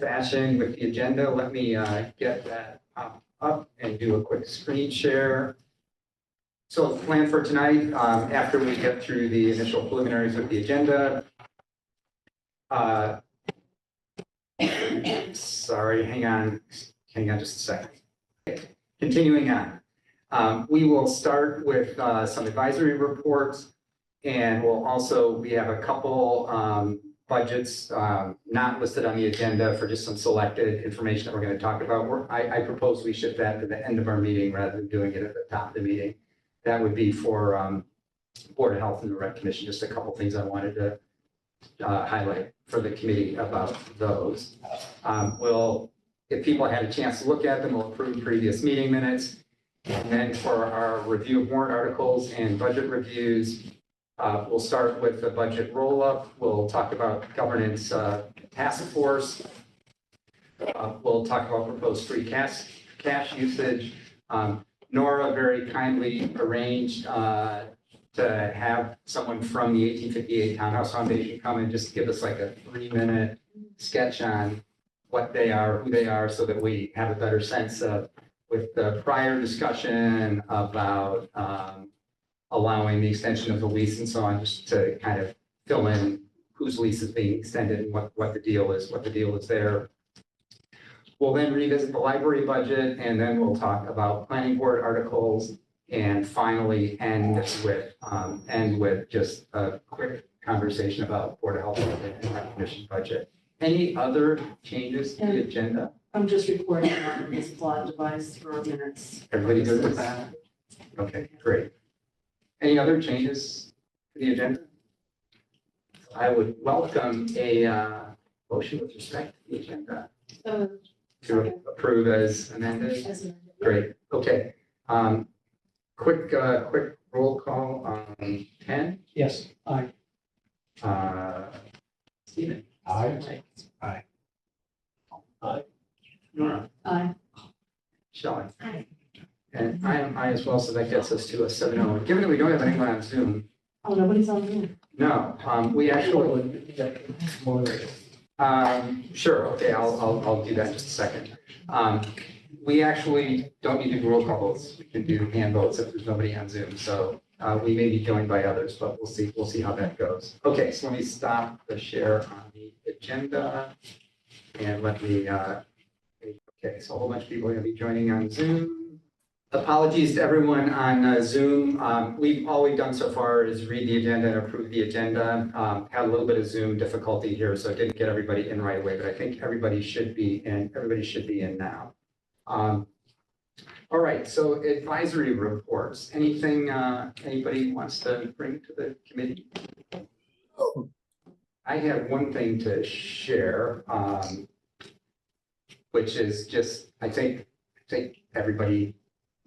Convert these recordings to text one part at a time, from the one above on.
fashion with the agenda. Let me get that up and do a quick screen share. So the plan for tonight, after we get through the initial preliminaries with the agenda. Sorry, hang on just a second. Okay. Continuing on. We will start with some advisory reports, and we have a couple budgets not listed on the agenda for just some selected information that we're going to talk about. I propose we shift that to the end of our meeting rather than doing it at the top of the meeting. That would be for Board of Health and the Rec Commission. Just a couple things I wanted to highlight for the committee about those. If people had a chance to look at them, we'll approve previous meeting minutes. And then for our review of warrant articles and budget reviews, we'll start with the budget roll-up. We'll talk about governance task force. We'll talk about proposed free cash usage. Nora very kindly arranged to have someone from the 1858 Townhouse Foundation come and just give us like a 3-minute sketch on what they are, who they are, so that we have a better sense of, with the prior discussion about allowing the extension of the lease and so on, just to kind of fill in whose lease is being extended and what the deal is there. We'll then revisit the library budget, and then we'll talk about planning board articles, and finally end with just a quick conversation about Board of Health and Rec Commission budget. Any other changes to the agenda? I'm just recording on this plot device for minutes. Everybody good with that? Okay, great. Any other changes to the agenda? I would welcome a motion with respect to the agenda. To approve as amended? Great, okay. Quick roll call on Ken? Yes, aye. Stephen? Aye. Aye. Aye. Nora? Aye. Shelley? Aye. And I am aye as well, so that gets us to a 7-0. Given that we don't have anyone on Zoom. Oh, nobody's on Zoom. No, we actually. Sure, okay, I'll do that in just a second. We actually don't need to do roll call votes. We can do hand votes if there's nobody on Zoom. So we may be joined by others, but we'll see how that goes. Okay, so let me stop the share on the agenda and let me, okay, so a whole bunch of people are gonna be joining on Zoom. Apologies to everyone on Zoom. All we've done so far is read the agenda and approve the agenda. Had a little bit of Zoom difficulty here, so I didn't get everybody in right away, but I think everybody should be in now. All right, so advisory reports. Anything anybody wants to bring to the committee? I have one thing to share, which is just, I think everybody,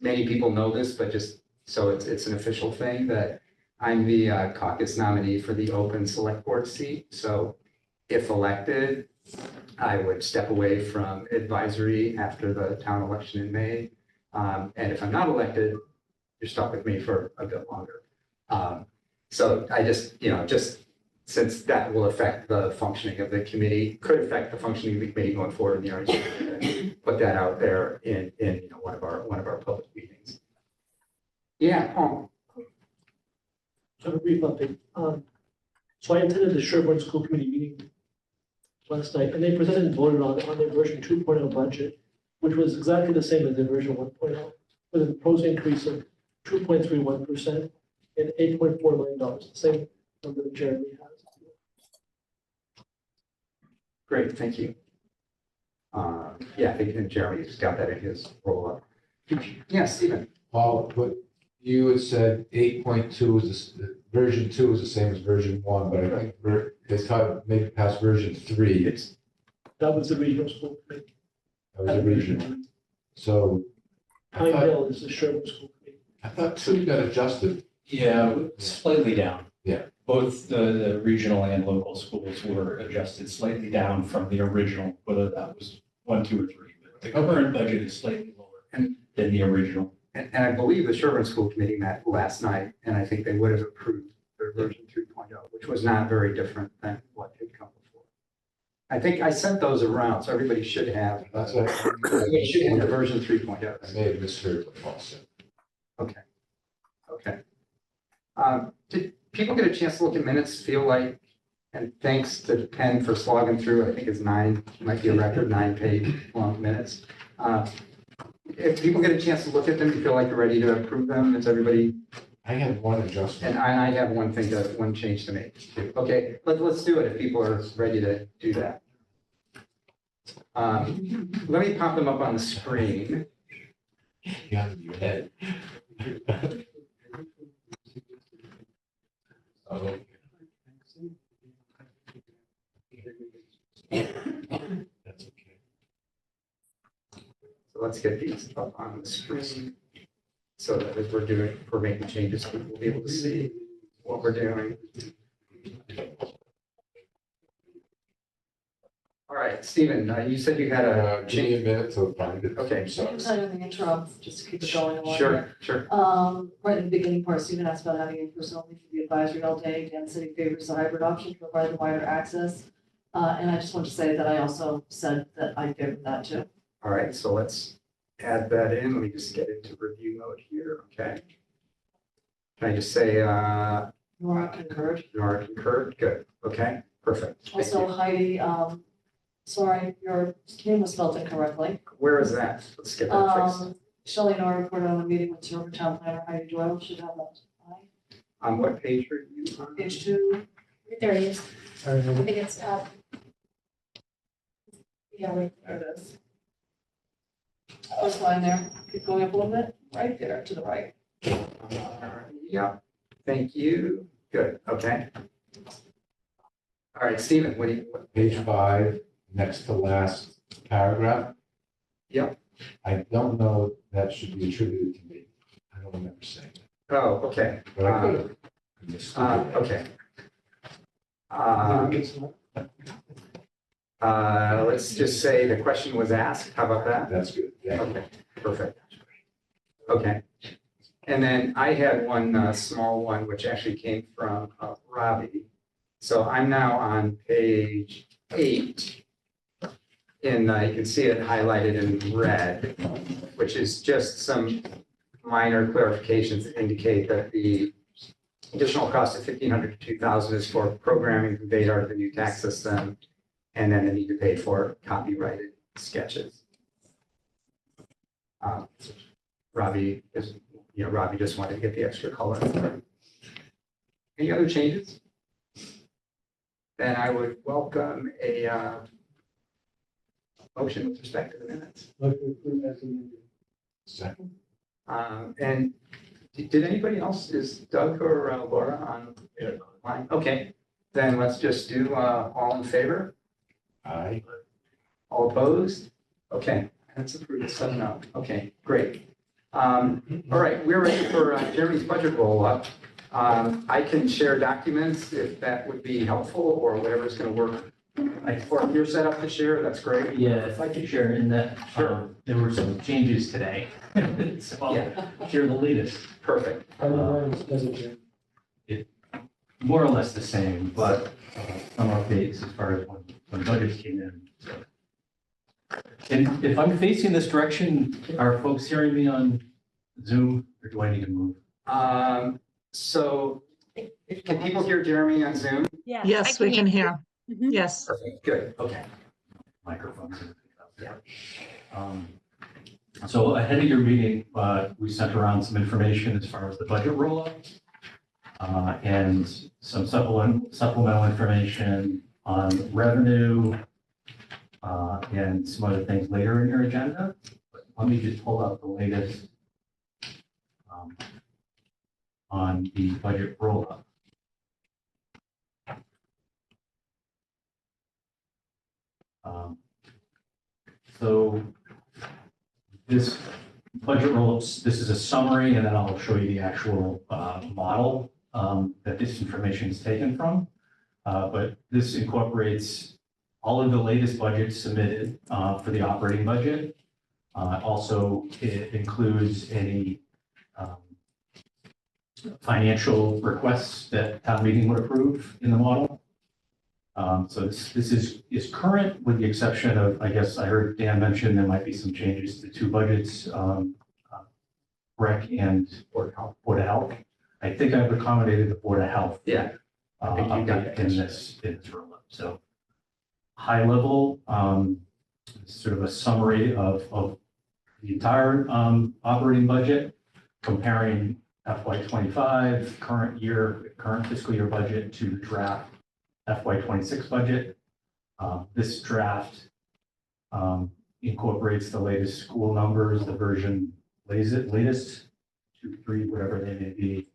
many people know this, but just so it's an official thing, that I'm the caucus nominee for the open select board seat. So if elected, I would step away from advisory after the town election in May. And if I'm not elected, you're stuck with me for a bit longer. So I just since that will affect the functioning of the committee, could affect the functioning of the committee going forward in the RG, put that out there in one of our public meetings. Yeah, Paul. So a brief update. So I attended the Sherborn School Committee meeting last night, and they presented and voted on their version 2.0 budget, which was exactly the same as their version 1.0, with a proposed increase of 2.31% and $8.4 million, the same number that Jeremy has. Great, thank you. Yeah, I think Jeremy's got that in his roll up. Yeah, Stephen. Paul, what you had said 8.2 is version 2 is the same as version 1, but I think it's maybe past version 3. That was the regional school committee. That was the regional. So Pinedale is the Sherborn School Committee. I thought 2 got adjusted. Yeah, slightly down. Yeah. Both the regional and local schools were adjusted slightly down from the original, whether that was 1, 2, or 3. But the current budget is slightly lower than the original. And I believe the Sherborn School Committee met last night, and I think they would have approved their version 3.0, which was not very different than what had come before. I think I sent those around, so everybody should have, That's what everybody should have the version 3.0. I may have misheard what Paul said. Okay. Did people get a chance to look at minutes, feel like, and thanks to Penn for slogging through, I think it's 9, might be a record, 9-page long minutes. If people get a chance to look at them, you feel like you're ready to approve them, is everybody? I have one adjustment. And I have one change to make too. Okay, let's do it if people are ready to do that. Let me pop them up on the screen. Yeah, in your head. Oh, that's okay. So let's get these up on the screen so that as we're making changes, people will be able to see what we're doing. All right, Stephen, you said you had a Give me a minute to find it. Okay. I'm sorry. Just anything interrupt, just to keep it going along. Sure, sure. Right in the beginning part, Stephen asked about having in-person only for the advisory all day. Dan said he favors the hybrid option to provide the wider access. And I just want to say that I also said that I favor that too. All right, so let's add that in. Let me just get into review mode here, okay? Can I just say, Nora concurred. Nora concurred? Good, okay, perfect. Thank Also you. Heidi, sorry, your name was spelled incorrectly. Where is that? Let's get that fixed. Shelley Nora reported on a meeting with Sherborn Town Planner Heidi Doyle. Should have that. On what page are you on? Page 2. There it is. I think it's up. Yeah, right There it is. First line there. Keep going up a little bit. Right there to the right. Yeah, thank you. Good, okay. All right, Stephen, what do you? Page 5, next to last paragraph. Yep. I don't know that should be attributed to me. I don't remember saying that, Oh, okay. but I could have. I mistook it. Okay. Let's just say the question was asked. How about that? That's good. Yeah. Okay, perfect. Okay. And then I had one small one, which actually came from Robbie. So I'm now on page 8. And you can see it highlighted in red, which is just some minor clarifications that indicate that the additional cost of $1,500 to $2,000 is for programming conveyed out of the new tax system. And then they need to pay for copyrighted sketches. Robbie just wanted to get the extra color. Any other changes? Then I would welcome a motion with respect to the minutes. Second. And did anybody else, is Doug or Laura on line? Okay, then let's just do all in favor, Aye. all opposed? Okay, that's approved, 7-0. Okay, great. All right, we're ready for Jeremy's budget roll-up. I can share documents if that would be helpful or whatever's going to work. Or if you're set up to share, that's great. Yeah, if I could share in that, Sure. there were some changes today. So I'll share the latest. Perfect. More or less the same, but some updates as far as when budgets came in. So. And if I'm facing this direction, are folks hearing me on Zoom or do I need to move? So can people hear Jeremy on Zoom? Yes, we can hear. Yes. Perfect, good, okay. Microphones. Yeah. So ahead of your meeting, we sent around some information as far as the budget roll-up and some supplemental information on revenue and some other things later in your agenda. But let me just pull out the latest on the budget roll-up. So this budget roll-ups, this is a summary, and then I'll show you the actual model that this information is taken from. But this incorporates all of the latest budgets submitted for the operating budget. Also, it includes any financial requests that town meeting would approve in the model. So this is current with the exception of, I guess I heard Dan mention there might be some changes to two budgets, rec and Board of Health. I think I've accommodated the Board of Health. Yeah. I think you got update it. in this roll up. So high level, sort of a summary of the entire operating budget, comparing FY '25 current fiscal year budget to the draft FY '26 budget. This draft incorporates the latest school numbers, the version latest 2, 3, whatever they may be.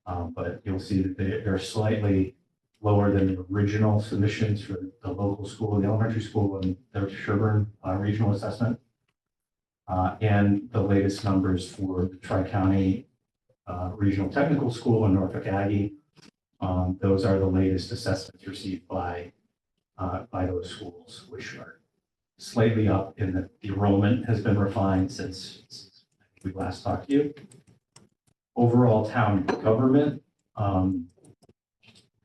But you'll see that they're slightly lower than the original submissions for the local school, the elementary school, and the Sherborn regional assessment. And the latest numbers for the Tri-County Regional Technical School and Norfolk Aggie. Those are the latest assessments received by those schools, which are slightly up in the enrollment has been refined since we last talked to you. Overall town government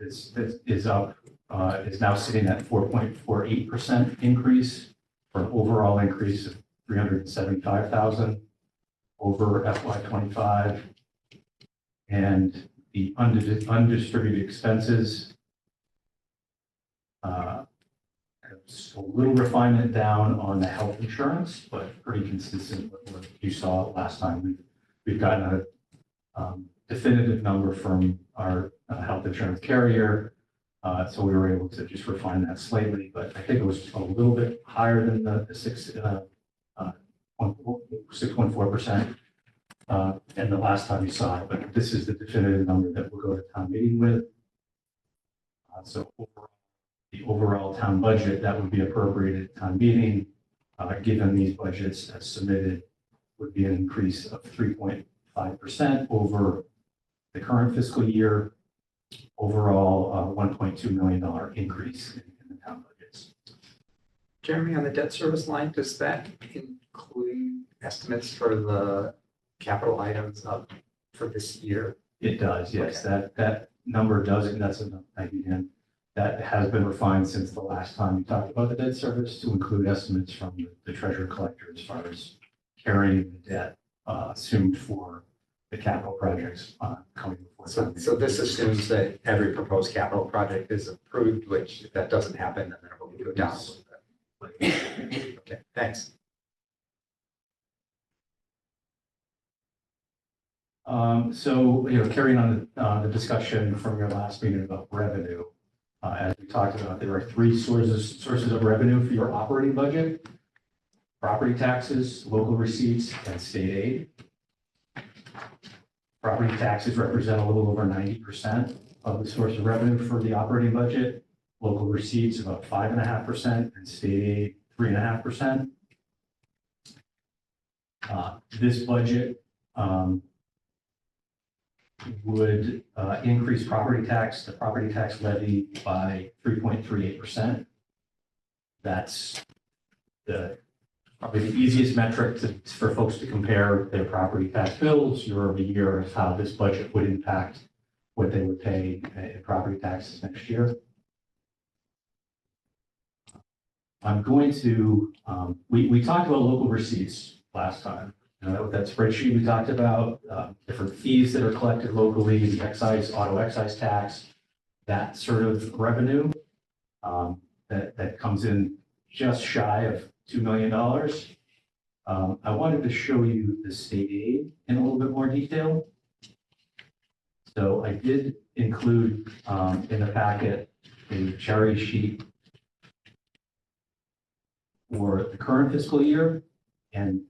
is up, is now sitting at 4.48% increase for an overall increase of 375,000 over FY '25. And the undistributed expenses, a little refinement down on the health insurance, but pretty consistent with what you saw last time. We've gotten a definitive number from our health insurance carrier. So we were able to just refine that slightly, but I think it was a little bit higher than the 6.4%. And the last time you saw it, but this is the definitive number that we'll go to town meeting with. So the overall town budget that would be appropriated at town meeting, given these budgets as submitted, would be an increase of 3.5% over the current fiscal year. Overall, $1.2 million increase in the town budgets. Jeremy, on the debt service line, does that include estimates for the capital items up for this year? It does, yes. That number does, and that's enough. Thank you, Dan. That has been refined since the last time we talked about the debt service to include estimates from the treasurer collector as far as carrying the debt assumed for the capital projects coming before. So this assumes that every proposed capital project is approved, which if that doesn't happen, then it will go down a little bit. Okay, thanks. So, carrying on the discussion from your last meeting about revenue, as we talked about, there are three sources of revenue for your operating budget: property taxes, local receipts, and state aid. Property taxes represent a little over 90% of the source of revenue for the operating budget. Local receipts about 5.5%, and state aid 3.5%. This budget would increase the property tax levy by 3.38%. That's probably the easiest metric for folks to compare their property tax bills year over year of how this budget would impact what they would pay in property taxes next year. I'm going to, we talked about local receipts last time. That spreadsheet we talked about, different fees that are collected locally, the excise, auto excise tax, that sort of revenue that comes in just shy of $2 million. I wanted to show you the state aid in a little bit more detail. So I did include in the packet a cherry sheet for the current fiscal year and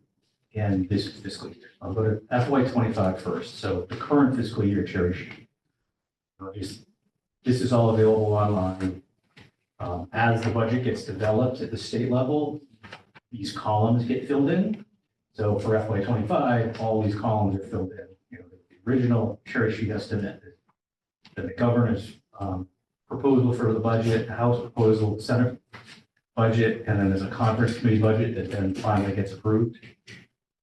this fiscal year. I'll go to FY '25 first. So the current fiscal year cherry sheet. This is all available online. As the budget gets developed at the state level, these columns get filled in. So for FY '25, all these columns are filled in. The original cherry sheet estimate, then the governor's proposal for the budget, the House proposal, the Senate budget, and then there's a conference committee budget that then finally gets approved.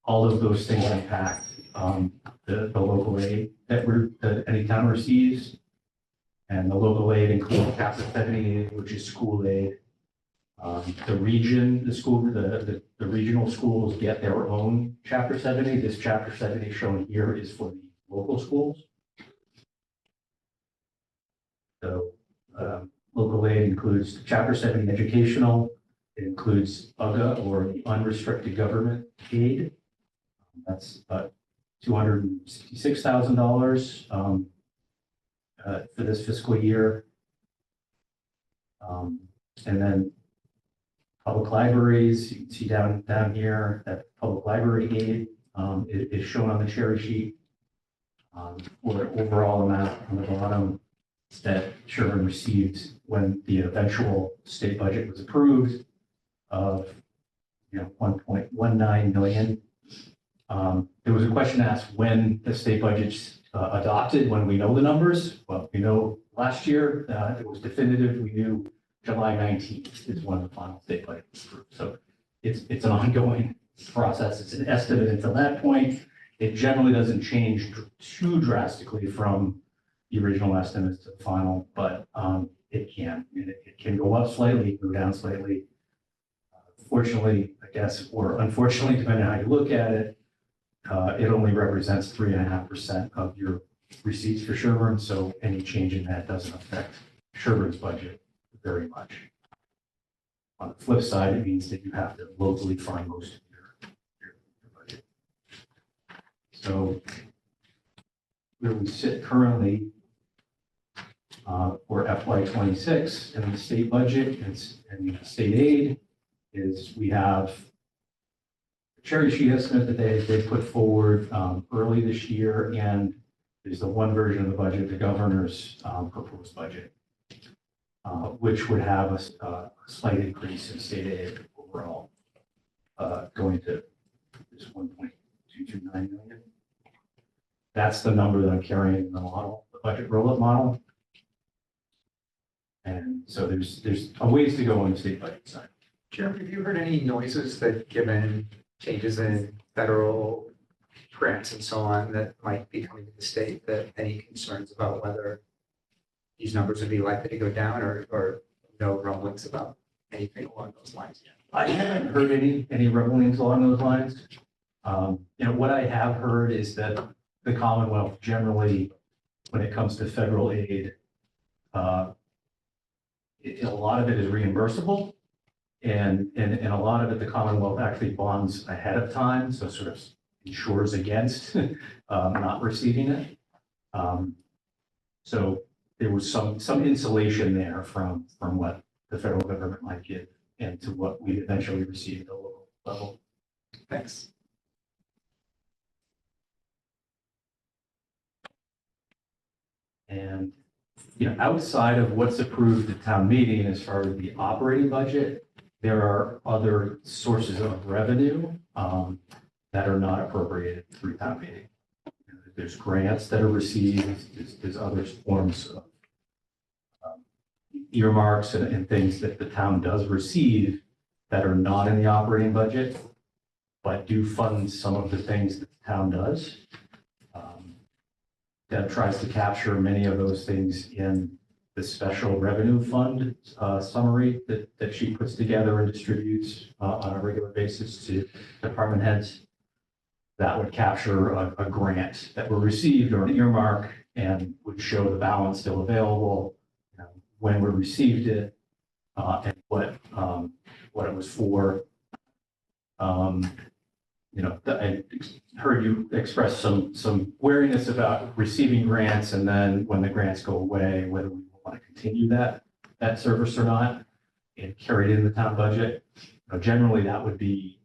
All of those things impact the local aid that any town receives. And the local aid includes chapter 70, which is school aid. The regional schools get their own chapter 70. This chapter 70 shown here is for the local schools. So local aid includes chapter 70 educational. It includes UGA, or the unrestricted government aid. That's $266,000 for this fiscal year. And then public libraries, you can see down here that public library aid is shown on the cherry sheet for an overall amount on the bottom that Sherborn received when the eventual state budget was approved of 1.19 million. There was a question asked when the state budget's adopted, when we know the numbers. Well, we know last year it was definitive. We knew July 19th is when the final state budget was approved. So it's an ongoing process. It's an estimate until that point. It generally doesn't change too drastically from the original estimates to the final, but it can. It can go up slightly, go down slightly. Fortunately, I guess, or unfortunately, depending on how you look at it, it only represents 3.5% of your receipts for Sherborn. So any change in that doesn't affect Sherborn's budget very much. On the flip side, it means that you have to locally fund most of your budget. So where we sit currently for FY26 and the state budget and state aid is we have a cherry sheet estimate that they put forward early this year, and there's the one version of the budget, the governor's proposed budget, which would have a slight increase in state aid overall, going to this 1.229 million. That's the number that I'm carrying in the model, the budget roll-up model. And so there's a ways to go on the state budget side. Jeremy, have you heard any noises that given changes in federal grants and so on that might be coming to the state, that any concerns about whether these numbers would be likely to go down, or no rumblings about anything along those lines? I haven't heard any rumblings along those lines. What I have heard is that the Commonwealth generally, when it comes to federal aid, a lot of it is reimbursable, and a lot of it, the Commonwealth actually bonds ahead of time, so sort of insures against not receiving it. So there was some insulation there from what the federal government might give and to what we eventually receive at the local level. Thanks. And outside of what's approved at town meeting as far as the operating budget, there are other sources of revenue that are not appropriated through town meeting. There's grants that are received. There's other forms of earmarks and things that the town does receive that are not in the operating budget, but do fund some of the things that the town does. Deb tries to capture many of those things in the special revenue fund summary that she puts together and distributes on a regular basis to department heads. That would capture a grant that were received or an earmark and would show the balance still available, when we received it, and what it was for. I heard you express some wariness about receiving grants, and then when the grants go away, whether we want to continue that service or not and carry it in the town budget. Generally, that would be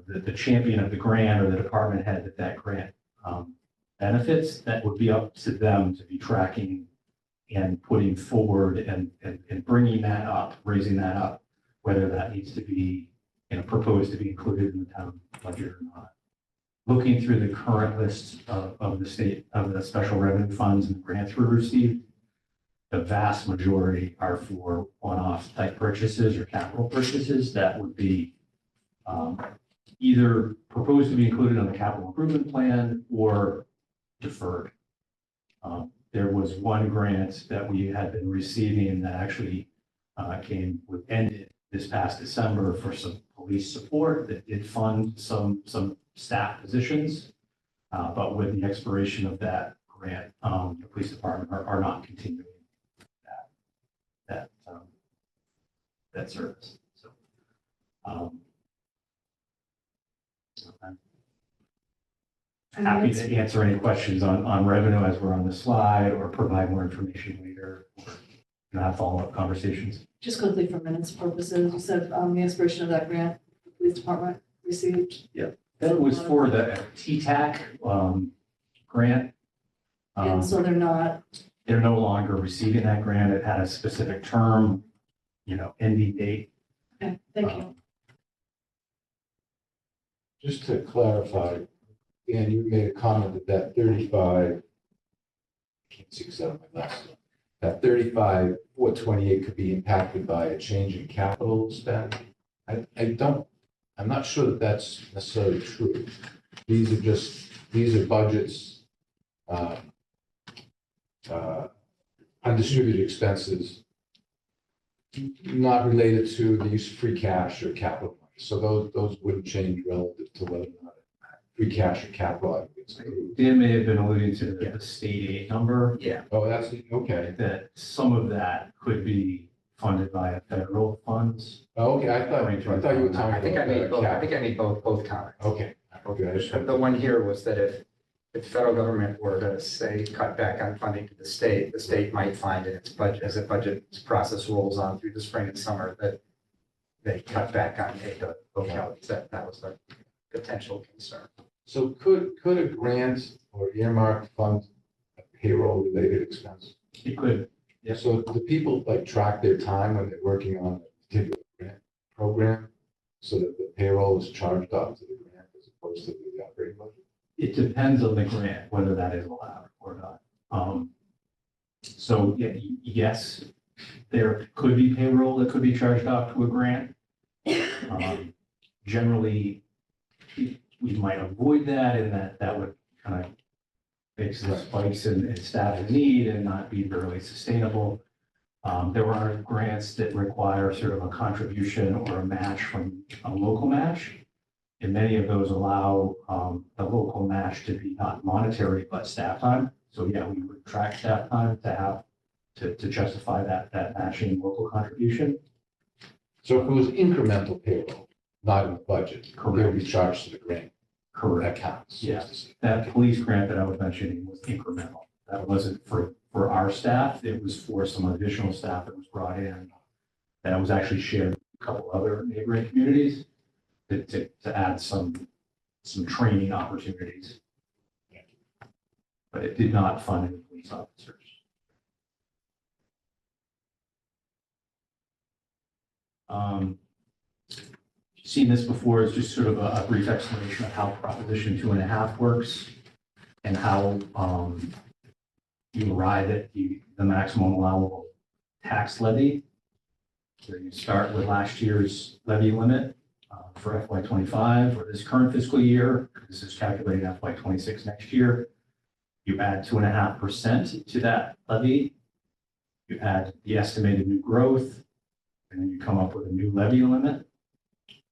the champion of the grant or the department head that grant benefits. That would be up to them to be tracking and putting forward and bringing that up, raising that up, whether that needs to be proposed to be included in the town budget or not. Looking through the current list of the state, of the special revenue funds and grants we received, the vast majority are for one-off type purchases or capital purchases that would be either proposed to be included on the capital improvement plan or deferred. there was one grant that we had been receiving that actually ended this past December for some police support that did fund some staff positions. But with the expiration of that grant, the police department are not continuing that service. So, I'm happy to answer any questions on revenue as we're on the slide, or provide more information later, or have follow-up conversations. Just quickly for minutes purposes, you said the expiration of that grant, the police department received. That was for the TTAC grant. And so They're no longer receiving that grant. It had a specific term, ending date. okay, thank you. Just to clarify, Dan, you made a comment that 35, I can't see because I don't have my glasses on. That 35, 428 could be impacted by a change in capital spend. I'm not sure that that's necessarily true. These are budgets, undistributed expenses, not related to the use of free cash or capital money. So those wouldn't change relative to whether or not free cash or capital gets approved. Dan may have been alluding to the state aid number, Yeah, Oh, that's, okay. that some of that could be funded via federal funds. Oh, okay, I thought you were talking about. I think I made both comments. Okay. Okay. The one here was that if the federal government were to say, cut back on funding to the state might find in its budget, as the budget process rolls on through the spring and summer, that they cut back on aid to localities. That was the potential concern. So could a grant or earmark fund a payroll related expense? It could, So the people track their time when they're working on a particular grant program so that the payroll is charged off to the grant as opposed to the operating budget? it depends on the grant, whether that is allowed or not. So yes, there could be payroll that could be charged off to a grant. Generally, we might avoid that, and that would kind of fix the spikes in staff in need and not be really sustainable. There are grants that require sort of a contribution or a match from a local match. And many of those allow the local match to be not monetary, but staff time. So yeah, we would track staff time to justify that matching local contribution. So if it was incremental payroll, not in the budget, it would be Correct. charged to the grant. Correct. That counts. Yes. That police grant that I was mentioning was incremental. That wasn't for our staff. It was for some additional staff that was brought in. That was actually shared with a couple other neighboring communities to add some training opportunities. But it did not fund any police officers. Seen this before, is just sort of a brief explanation of how Proposition 2.5 works and how you arrive at the maximum allowable tax levy. So you start with last year's levy limit for FY25 or this current fiscal year. This is calculating FY26 next year. You add 2.5% to that levy. You add the estimated new growth, and then you come up with a new levy limit.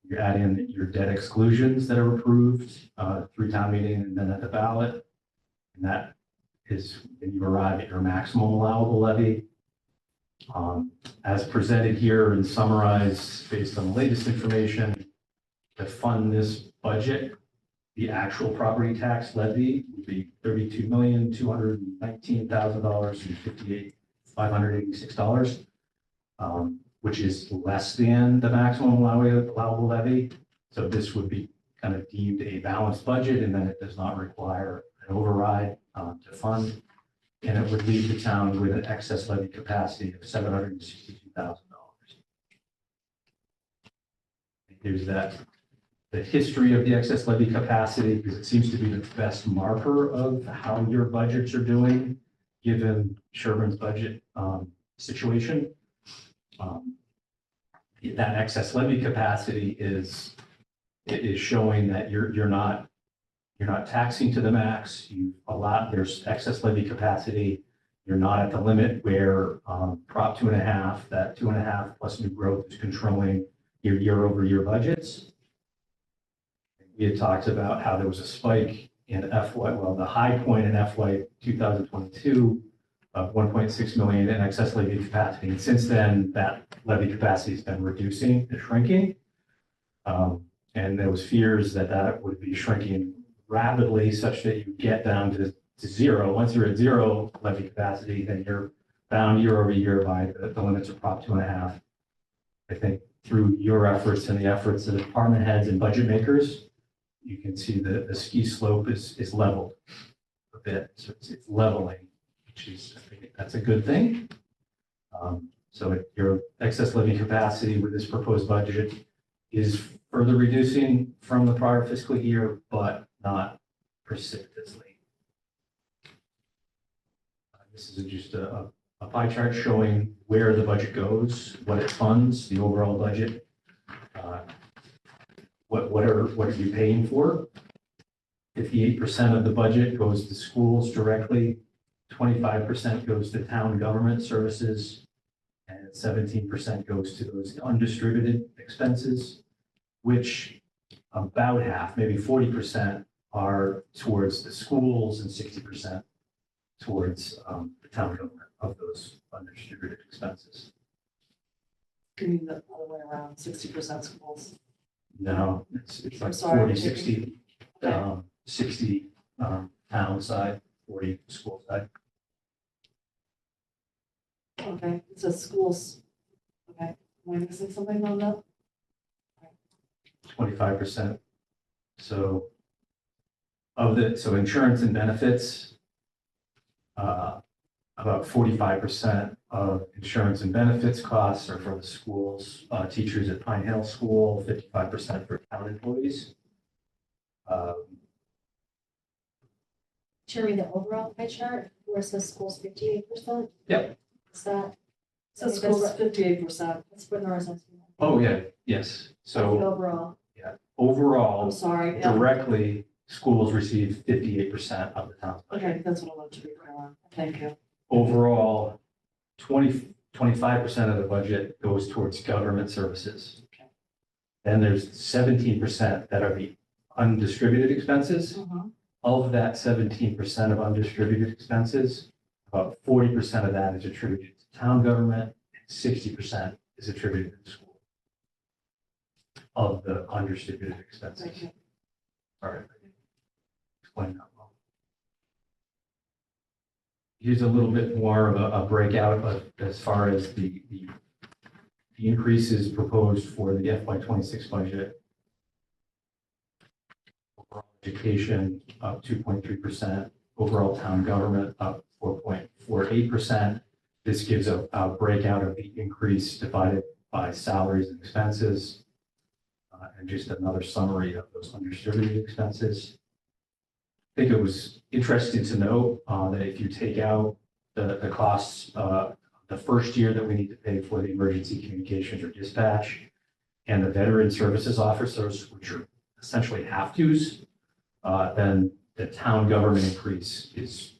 You add in your debt exclusions that are approved through town meeting and then at the ballot. And that is, and you arrive at your maximum allowable levy. As presented here and summarized based on the latest information, to fund this budget, the actual property tax levy would be $32,219,000 and $586, which is less than the maximum allowable levy. So this would be kind of deemed a balanced budget, and then it does not require an override to fund. And it would leave the town with an excess levy capacity of $762,000. Here's the history of the excess levy capacity, because it seems to be the best marker of how your budgets are doing, given Sherborn's budget situation. That excess levy capacity is showing that you're not taxing to the max. There's excess levy capacity. You're not at the limit where Prop 2.5, that 2.5 plus new growth is controlling your year-over-year budgets. We had talked about how there was a spike in the high point in FY 2022 of 1.6 million in excess levy capacity. And since then, that levy capacity has been reducing and shrinking. And there was fears that that would be shrinking rapidly such that you get down to zero. Once you're at zero levy capacity, then you're bound year over year by the limits of Prop 2.5. I think through your efforts and the efforts of the department heads and budget makers, you can see the ski slope is leveled a bit. So it's leveling, which is, I think that's a good thing. So your excess levy capacity with this proposed budget is further reducing from the prior fiscal year, but not precipitously. This is just a pie chart showing where the budget goes, what it funds, the overall budget. What are you paying for? 58% of the budget goes to schools directly, 25% goes to town government services, and 17% goes to those undistributed expenses, which about half, maybe 40% are towards the schools and 60% towards the town government of those undistributed expenses. You mean the other way around, 60% schools? No, it's I'm like sorry, 40, 60, Okay. 60 town side, 40 school side. Okay, it says schools. Okay, am I missing something on that? 25%. So so insurance and benefits, about 45% of insurance and benefits costs are for the schools, teachers at Pine Hill School, 55% for town employees. Show me the overall pie chart where it says schools 58%. Yep. Is that? It says schools 58%. That's for the residents. Oh, yeah, yes. The So overall. overall, I'm sorry. Yeah. directly, schools receive 58% of the town's budget. Okay, that's what I wanted to be clear on. Thank you. Overall, 25% of the budget goes towards government services. Okay. Then there's 17% that are the undistributed expenses. Of that 17% of undistributed expenses, about 40% of that is attributed to town government, and 60% is attributed to the school of the undistributed expenses. Thank you. Sorry, I didn't explain that well. Here's a little bit more of a breakout of as far as the increases proposed for the FY26 budget. Overall education up 2.3%, overall town government up 4.48%. This gives a breakout of the increase divided by salaries and expenses. And just another summary of those undistributed expenses. I think it was interesting to note that if you take out the costs the first year that we need to pay for the emergency communications or dispatch and the veteran services officers, which are essentially have-tos, then the town government increase is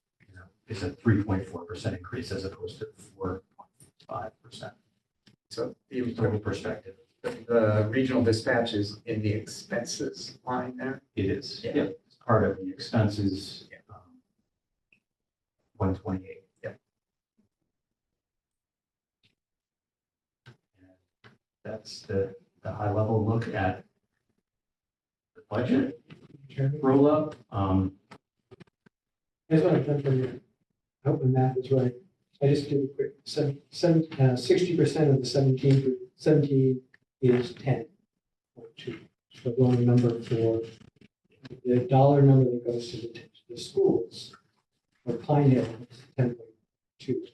a 3.4% increase as opposed to 4.5%. So Total perspective. the regional dispatch is in the expenses line there. It is. Yeah. Yep. It's part of the expenses. Yeah. 128. Yeah. That's the high level look at the budget Chairman, roll up. I just want to jump in there. I hope the math is right. I just did a quick, 60% of the 17 is 10.2. So the only number for the dollar number that goes to the schools for Pine Hill is 10.2.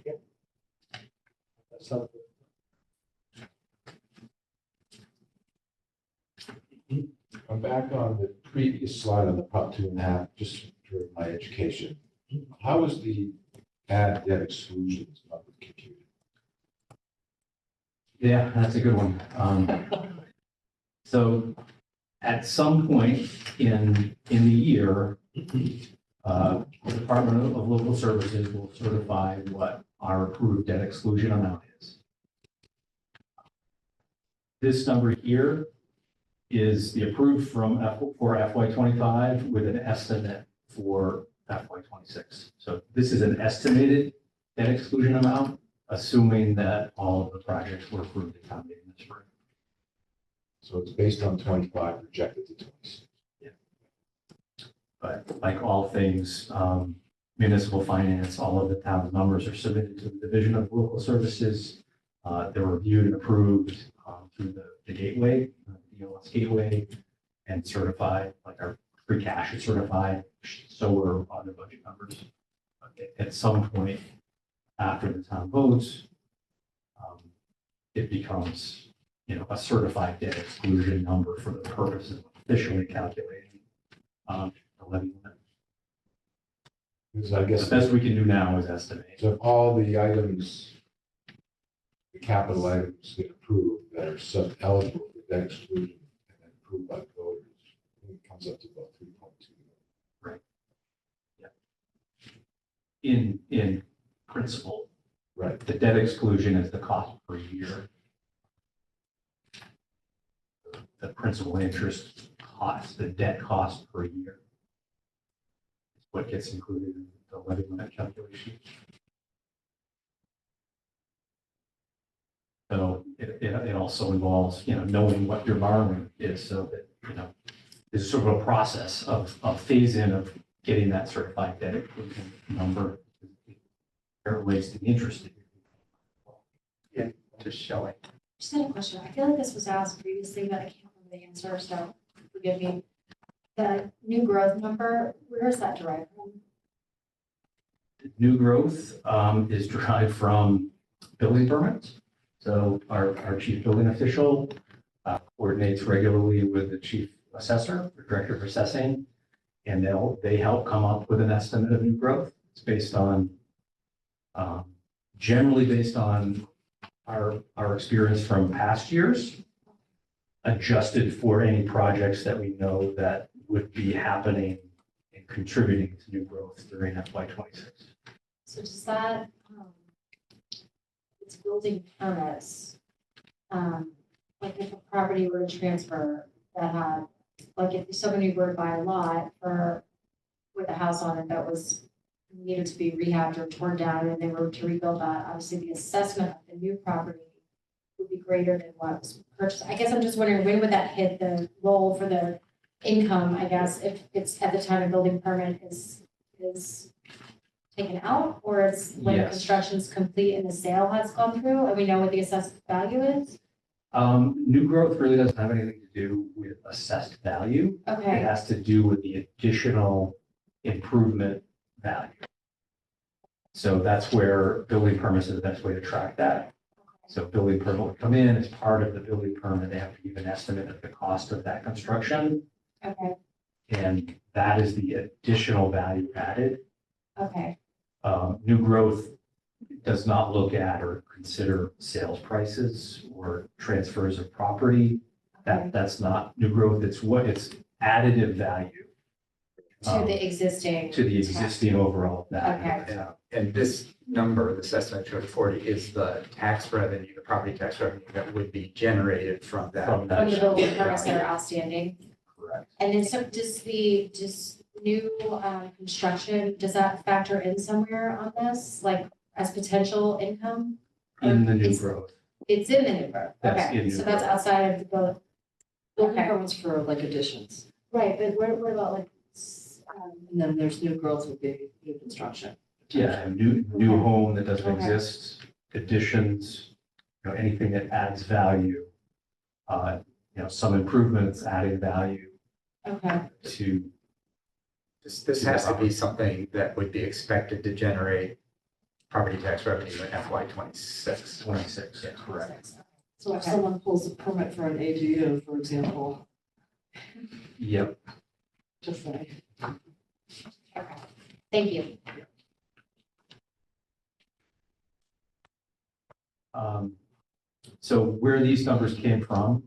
Yeah. That's helpful. I'm back on the previous slide on the Prop 2.5, just for my education. How is the bad debt exclusions number computed? Yeah, that's a good one. So at some point in the year, The Department of Local Services will certify what our approved debt exclusion amount is. This number here is the approved for FY '25 with an estimate for FY '26. So this is an estimated debt exclusion amount, assuming that all of the projects were approved at town meeting this spring. So it's based on 25, projected to 26. But like all things municipal finance, all of the town's numbers are submitted to the Division of Local Services. They're reviewed and approved through the gateway, the ELS gateway, and certified, like our free cash is certified, so we're on the budget numbers. At some point after the town votes, it becomes, a certified debt exclusion number for the purpose of officially calculating the levy limit. Because I The guess, best we can do now is estimate. so all the items, the capital items get approved that are sub-eligible for debt exclusion and then approved by the voters, it comes up to about 3.2. In principle, Right. the debt exclusion is the cost per year. The principal interest cost, the debt cost per year. Is what gets included in the levy limit calculation. So it also involves, knowing what your borrowing is, so that, there's sort of a process of phase in of getting that certified debt exclusion number. It relates to the interest. Just showing. Just had a question. I feel like this was asked previously, but I can't remember the answer, so forgive me. The new growth number, where is that derived from? New growth is derived from building permits. So our chief building official coordinates regularly with the chief assessor, the director of assessing, and they help come up with an estimate of new growth. It's based on, generally based on our experience from past years, adjusted for any projects that we know that would be happening and contributing to new growth during FY '26. So does that, it's building permits, like if a property were to transfer that had, like if somebody were to buy a lot with a house on it that was needed to be rehabbed or torn down and they were to rebuild that, obviously the assessment of the new property would be greater than what was purchased. I guess I'm just wondering, when would that hit the roll for the income, I guess, if it's at the time a building permit is taken out, or it's when the Yes. construction's complete and the sale has gone through, and we know what the assessed value is? New growth really doesn't have anything to do with assessed value. It Okay, has to do with the additional improvement value. So that's where building permits are the best way to track that. So building permit will come in as part of the building permit. They have to give an estimate of the cost of that construction. okay, And that is the additional value added. okay, New growth does not look at or consider sales prices or transfers of property. That's not new growth. It's additive value to the existing. to the existing overall value. Okay. Yeah, and this number, this estimate 240, is the tax revenue, the property tax revenue that would be generated from that. From that. From the building permits that are outstanding. Correct. And then so does new construction, does that factor in somewhere on this, like as potential income? In the new It's- growth. It's in the new growth, That's okay, in new so that's growth. outside of the building. Building Okay. permits for like additions, Right, but what about like, and then there's new growth would be new construction. Yeah, a new home that doesn't Okay. exist, additions, anything that adds value. Some improvements adding value okay, to, This has to be something that would be expected to generate property tax revenue in FY '26. 26, correct. So if Okay. someone pulls a permit for an ADU, for example, Yep. just like, okay, thank you. So where these numbers came from,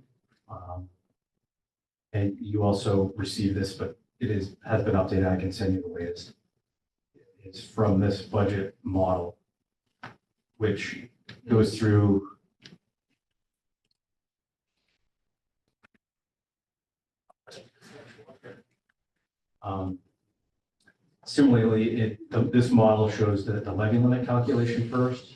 and you also received this, but has been updated, I can send you the latest. is from this budget model, which goes through similarly, this model shows the levy limit calculation first.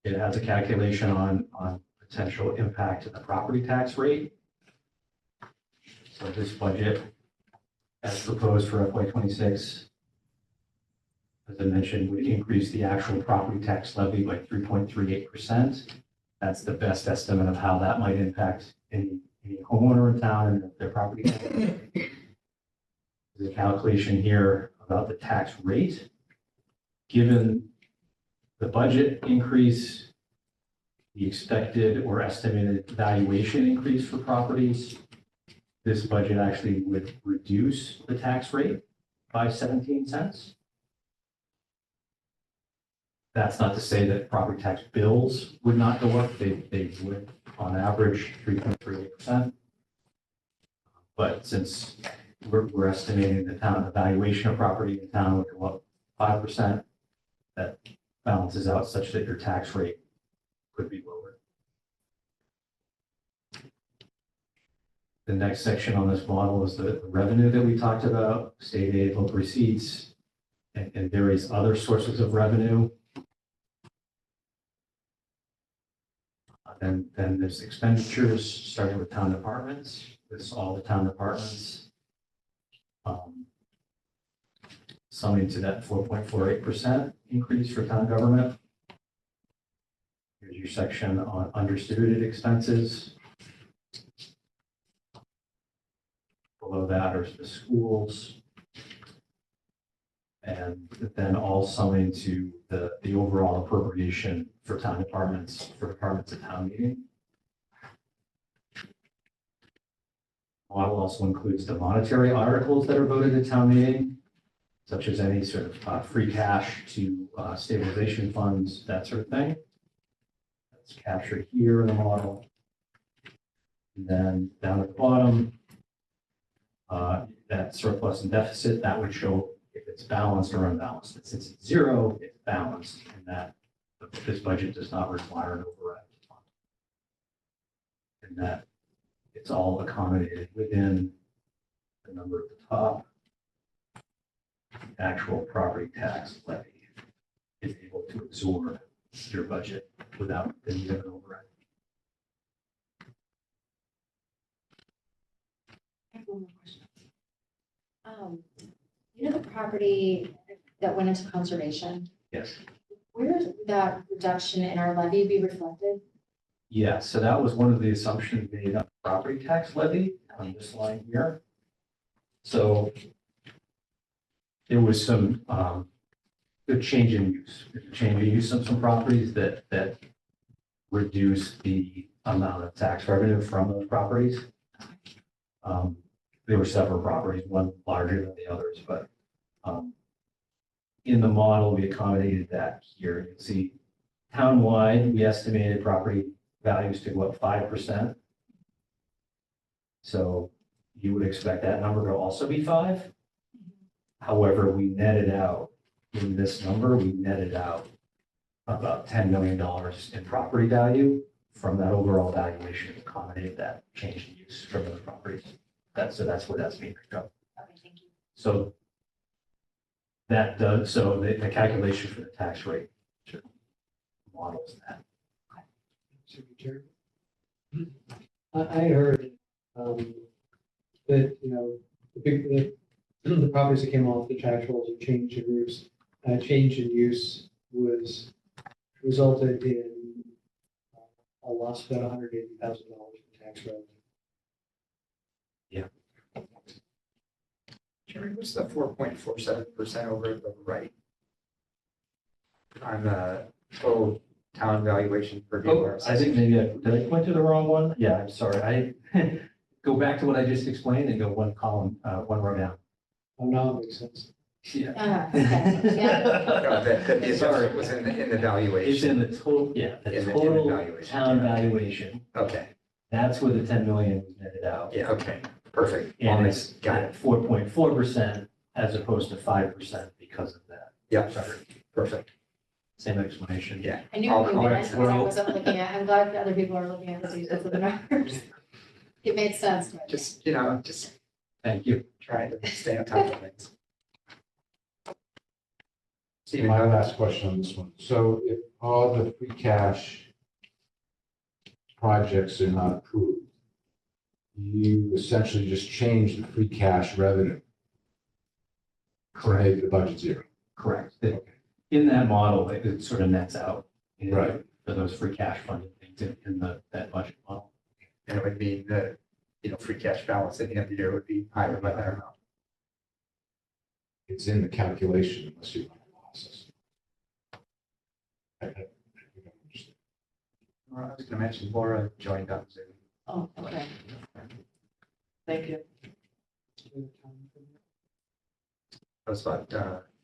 It has a calculation on potential impact to the property tax rate. So this budget, as proposed for FY '26, as I mentioned, would increase the actual property tax levy by 3.38%. That's the best estimate of how that might impact any homeowner in town and their property tax. There's a calculation here about the tax rate. Given the budget increase, the expected or estimated valuation increase for properties, this budget actually would reduce the tax rate by 17 cents. That's not to say that property tax bills would not go up. They would, on average, 3.38%. But since we're estimating the valuation of property in town would go up 5%, that balances out such that your tax rate could be lower. The next section on this model is the revenue that we talked about, state aid, local receipts, and various other sources of revenue. Then there's expenditures, starting with town departments. This is all the town departments. Summing to that 4.48% increase for town government. Here's your section on undistributed expenses. Below that are the schools. And then all summing to the overall appropriation for town departments, for departments at town meeting. Model also includes the monetary articles that are voted at town meeting, such as any sort of free cash to stabilization funds, that sort of thing. That's captured here in the model. And then down at the bottom, that surplus and deficit, that would show if it's balanced or unbalanced. And since it's zero, it's balanced, and that this budget does not require an override fund. And that it's all accommodated within the number at the top. The actual property tax levy is able to absorb your budget without the need of an override. I have one more question. You know the property that went into conservation, Yes. where would that reduction in our levy be reflected? Yeah, so that was one of the assumptions made on the property tax levy on this line here. So there was some good change in use. Change in use of some properties that reduce the amount of tax revenue from those properties. There were several properties, one larger than the others, but in the model, we accommodated that here. You can see townwide, we estimated property values to go up 5%. So you would expect that number to also be 5. However, we netted out in this number, we netted out about $10 million in property value from that overall valuation to accommodate that change in use from those properties. So that's where that's being picked up. Okay, thank you. So that does, so the calculation for the tax rate models that. Secretary. I heard that, the properties that came off the tax rolls and change in use, change in use resulted in a loss of about $180,000 in tax revenue. Jerry, what's the 4.47% over at the right? On the total town valuation per Oh, dollar. I think maybe did I point to the wrong one? Yeah, I'm sorry. I go back to what I just explained and go one column, one row down. Oh, no, it makes sense. Yeah. Okay, yeah. No, the Sorry. adjustment was in the valuation. It's in the total, yeah, the In the total valuation, town yeah. valuation. Okay, That's where the 10 million was netted out. yeah, okay, perfect. And it's Got it. 4.4% as opposed to 5% because because of that. Yeah, Sorry. perfect. Same explanation. Yeah. I knew I'll- you I'll did, let- because I wasn't looking at, I'm glad that other people are looking at this because of the numbers. It made sense. to me. Just, just Thank you. trying to stay on top of things. Stephen, My go ahead. last question on this one. So if all the free cash projects are not approved, you essentially just change the free cash revenue to make the budget zero. Correct. In that model, it sort of nets out. you know, Right. For those free cash funding things in that budget model. And it would mean that, free cash balance at the end of the year would be higher by that amount. It's in the calculation unless you run analysis. I don't understand. Well, I was gonna mention Laura joined up Zoom. Oh, okay. Thank you. That was about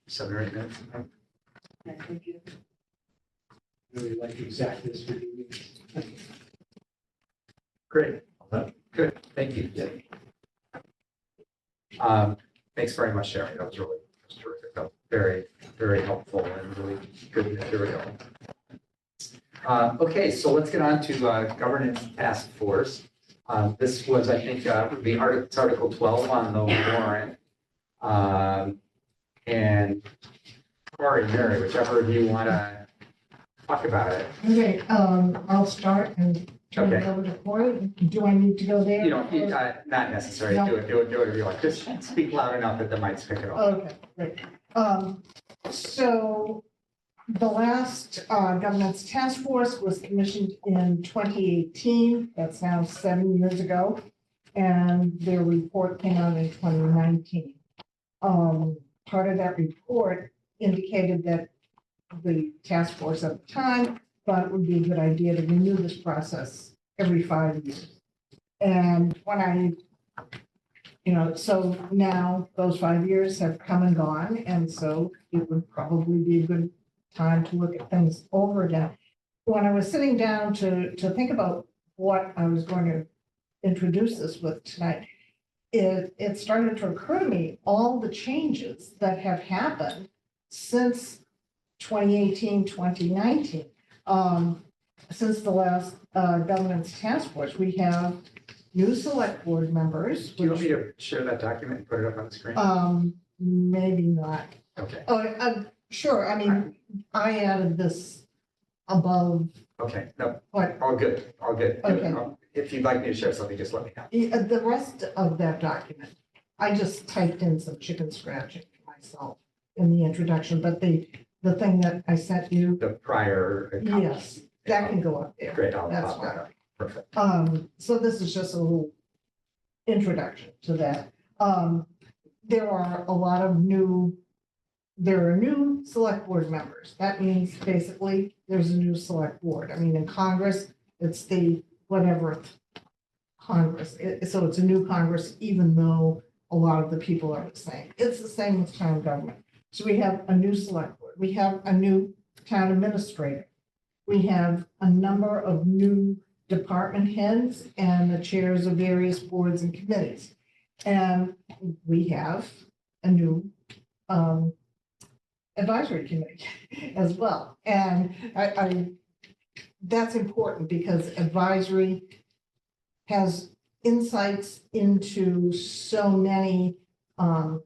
7 or 8 minutes. Okay, thank you. Really like exactness for you. Great, Okay. good, thank you. Thanks very much, Sherry. That was terrific. That was very, very helpful and really good material. Okay, so let's get on to governance task force. This was, I think, would be it's Article 12 on the warrant. And Cory, Mary, whichever of you want to talk about it. Okay, I'll start and turn it Okay. over to Cory. Do I need to go there? You don't, not necessary. No. Do it if you want. Just speak loud enough that the mics pick it up. Okay, great. So the last governance task force was commissioned in 2018. That's now 7 years ago. And their report came out in 2019. Part of that report indicated that the task force at the time thought it would be a good idea to renew this process every 5 years. And when so now those 5 years have come and gone, and so it would probably be a good time to look at things over again. When I was sitting down to think about what I was going to introduce this with tonight, it started to occur to me all the changes that have happened since 2018, 2019. Since the last governance task force, we have new select board members. Do you want me which, to share that document and put it up on the screen? Maybe not. Okay, Oh, sure. I mean, I added this above okay, no, what, all good, all good. Okay. If you'd like me to share something, just let me know. the rest of that document. I just typed in some chicken scratching for myself in the introduction, but the thing that I sent you, The prior. yes, that can go up there. Great, I'll That's pop that up. Perfect. So this is just a little introduction to that. There are new select board members. That means basically there's a new select board. I mean, in Congress, it's the whatever Congress. So it's a new Congress, even though a lot of the people are the same. It's the same with town government. So we have a new select board. We have a new town administrator. We have a number of new department heads and the chairs of various boards and committees. And we have a new advisory committee as well. And that's important because advisory has insights into so many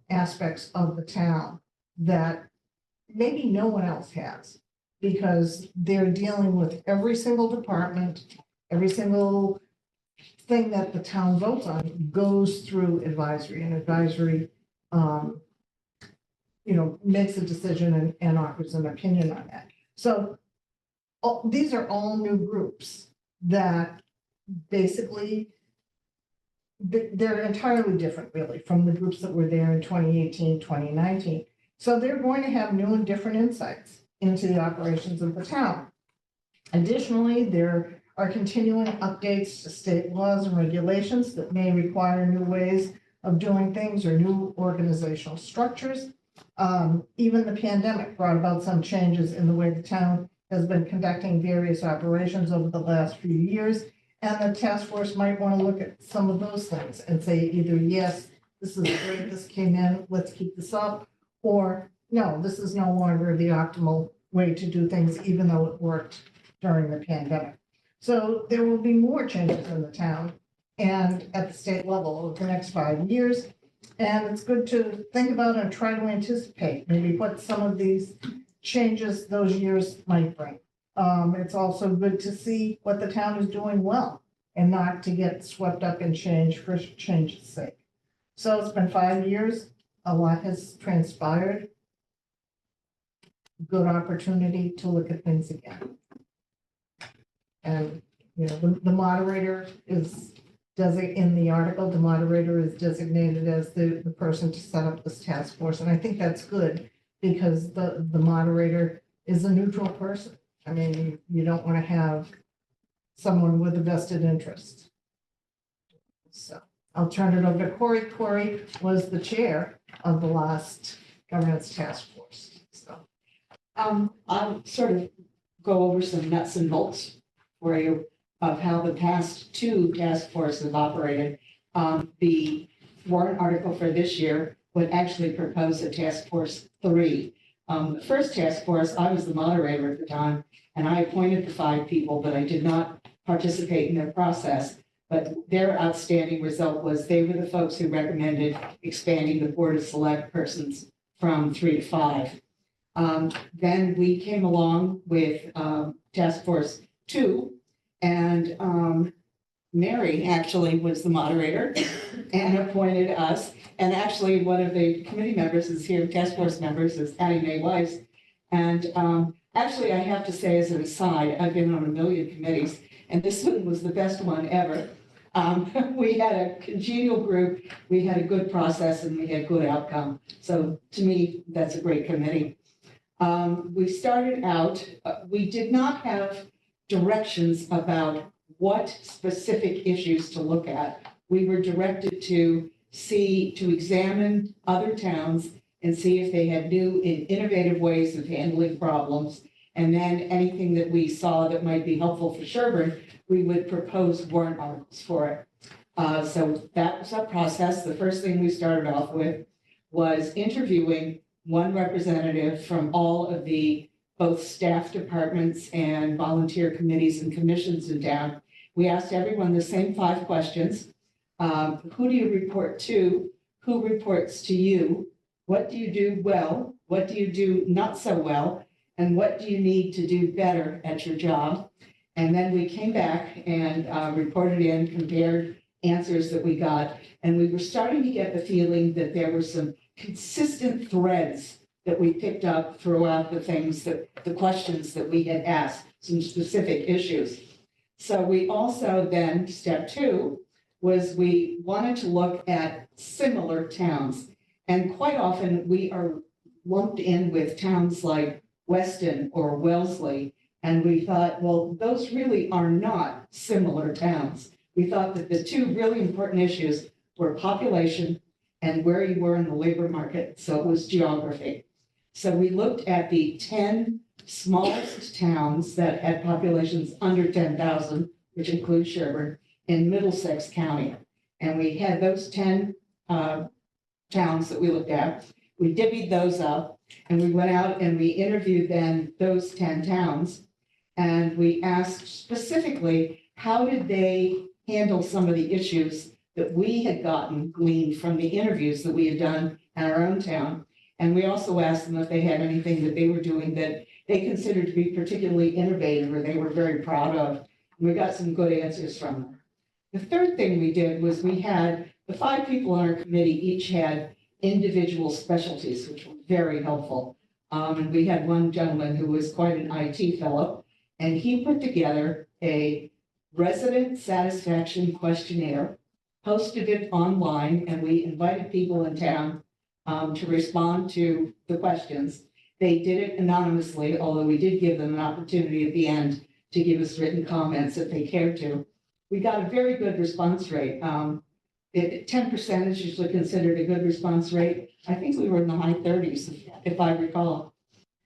aspects of the town that maybe no one else has, because they're dealing with every single department, every single thing that the town votes on goes through advisory, and advisory, makes a decision and offers an opinion on that. So these are all new groups that basically they're entirely different, really, from the groups that were there in 2018, 2019. So they're going to have new and different insights into the operations of the town. Additionally, there are continuing updates to state laws and regulations that may require new ways of doing things or new organizational structures. Even the pandemic brought about some changes in the way the town has been conducting various operations over the last few years. And the task force might want to look at some of those things and say either, yes, this is great, this came in, let's keep this up, or no, this is no longer the optimal way to do things, even though it worked during the pandemic. So there will be more changes in the town and at the state level over the next 5 years. And it's good to think about and try to anticipate maybe what some of these changes those years might bring. It's also good to see what the town is doing well and not to get swept up in change for change's sake. So it's been 5 years. A lot has transpired. Good opportunity to look at things again. And, you know, the moderator is, in the article, the moderator is designated as the person to set up this task force. And I think that's good because the moderator is a neutral person. I mean, you don't want to have someone with a vested interest. So I'll turn it over to Corey. Corey was the chair of the last governance task force. So. I'll sort of go over some nuts and bolts for you of how the past two task forces have operated. The warrant article for this year would actually propose a task force 3. The first task force, I was the moderator at the time, and I appointed the 5 people, but I did not participate in their process. But their outstanding result was they were the folks who recommended expanding the board of select persons from 3 to 5. Then we came along with task force 2, and Mary actually was the moderator and appointed us. And actually, one of the committee members is here, task force members, is Addie Mae Weiss. And actually, I have to say as an aside, I've been on a million committees, and this one was the best one ever. We had a congenial group, we had a good process, and we had good outcome. So to me, that's a great committee. We started out, we did not have directions about what specific issues to look at. We were directed to examine other towns and see if they had new and innovative ways of handling problems. And then anything that we saw that might be helpful for Sherborn, we would propose warrant articles for it. So that was our process. The first thing we started off with was interviewing one representative from all of the both staff departments and volunteer committees and commissions in town. We asked everyone the same 5 questions. Who do you report to? Who reports to you? What do you do well? What do you do not so well? And what do you need to do better at your job? And then we came back and reported in, compared answers that we got. And we were starting to get the feeling that there were some consistent threads that we picked up throughout the questions that we had asked, some specific issues. So we also then, step 2, was we wanted to look at similar towns. And quite often we are lumped in with towns like Weston or Wellesley. And we thought, well, those really are not similar towns. We thought that the 2 really important issues were population and where you were in the labor market. So it was geography. So we looked at the 10 smallest towns that had populations under 10,000, which includes Sherborn, in Middlesex County. And we had those 10 towns that we looked at. We divvied those up and we went out and we interviewed then those 10 towns. And we asked specifically, how did they handle some of the issues that we had gleaned from the interviews that we had done in our own town. And we also asked them if they had anything that they were doing that they considered to be particularly innovative or they were very proud of. And we got some good answers from them. The third thing we did was we had the 5 people on our committee each had individual specialties, which were very helpful. And we had one gentleman who was quite an IT fellow, and he put together a resident satisfaction questionnaire, posted it online, and we invited people in town to respond to the questions. They did it anonymously, although we did give them an opportunity at the end to give us written comments if they cared to. We got a very good response rate. 10% is usually considered a good response rate. I think we were in the high 30s, if I recall.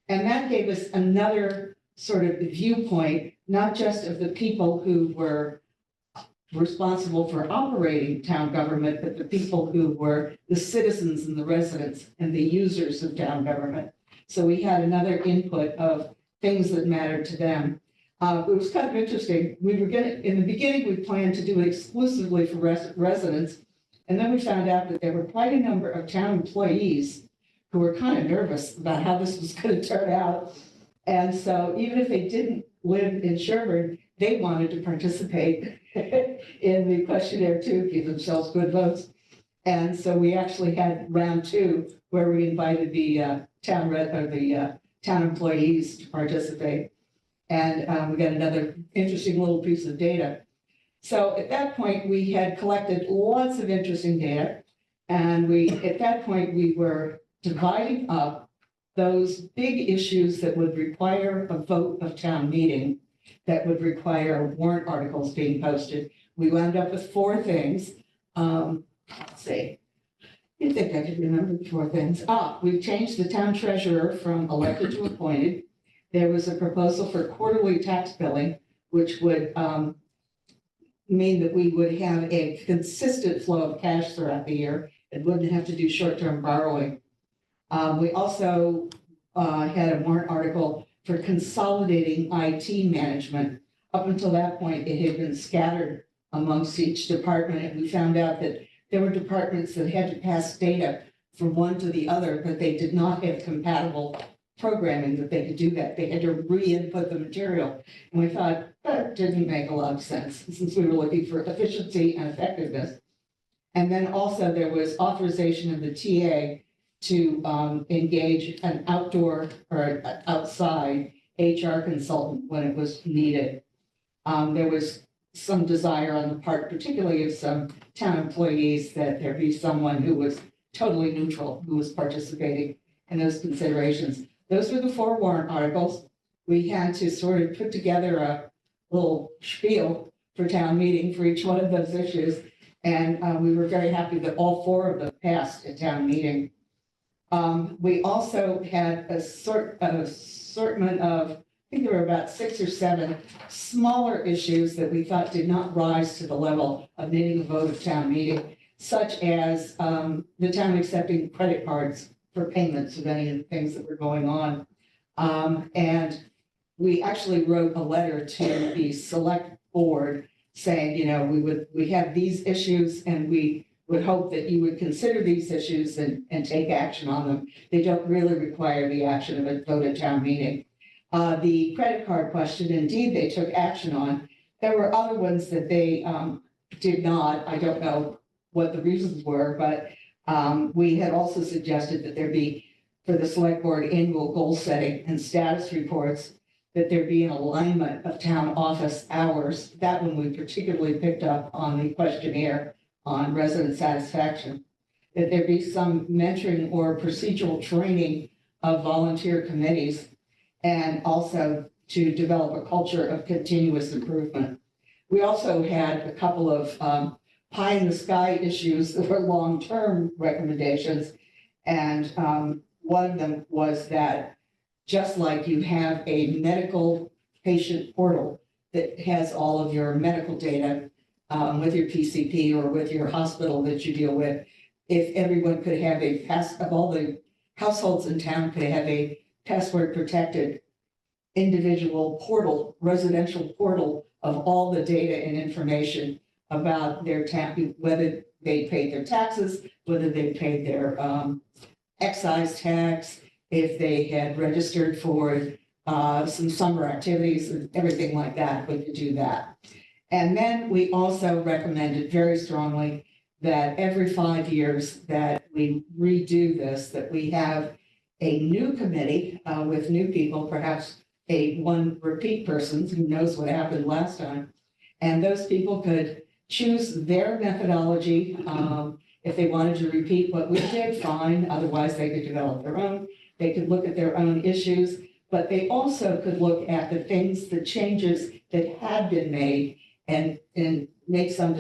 And that gave us another sort of viewpoint, not just of the people who were responsible for operating town government, but the people who were the citizens and the residents and the users of town government. So we had another input of things that mattered to them. It was kind of interesting. We were in the beginning, we planned to do it exclusively for residents. And then we found out that there were quite a number of town employees who were kind of nervous about how this was going to turn out. And so even if they didn't live in Sherborn, they wanted to participate in the questionnaire too, give themselves good votes. And so we actually had round 2 where we invited the town employees to participate. And we got another interesting little piece of data. So at that point, we had collected lots of interesting data. And at that point, we were dividing up those big issues that would require a vote of town meeting, that would require warrant articles being posted. We wound up with 4 things. Let's see. You think I could remember the 4 things? We've changed the town treasurer from elected to appointed. There was a proposal for quarterly tax billing, which would mean that we would have a consistent flow of cash throughout the year and wouldn't have to do short-term borrowing. We also had a warrant article for consolidating IT management. Up until that point, it had been scattered amongst each department, and we found out that there were departments that had to pass data from one to the other, but they did not have compatible programming that they could do that. They had to re-input the material. And we thought that didn't make a lot of sense since we were looking for efficiency and effectiveness. And then also there was authorization of the TA to engage an outdoor or outside HR consultant when it was needed. There was some desire on the part, particularly of some town employees, that there be someone who was totally neutral, who was participating in those considerations. Those were the 4 warrant articles. We had to sort of put together a little spiel for town meeting for each one of those issues. And we were very happy that all 4 of them passed at town meeting. We also had an assortment of, I think there were about 6 or 7 smaller issues that we thought did not rise to the level of needing a vote of town meeting, such as the town accepting credit cards for payments of any of the things that were going on. And we actually wrote a letter to the select board saying, you know, we have these issues and we would hope that you would consider these issues and take action on them. They don't really require the action of a vote at town meeting. The credit card question, indeed, they took action on. There were other ones that they did not. I don't know what the reasons were, but we had also suggested that there be, for the select board annual goal setting and status reports, that there be an alignment of town office hours. That one we particularly picked up on the questionnaire on resident satisfaction. That there be some mentoring or procedural training of volunteer committees, and also to develop a culture of continuous improvement. We also had a couple of pie in the sky issues that were long-term recommendations. And one of them was that just like you have a medical patient portal that has all of your medical data with your PCP or with your hospital that you deal with, if everyone could have of all the households in town could have a password protected individual portal, residential portal of all the data and information about their whether they paid their taxes, whether they paid their excise tax, if they had registered for some summer activities and everything like that, we could do that. And then we also recommended very strongly that every 5 years that we redo this, that we have a new committee with new people, perhaps one repeat person who knows what happened last time. And those people could choose their methodology. If they wanted to repeat what we did, fine. Otherwise, they could develop their own. They could look at their own issues, but they also could look at the things, the changes that had been made and make some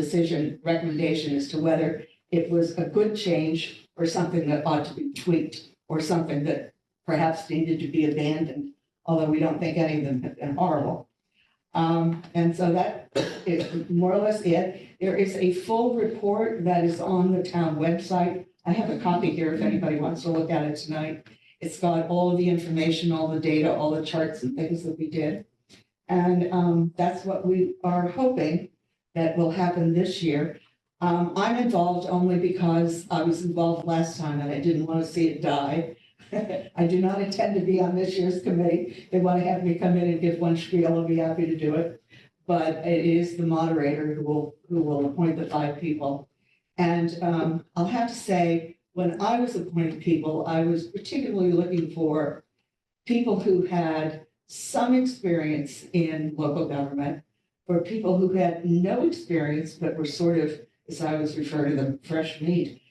recommendation as to whether it was a good change or something that ought to be tweaked or something that perhaps needed to be abandoned, although we don't think any of them have been horrible. And so that is more or less it. There is a full report that is on the town website. I have a copy here if anybody wants to look at it tonight. It's got all of the information, all the data, all the charts and things that we did. And that's what we are hoping that will happen this year. I'm involved only because I was involved last time and I didn't want to see it die. I do not intend to be on this year's committee. They want to have me come in and give one spiel, I'll be happy to do it. But it is the moderator who will appoint the 5 people. And I'll have to say, when I was appointing people, I was particularly looking for people who had some experience in local government, or people who had no experience but were sort of, as I always refer to them, fresh meat,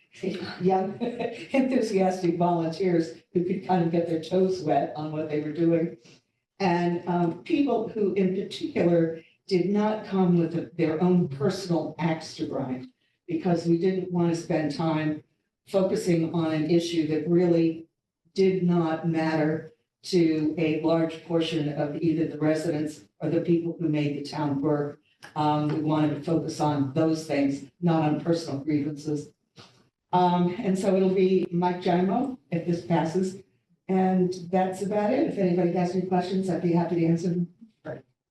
young, enthusiastic volunteers who could kind of get their toes wet on what they were doing. And people who in particular did not come with their own personal axe to grind, because we didn't want to spend time focusing on an issue that really did not matter to a large portion of either the residents or the people who made the town work. We wanted to focus on those things, not on personal grievances. And so it'll be Mike Jaimo if this passes. And that's about it. If anybody has any questions, I'd be happy to answer them.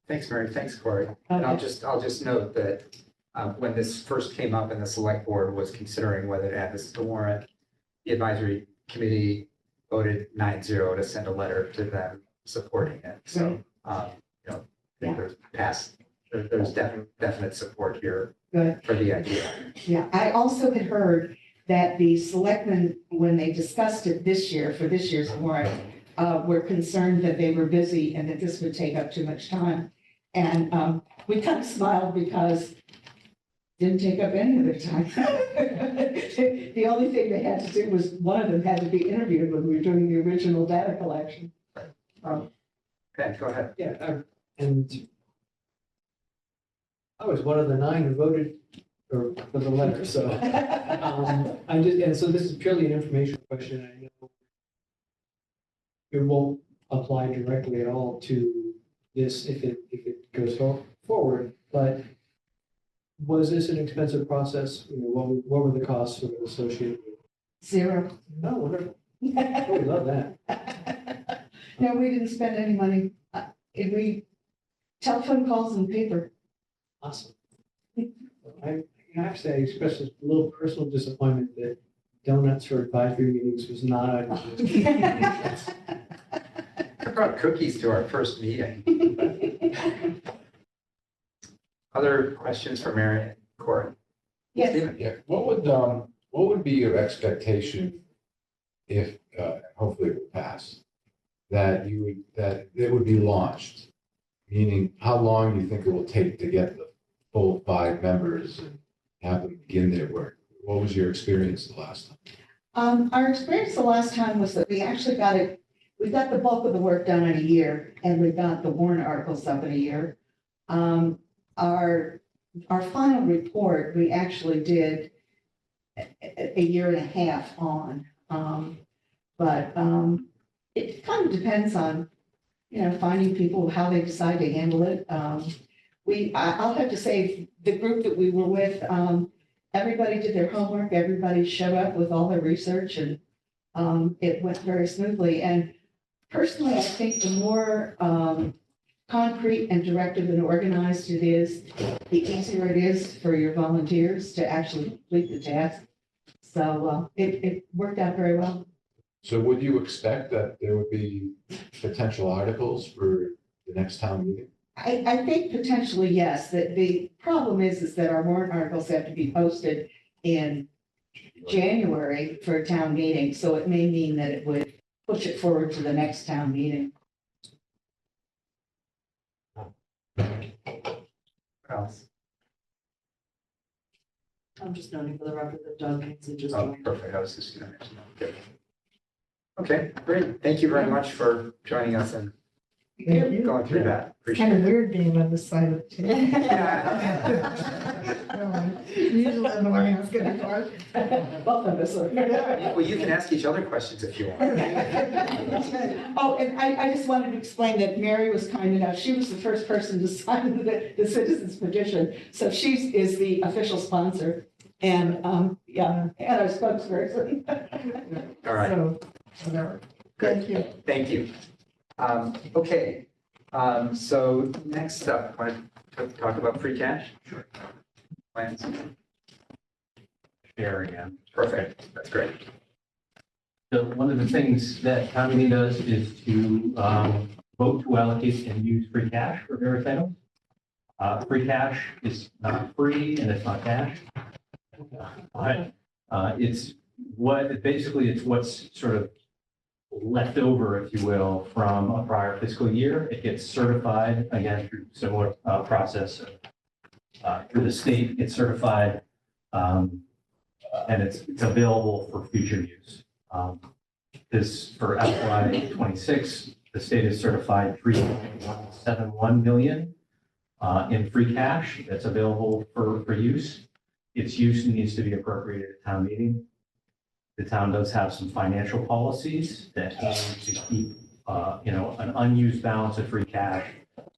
Thanks, Mary. Thanks, Corey. And I'll just note that when this first came up and the select board was considering whether to add this to the warrant, the advisory committee voted 9-0 to send a letter to them supporting it. So, I think there's definite support here Good. for the idea. Yeah, I also had heard that the selectmen, when they discussed it this year, for this year's warrant, were concerned that they were busy and that this would take up too much time. And we kind of smiled because it didn't take up any of their time. The only thing they had to do was, one of them had to be interviewed when we were doing the original data collection. Okay, go ahead. Yeah, and I was one of the 9 who voted for the letter, so. And so this is purely an information question. I know it won't apply directly at all to this if it goes forward, but was this an expensive process? What were the costs sort of associated with it? 0. Oh, wonderful. Oh, we love that. No, we didn't spend any money. We telephone calls and paper. Awesome. I have to say, I expressed a little personal disappointment that donuts for advisory meetings was not on the list. I brought cookies to our first meeting. Other questions for Mary and Corey? Yes. Stephen? Yeah, what would be your expectation if, hopefully it will pass, that it would be launched? Meaning, how long do you think it will take to get the full 5 members and have them begin their work? What was your experience the last time? Our experience the last time was that we actually we got the bulk of the work done in a year, and we got the warrant articles up in a year. Our final report, we actually did a year and a half on. But it kind of depends on, finding people, how they decide to handle it. I'll have to say, the group that we were with, everybody did their homework, everybody showed up with all their research, and it went very smoothly. And personally, I think the more concrete and directed and organized it is, the easier it is for your volunteers to actually complete the task. So it worked out very well. So would you expect that there would be potential articles for the next town meeting? I think potentially, yes. The problem is that our warrant articles have to be posted in January for a town meeting, so it may mean that it would push it forward to the next town meeting. What else? I'm just noting for the record that Doug needs to just Oh, join. perfect. I was just going to mention that. Okay. Okay, great. Thank you very much for joining us and Thank you. going through that. It's Appreciate kind of it. weird being on this side of the table. Usually I'm the one who's gonna talk. Both of us are. Well, you can ask each other questions if you want. Oh, and I just wanted to explain that Mary was kind enough. She was the first person to sign the citizens petition. So she is the official sponsor and, and our spokesperson. All right. So, whatever. Thank you. Thank you. Okay, so next up, want to talk about free cash? Sure. Plans? Share again. Perfect, that's great. So one of the things that town meeting does is to vote to allocate and use free cash for various items. Free cash is not free and it's not cash. But it's basically it's what's sort of left over, if you will, from a prior fiscal year. It gets certified, again, through similar process through the state, it's certified, and it's available for future use. This, for FY '26, the state has certified 3.171 million in free cash that's available for use. Its use needs to be appropriated at town meeting. The town does have some financial policies that aim to keep, an unused balance of free cash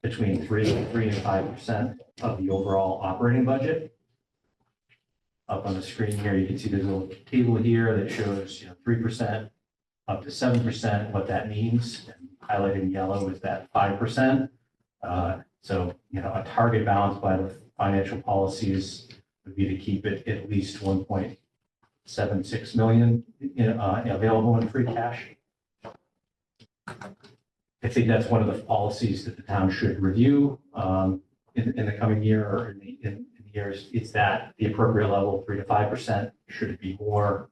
between 3 and 5% of the overall operating budget. Up on the screen here, you can see there's a little table here that shows, 3% up to 7%, what that means. And highlighted in yellow is that 5%. So, a target balance by the financial policies would be to keep it at least 1.76 million available in free cash. I think that's one of the policies that the town should review in the coming year or in years. It's that the appropriate level, 3 to 5%. Should it be more?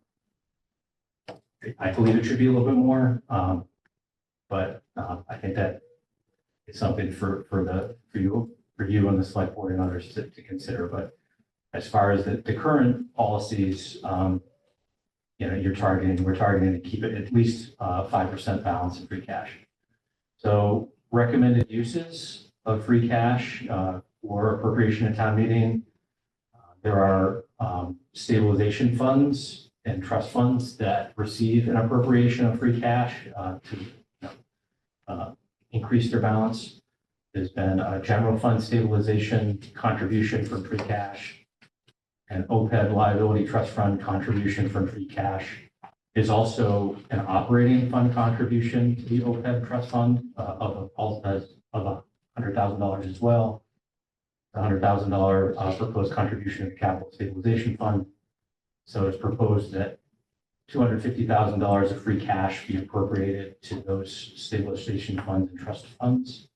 I believe it should be a little bit more, but I think that is something for you and the select board and others to consider. But as far as the current policies, we're targeting to keep it at least 5% balance in free cash. So recommended uses of free cash for appropriation at town meeting. There are stabilization funds and trust funds that receive an appropriation of free cash to increase their balance. There's been a general fund stabilization contribution from free cash, an OPEB liability trust fund contribution from free cash. There's also an operating fund contribution to the OPEB trust fund of $100,000 as well. The $100,000 proposed contribution to the capital stabilization fund. So it's proposed that $250,000 of free cash be appropriated to those stabilization funds and trust funds.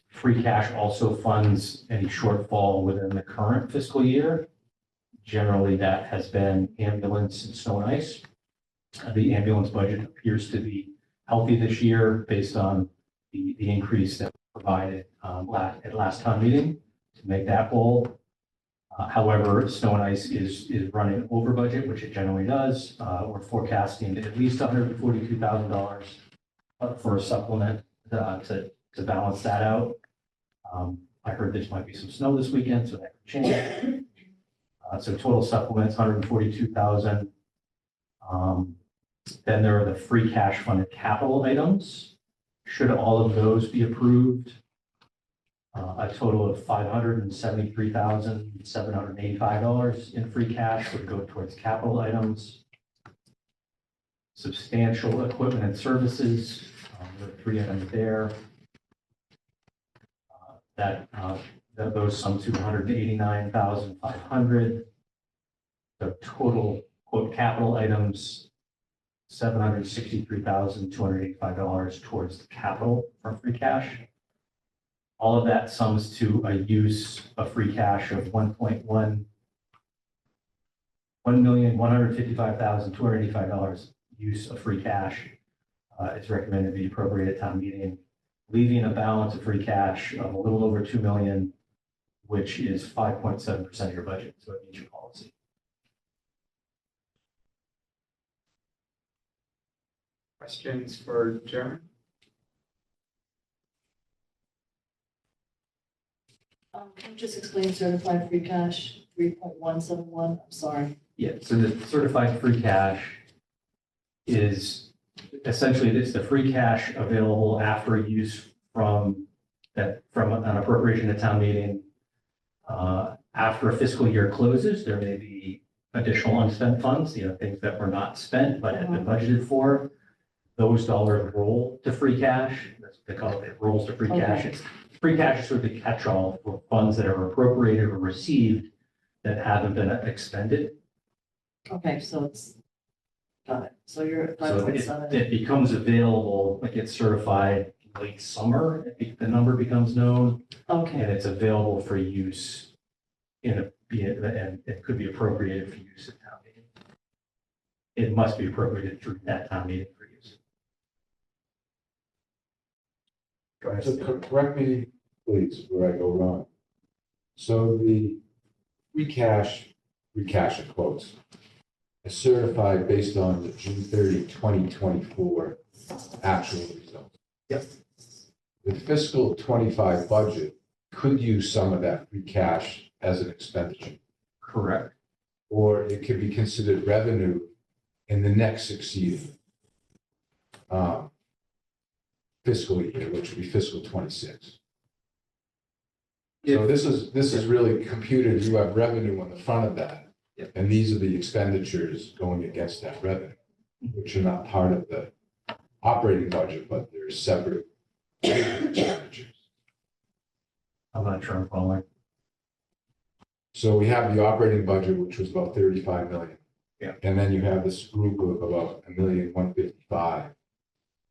Free cash also funds any shortfall within the current fiscal year. Generally, that has been ambulance and snow and ice. The ambulance budget appears to be healthy this year based on the increase that was provided at last town meeting to make that whole. However, snow and ice is running over budget, which it generally does. We're forecasting at least $142,000 for a supplement to balance that out. I heard there might be some snow this weekend, so that could change. So total supplements, 142,000. Then there are the free cash funded capital items. Should all of those be approved, a total of $573,785 in free cash would go towards capital items. Substantial equipment and services, there are 3 items there. Those sum to $189,500. The total quote capital items, $763,285 towards the capital from free cash. All of that sums to a use of free cash of $1,155,285 use of free cash. It's recommended to be appropriated at town meeting, leaving a balance of free cash of a little over 2 million, which is 5.7% of your budget. So it meets your policy. Questions for Jeremy? Can you just explain certified free cash, 3.171? I'm sorry. Yeah, so the certified free cash is essentially it's the free cash available after use from an appropriation at town meeting. After a fiscal year closes, there may be additional unspent funds, things that were not spent but had been budgeted for. those dollars roll to free cash. That's what they call it. It rolls to free cash. Okay. It's free cash is sort of the catch-all for funds that are appropriated or received that haven't been expended. Okay, so it's, got it. So you're at So 5.7. it becomes available, it gets certified late summer, the number becomes known, Okay, and it's available for use and it could be appropriated for use at town meeting. It must be appropriated through that town meeting for use. Go ahead. So correct me, please, where I go wrong. So the free cash in quotes, is certified based on the June 30, 2024 actual results. Yep. The fiscal 25 budget could use some of that free cash as an expenditure, Correct. or it could be considered revenue in the next succeeding fiscal year, which would be fiscal 26. So this is really computed, you have revenue on the front of that. Yep. And these are the expenditures going against that revenue, which are not part of the operating budget, but they're separate expenditures. I'm not sure I'm following. So we have the operating budget, which was about 35 million. Yeah. And then you have this group of about 1,155,000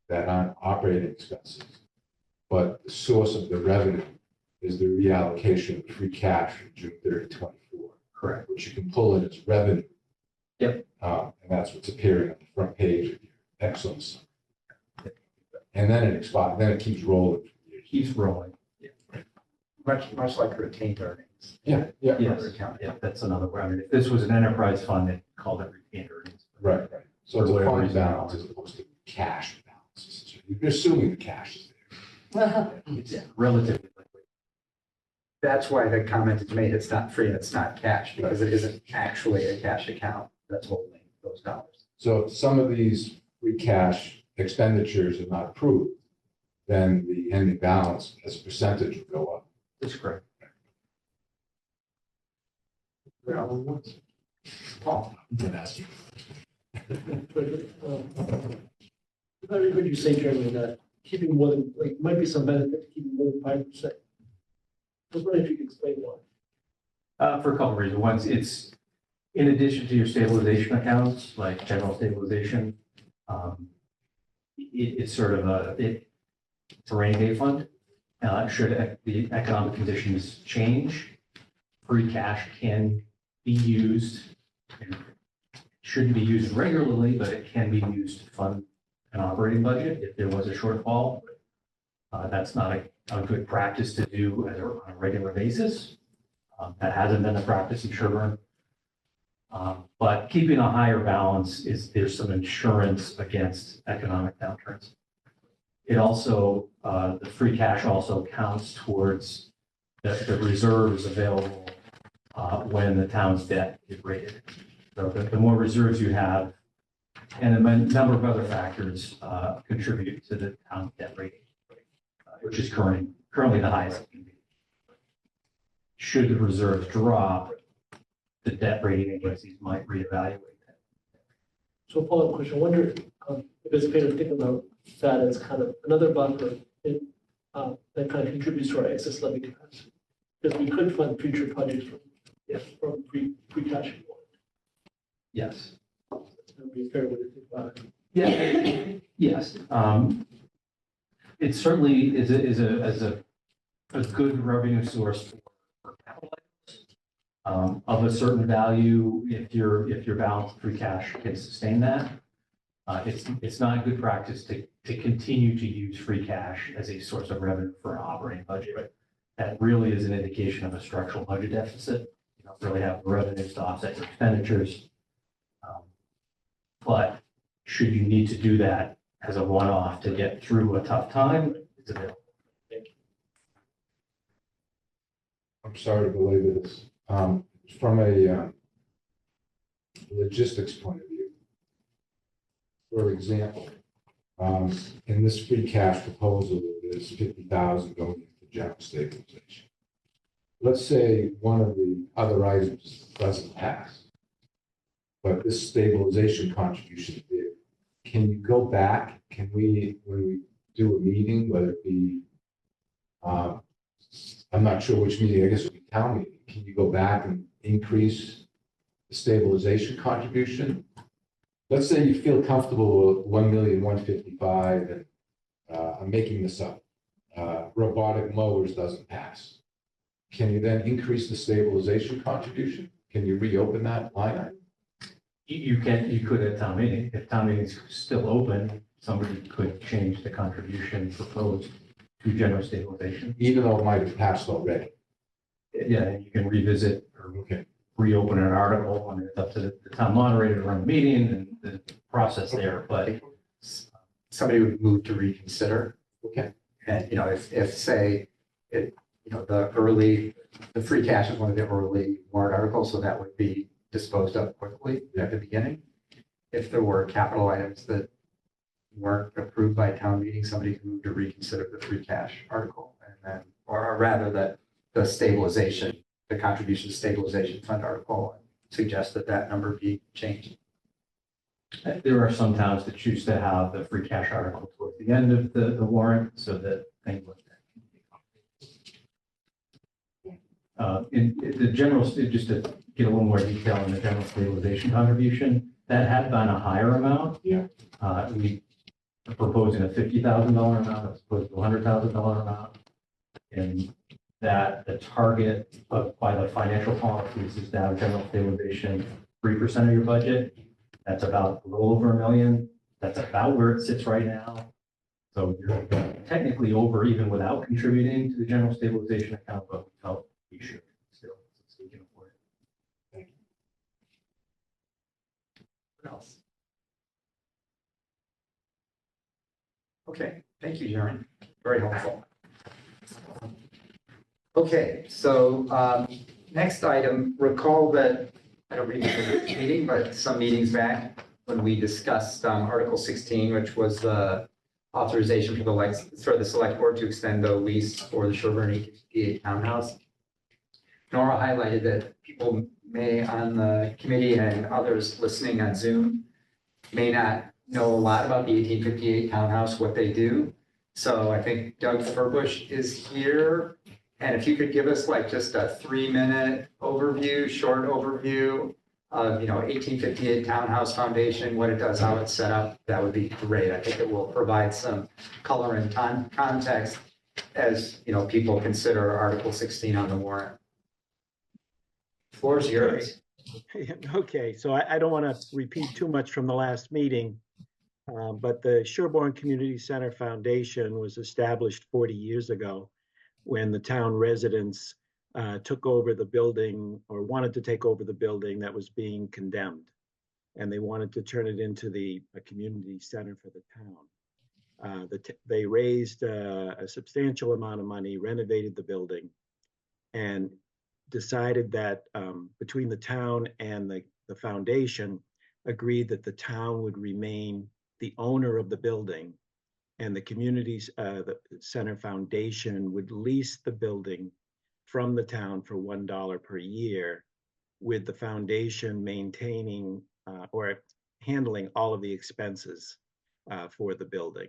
that aren't operating expenses. But the source of the revenue is the reallocation of free cash from June 30, 24. Correct. Which you can pull in as revenue. Yep. And that's what's appearing on the front page of your Excel. And then it expires, then it keeps rolling. Keeps rolling. Much like retained earnings. Yeah, yeah. Yes, yeah, that's another way. I mean, if this was an enterprise fund, they called it retained earnings. Right. So it's a Whatever fund reason. balance as opposed to cash balance. You're assuming the cash is there. It's relatively liquid. That's why the comment is made, it's not free and it's not cash, because it isn't actually a cash account that's holding those dollars. So if some of these free cash expenditures are not approved, then the ending balance as a percentage will go up. That's correct. Paul? If I heard you say, Jeremy, that keeping more than, like, might be some benefit to keeping more than 5%. I was wondering if you could explain why. For a couple of reasons. One, it's in addition to your stabilization accounts, like general stabilization, it's sort of it's a rainy day fund. Should the economic conditions change, free cash can be used. It shouldn't be used regularly, but it can be used to fund an operating budget if there was a shortfall. That's not a good practice to do on a regular basis. That hasn't been the practice in Sherborn. But keeping a higher balance there's some insurance against economic downturns. It also, the free cash also counts towards the reserves available when the town's debt is rated. So the more reserves you have, and a number of other factors contribute to the town debt rating, which is currently the highest it can be. Should the reserves drop, the debt rating agencies might reevaluate that. So a follow-up question, I wonder if it's fair to think about that as kind of another buffer that kind of contributes to our excess levy capacity. Because we could fund future projects from free cash. Yes. That would be a fair way to think about it. Yeah, yes. It certainly is a good revenue source for capital items of a certain value. If your balance of free cash can sustain that, it's not a good practice to continue to use free cash as a source of revenue for an operating budget. That really is an indication of a structural budget deficit. You don't really have revenues to offset your expenditures. But should you need to do that as a one-off to get through a tough time, it's available. I'm sorry to belabor this. From a logistics point of view, for example, in this free cash proposal, there's 50,000 going into general stabilization. Let's say one of the other items doesn't pass, but this stabilization contribution can you go back? Can we, when we do a meeting, whether it be, I'm not sure which meeting, I guess it would be town meeting. Can you go back and increase the stabilization contribution? Let's say you feel comfortable with 1,155,000 and I'm making this up. Robotic mowers doesn't pass. Can you then increase the stabilization contribution? Can you reopen that line item? You can, you could at town meeting, if town meeting is still open, somebody could change the contribution proposed to general stabilization. Even though it might have passed already. Yeah, and you can revisit or Okay. reopen an article, and it's up to the town moderator to run the meeting and the process there, but Somebody would move to reconsider. Okay. And, if say, the free cash is one of the early warrant articles, so that would be disposed of quickly at the beginning. If there were capital items that weren't approved by town meeting, somebody could move to reconsider the free cash article, and then, or rather that the stabilization, the contribution stabilization fund article, and suggest that number be changed. there are some towns that choose to have the free cash article towards the end of the warrant so that things like that can be in the general, just to get a little more detail on the general stabilization contribution, that had been a higher amount. Yeah. We are proposing a $50,000 amount as opposed to a $100,000 amount. And that the target by the financial policies is to have general stabilization 3% of your budget. That's about a little over $1 million. That's about where it sits right now. So you're technically over even without contributing to the general stabilization account, but we felt we should still, so we can afford it. What else? Okay, thank you, Jeremy. Very helpful. Okay, so next item, recall that, I don't remember this meeting, but some meetings back when we discussed Article 16, which was the authorization for the select board to extend the lease for the Sherborn 1858 townhouse. Nora highlighted that people may on the committee and others listening on Zoom may not know a lot about the 1858 townhouse, what they do. So I think Doug Furbush is here. And if you could give us like just a 3-minute overview, short overview of, 1858 Townhouse Foundation, what it does, how it's set up, that would be great. I think it will provide some color and context as, people consider Article 16 on the warrant. Floor is yours. Okay, so I don't want to repeat too much from the last meeting, but the Sherborn Community Center Foundation was established 40 years ago when the town residents took over the building or wanted to take over the building that was being condemned. And they wanted to turn it into a community center for the town. They raised a substantial amount of money, renovated the building, and decided that between the town and the foundation agreed that the town would remain the owner of the building, and the communities, the Center Foundation would lease the building from the town for $1 per year, with the foundation maintaining or handling all of the expenses for the building.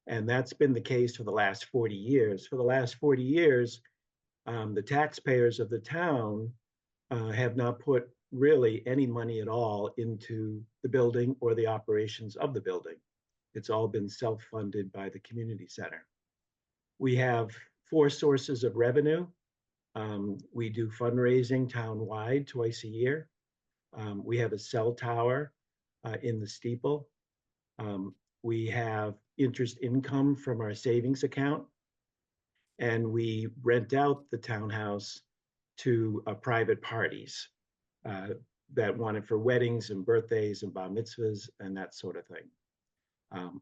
And that's been the case for the last 40 years. For the last 40 years, the taxpayers of the town have not put really any money at all into the building or the operations of the building. It's all been self-funded by the community center. We have 4 sources of revenue. We do fundraising town-wide twice a year. We have a cell tower in the steeple. We have interest income from our savings account. And we rent out the townhouse to private parties that want it for weddings and birthdays and bar mitzvahs and that sort of thing.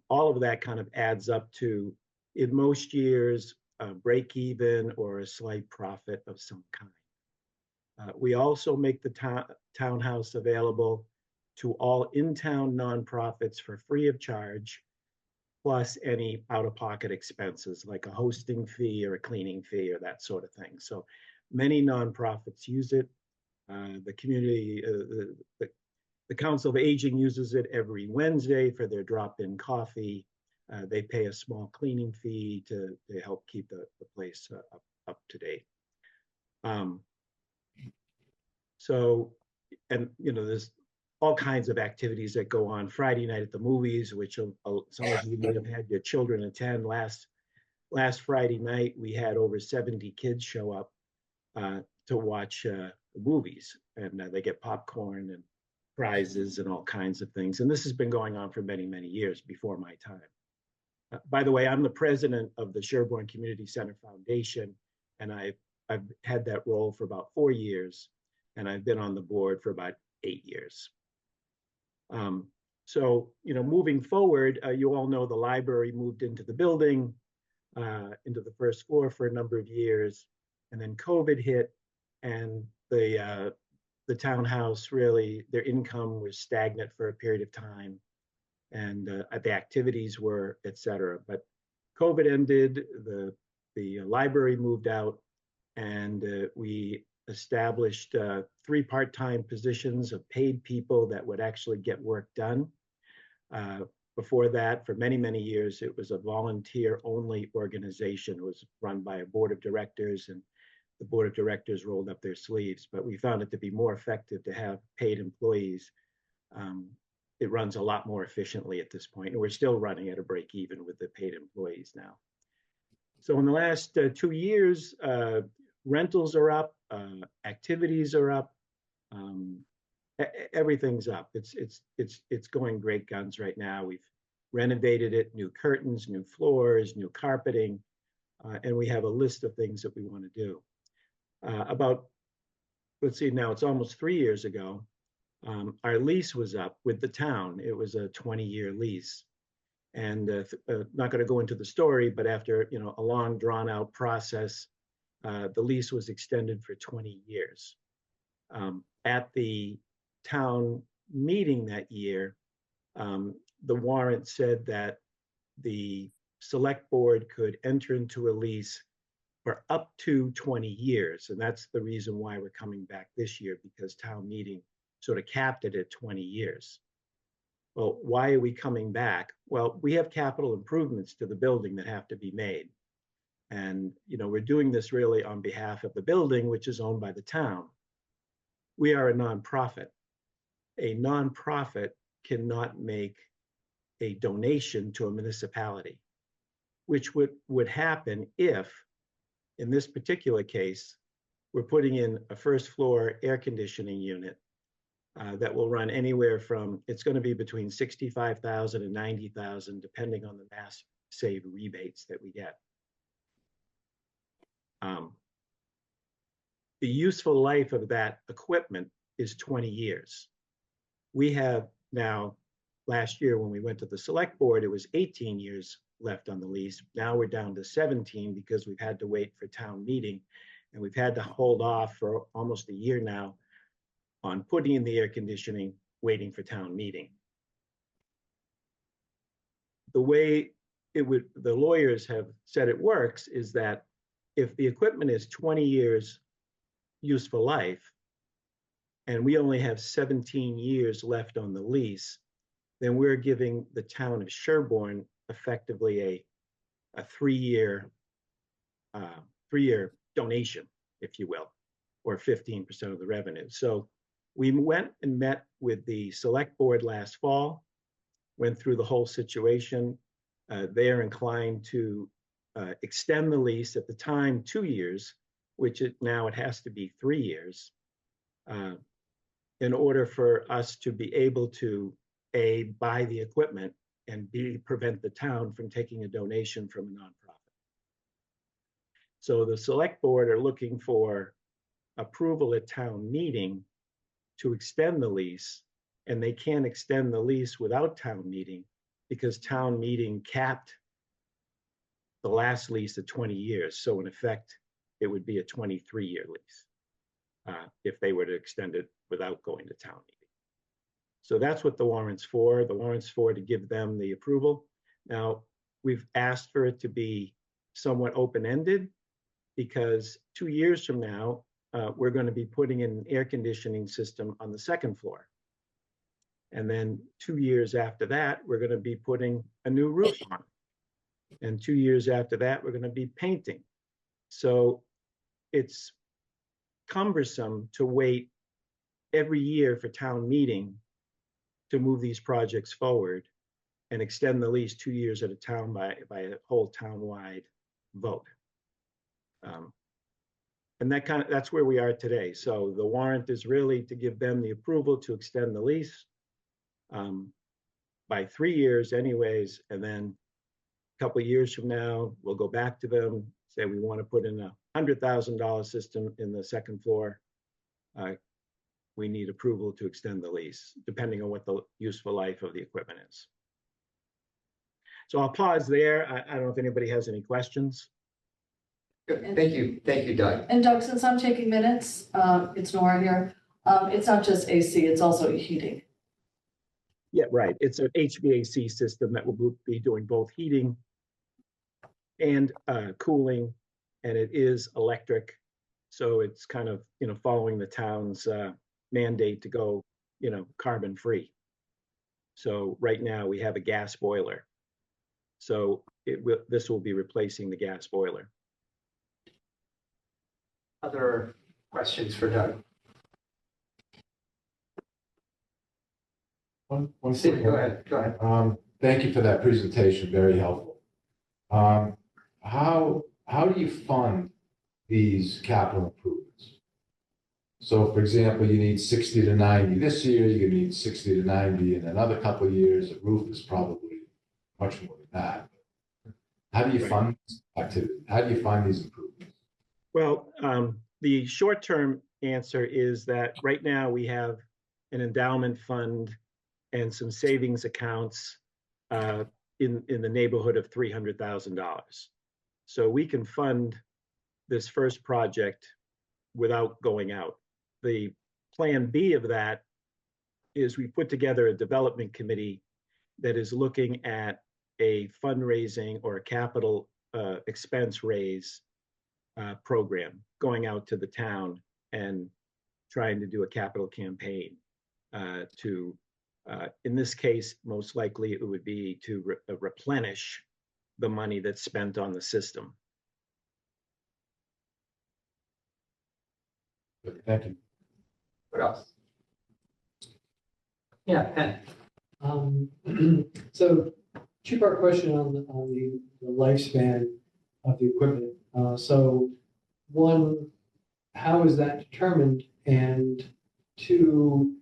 All of that kind of adds up to, in most years, break even or a slight profit of some kind. We also make the townhouse available to all in-town nonprofits for free of charge, plus any out-of-pocket expenses like a hosting fee or a cleaning fee or that sort of thing. So many nonprofits use it. The community, The Council of Aging uses it every Wednesday for their drop-in coffee. They pay a small cleaning fee to help keep the place up to date. So, and there's all kinds of activities that go on. Friday night at the movies, which some of you may have had your children attend. Last Friday night, we had over 70 kids show up to watch the movies, and they get popcorn and prizes and all kinds of things. And this has been going on for many, many years before my time. By the way, I'm the president of the Sherborn Community Center Foundation, and I've had that role for about 4 years, and I've been on the board for about 8 years. So, moving forward, you all know the library moved into the building, into the first floor for a number of years, and then COVID hit, and the townhouse really, their income was stagnant for a period of time, and the activities were, et cetera. But COVID ended, the library moved out, and we established 3 part-time positions of paid people that would actually get work done. Before that, for many, many years, it was a volunteer-only organization. It was run by a board of directors, and the board of directors rolled up their sleeves. But we found it to be more effective to have paid employees. It runs a lot more efficiently at this point, and we're still running at a break even with the paid employees now. So in the last 2 years, rentals are up, activities are up, everything's up. It's going great guns right now. We've renovated it, new curtains, new floors, new carpeting, and we have a list of things that we want to do. Let's see, now it's almost 3 years ago. Our lease was up with the town. It was a 20-year lease. And not going to go into the story, but after a long drawn-out process, the lease was extended for 20 years. At the town meeting that year, the warrant said that the select board could enter into a lease for up to 20 years. And that's the reason why we're coming back this year, because town meeting sort of capped it at 20 years. Well, why are we coming back? Well, we have capital improvements to the building that have to be made. And, we're doing this really on behalf of the building, which is owned by the town. We are a nonprofit. A nonprofit cannot make a donation to a municipality, which would happen if, in this particular case, we're putting in a first floor air conditioning unit that will run anywhere from, it's going to be between $65,000 and $90,000, depending on the mass save rebates that we get. The useful life of that equipment is 20 years. We have now, last year when we went to the select board, it was 18 years left on the lease. Now we're down to 17 because we've had to wait for town meeting, and we've had to hold off for almost a year now on putting in the air conditioning, waiting for town meeting. The way the lawyers have said it works is that if the equipment is 20 years useful life, and we only have 17 years left on the lease, then we're giving the town of Sherborn effectively a 3-year donation, if you will, or 15% of the revenue. So we went and met with the select board last fall, went through the whole situation. They are inclined to extend the lease, at the time 2 years, which now it has to be 3 years, in order for us to be able to A, buy the equipment, and B, prevent the town from taking a donation from a nonprofit. So the select board are looking for approval at town meeting to extend the lease, and they can't extend the lease without town meeting because town meeting capped the last lease at 20 years. So in effect, it would be a 23-year lease if they were to extend it without going to town meeting. So that's what the warrant's for. The warrant's for to give them the approval. Now, we've asked for it to be somewhat open-ended because 2 years from now, we're going to be putting in an air conditioning system on the second floor. And then 2 years after that, we're going to be putting a new roof on. And 2 years after that, we're going to be painting. So it's cumbersome to wait every year for town meeting to move these projects forward and extend the lease 2 years at a time by a whole town-wide vote. And that's where we are today. So the warrant is really to give them the approval to extend the lease by 3 years anyways, and then a couple of years from now, we'll go back to them, say we want to put in a $100,000 system in the second floor. We need approval to extend the lease, depending on what the useful life of the equipment is. So I'll pause there. I don't know if anybody has any questions. Good. Thank you, Doug. And Doug, since I'm taking minutes, it's Nora here. It's not just AC, it's also heating. Yeah, right. It's an HVAC system that will be doing both heating and cooling, and it is electric. So it's kind of, following the town's mandate to go, carbon free. So right now we have a gas boiler. So this will be replacing the gas boiler. Other questions for Doug? One Steve, quick go one. ahead, go ahead. Thank you for that presentation, very helpful. How do you fund these capital improvements? So for example, you need 60 to 90 this year, you need 60 to 90 in another couple of years. The roof is probably much more than that. How do you fund this activity? How do you fund these improvements? Well, the short-term answer is that right now we have an endowment fund and some savings accounts in the neighborhood of $300,000. So we can fund this first project without going out. The plan B of that is we put together a development committee that is looking at a fundraising or a capital expense raise program, going out to the town and trying to do a capital campaign to, in this case, most likely it would be to replenish the money that's spent on the system. Thank you. What else? Yeah, Penn. So two-part question on the lifespan of the equipment. So one, how is that determined? And two,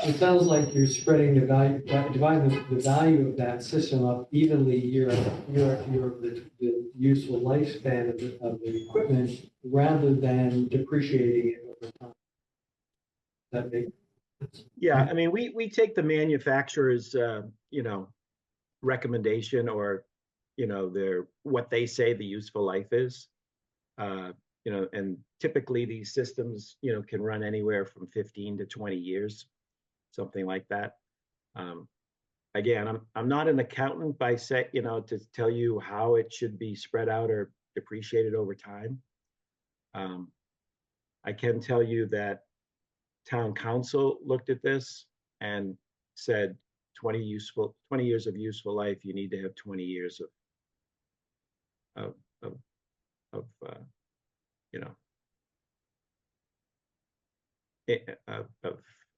it sounds like you're spreading the value, dividing the value of that system up evenly year after year, the useful lifespan of the equipment rather than depreciating it over time. That makes sense? Yeah, I mean, we take the manufacturer's, recommendation or, what they say the useful life is. And typically these systems, can run anywhere from 15 to 20 years, something like that. Again, I'm not an accountant by to tell you how it should be spread out or depreciated over time. I can tell you that town council looked at this and said 20 years of useful life, you need to have 20 years of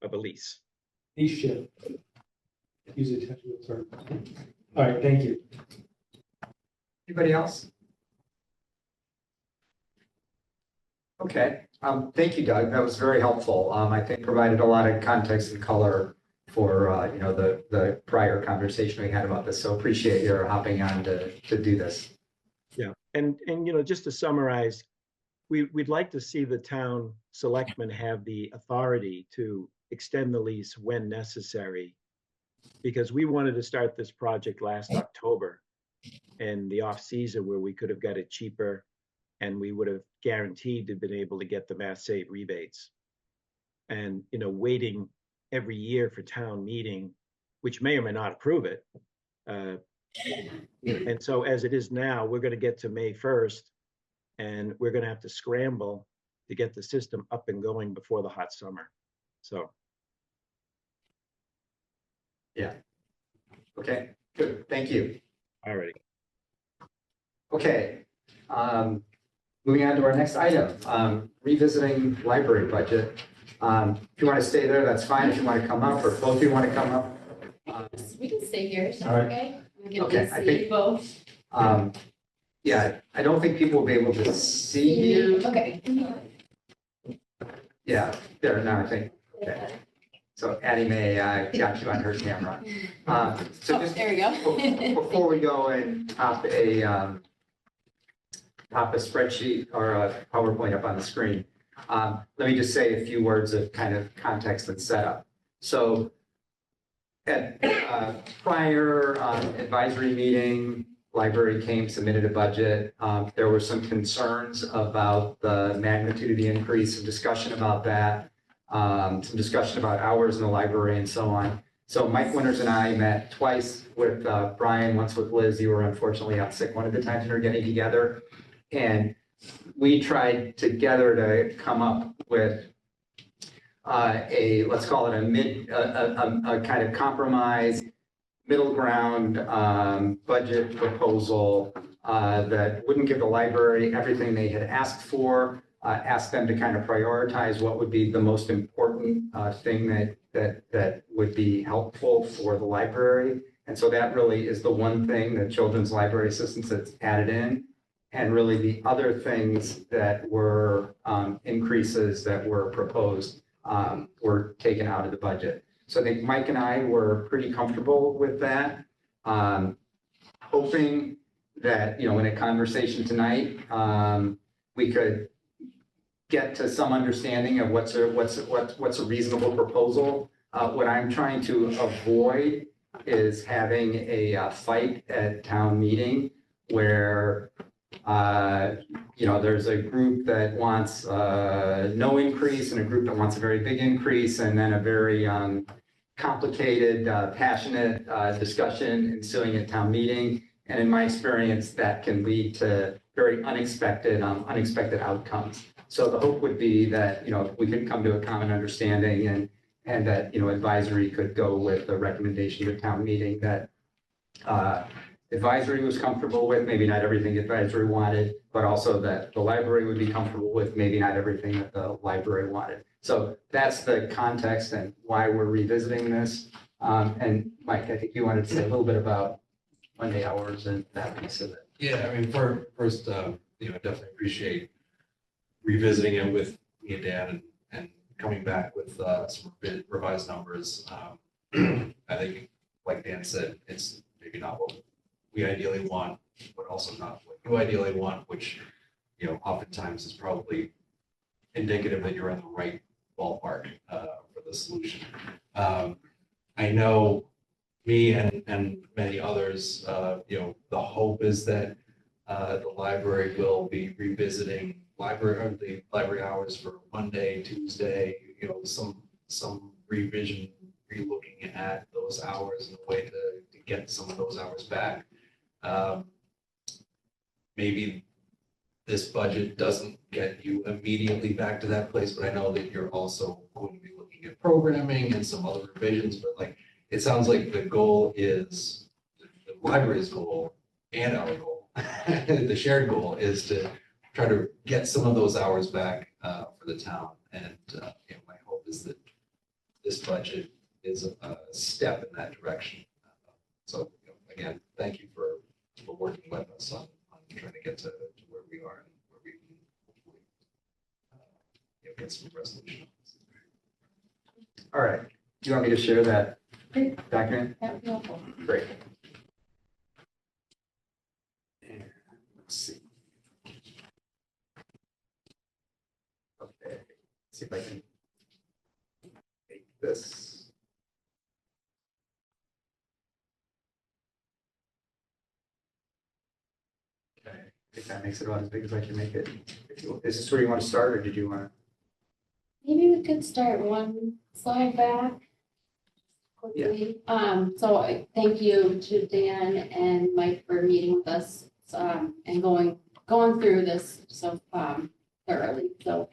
a lease. Lease ship. Use a technical term. All right, thank you. Anybody else? Okay, thank you, Doug. That was very helpful. I think provided a lot of context and color for, the prior conversation we had about this. So appreciate your hopping on to do this. Yeah, and just to summarize, we'd like to see the town selectmen have the authority to extend the lease when necessary, because we wanted to start this project last October in the off season where we could have got it cheaper and we would have guaranteed to have been able to get the Mass Save rebates. And, waiting every year for town meeting, which may or may not approve it. And so as it is now, we're going to get to May 1st and we're going to have to scramble to get the system up and going before the hot summer. So. Okay, good, thank you. All righty. Okay, moving on to our next item, revisiting library budget. If you want to stay there, that's fine. If you want to come up, or both of you want to come up. We can stay here, so All right. okay? We can Okay, I see think- both. Yeah, I don't think people will be able to see you. Okay. Yeah, there, now I think, okay. So Addie Mae got you on her camera. So Oh, just there we go. before we go and pop a spreadsheet or a PowerPoint up on the screen, let me just say a few words of kind of context and setup. So at prior advisory meeting, library came, submitted a budget. There were some concerns about the magnitude of the increase, some discussion about that, some discussion about hours in the library and so on. So Mike Winters and I met twice with Brian, once with Liz. You were unfortunately out sick one of the times we were getting together. And we tried together to come up with let's call it a kind of compromise, middle ground budget proposal that wouldn't give the library everything they had asked for, ask them to kind of prioritize what would be the most important thing that would be helpful for the library. And so that really is the one thing that Children's Library Assistance that's added in. And really the other things that were increases that were proposed were taken out of the budget. So I think Mike and I were pretty comfortable with that. Hoping that, in a conversation tonight, we could get to some understanding of what's a reasonable proposal. What I'm trying to avoid is having a fight at town meeting where there's a group that wants no increase and a group that wants a very big increase, and then a very complicated, passionate discussion ensuing at town meeting. And in my experience, that can lead to very unexpected outcomes. So the hope would be that, we could come to a common understanding and that, advisory could go with the recommendation to town meeting that advisory was comfortable with, maybe not everything advisory wanted, but also that the library would be comfortable with, maybe not everything that the library wanted. So that's the context and why we're revisiting this. And Mike, I think you wanted to say a little bit about Monday hours and that piece of it. Yeah, I mean, first, definitely appreciate revisiting it with me and Dan and coming back with some revised numbers. I think, like Dan said, it's maybe not what we ideally want, but also not what you ideally want, which, oftentimes is probably indicative that you're in the right ballpark for the solution. I know me and many others, the hope is that the library will be revisiting the library hours for Monday, Tuesday, some revision, re-looking at those hours in a way to get some of those hours back. Maybe this budget doesn't get you immediately back to that place, but I know that you're also going to be looking at programming and some other revisions, but it sounds like the goal is, the library's goal and our goal, the shared goal is to try to get some of those hours back for the town. And my hope is that this budget is a step in that direction. So again, thank you for working with us on trying to get to where we are and where we can hopefully get some resolution. All right. Do you want me to share that Great. document? That would be helpful. Great. And let's see. Okay, see if I can make this. Okay, I think that makes it about as big as I can make it. Is this where you want to start, or did you want to? Maybe we could start one slide back quickly. So I thank you to Dan and Mike for meeting with us, and going through this so thoroughly. So,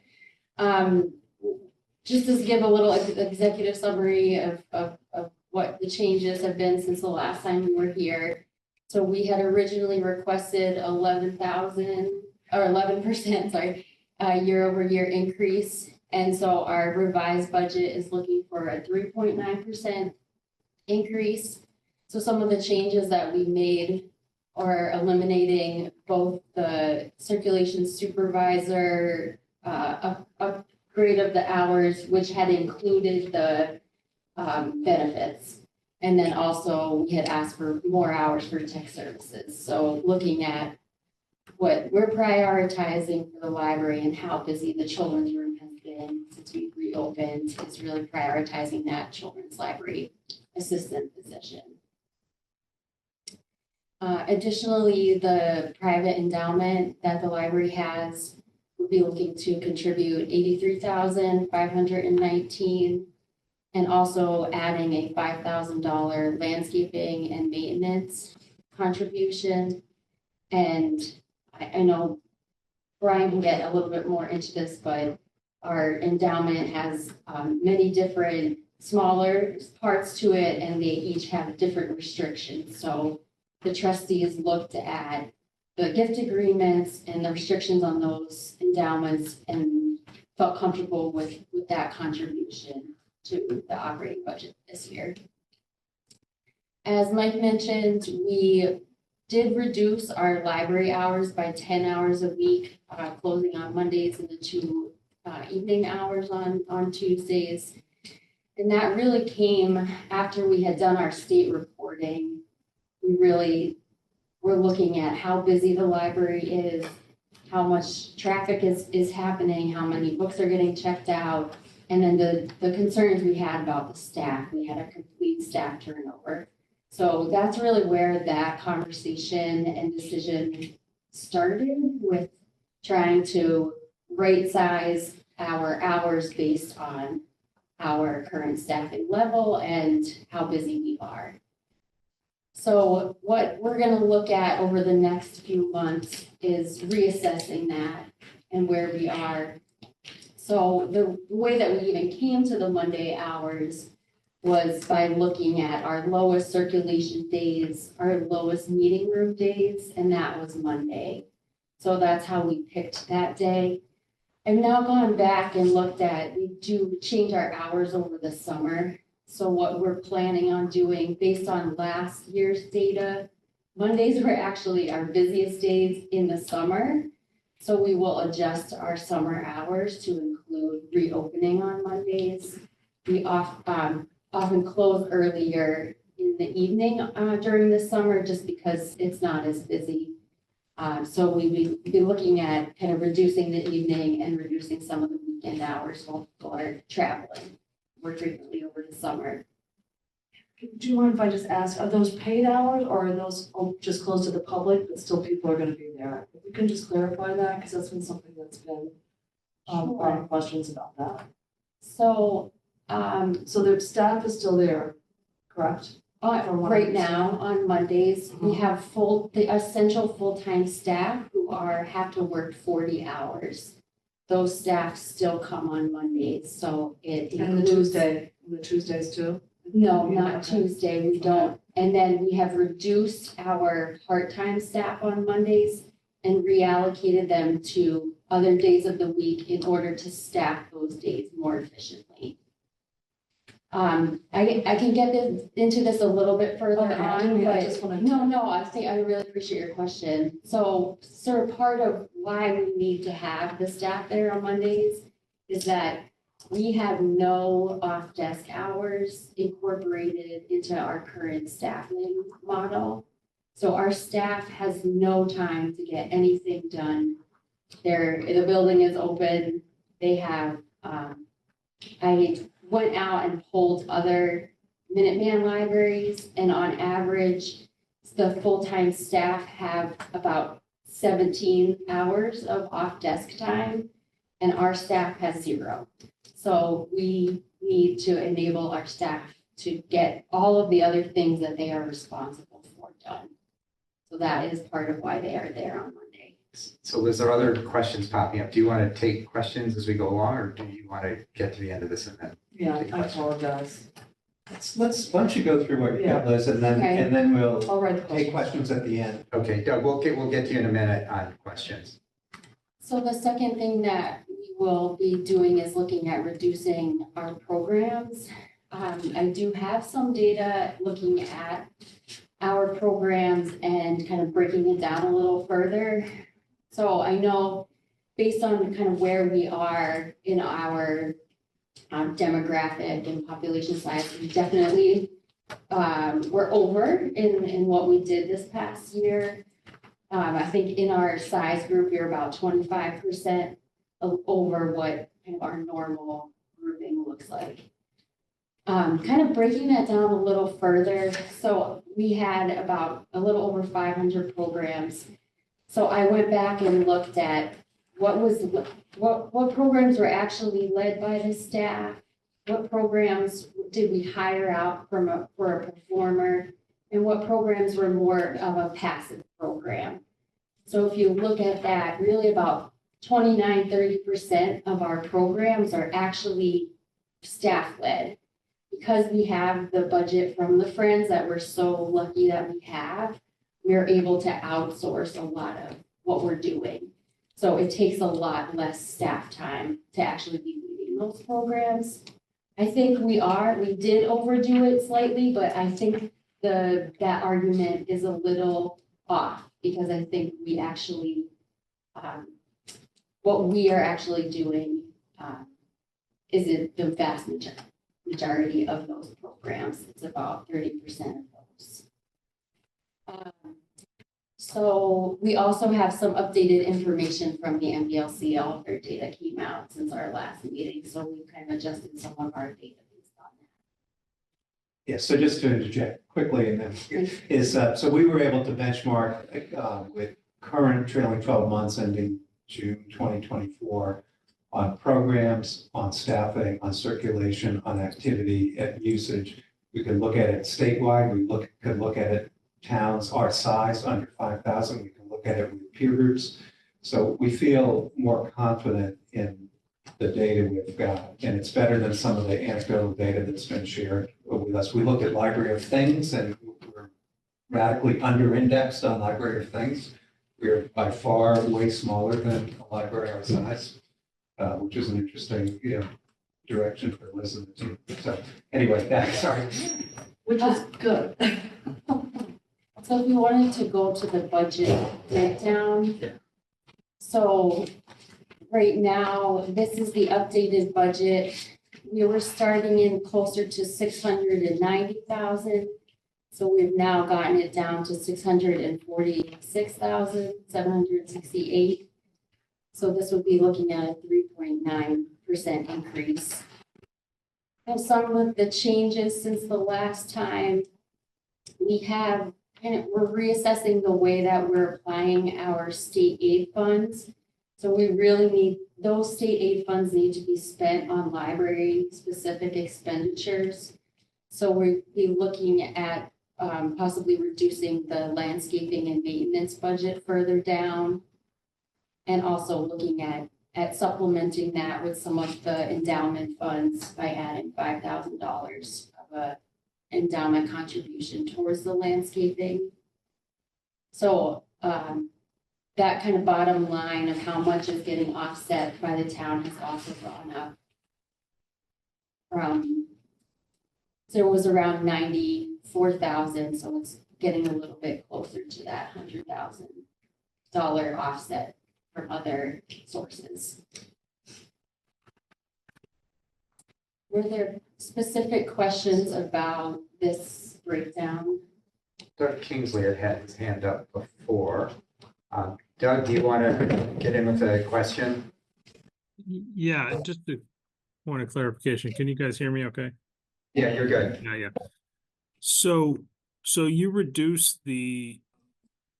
just to give a little executive summary of what the changes have been since the last time we were here. So we had originally requested 11,000 or 11%, sorry, year over year increase. And so our revised budget is looking for a 3.9% increase. So some of the changes that we made are eliminating both the circulation supervisor, upgrade of the hours, which had included the benefits. And then also we had asked for more hours for tech services. So looking at what we're prioritizing for the library and how busy the children's room has been since we've reopened is really prioritizing that children's library assistant position. Additionally, the private endowment that the library has would be looking to contribute 83,519, and also adding a $5,000 landscaping and maintenance contribution. And I know Brian can get a little bit more into this, but our endowment has many different smaller parts to it, and they each have different restrictions. So the trustees looked at the gift agreements and the restrictions on those endowments and felt comfortable with that contribution to the operating budget this year. As Mike mentioned, we did reduce our library hours by 10 hours a week, closing on Mondays and the 2 evening hours on Tuesdays. And that really came after we had done our state reporting. We really were looking at how busy the library is, how much traffic is happening, how many books are getting checked out, and then the concerns we had about the staff. We had a complete staff turnover. So that's really where that conversation and decision started, with trying to right size our hours based on our current staffing level and how busy we are. So what we're going to look at over the next few months is reassessing that and where we are. So the way that we even came to the Monday hours was by looking at our lowest circulation days, our lowest meeting room days, and that was Monday. So that's how we picked that day. I've now gone back and looked at, we do change our hours over the summer. So what we're planning on doing based on last year's data, Mondays were actually our busiest days in the summer. So we will adjust our summer hours to include reopening on Mondays. We often close earlier in the evening during the summer just because it's not as busy. So we will be looking at kind of reducing the evening and reducing some of the weekend hours while people are traveling more frequently over the summer. Do you mind if I just ask, are those paid hours or are those just closed to the public, but still people are gonna be there? If you can just clarify that, because that's been something that's been, a lot of questions about that. So, So the staff is still there, correct? right now on Mondays, we have the essential full-time staff who have to work 40 hours. Those staff still come on Mondays, so it And the includes. Tuesdays too? No, not Okay. Tuesday, we don't. And then we have reduced our part-time staff on Mondays and reallocated them to other days of the week in order to staff those days more efficiently. I can get into this a little bit further Okay, I on, just but wanted to- no, I really appreciate your question. So sort of part of why we need to have the staff there on Mondays is that we have no off-desk hours incorporated into our current staffing model. So our staff has no time to get anything done. The building is open. They have, I went out and polled other Minuteman libraries, and on average, the full-time staff have about 17 hours of off-desk time, and our staff has 0. So we need to enable our staff to get all of the other things that they are responsible for done. So that is part of why they are there on Monday. So Liz, there are other questions popping up. Do you want to take questions as we go along, or do you want to get to the end of this and then? Yeah, Take I questions. apologize. why don't you go through what you got, Liz, and Okay. then we'll I'll write the take question. questions at the end. Okay, Doug, we'll get to you in a minute on questions. So the second thing that we will be doing is looking at reducing our programs. I do have some data looking at our programs and kind of breaking it down a little further. So I know based on kind of where we are in our demographic and population size, we definitely we're over in what we did this past year. I think in our size group, you're about 25% over what kind of our normal grouping looks like. Kind of breaking that down a little further. So we had about a little over 500 programs. So I went back and looked at what programs were actually led by the staff, what programs did we hire out for a performer, and what programs were more of a passive program. So if you look at that, really about 29–30% of our programs are actually staff-led. Because we have the budget from the Friends that we're so lucky that we have, we're able to outsource a lot of what we're doing. So it takes a lot less staff time to actually be leading those programs. I think we did overdo it slightly, but I think that argument is a little off because I think we actually, what we are actually doing is it the vast majority of those programs. It's about 30% of those. So we also have some updated information from the MBLC. All of their data came out since our last meeting, so we kind of adjusted some of our data based on that. Yeah, so just to interject quickly, and then so we were able to benchmark with current trailing 12 months ending June 2024 on programs, on staffing, on circulation, on activity and usage. We could look at it statewide. Could look at it towns our size, under 5,000. We can look at it with peer groups. So we feel more confident in the data we've got, and it's better than some of the anecdotal data that's been shared with us. We looked at Library of Things, and we're radically under-indexed on Library of Things. We're by far way smaller than a library our size, which is an interesting, direction for Liz and the team. So anyway, sorry. Which is good. So if we wanted to go to the budget breakdown. Yeah. So right now, this is the updated budget. We were starting in closer to 690,000. So we've now gotten it down to 646,768. So this would be looking at a 3.9% increase. And some of the changes since the last time, we're reassessing the way that we're applying our state aid funds. So we really those state aid funds need to be spent on library specific expenditures. So we'll be looking at possibly reducing the landscaping and maintenance budget further down. And also looking at supplementing that with some of the endowment funds by adding $5,000 of a endowment contribution towards the landscaping. So that kind of bottom line of how much is getting offset by the town has also gone up. So it was around 94,000, so it's getting a little bit closer to that $100,000 offset from other sources. Were there specific questions about this breakdown? Doug Kingsley had his hand up before. Doug, do you want to get in with a question? Yeah, just a point of clarification. Can you guys hear me okay? Yeah, you're good. Yeah. So you reduce the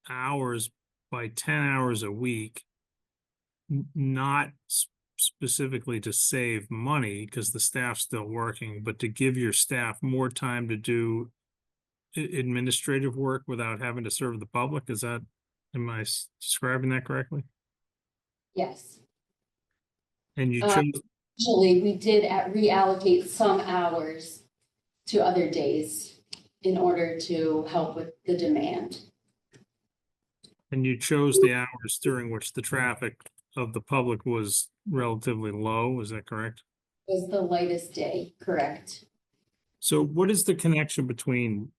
hours by 10 hours a week, not specifically to save money because the staff's still working, but to give your staff more time to do administrative work without having to serve the public. Am I describing that correctly? Yes. And you chose. Actually, we did reallocate some hours to other days in order to help with the demand. And you chose the hours during which the traffic of the public was relatively low, is that correct? Was the lightest day, correct? So what is the connection between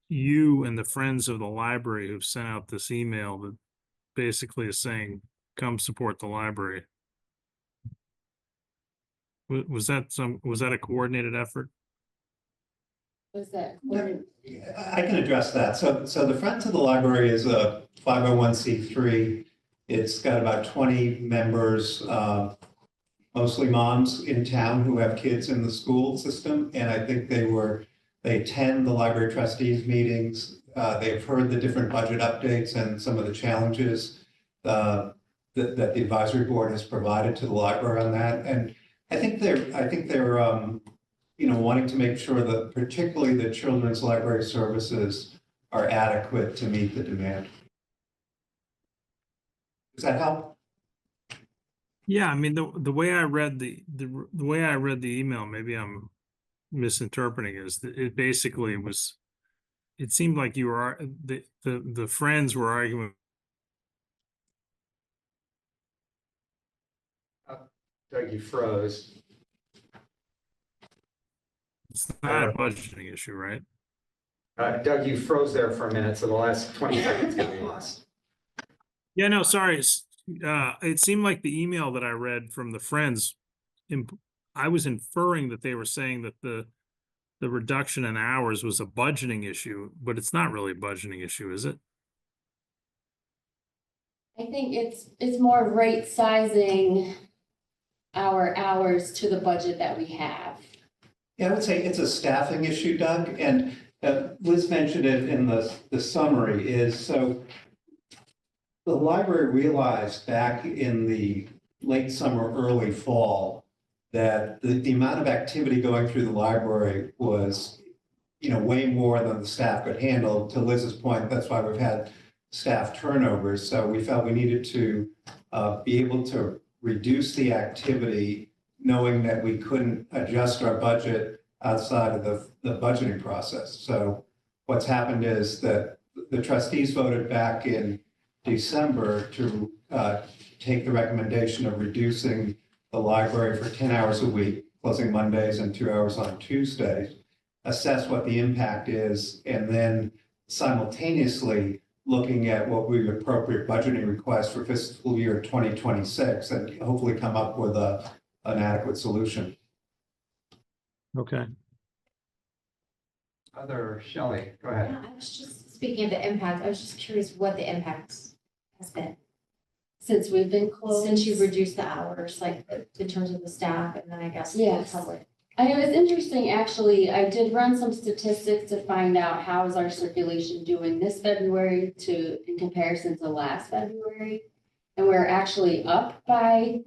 you and the Friends of the Library who've sent out this email that basically is saying, come support the library? Was that a coordinated effort? Was that? I can address that. So the Friends of the Library is a 501c3. It's got about 20 members, mostly moms in town who have kids in the school system. And I think they attend the library trustees meetings. They've heard the different budget updates and some of the challenges that the advisory board has provided to the library on that. And I think they're wanting to make sure that particularly the children's library services are adequate to meet the demand. Does that help? Yeah, I mean, the way I read the way I read the email, maybe I'm misinterpreting, is that it basically was, it seemed like you were, the Friends were arguing. Doug, you froze. It's not a budgeting issue, right? Doug, you froze there for a minute, so the last 20 seconds got lost. Yeah, no, sorry. It seemed like the email that I read from the Friends, I was inferring that they were saying that the reduction in hours was a budgeting issue, but it's not really a budgeting issue, is it? I think it's more right sizing our hours to the budget that we have. Yeah, I would say it's a staffing issue, Doug, and Liz mentioned it in the summary is, so the library realized back in the late summer, early fall, that the amount of activity going through the library was, way more than the staff could handle. To Liz's point, that's why we've had staff turnovers. So we felt we needed to be able to reduce the activity, knowing that we couldn't adjust our budget outside of the budgeting process. So what's happened is that the trustees voted back in December to take the recommendation of reducing the library for 10 hours a week, closing Mondays and 2 hours on Tuesdays, assess what the impact is, and then simultaneously looking at what would be appropriate budgeting requests for fiscal year 2026 and hopefully come up with an adequate solution. Okay. Shelley, go ahead. Yeah, I was just speaking of the impact, I was just curious what the impact has been. Since we've been closed. Since you reduced the hours, like in terms of the staff and then I guess the Yes. public. I know it's interesting, actually. I did run some statistics to find out how is our circulation doing this February in comparison to last February. And we're actually up by,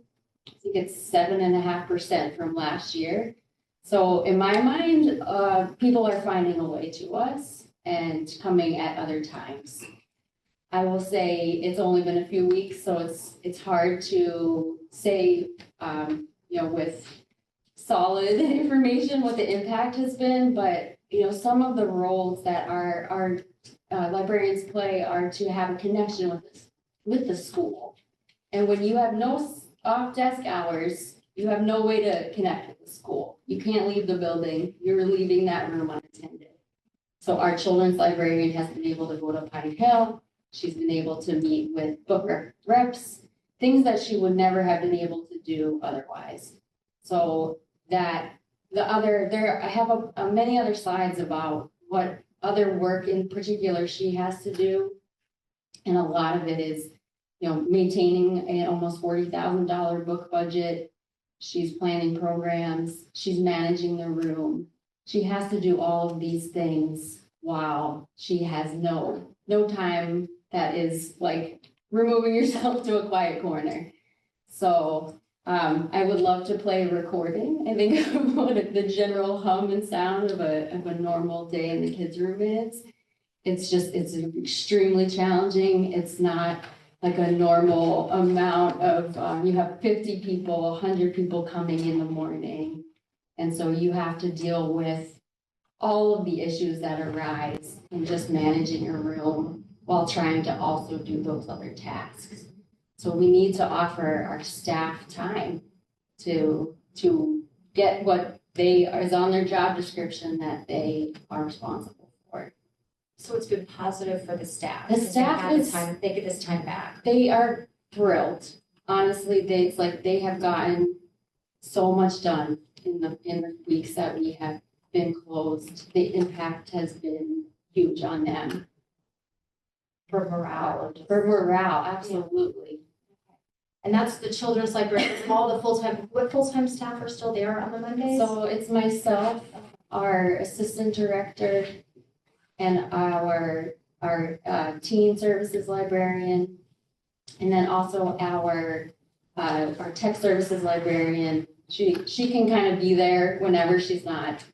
I think it's 7.5% from last year. So in my mind, people are finding a way to us and coming at other times. I will say it's only been a few weeks, so it's hard to say, with solid information what the impact has been, but some of the roles that our librarians play are to have a connection with the school. And when you have no off desk hours, you have no way to connect with the school. You can't leave the building. You're leaving that room unattended. So our children's librarian has been able to go to Pine Hill. She's been able to meet with book reps, things that she would never have been able to do otherwise. So that I have many other slides about what other work in particular she has to do. And a lot of it is, maintaining an almost $40,000 book budget. She's planning programs. She's managing the room. She has to do all of these things while she has no time that is like removing yourself to a quiet corner. So I would love to play a recording. I think of what the general hum and sound of a normal day in the kids' room is. It's extremely challenging. It's not like a normal amount of, you have 50 people, 100 people coming in the morning. And so you have to deal with all of the issues that arise in just managing a room while trying to also do those other tasks. So we need to offer our staff time to get what is on their job description that they are responsible for. So it's been positive for the staff. The because they staff have the is- time, they get this time back. They are thrilled. Honestly, it's like they have gotten so much done in the weeks that we have been closed. The impact has been huge on them. For morale. For morale, absolutely. And that's the children's library, all the what full-time staff are still there on the Mondays? So it's myself, our assistant director, and our teen services librarian, and then also our tech services librarian. She can kind of be there whenever she's not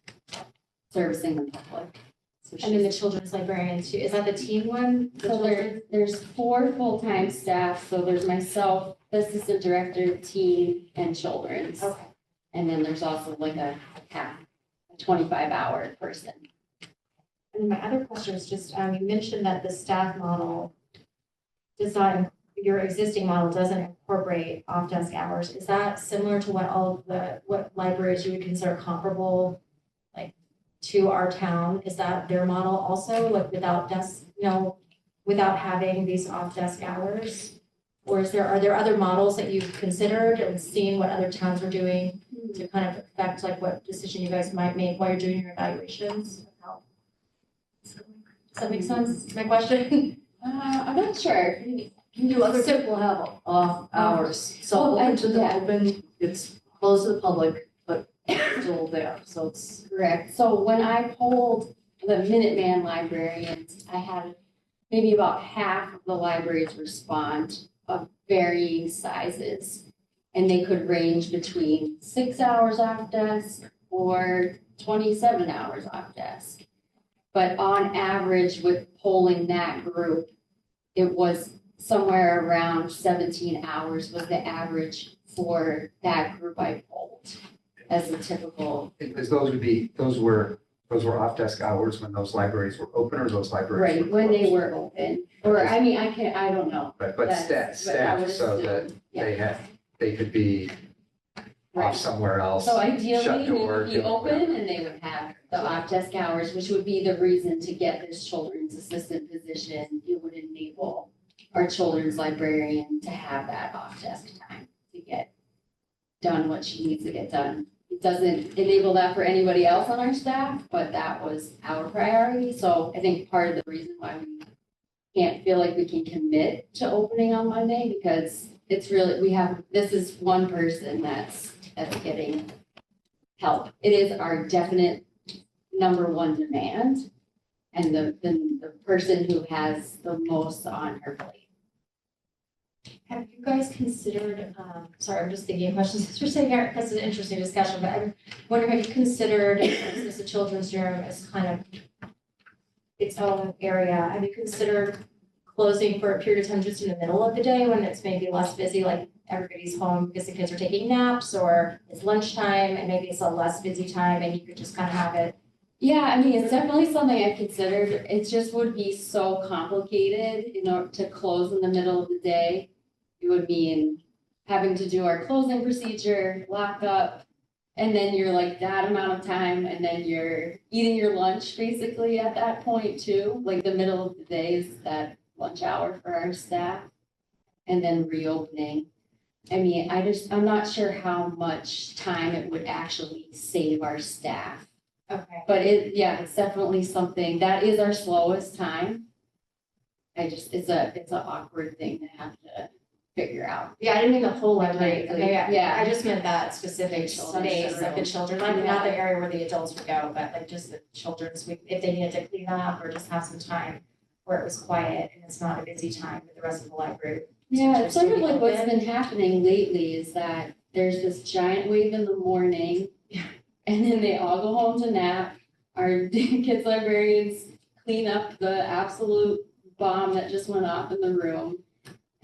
servicing the public. So And then the children's librarian too, is that the teen one? The So children- there's 4 full-time staff, so there's myself, the assistant director, teen, and children's. Okay. And then there's also like a 25-hour person. And my other question is just, you mentioned that the staff model does not, your existing model doesn't incorporate off-desk hours. Is that similar to what libraries you would consider comparable, like, to our town? Is that their model also, like, without without having these off-desk hours? Or are there other models that you've considered and seen what other towns are doing to kind of affect, like, what decision you guys might make while you're doing your evaluations? Does that make sense, my question? I'm not sure. Do other people have off hours? So open to the open, it's closed to the public, but still there, so it's. Correct. So when I polled the Minuteman librarians, I had maybe about half of the libraries respond of varying sizes. And they could range between 6 hours off desk or 27 hours off desk. But on average, with polling that group, it was somewhere around 17 hours was the average for that group I polled as a typical. Because those were off-desk hours when those libraries were open, or those libraries? Right, when they were open, or I mean, I don't know. But That's- but I would staff, so assume, that they could be Right. off somewhere else. So shut ideally, to we work would be and open whatever. and they would have the off-desk hours, which would be the reason to get this children's assistant position. It would enable our children's librarian to have that off-desk time to get done what she needs to get done. It doesn't enable that for anybody else on our staff, but that was our priority. So I think part of the reason why we can't feel like we can commit to opening on Monday, because it's really, this is one person that's getting help. It is our definite number one demand and the person who has the most on her plate. Have you guys considered, sorry, I'm just thinking of questions as we're sitting here, because it's an interesting discussion, but I'm wondering, have you considered, since the children's room is kind of its own area, have you considered closing for a period of time just in the middle of the day when it's maybe less busy, like everybody's home because the kids are taking naps, or it's lunchtime and maybe it's a less busy time and you could just kind of have it? Yeah, I mean, it's definitely something I've considered. It just would be so complicated, to close in the middle of the day. It would mean having to do our closing procedure, lock up, and then you're like that amount of time, and then you're eating your lunch basically at that point too. Like the middle of the day is that lunch hour for our staff, and then reopening. I mean, I'm not sure how much time it would actually save our staff. Okay. But it's definitely something, that is our slowest time. It's an awkward thing to have to figure out. Yeah, I didn't mean the whole library. Right, Okay, yeah. I just meant that specific Children's space, like the room. children, like not the area where the adults would go, but like just the children's, if they needed to clean up or just have some time where it was quiet and it's not a busy time with the rest of the library. Yeah, it's sort of like what's Open. been happening lately is that there's this giant wave in the morning, and then they all go home to nap. Our kids librarians clean up the absolute bomb that just went off in the room,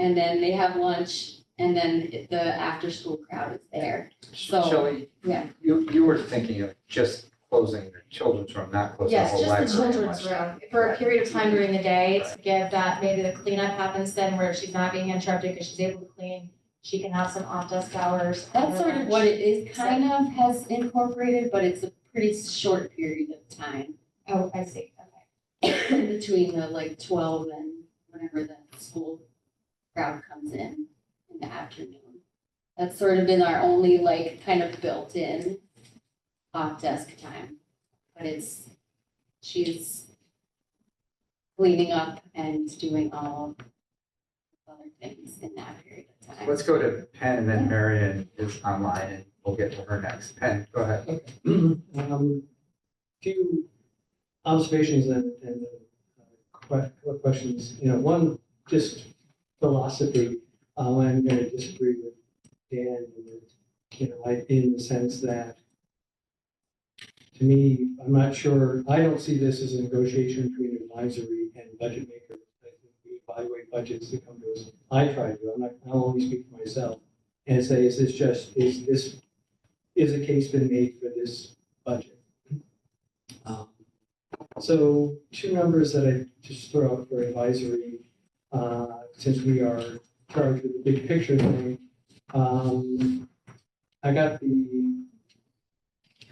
and then they have lunch, and then the after-school crowd is there. So, Shelley, yeah. you were thinking of just closing the children's room, not closing the Yes, whole just library. the children's room, for a period of time during the day, to give that, maybe the cleanup happens then where she's not being interrupted because she's able to clean. She can have some off desk hours. That's sort of what it is, kind of has incorporated, but it's a pretty short period of time. Oh, I see, okay. In between the like 12 and whenever the school crowd comes in the afternoon. That's sort of been our only like kind of built-in off desk time. But she's cleaning up and doing all other things in that period of time. Let's go to Penn, and then Marion is online, and we'll get to her next. Penn, go ahead. Few observations and questions. One, just philosophy. I'm going to disagree with Dan, in the sense that, to me, I'm not sure, I don't see this as a negotiation between advisory and budget makers. I think we evaluate budgets that come to us. I try to, I'll only speak for myself and say, is a case been made for this budget? So two numbers that I just throw out for advisory, since we are charged with the big picture thing. I got the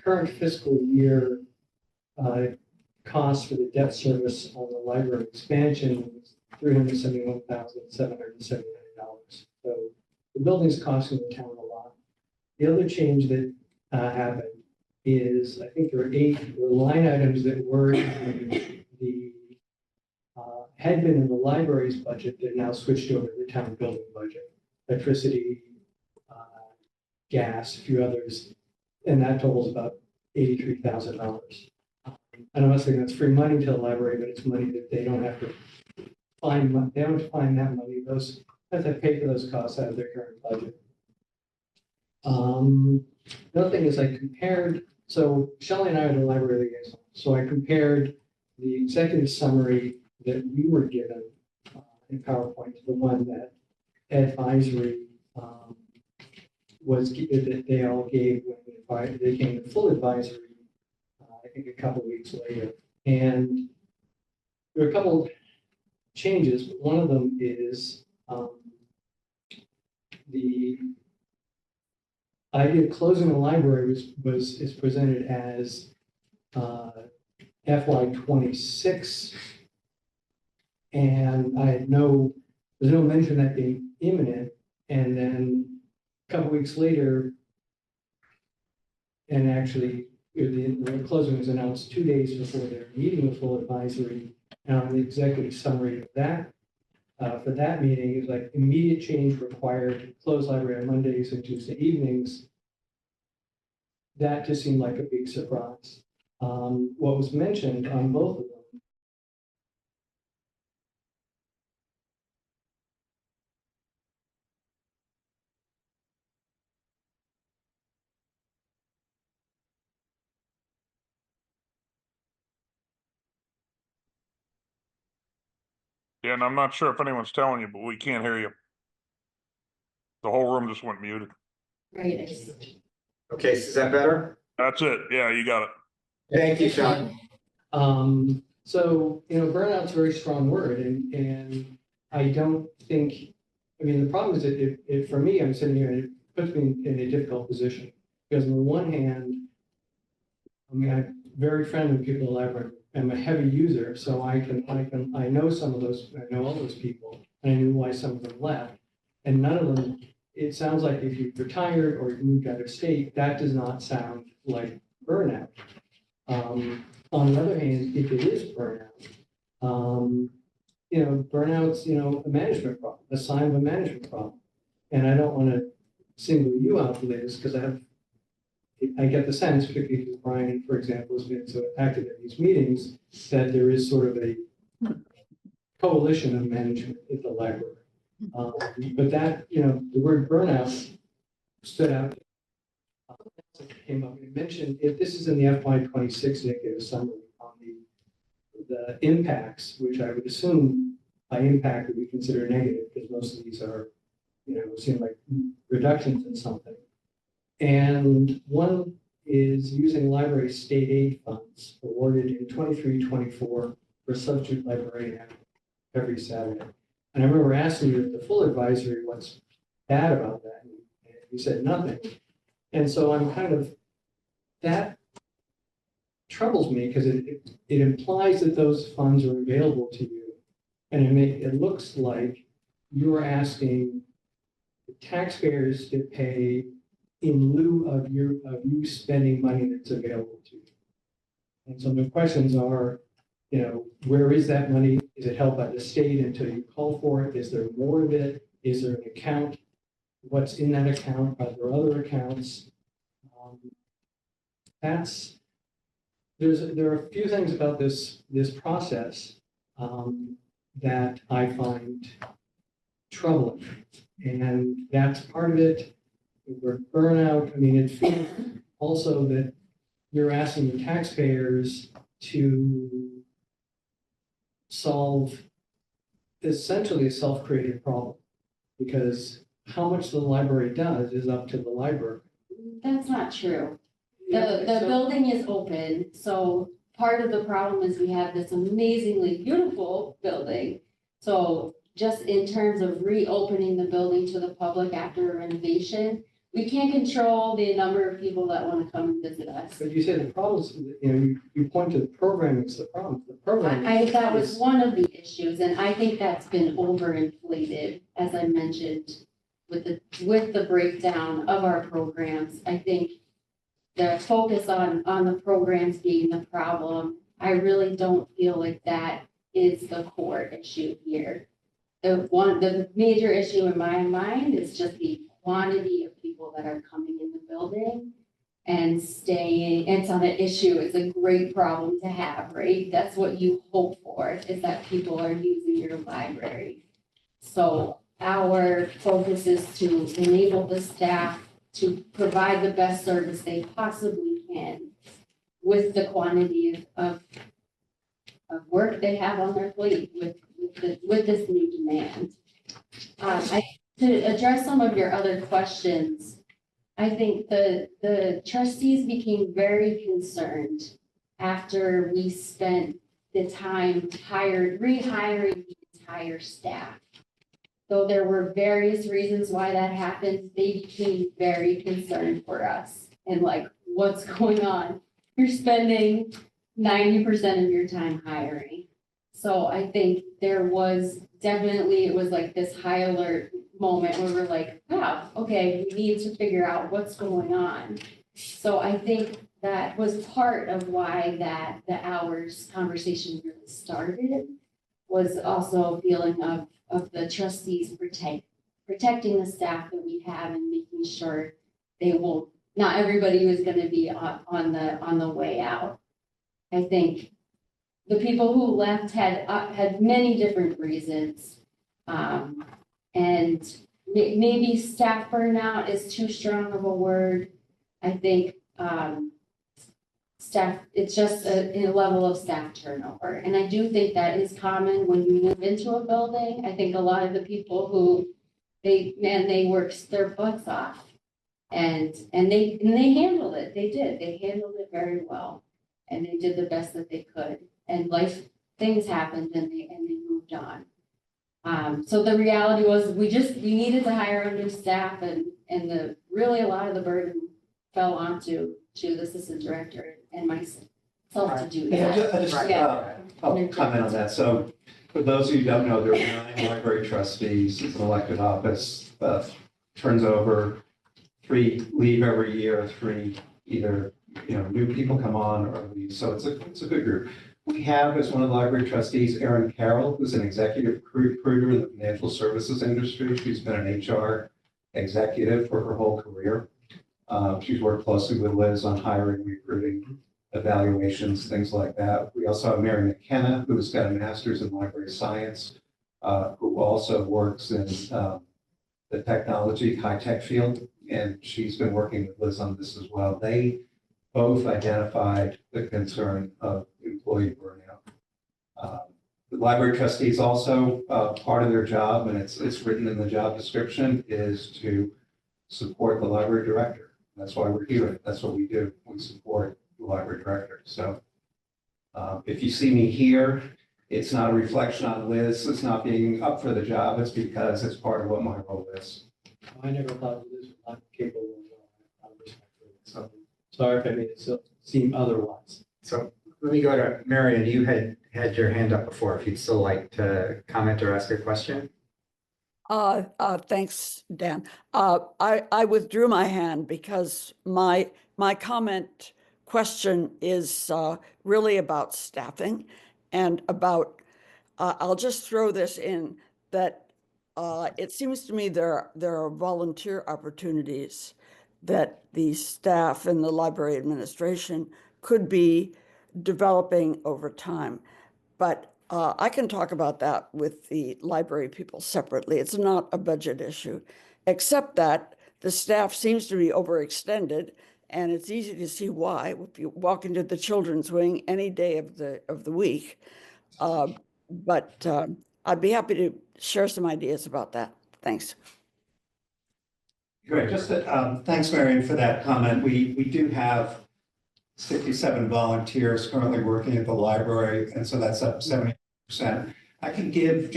current fiscal year cost for the debt service on the library expansion was $371,779. So the building's costing the town a lot. The other change that happened is, I think there were line items that were in the had been in the library's budget that now switched over to the town building budget. Electricity, gas, a few others, and that totals about $83,000. And I'm not saying that's free money to the library, but it's money that they don't have to find. They don't have to find that money. Those have to pay for those costs out of their current budget. Another thing is I compared. So Shelley and I are the library liaison. So I compared the executive summary that we were given in PowerPoint to the one that advisory that they all gave when they came to full advisory, I think a couple weeks later. And there are a couple of changes, but one of them is the idea of closing the library is presented as FY26, and there's no mention of that being imminent, and then a couple weeks later, and actually the closing was announced 2 days before their meeting with full advisory, and on the executive summary of that. For that meeting, it was like immediate change required, close library on Mondays and Tuesday evenings. That just seemed like a big surprise. What was mentioned on both of them. Yeah, and I'm not sure if anyone's telling you, but we can't hear you. The whole room just went muted. Right. Okay, so is that better? That's it. Yeah, you got it. Thank you, Sean. So, burnout's a very strong word, and I don't think, the problem is that for me, I'm sitting here and it puts me in a difficult position. Because on the one hand, I'm very friendly with people in the library. I'm a heavy user, so I know some of those, I know all those people, and I knew why some of them left. And none of them, it sounds like if you've retired or you've moved out of state, that does not sound like burnout. On the other hand, if it is burnout, burnout's, a management problem, a sign of a management problem. And I don't want to single you out, Liz, because I get the sense, particularly because Brian, for example, has been so active in these meetings, that there is sort of a coalition of management at the library. But that, the word burnout stood out. Came up. We mentioned if this is in the FY26 indicative summary on the impacts, which I would assume by impact would be considered negative because most of these are, seem like reductions in something. And one, is using library state aid funds awarded in 23-24 for substitute librarian every Saturday. And I remember asking you at the full advisory, what's bad about that? And you said nothing. And so I'm kind of, that troubles me because it implies that those funds are available to you. And it looks like you're asking the taxpayers to pay in lieu of you spending money that's available to you. And so my questions are, where is that money? Is it held by the state until you call for it? Is there more of it? Is there an account? What's in that account? Are there other accounts? There are a few things about this process that I find troubling. And that's part of it. We're burnout. I mean, it feels also that you're asking the taxpayers to solve essentially a self-created problem, because how much the library does is up to the library. That's not true. Yeah, The so- building is open, so part of the problem is we have this amazingly beautiful building. So just in terms of reopening the building to the public after a renovation, we can't control the number of people that want to come and visit us. But you said the problems, you point to the programming as the problem. The program. That was one of the issues, and I think that's been overinflated, as I mentioned, with the breakdown of our programs. I think the focus on the programs being the problem, I really don't feel like that is the core issue here. The major issue in my mind is just the quantity of people that are coming in the building and staying. It's not an issue. It's a great problem to have, right? That's what you hope for, is that people are using your library. So our focus is to enable the staff to provide the best service they possibly can with the quantity of work they have on their plate with this new demand. To address some of your other questions, I think the trustees became very concerned after we spent the time rehiring the entire staff. Though there were various reasons why that happened, they became very concerned for us and like, what's going on? You're spending 90% of your time hiring. So I think there was definitely, it was like this high alert moment where we're like, wow, okay, we need to figure out what's going on. So I think that was part of why the hours conversation really started, was also a feeling of the trustees protecting the staff that we have and making sure they won't, not everybody was going to be on the way out. I think the people who left had many different reasons. And maybe staff burnout is too strong of a word. I think staff, it's just a level of staff turnover. And I do think that is common when you move into a building. I think a lot of the people who they worked their butts off and they handled it. They handled it very well, and they did the best that they could. And things happened and they moved on. So the reality was we needed to hire a new staff, and really a lot of the burden fell onto the assistant director and myself to do Yeah, that. I'll comment on that. So for those of you who don't know, there are 9 library trustees. It's an elected office, turns over, 3 leave every year, 3 either, new people come on or leave. So it's a good group. We have, as one of the library trustees, Erin Carroll, who's an executive recruiter in the financial services industry. She's been an HR executive for her whole career. She's worked closely with Liz on hiring, recruiting, evaluations, things like that. We also have Mary McKenna, who's got a master's in library science, who also works in the technology, high-tech field, and she's been working with Liz on this as well. They both identified the concern of employee burnout. The library trustees also, part of their job, and it's written in the job description, is to support the library director. That's why we're here. That's what we do. We support the library director. So if you see me here, it's not a reflection on Liz. It's not being up for the job. It's because it's part of what my role is. I never thought Liz was not capable of so sorry if I made it seem otherwise. So let me go to Marion. You had your hand up before. If you'd still like to comment or ask a question. Thanks, Dan. I withdrew my hand because my comment question is really about staffing and about, I'll just throw this in, that it seems to me there are volunteer opportunities that the staff and the library administration could be developing over time. But I can talk about that with the library people separately. It's not a budget issue, except that the staff seems to be overextended, and it's easy to see why if you walk into the children's wing any day of the week. But I'd be happy to share some ideas about that. Thanks. Great. Just thanks, Marion, for that comment. We do have 67 volunteers currently working at the library, and so that's up 70%. I can give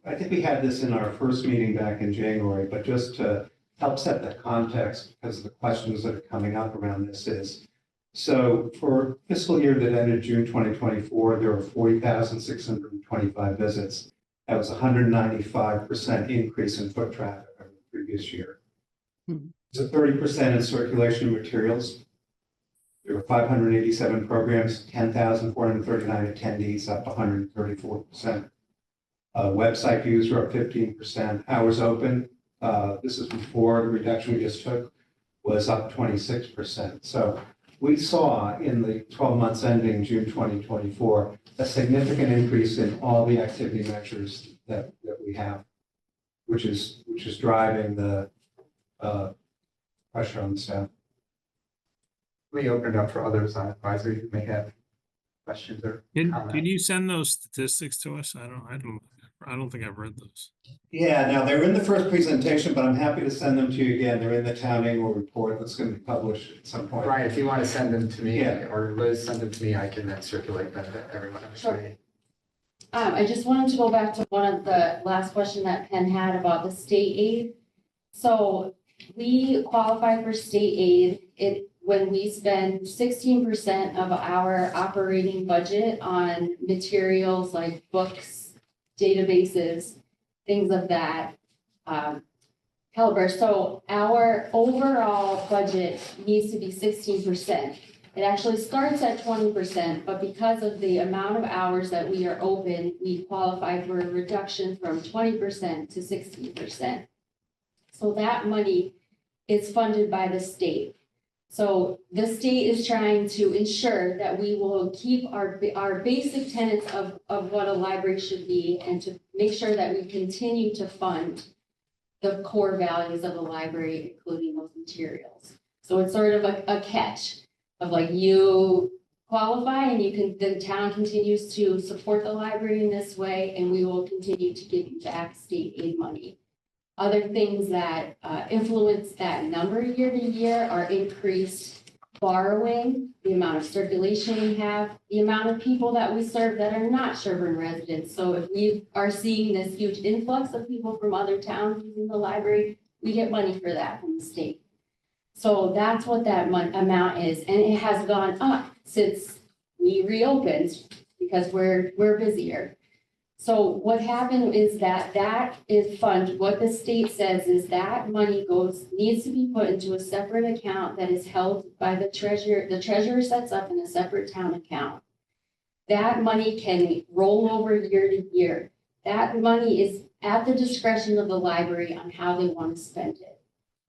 I think we had this in our first meeting back in January, but just to help set the context because of the questions that are coming up around this is, so for fiscal year that ended June 2024, there were 40,625 visits. That was 195% increase in foot traffic over the previous year. It's a 30% in circulation materials. There were 587 programs, 10,439 attendees, up 134%. Website views were up 15%. Hours open, this is before the reduction we just took, was up 26%. So we saw in the 12 months ending June 2024, a significant increase in all the activity measures that we have, which is driving the pressure on the staff. Let me open it up for others on advisory who may have questions or comments. Did you send those statistics to us? I don't think I've read those. Yeah, now they're in the first presentation, but I'm happy to send them to you again. They're in the town annual report that's going to be published at some point. Brian, if you want to send them to me, Yeah. or Liz, send them to me, I can then circulate them to everyone. Sure. I just wanted to go back to one of the last question that Penn had about the state aid. So we qualify for state aid when we spend 16% of our operating budget on materials like books, databases, things of that caliber. So our overall budget needs to be 16%. It actually starts at 20%, but because of the amount of hours that we are open, we qualify for a reduction from 20% to 16%. So that money is funded by the state. So the state is trying to ensure that we will keep our basic tenets of what a library should be, and to make sure that we continue to fund the core values of the library, including those materials. So it's sort of a catch of like, you qualify and the town continues to support the library in this way, and we will continue to give you back state aid money. Other things that influence that number year to year are increased borrowing, the amount of circulation we have, the amount of people that we serve that are not Sherborn residents. So if we are seeing this huge influx of people from other towns using the library, we get money for that from the state. So that's what that amount is. And it has gone up since we reopened because we're busier. So what happened is that is fund. What the state says is that money needs to be put into a separate account that is held by the treasurer. The treasurer sets up in a separate town account. That money can roll over year to year. That money is at the discretion of the library on how they want to spend it.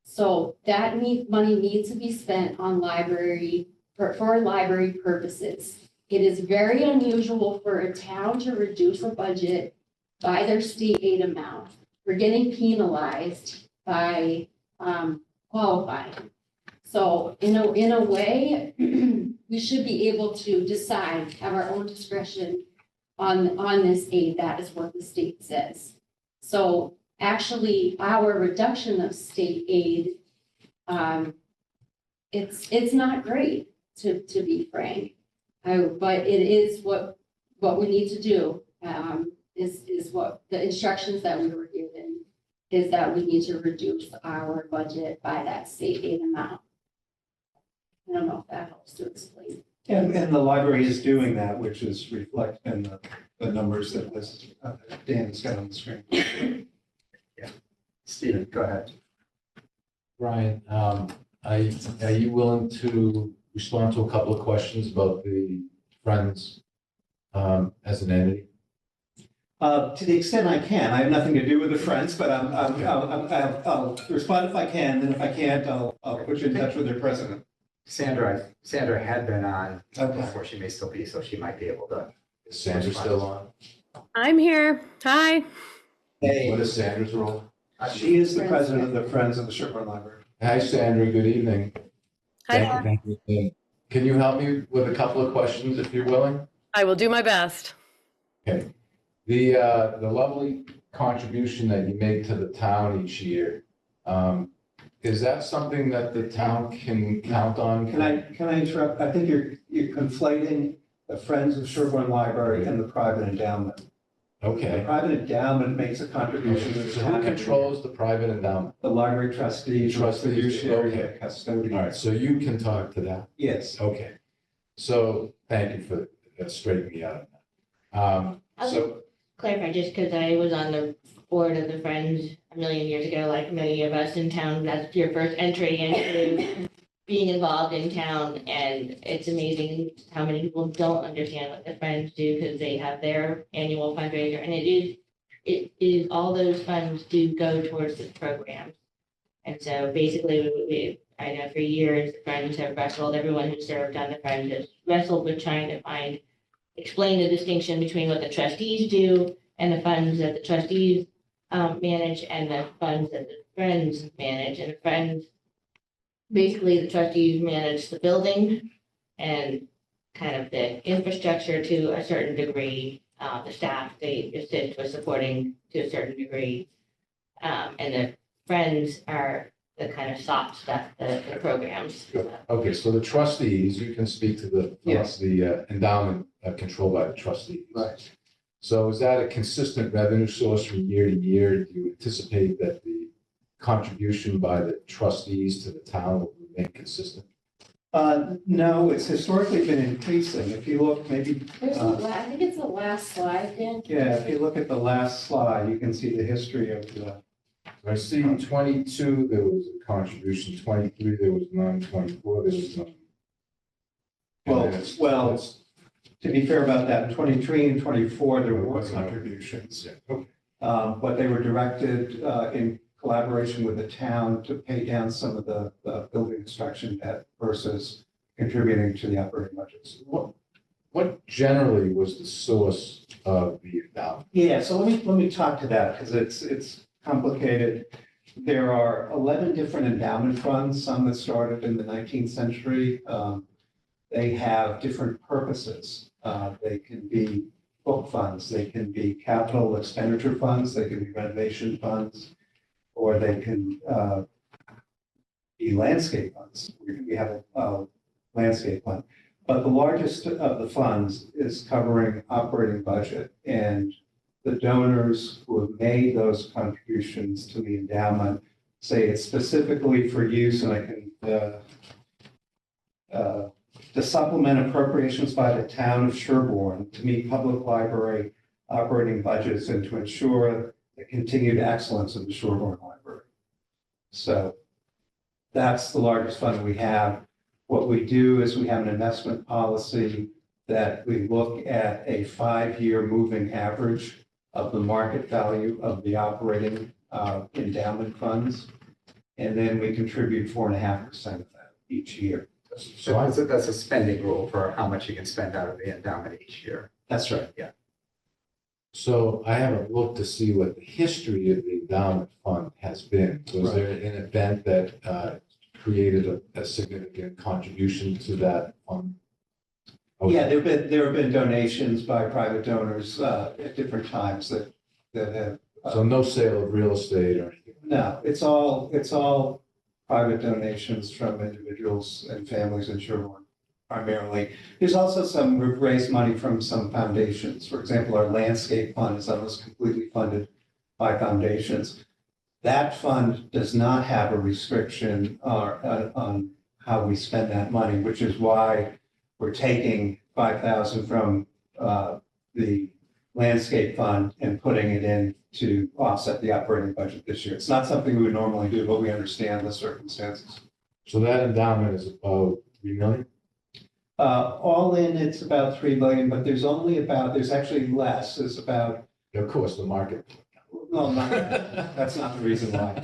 So that money needs to be spent on for library purposes. It is very unusual for a town to reduce a budget by their state aid amount. We're getting penalized by qualifying. So in a way, we should be able to decide, have our own discretion on this aid. That is what the state says. So actually, our reduction of state aid it's not great, to be frank. But it is what we need to do, is what the instructions that we were given, is that we need to reduce our budget by that state aid amount. I don't know if that helps to explain. And the library is doing that, which is reflected in the numbers that Dan has got on the screen. Yeah. Stephen, go ahead. Brian, are you willing to respond to a couple of questions about the Friends as an entity? To the extent I can, I have nothing to do with the Friends, but I'll respond if I can, and if I can't, I'll put you in touch with their president. Sandra had been on Okay. before, she may still be, so she might be able to. Is Sandra still on? I'm here. Hi. Hey, What is Sandra's role? she is the president of the Friends of the Sherborn Library. Hi, Sandra, good evening. Hi. Thank you. Can you help me with a couple of questions if you're willing? I will do my best. Okay. The lovely contribution that you make to the town each year, is that something that the town can count on? Can I interrupt? I think you're conflating the Friends of Sherborn Library and the private endowment. The Okay. private endowment makes a contribution to the So town. who controls the private endowment? The library trustees, Trustees, fiduciary, okay. custodian. All right, so you can talk to that. Yes. Okay. So thank you for straightening me out. So, Clarify, just because I was on the board of the Friends a million years ago, like many of us in town, that's your first entry into being involved in town. And it's amazing how many people don't understand what the Friends do because they have their annual fundraiser. And it is all those funds do go towards the programs. And so basically, I know for years, the Friends have wrestled, everyone who served on the Friends has wrestled with trying to explain the distinction between what the trustees do and the funds that the trustees manage and the funds that the Friends manage. And the Friends, basically the trustees manage the building and kind of the infrastructure to a certain degree. The staff, they assist with supporting to a certain degree. And the Friends are the kind of soft stuff, the programs. okay, so the trustees, you can speak to the endowment controlled by the trustees. Right. So is that a consistent revenue source from year to year? Do you anticipate that the contribution by the trustees to the town will remain consistent? No, it's historically been increasing. If you look, maybe. I think it's the last slide, Dan. Yeah, if you look at the last slide, you can see the history of the. I see 22, there was a contribution, 23, there was none, 24, there was none. Well, to be fair about that, in 23 and 24, there were contributions. Okay. But they were directed in collaboration with the town to pay down some of the building construction debt versus contributing to the operating budgets. What generally was the source of the endowment? Yeah, so let me talk to that because it's complicated. There are 11 different endowment funds, some that started in the 19th century. They have different purposes. They can be book funds, they can be capital expenditure funds, they can be renovation funds, or they can be landscape funds. We have a landscape fund. But the largest of the funds is covering operating budget, and the donors who have made those contributions to the endowment say it's specifically for use, and I can to supplement appropriations by the town of Sherborn to meet public library operating budgets and to ensure the continued excellence of the Sherborn Library. So that's the largest fund we have. What we do is we have an investment policy that we look at a 5-year moving average of the market value of the operating endowment funds. And then we contribute 4.5% of that each year. So that's a spending rule for how much you can spend out of the endowment each year. That's right. Yeah. So I haven't looked to see what the history of the endowment fund has been. Was there an event that created a significant contribution to that fund? Okay. Yeah, there have been donations by private donors at different times that have. So no sale of real estate or anything? No, it's all private donations from individuals and families in Sherborn primarily. There's also some, we've raised money from some foundations. For example, our landscape fund is almost completely funded by foundations. That fund does not have a restriction on how we spend that money, which is why we're taking 5,000 from the landscape fund and putting it in to offset the operating budget this year. It's not something we would normally do, but we understand the circumstances. So that endowment is about 3 million? All in, it's about 3 million, but there's actually less. It's about. Of course, the market. No, that's not the reason why.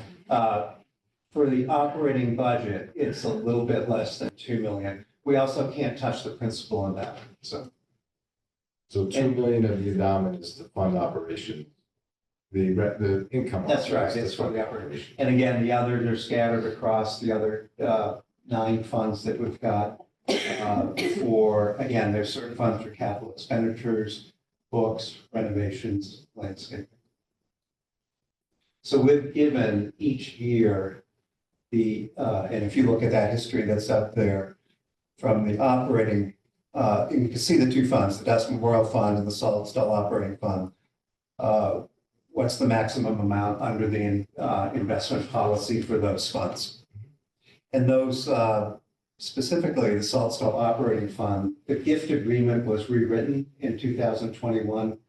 For the operating budget, it's a little bit less than 2 million. We also can't touch the principal on that, so. So 2 million of the endowment is to fund operation. The income. That's right, it's for the operation. And again, the others are scattered across the other 9 funds that we've got. Again, there's certain funds for capital expenditures, books, renovations, landscaping. So we've given each year and if you look at that history that's up there from the operating, you can see the 2 funds, the Dust Memorial Fund and the Solid Stall Operating Fund. What's the maximum amount under the investment policy for those funds? And those, specifically the Salt Stall Operating Fund, the gift agreement was rewritten in 2021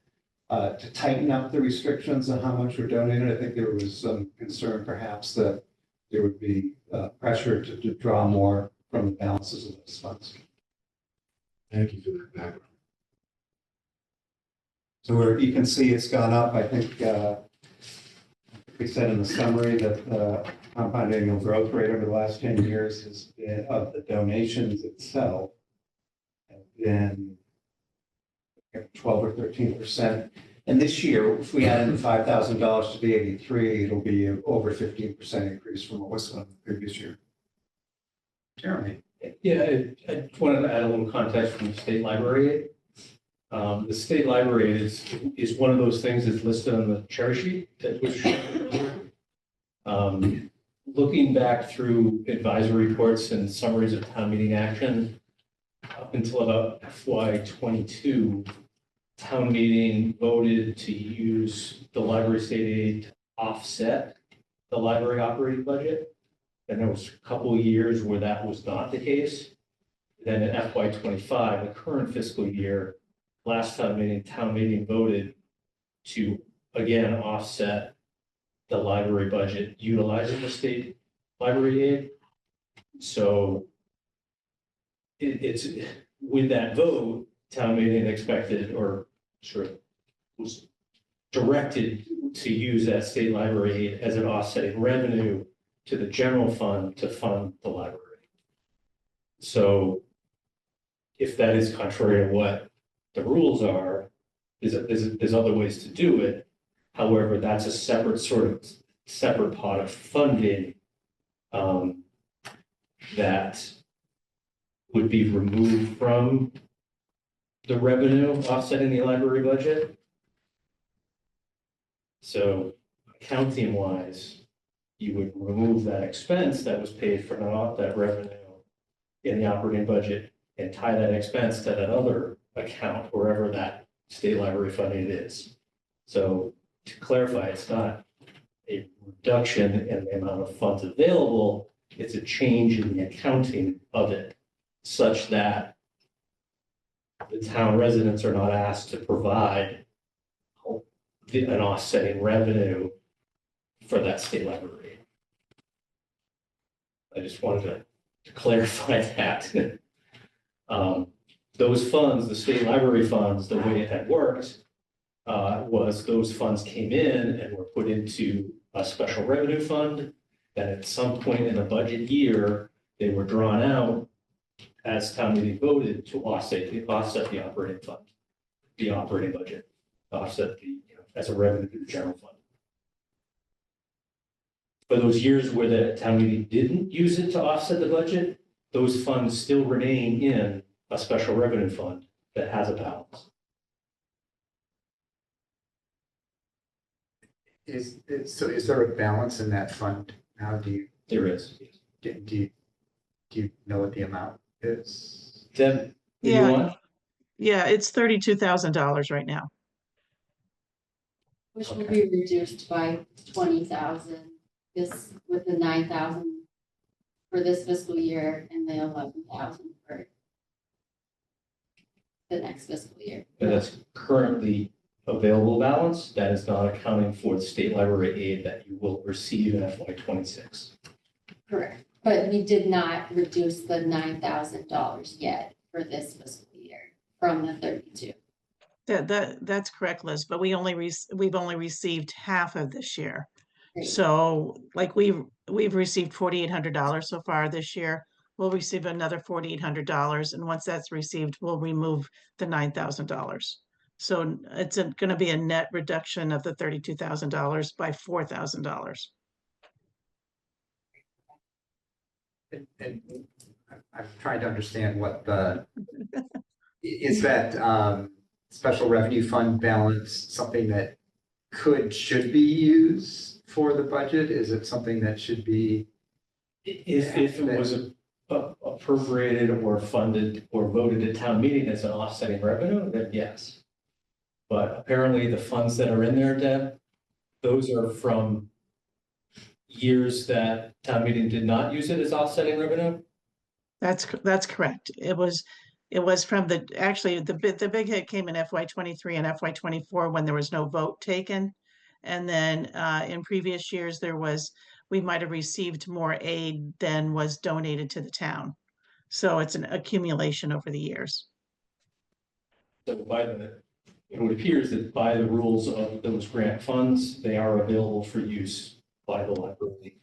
to tighten up the restrictions on how much were donated. I think there was some concern perhaps that there would be pressure to draw more from the balances of those funds. Thank you for that background. So you can see it's gone up. I think we said in the summary that the compound annual growth rate over the last 10 years has been, of the donations itself, have been 12 or 13%. And this year, if we add in the $5,000 to the 83, it'll be over 15% increase from what was done the previous year. Jeremy. Yeah, I just wanted to add a little context from the state library. The state library is one of those things that's listed on the cherry sheet that was looking back through advisory reports and summaries of town meeting action up until about FY '22, town meeting voted to use the library state aid to offset the library operating budget. And there was a couple of years where that was not the case. Then in FY '25, the current fiscal year, last town meeting voted to again offset the library budget utilizing the state library aid. So it's with that vote, town meeting expected or sort of was directed to use that state library aid as an offsetting revenue to the general fund to fund the library. So if that is contrary to what the rules are, there's other ways to do it. However, that's a separate pot of funding that would be removed from the revenue offsetting the library budget. So accounting wise, you would remove that expense that was paid for that revenue in the operating budget and tie that expense to that other account, wherever that state library funding is. So to clarify, it's not a reduction in the amount of funds available, it's a change in the accounting of it, such that the town residents are not asked to provide an offsetting revenue for that state library. I just wanted to clarify that. Those funds, the state library funds, the way it had worked was those funds came in and were put into a special revenue fund. Then at some point in the budget year, they were drawn out as town meeting voted to offset the operating fund, the operating budget, offset the, as a revenue to the general fund. For those years where the town meeting didn't use it to offset the budget, those funds still remain in a special revenue fund that has a balance. Is there a balance in that fund now? There is. Do you know what the amount is? Deb, do you Yeah, want? yeah, it's $32,000 right now. Which will be reduced by 20,000, this with the 9,000 for this fiscal year and the 11,000 for the next fiscal year. And that's currently available balance. That is not accounting for the state library aid that you will receive in FY '26. Correct. But we did not reduce the $9,000 yet for this fiscal year from the 32. That's correct, Liz, but we've only received half of this year. Great. So like we've received $4,800 so far this year. We'll receive another $4,800, and once that's received, we'll remove the $9,000. So it's going to be a net reduction of the $32,000 by $4,000. And I'm trying to understand what is that special revenue fund balance something that should be used for the budget? Is it something that should be? If it was appropriated or funded or voted at town meeting as an offsetting revenue, then yes. But apparently the funds that are in there, Deb, those are from years that town meeting did not use it as offsetting revenue? That's correct. It was from the big hit came in FY '23 and FY '24 when there was no vote taken. And then in previous years, we might have received more aid than was donated to the town. So it's an accumulation over the years. So it appears that by the rules of those grant funds, they are available for use by the library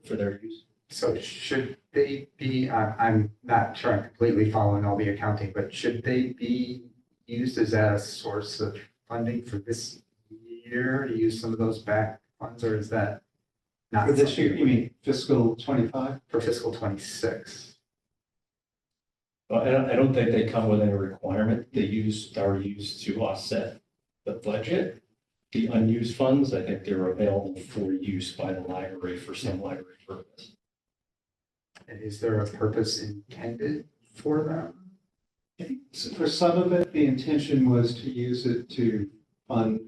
for their use. So should they be, I'm not sure I'm completely following all the accounting, but should they be used as a source of funding for this year to use some of those back funds, or is that not? For this year, you mean fiscal 25? For fiscal 26. Well, I don't think they come with any requirement. They are used to offset the budget. The unused funds, I think they're available for use by the library for some library purpose. And is there a purpose intended for them? For some of it, the intention was to use it to fund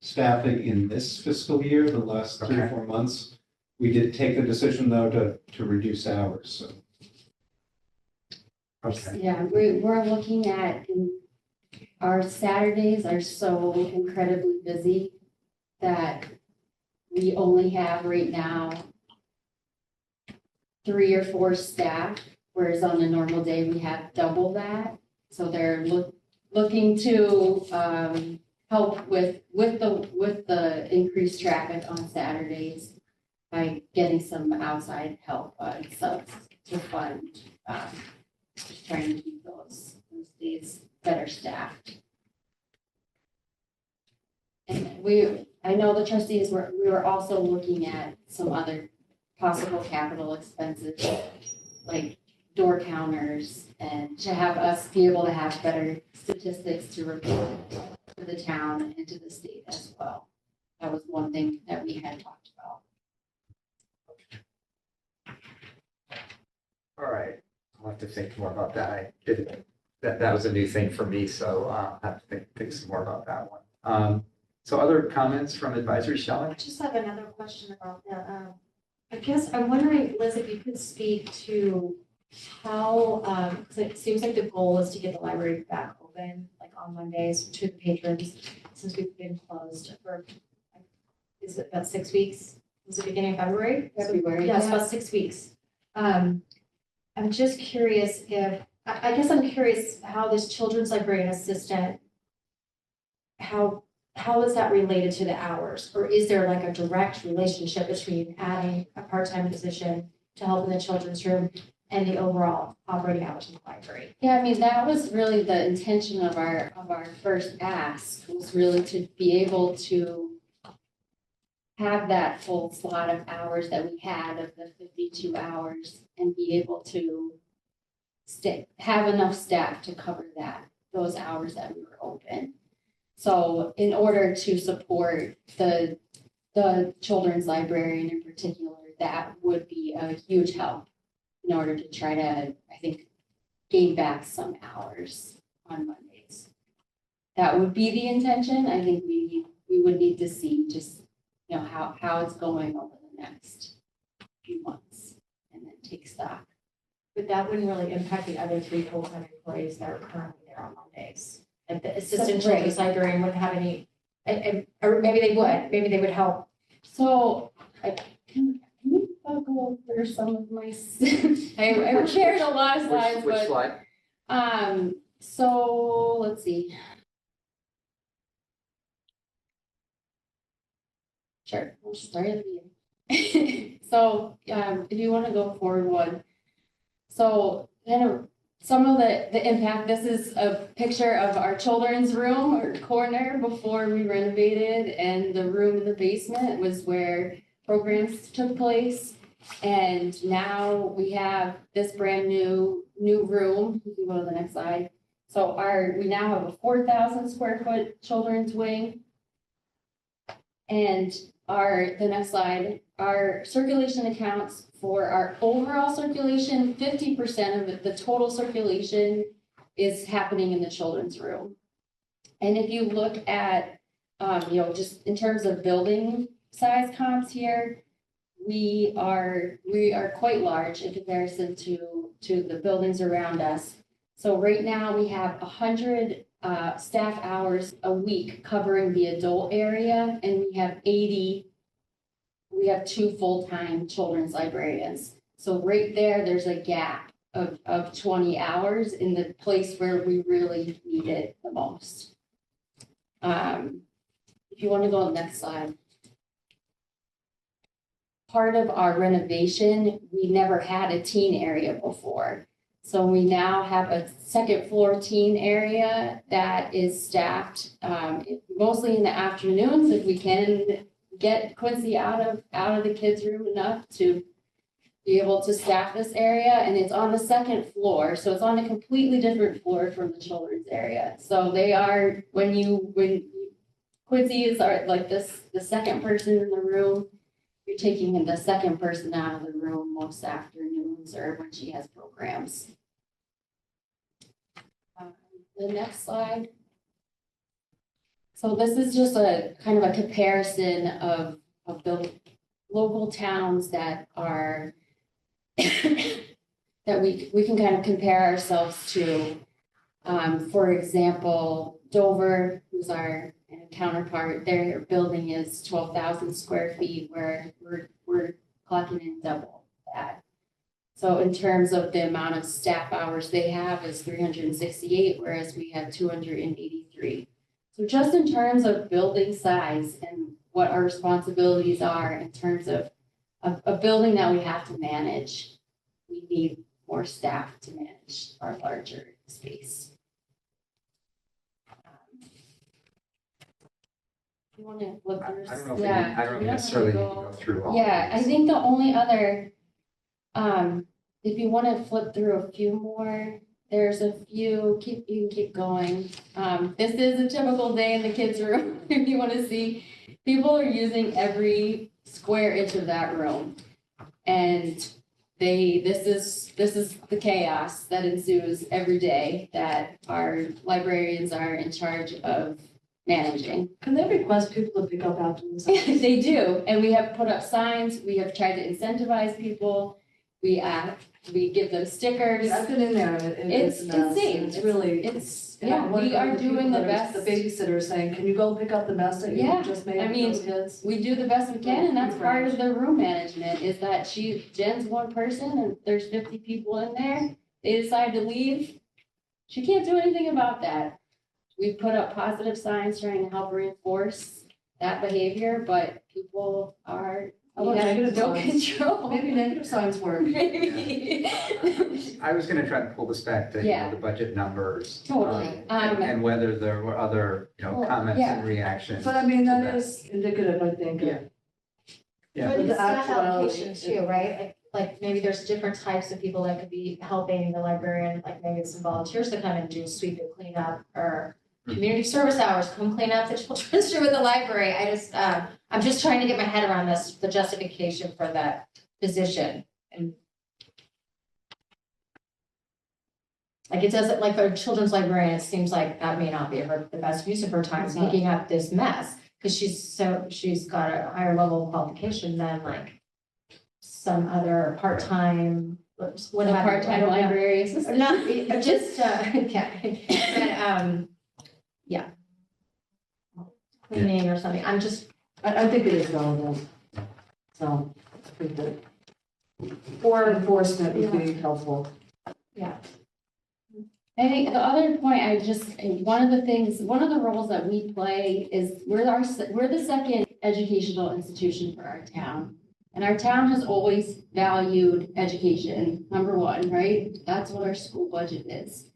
staffing in this fiscal year, the last 3 or 4 months. We did take the decision, though, to reduce hours, so. Okay. Yeah, we're looking at, our Saturdays are so incredibly busy that we only have right now 3 or 4 staff, whereas on a normal day we have double that. So they're looking to help with the increased traffic on Saturdays by getting some outside help subs to fund. Trying to keep those days better staffed. And I know the trustees we were also looking at some other possible capital expenses, like door counters, and to have us be able to have better statistics to report to the town and to the state as well. That was one thing that we had talked about. All right. I'll have to think more about that. I didn't, that was a new thing for me, so I'll have to think some more about that one. So other comments from advisory, Shelley? I just have another question about that. I guess I'm wondering, Liz, if you could speak to how, because it seems like the goal is to get the library back open, like on Mondays to the patrons, since we've been closed for, is it about 6 weeks? Was it beginning of February? February, Yes, yeah. about 6 weeks. I'm just curious I guess I'm curious how this children's librarian assistant, how is that related to the hours? Or is there like a direct relationship between adding a part-time position to help in the children's room and the overall operating hours of the library? Yeah, I mean, that was really the intention of our first ask, was really to be able to have that full slot of hours that we had of the 52 hours and be able to have enough staff to cover those hours that we were open. So in order to support the children's librarian in particular, that would be a huge help in order to try to, I think, gain back some hours on Mondays. That would be the intention. I think we would need to see just, you know, how it's going over the next few months and then take stock. But that wouldn't really impact the other 3 full-time employees that are currently there on Mondays. Like the assistant children's librarian wouldn't have any, or maybe they would help. So can you go over some of my, I prepared a lot of slides, Which but, slide? so let's see. Sure, we'll start at the beginning. So, if you want to go forward one. So kind of some of the impact, this is a picture of our children's room or corner before we renovated, and the room in the basement was where programs took place. And now we have this brand new room. You can go to the next slide. So we now have a 4,000 square foot children's wing. And the next slide, our circulation accounts for our overall circulation. 50% of the total circulation is happening in the children's room. And if you look at, you know, just in terms of building size comps here, we are quite large in comparison to the buildings around us. So right now we have 100 staff hours a week covering the adult area, and we have 80. We have 2 full-time children's librarians. So right there's a gap of 20 hours in the place where we really need it the most. If you want to go to the next slide. Part of our renovation, we never had a teen area before. So we now have a 2nd floor teen area that is staffed mostly in the afternoons, if we can get Quincy out of the kids' room enough to be able to staff this area. And it's on the 2nd floor, so it's on a completely different floor from the children's area. So they are, when Quincy is like the second person in the room, you're taking the second person out of the room most afternoons or when she has programs. The next slide. So this is just a kind of a comparison of the local towns that are that we can kind of compare ourselves to. For example, Dover, who's our counterpart, their building is 12,000 square feet, where we're clocking in double that. So in terms of the amount of staff hours they have is 368, whereas we have 283. So just in terms of building size and what our responsibilities are in terms of a building that we have to manage, we need more staff to manage our larger space. You want to look through? I don't know if I don't necessarily need to go through all. Yeah, I think the only other, if you want to flip through a few more, there's a few, you can keep going. This is a typical day in the kids' room. If you want to see, people are using every square inch of that room. And this is the chaos that ensues every day that our librarians are in charge of managing. Can they request people to pick up after themselves? They do, and we have put up signs, we have tried to incentivize people, we give them stickers. I've been in there, and It's a mess, insane. and it's really, yeah, we are doing the best. The babysitter saying, can you go pick up the mess that you Yeah, just made? I mean, those kids? we do the best we can, and that's part of the room management, is that Jen's one person, and there's 50 people in there. They decide to leave. She can't do anything about that. We've put up positive signs trying to help reinforce that behavior, but people are, How about negative no signs? control. Maybe negative signs work. Maybe. I was gonna try to pull this back to, Yeah. the budget numbers. Totally. And whether there were other, Well, comments yeah. and reactions. But I mean, to that is indicative, I think. Yeah. Yeah. For The the staff actuality, allocation too, right? Like maybe there's different types of people that could be helping the librarian, like maybe some volunteers to come and do sweep and clean up, or community service hours, come clean up the children's room in the library. I'm just trying to get my head around this, the justification for that position. And like it doesn't, like a children's librarian, it seems like that may not be the best use of her time picking up this mess. Because she's got a higher level of qualification than like some other part-time, what A have you, I part-time don't know. library Or assistant. not, just, yeah, but, yeah. Cleaning or something, I'm just, I think it is relevant. So I think that for enforcement would be helpful. Yeah. I think the other point, one of the roles that we play is we're the second educational institution for our town. And our town has always valued education, number one, right? That's what our school budget is.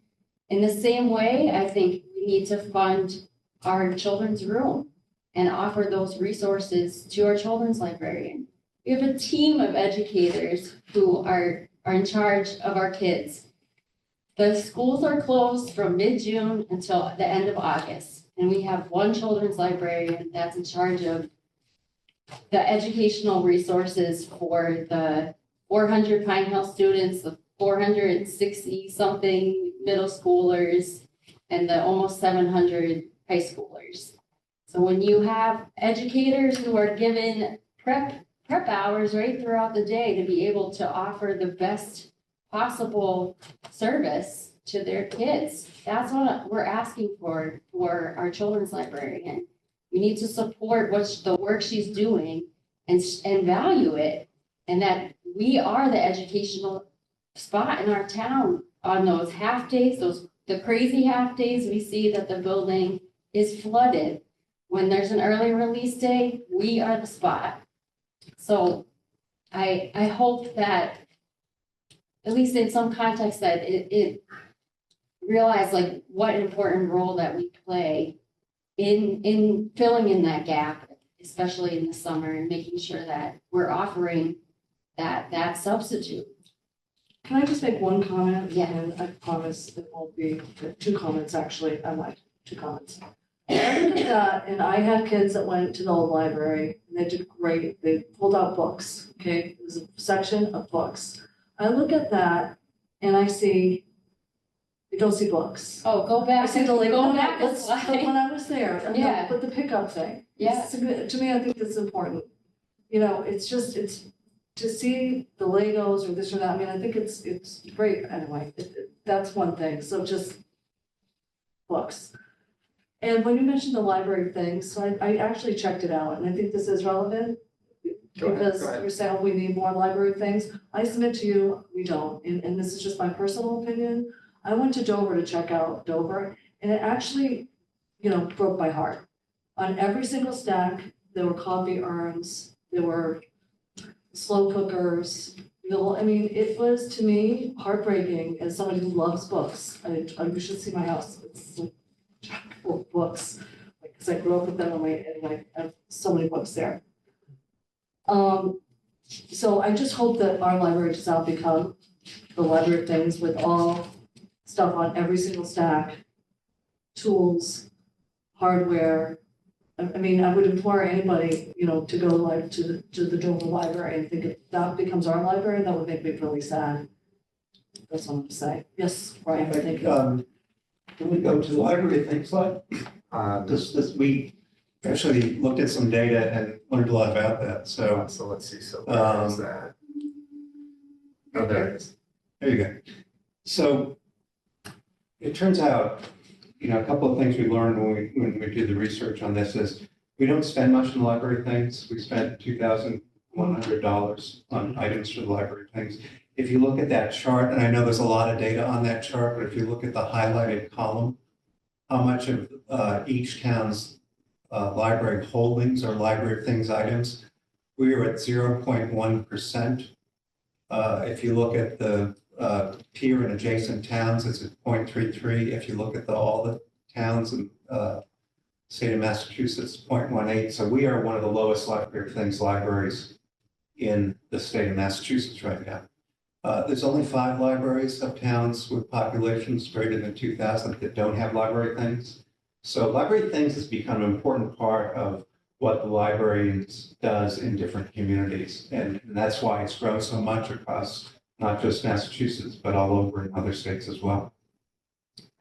In the same way, I think we need to fund our children's room and offer those resources to our children's librarian. We have a team of educators who are in charge of our kids. The schools are closed from mid-June until the end of August. And we have one children's librarian that's in charge of the educational resources for the 400 Pine Hill students, the 460 something middle schoolers, and the almost 700 high schoolers. So when you have educators who are given prep hours right throughout the day to be able to offer the best possible service to their kids, that's what we're asking for our children's librarian. We need to support the work she's doing and value it, and that we are the educational spot in our town on those half days, the crazy half days. We see that the building is flooded. When there's an early release day, we are the spot. So I hope that, at least in some context, that it realize like what important role that we play in filling in that gap, especially in the summer, and making sure that we're offering that substitute. Can I just make one comment? Yeah. And I promise it won't be, 2 comments actually, I lied, 2 comments. I look at that, and I had kids that went to the old library, and they did great, they pulled out books, okay? There's a section of books. I look at that, and I don't see books. Oh, go back. I see the label. Go back a But slide. when I was there, Yeah. but the pickup thing. Yeah. To me, I think that's important. You know, it's to see the Legos or this or that, I mean, I think it's great anyway. That's one thing, so just books. And when you mentioned the library thing, so I actually checked it out, and I think this is relevant. Because you're saying, we need more library things. I submit to you, we don't, and this is just my personal opinion. I went to Dover to check out Dover, and it actually, broke my heart. On every single stack, there were coffee urns, there were slow cookers, it was, to me, heartbreaking as somebody who loves books. You should see my house, it's like chock full of books, because I grew up with them, and I have so many books there. So I just hope that our library does not become the library of things with all stuff on every single stack, tools, hardware. I would implore anybody, to go like to the Dover Library and think if that becomes our library, that would make me really sad. That's what I'm saying. Yes, Brian, thank you. Can we go to the library things like, this week? Actually looked at some data and learned a lot about that, so. So let's see, so where is that? Oh, there it is. There you go. So it turns out, a couple of things we learned when we did the research on this is we don't spend much on library things. We spent $2,100 on items for the library things. If you look at that chart, and I know there's a lot of data on that chart, but if you look at the highlighted column, how much of each town's library holdings or library of things items, we are at 0.1%. If you look at the peer and adjacent towns, it's at 0.33. If you look at all the towns in state of Massachusetts, 0.18. So we are one of the lowest library of things libraries in the state of Massachusetts right now. There's only 5 libraries of towns with populations greater than 2,000 that don't have library things. So library things has become an important part of what the library does in different communities. And that's why it's grown so much across not just Massachusetts, but all over in other states as well.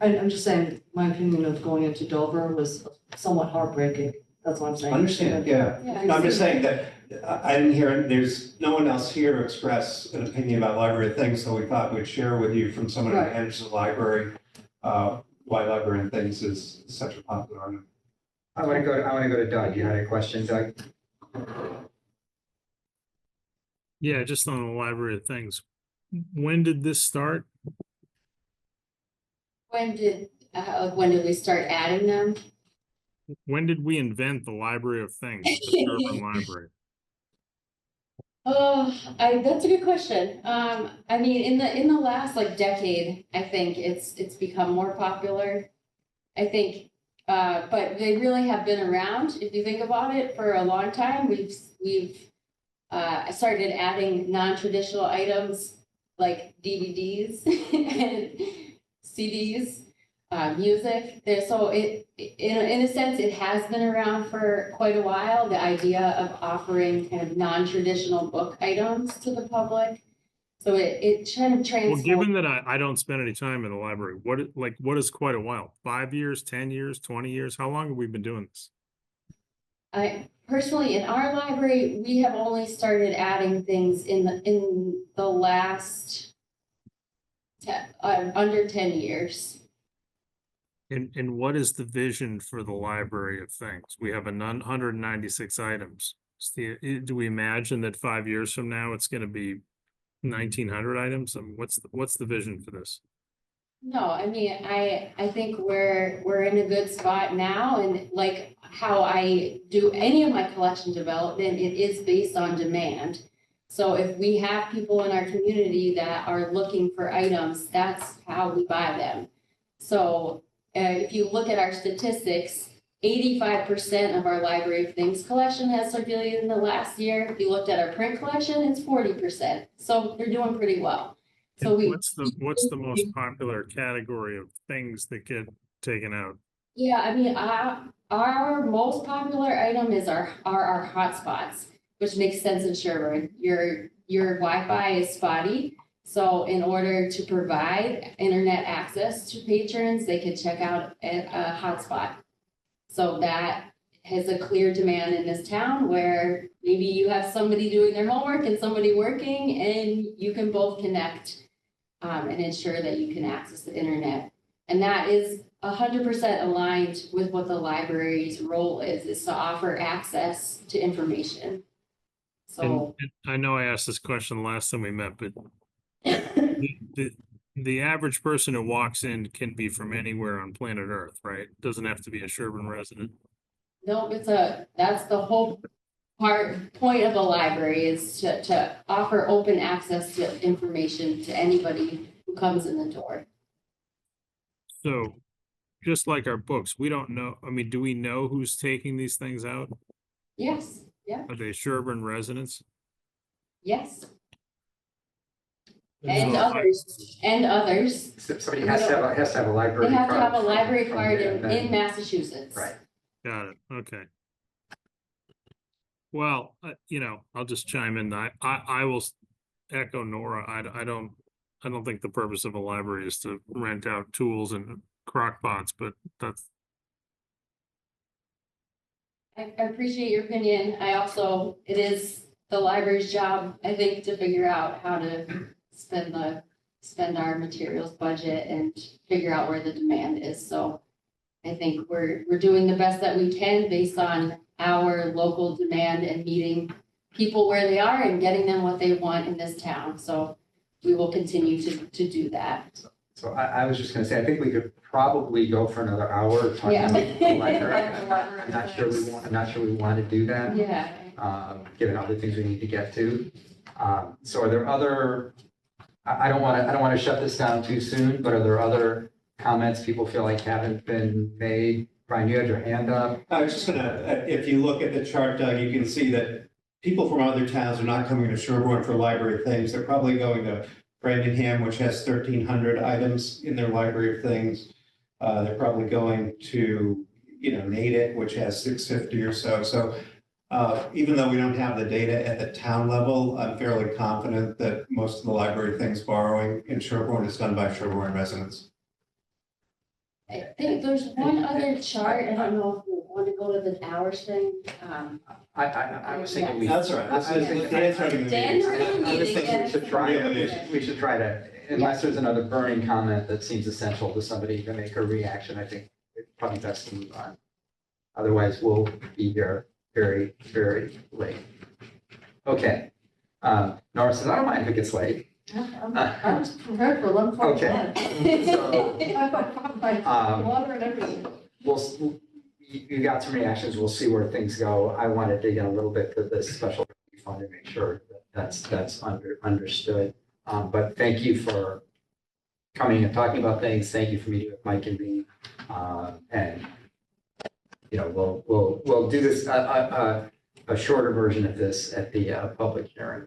I'm just saying, my opinion of going into Dover was somewhat heartbreaking. That's what I'm saying. I understand, yeah. No, I'm just saying that I didn't hear, there's no one else here to express an opinion about library of things, so we thought we'd share with you from someone who Right. manages the library, why library and things is such a popular item. I want to go to Doug. You had a question, Doug? Yeah, just on the library of things. When did this start? When did we start adding them? When did we invent the library of things, the Sherborn Library? Oh, that's a good question. I mean, in the last like decade, I think it's become more popular. I think, but they really have been around. If you think about it, for a long time, we've started adding non-traditional items like DVDs and CDs, music. So in a sense, it has been around for quite a while. The idea of offering kind of non-traditional book items to the public. So it kind of transformed. Well, given that I don't spend any time in the library, what is quite a while? 5 years, 10 years, 20 years? How long have we been doing this? I personally, in our library, we have only started adding things in the last under 10 years. And what is the vision for the library of things? We have 196 items. Do we imagine that 5 years from now, it's going to be 1,900 items? I mean, what's the vision for this? No, I mean, I think we're in a good spot now, and like how I do any of my collection development, it is based on demand. So if we have people in our community that are looking for items, that's how we buy them. So if you look at our statistics, 85% of our Library of Things collection has circulated in the last year. If you looked at our print collection, it's 40%. So they're doing pretty well. So what's the most popular category of things that get taken out? Yeah, I mean, our most popular item is our hotspots, which makes sense in Sherborn. Your Wi-Fi is spotty. So in order to provide internet access to patrons, they can check out a hotspot. So that has a clear demand in this town where maybe you have somebody doing their homework and somebody working, and you can both connect and ensure that you can access the internet. And that is 100% aligned with what the library's role is to offer access to information. So and I know I asked this question the last time we met, but the average person who walks in can be from anywhere on planet Earth, right? Doesn't have to be a Sherborn resident. no, that's the whole point of the library is to offer open access to information to anybody who comes in the door. So just like our books, we don't know. I mean, do we know who's taking these things out? Yes, yeah, Are they Sherborn residents? yes. And others. Somebody has to have a library They have to card have a library from card here, and then- in Massachusetts. Right. Got it. Okay. Well, I'll just chime in. I will echo Nora. I don't think the purpose of a library is to rent out tools and crock pots, but that's. I appreciate your opinion. It is the library's job, I think, to figure out how to spend our materials budget and figure out where the demand is. So I think we're doing the best that we can based on our local demand and meeting people where they are and getting them what they want in this town. So we will continue to do that. So I was just gonna say, I think we could probably go for another hour talking Yeah. about the library. I'm not sure we want to do that. Yeah. Given other things we need to get to. So are there other, I don't want to shut this down too soon, but are there other comments people feel like haven't been made? Brian, you had your hand up. I was just gonna, if you look at the chart, Doug, you can see that people from other towns are not coming to Sherborn for library of things. They're probably going to Framingham, which has 1,300 items in their library of things. They're probably going to, Natick, which has 650 or so. So Even though we don't have the data at the town level, I'm fairly confident that most of the library things borrowing in Sherborn is done by Sherborn residents. I think there's one other chart, I don't know if you want to go to the hours thing. I was thinking we. That's all right. I was thinking- Dan's running the Dan's meeting. running the I was meeting, thinking we yes. should try to, unless there's another burning comment that seems essential to somebody to make a reaction, I think it's probably best to move on. Otherwise, we'll be here very, very late. Okay. Nora says, I don't mind if it gets late. I was prepared for 11:45. Okay. I brought my water and everything. You got some reactions. We'll see where things go. I want to dig in a little bit to this special fund to make sure that that's understood. But thank you for coming and talking about things. Thank you for meeting with Mike and me. And you know, we'll do this a shorter version of this at the public hearing.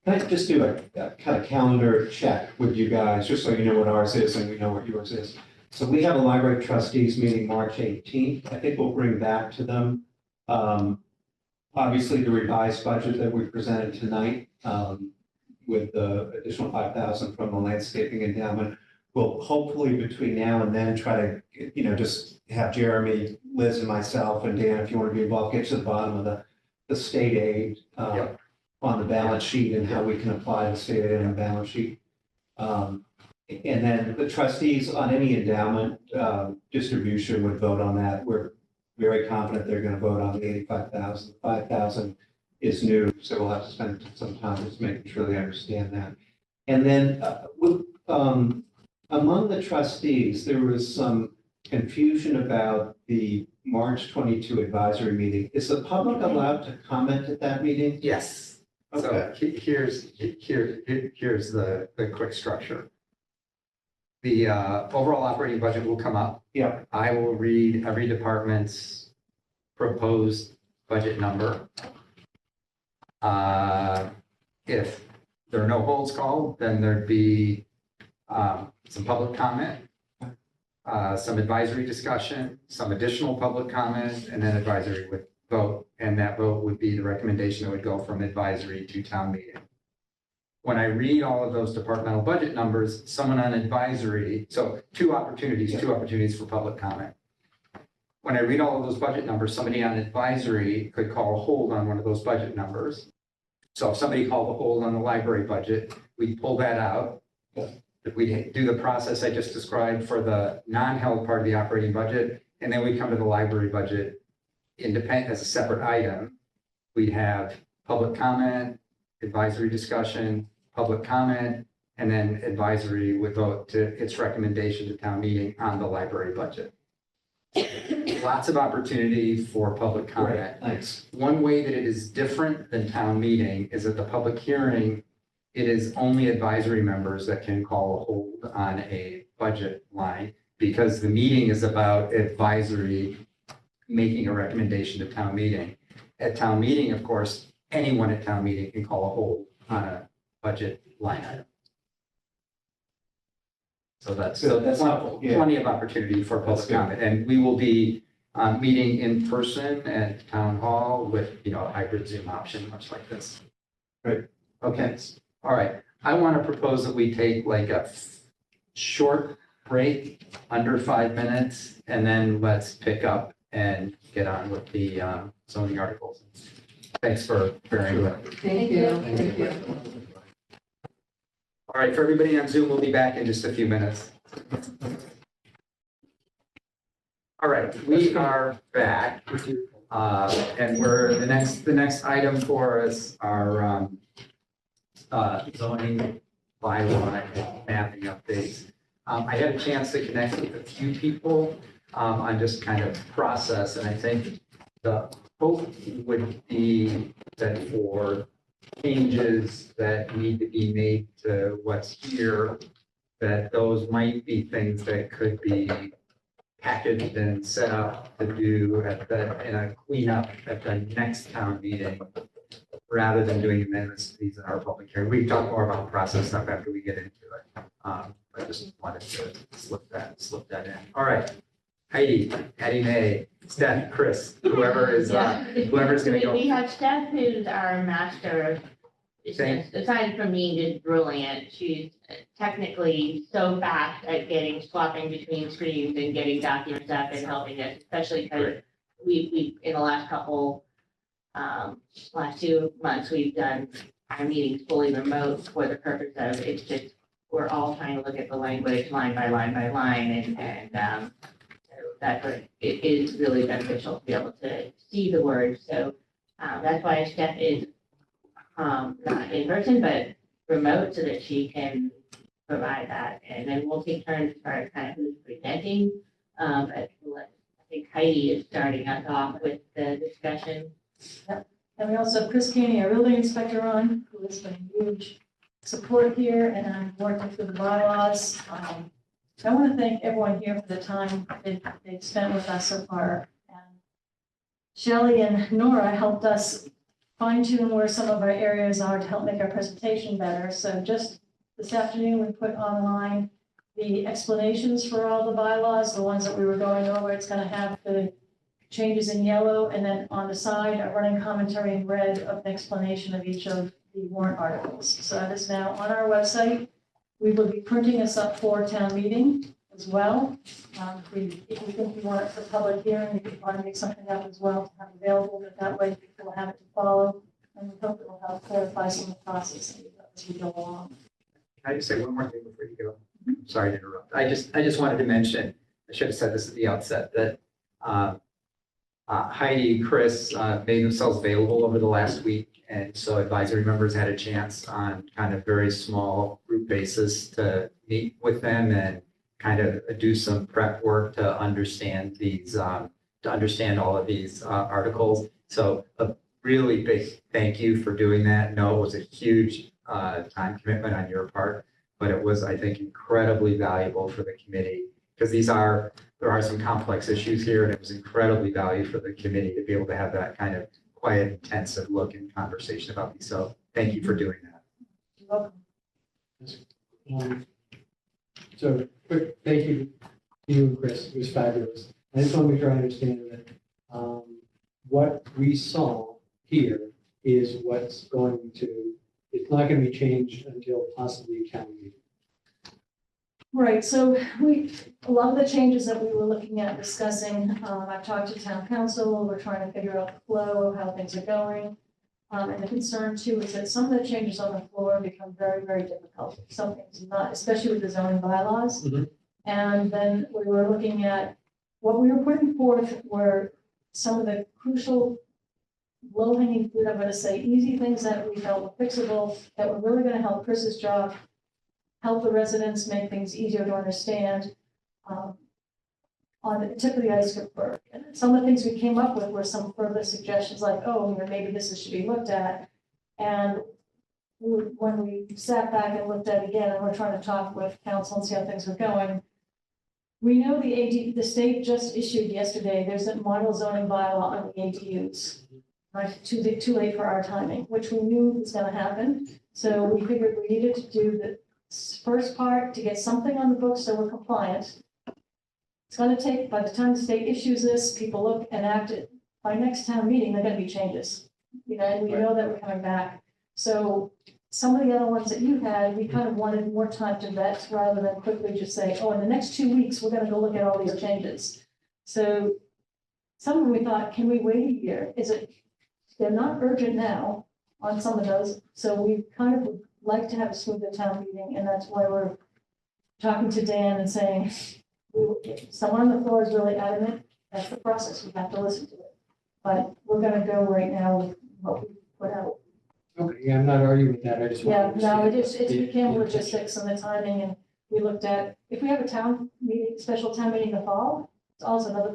Can I just do a kind of calendar check with you guys, just so you know what ours is and we know what yours is? So we have a library trustees meeting March 18th. I think we'll bring back to them, obviously the revised budget that we presented tonight, with the additional 5,000 from the landscaping endowment. We'll hopefully between now and then try to, you know, just have Jeremy, Liz and myself and Dan, if you want to be involved, get to the bottom of the state aid on the balance sheet and how we can apply the state aid on the balance sheet. And then the trustees on any endowment distribution would vote on that. We're very confident they're going to vote on the 85,000. 5,000 is new, so we'll have to spend some time just making sure they understand that. And then among the trustees, there was some confusion about the March 22 advisory meeting. Is the public allowed to comment at that meeting? Yes. So here's the quick structure. The overall operating budget will come up. Yeah. I will read every department's proposed budget number. If there are no holds called, then there'd be some public comment, some advisory discussion, some additional public comment, and then advisory with vote. And that vote would be the recommendation that would go from advisory to town meeting. When I read all of those departmental budget numbers, someone on advisory, so two opportunities for public comment. When I read all of those budget numbers, somebody on advisory could call a hold on one of those budget numbers. So if somebody called a hold on the library budget, we'd pull that out. We'd do the process I just described for the non-held part of the operating budget, and then we'd come to the library budget independent as a separate item. We'd have public comment, advisory discussion, public comment, and then advisory would vote to its recommendation to town meeting on the library budget. Lots of opportunity for public comment. Thanks. One way that it is different than town meeting is at the public hearing, it is only advisory members that can call a hold on a budget line, because the meeting is about advisory making a recommendation to town meeting. At town meeting, of course, anyone at town meeting can call a hold on a budget line item. So that's helpful. Yeah. Plenty of opportunity for public comment, and we will be meeting in person at town hall with, you know, a hybrid Zoom option, much like this. Great. Okay. All right. I want to propose that we take like a short break, under 5 minutes, and then let's pick up and get on with the zoning articles. Thanks for bearing with me. Thank you. Thank you. All right, for everybody on Zoom, we'll be back in just a few minutes. All right, we are back. And the next item for us are zoning bylaw mapping updates. I had a chance to connect with a few people on just kind of process, and I think the hope would be that for changes that need to be made to what's here, that those might be things that could be packaged and set up to do in a cleanup at the next town meeting, rather than doing amendments to these in our public hearing. We can talk more about process stuff after we get into it. I just wanted to slip that in. All right, Heidi May, Steph, Chris, whoever's gonna go. We have Steph, who's our master. Aside from being just brilliant, she's technically so fast at swapping between screens and getting documents up and helping us, especially because we in the last last 2 months, we've done our meetings fully remote for the purpose of, it's just, we're all trying to look at the language line by line by line, and that's what it is really beneficial to be able to see the words. So that's why Steph is not in person, but remote, so that she can provide that. And then we'll take turns as far as kind of who's presenting. But I think Heidi is starting us off with the discussion. Yep. And we also have Chris Caney, our building inspector, on, who has been huge support here, and I'm working through the bylaws. So I want to thank everyone here for the time they've spent with us so far. And Shelley and Nora helped us fine tune where some of our areas are to help make our presentation better. So just this afternoon, we put online the explanations for all the bylaws, the ones that we were going over. It's going to have the changes in yellow, and then on the side, a running commentary in red of an explanation of each of the warrant articles. So that is now on our website. We will be printing this up for town meeting as well. If you think you want it for public hearing, you can want to make something up as well to have available, but that way people will have it to follow, and we hope it will help clarify some of the process as we go along. Can I just say one more thing before you go? Sorry to interrupt. I just wanted to mention, I should have said this at the outset, that Heidi and Chris made themselves available over the last week. And so advisory members had a chance on kind of very small group basis to meet with them and kind of do some prep work to understand all of these articles. So a really big thank you for doing that. No, it was a huge time commitment on your part, but it was, I think, incredibly valuable for the committee, because there are some complex issues here, and it was incredibly valuable for the committee to be able to have that kind of quiet, intensive look and conversation about these. So thank you for doing that. You're welcome. So quick, thank you to you and Chris. It was fabulous. I just want to make sure I understand that what we saw here is what's going to, it's not going to be changed until possibly town meeting. Right, so a lot of the changes that we were looking at discussing, I've talked to town council, we're trying to figure out the flow of how things are going. And the concern too is that some of the changes on the floor become very, very difficult. Some things not, especially with the zoning bylaws. Mm-hmm. And then we were looking at what we were putting forth were some of the crucial low-hanging fruit, I'm going to say easy things that we felt were fixable, that were really going to help Chris's job, help the residents, make things easier to understand on the tip of the iceberg. And some of the things we came up with were some further suggestions like, oh, maybe this should be looked at. And when we sat back and looked at it again, and we're trying to talk with council and see how things are going, we know the state just issued yesterday, there's a model zoning bylaw on the ADUs. Right, too late for our timing, which we knew was going to happen. So we figured we needed to do the first part to get something on the books so we're compliant. It's going to take, by the time the state issues this, people look and act it. By next town meeting, they're going to be changes. And we know that we're coming back. So some of the other ones that you had, we kind of wanted more time to vet rather than quickly just say, oh, in the next 2 weeks, we're going to go look at all these changes. So some of them we thought, can we wait a year? They're not urgent now on some of those. So we kind of would like to have a smoother town meeting, and that's why we're talking to Dan and saying, if someone on the floor is really adamant, that's the process. We have to listen to it. But we're going to go right now with what we put out. Okay, yeah, I'm not arguing with that. I just want to it became logistics and the timing, and we looked at, if we have a town meeting, special town meeting in the fall, it's also another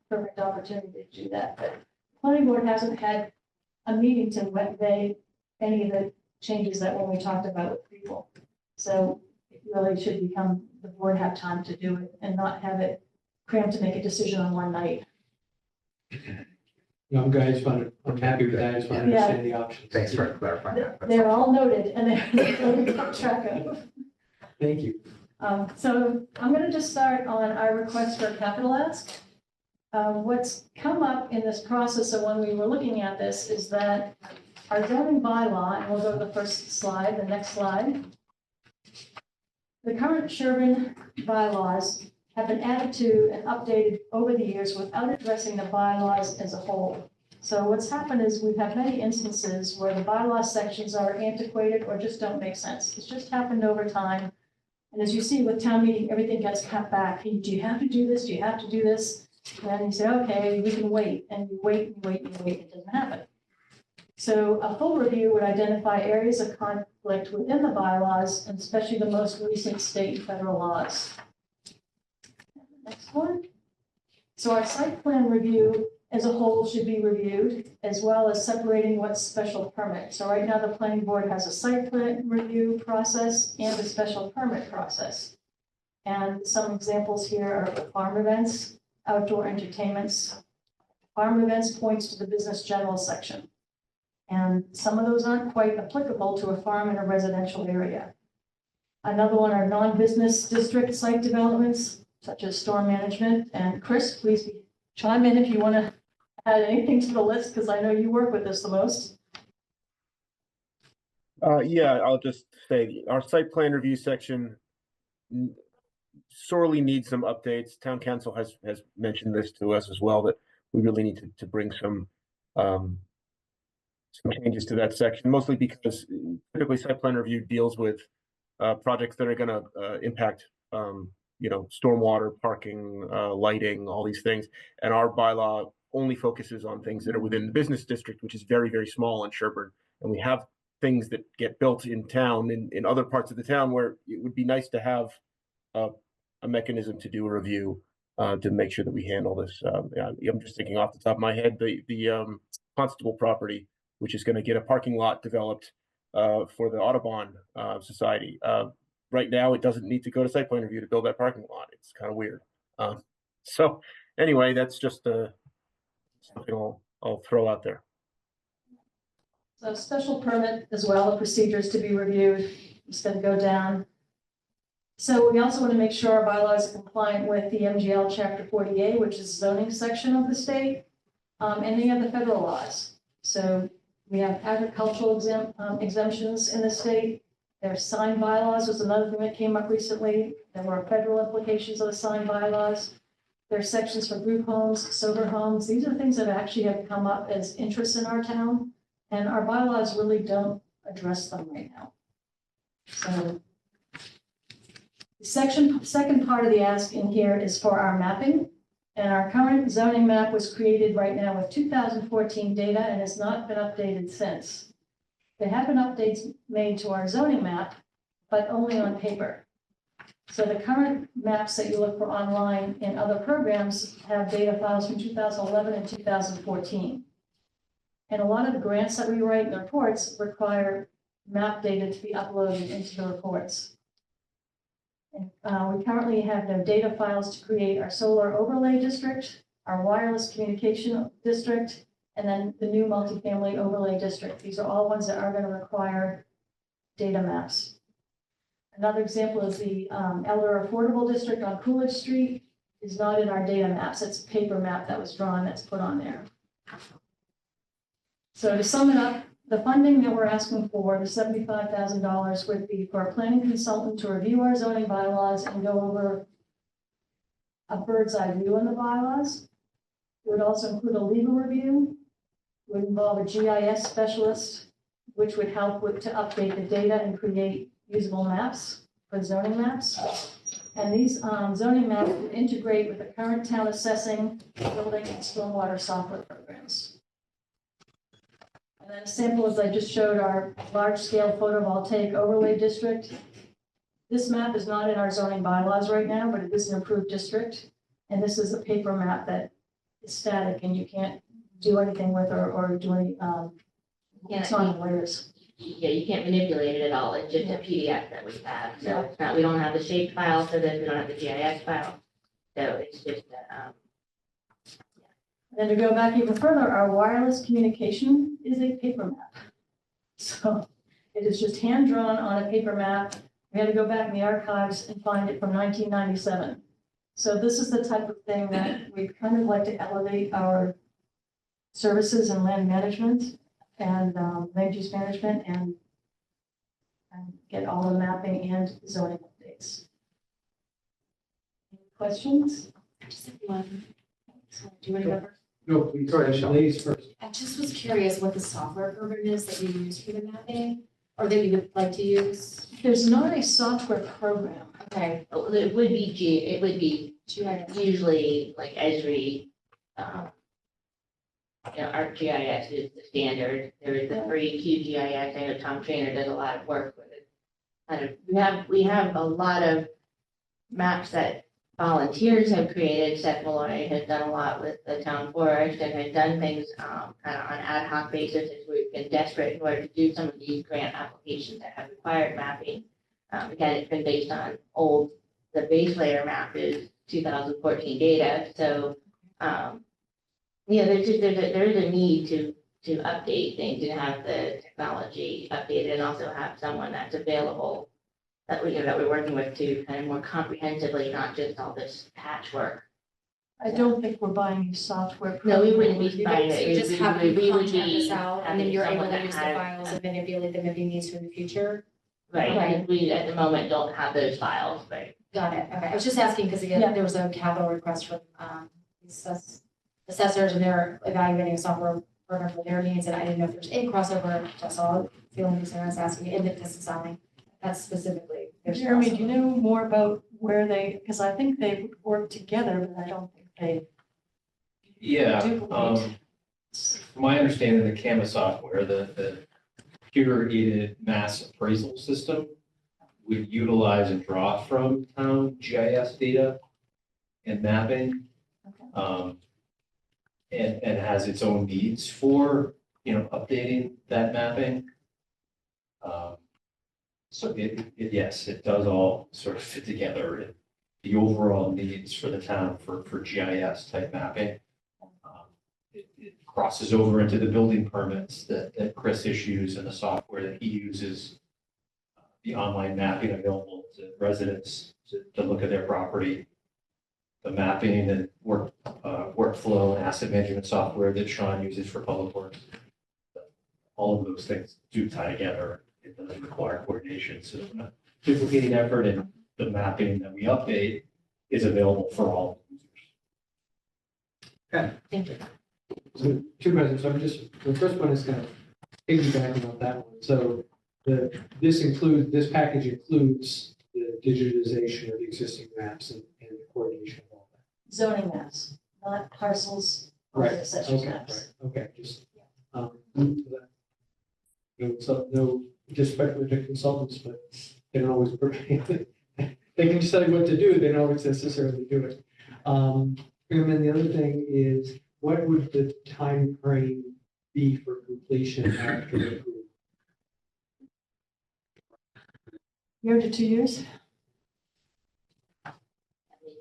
perfect opportunity to do that. But the planning board hasn't had a meeting to convey any of the changes that when we talked about with people. So it really should become, the board have time to do it and not have it crammed to make a decision on one night. No, I'm good. I'm happy with that. I just want to understand the options. Thanks for clarifying that. They're all noted and they're kept track of. Thank you. So I'm going to just start on our request for a capital ask. What's come up in this process of when we were looking at this is that our zoning bylaw, and we'll go to the first slide, the next slide. The current Sherborn bylaws have been added to and updated over the years without addressing the bylaws as a whole. So what's happened is we've had many instances where the bylaw sections are antiquated or just don't make sense. It's just happened over time. And as you see with town meeting, everything gets cut back. Do you have to do this? Do you have to do this? And you say, okay, we can wait. And you wait and wait and wait. It doesn't happen. So a full review would identify areas of conflict within the bylaws, and especially the most recent state and federal laws. Next one. So our site plan review as a whole should be reviewed, as well as separating what's special permit. So right now the planning board has a site plan review process and a special permit process. And some examples here are farm events, outdoor entertainments. Farm events points to the business general section. And some of those aren't quite applicable to a farm in a residential area. Another one are non-business district site developments, such as storm management. And Chris, please chime in if you want to add anything to the list, because I know you work with this the most. Yeah, I'll just say our site plan review section sorely needs some updates. Town council has mentioned this to us as well, that we really need to bring some changes to that section, mostly because typically site plan review deals with projects that are going to impact stormwater, parking, lighting, all these things. And our bylaw only focuses on things that are within the business district, which is very, very small in Sherborn. And we have things that get built in town in other parts of the town where it would be nice to have a mechanism to do a review to make sure that we handle this. I'm just thinking off the top of my head, the Constable property, which is going to get a parking lot developed for the Audubon Society. Right now, it doesn't need to go to site plan review to build that parking lot. It's kind of weird. So anyway, that's just something I'll throw out there. So special permit as well, the procedures to be reviewed, it's going to go down. So we also want to make sure our bylaws are compliant with the MGL Chapter 40A, which is zoning section of the state, and any of the federal laws. So we have agricultural exemptions in the state. There's sign bylaws was another thing that came up recently. There were federal implications of the sign bylaws. There's sections for group homes, sober homes. These are things that actually have come up as interests in our town, and our bylaws really don't address them right now. So the second part of the ask in here is for our mapping. And our current zoning map was created right now with 2014 data and has not been updated since. There have been updates made to our zoning map, but only on paper. So the current maps that you look for online in other programs have data files from 2011 and 2014. And a lot of the grants that we write in the reports require map data to be uploaded into the reports. And we currently have no data files to create our solar overlay district, our wireless communication district, and then the new multifamily overlay district. These are all ones that are going to require data maps. Another example is the Elder Affordable District on Coolidge Street is not in our data maps. It's a paper map that was drawn that's put on there. So to sum it up, the funding that we're asking for, the $75,000, would be for a planning consultant to review our zoning bylaws and go over a bird's eye view on the bylaws. It would also include a legal review, would involve a GIS specialist, which would help to update the data and create usable maps for zoning maps. And these zoning maps would integrate with the current town assessing, building, and stormwater software programs. And then a sample, as I just showed, our large-scale photovoltaic overlay district. This map is not in our zoning bylaws right now, but it is an approved district. And this is a paper map that is static and you can't do anything with or do any, it's on layers. Yeah, you can't manipulate it at all. It's just a PDF that we have. So it's not, we don't have the shaped file, so then we don't have the GIS file. So it's just And to go back even further, our wireless communication is a paper map. So it is just hand drawn on a paper map. We had to go back in the archives and find it from 1997. So this is the type of thing that we kind of like to elevate our services in land management and land use management and get all the mapping and zoning updates. Any questions? I just have one. So, do you want to go first? No, please, Go ahead, Sean. ladies first. I just was curious what the software program is that you use for the mapping, or that you would like to use. There's not a software program. Okay. It would be usually like Esri, ArcGIS is the standard. There is the free QGIS. I know Tom Trainer does a lot of work with it. We have a lot of maps that volunteers have created. Seth Malloy has done a lot with the town forest and has done things kind of on ad hoc basis as we've been desperate in order to do some of these grant applications that have required mapping. Again, it's been based on the base layer map is 2014 data. So, there is a need to update things and have the technology updated and also have someone that's available that we're working with to kind of more comprehensively, not just all this patchwork. I don't think we're buying a software. No, we program. wouldn't be buying So it. you just have We to would contract be this out, and then having you're able someone to that use the has- files and manipulate them if you need to in the future. Right, Okay. we at the moment don't have those files, but Got it. Okay. I was just asking because again, Yeah. there was a capital request from assessors, and they're evaluating a software program for their needs, and I didn't know if there's any crossover. That's all. The only reason I was asking, and it doesn't sound like that's specifically. there's Jeremy, do you crossover. know more about where because I think they would work together, but I don't think they Yeah, duplicate. from my understanding, the CAMA software, the computer-aided mass appraisal system would utilize and draw from town GIS data and mapping. And has its own needs for, updating that mapping. So yes, it does all sort of fit together in the overall needs for the town for GIS type mapping. It crosses over into the building permits that Chris issues and the software that he uses. The online mapping available to residents to look at their property. The mapping and workflow and asset management software that Sean uses for public works. All of those things do tie together. It doesn't require coordination. So it's not duplicating effort, and the mapping that we update is available for all users. Thank you. So two questions. So the first one is kind of piggybacking on that one. So this package includes the digitization of the existing maps and the coordination of all that. Zoning maps, not parcels or Right, assessor's okay, maps. right, okay, just, no disrespect to consultants, but they don't always, they can tell you what to do, they don't always necessarily do it. And then the other thing is, what would the time frame be for completion after the approval? Year to 2 years?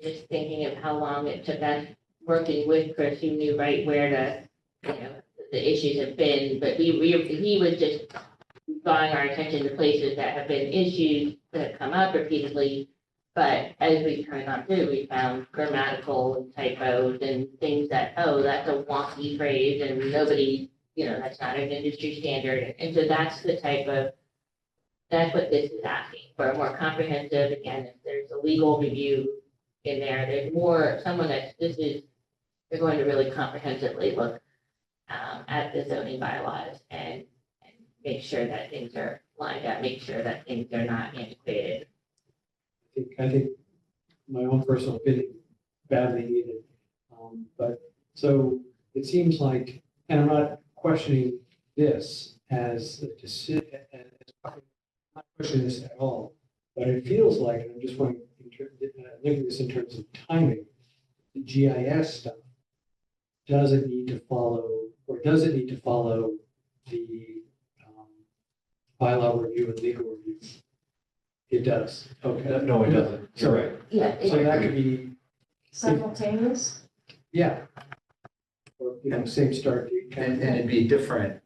Just thinking of how long it took us working with Chris, who knew right where the issues have been, but he was just drawing our attention to places that have been issues that have come up repeatedly. But as we kind of gone through, we found grammatical typos and things that, oh, that's a wonky phrase and nobody, that's not an industry standard. And so that's what this is asking for, a more comprehensive, again, if there's a legal review in there, there's more, they're going to really comprehensively look at the zoning bylaws and make sure that things are lined up, make sure that things are not antiquated. I think my own personal opinion, badly needed. But so it seems like, and I'm not questioning this as a decision, I'm not questioning this at all, but it feels like, and I'm just looking at this in terms of timing, the GIS stuff, does it need to follow the bylaw review and legal review? It does, okay. No, it doesn't. You're right. Yeah. So that could be, Simultaneous? yeah. Or, same start date. And it'd be different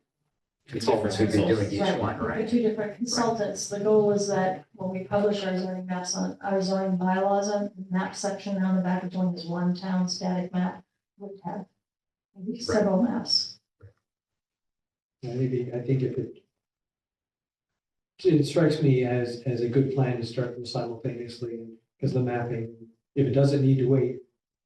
consultants who'd be doing each Right, one, the right? two different consultants. The goal is that when we publish our zoning maps on, our zoning bylaws on the map section on the back of one is one town static map, would have maybe several maps. I think if it strikes me as a good plan to start them simultaneously, because the mapping, if it doesn't need to wait,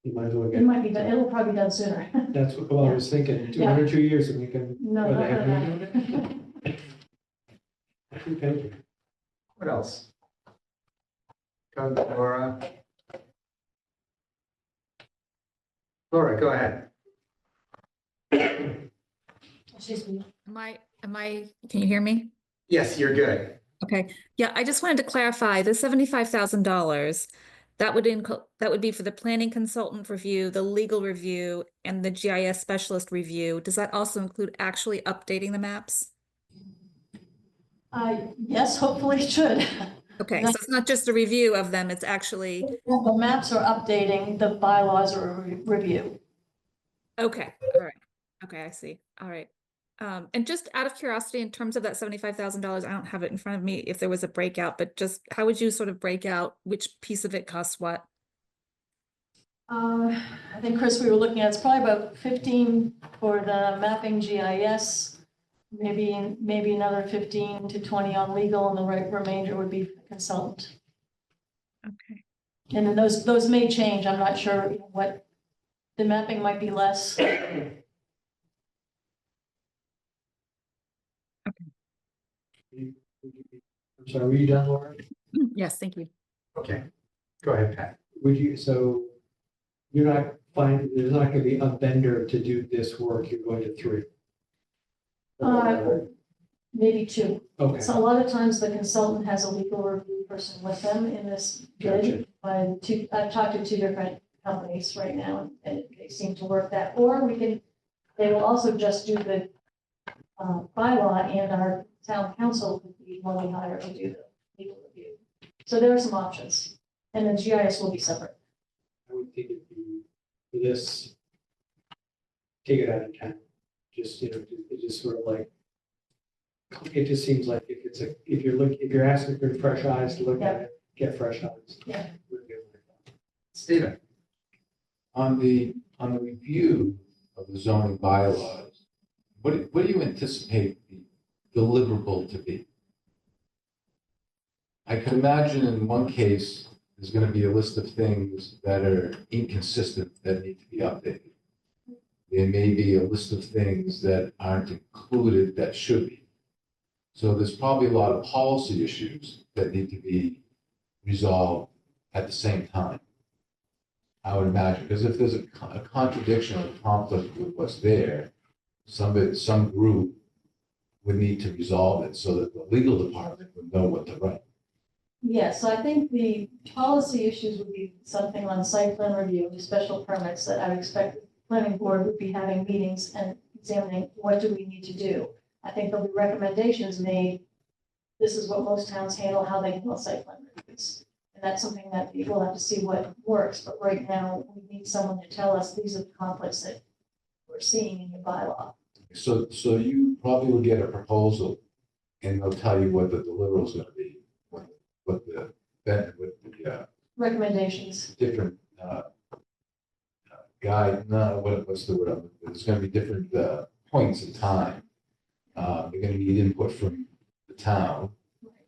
you might as well It get. might be, but it'll probably be done sooner. That's what I was thinking, 1 or 2 years and we can. No, what, not have gonna we doing it? Okay. What else? Go, Laura. Laura, go ahead. Excuse me. Can you hear me? Yes, you're good. Okay, yeah, I just wanted to clarify the $75,000, that would be for the planning consultant review, the legal review, and the GIS specialist review. Does that also include actually updating the maps? Yes, hopefully it should. Okay, so it's not just a review of them, it's actually, The maps are updating, the bylaws are a review. okay, all right. Okay, I see. All right. And just out of curiosity, in terms of that $75,000, I don't have it in front of me if there was a breakout, but just how would you sort of break out which piece of it costs what? I think, Chris, we were looking at, it's probably about 15 for the mapping GIS, maybe another 15 to 20 on legal, and the remainder would be consultant. Okay. And then those may change. I'm not sure what, the mapping might be less. I'm sorry, were you done, Laura? Yes, thank you. Okay, go ahead, Pat. So you're not there's not gonna be a vendor to do this work, you're going to 3? Maybe 2. Okay. So a lot of times the consultant has a legal review person with them in this bid. I've talked to 2 different companies right now, and they seem to work that. Or they will also just do the bylaw, and our town council could be one we hire to do the legal review. So there are some options, and then GIS will be separate. I would think it'd be for this, take it out of town. Just, it just sort of like, it just seems like if you're asking for fresh eyes to look at it, get fresh eyes. Yeah. Stephen. On the review of the zoning bylaws, what do you anticipate the deliverable to be? I can imagine in one case, there's going to be a list of things that are inconsistent that need to be updated. There may be a list of things that aren't included that should be. So there's probably a lot of policy issues that need to be resolved at the same time. I would imagine, because if there's a contradiction or conflict with what's there, some group would need to resolve it so that the legal department would know what to write. Yes, so I think the policy issues would be something on site plan review, special permits that I would expect the planning board would be having meetings and examining what do we need to do. I think there'll be recommendations made. This is what most towns handle, how they handle site plan reviews. And that's something that we'll have to see what works, but right now we need someone to tell us these are the conflicts that we're seeing in your bylaw. So you probably will get a proposal and they'll tell you what the deliverable is going to be, what the Recommendations. different guide, what's the word? There's going to be different points in time. You're going to need input from the town.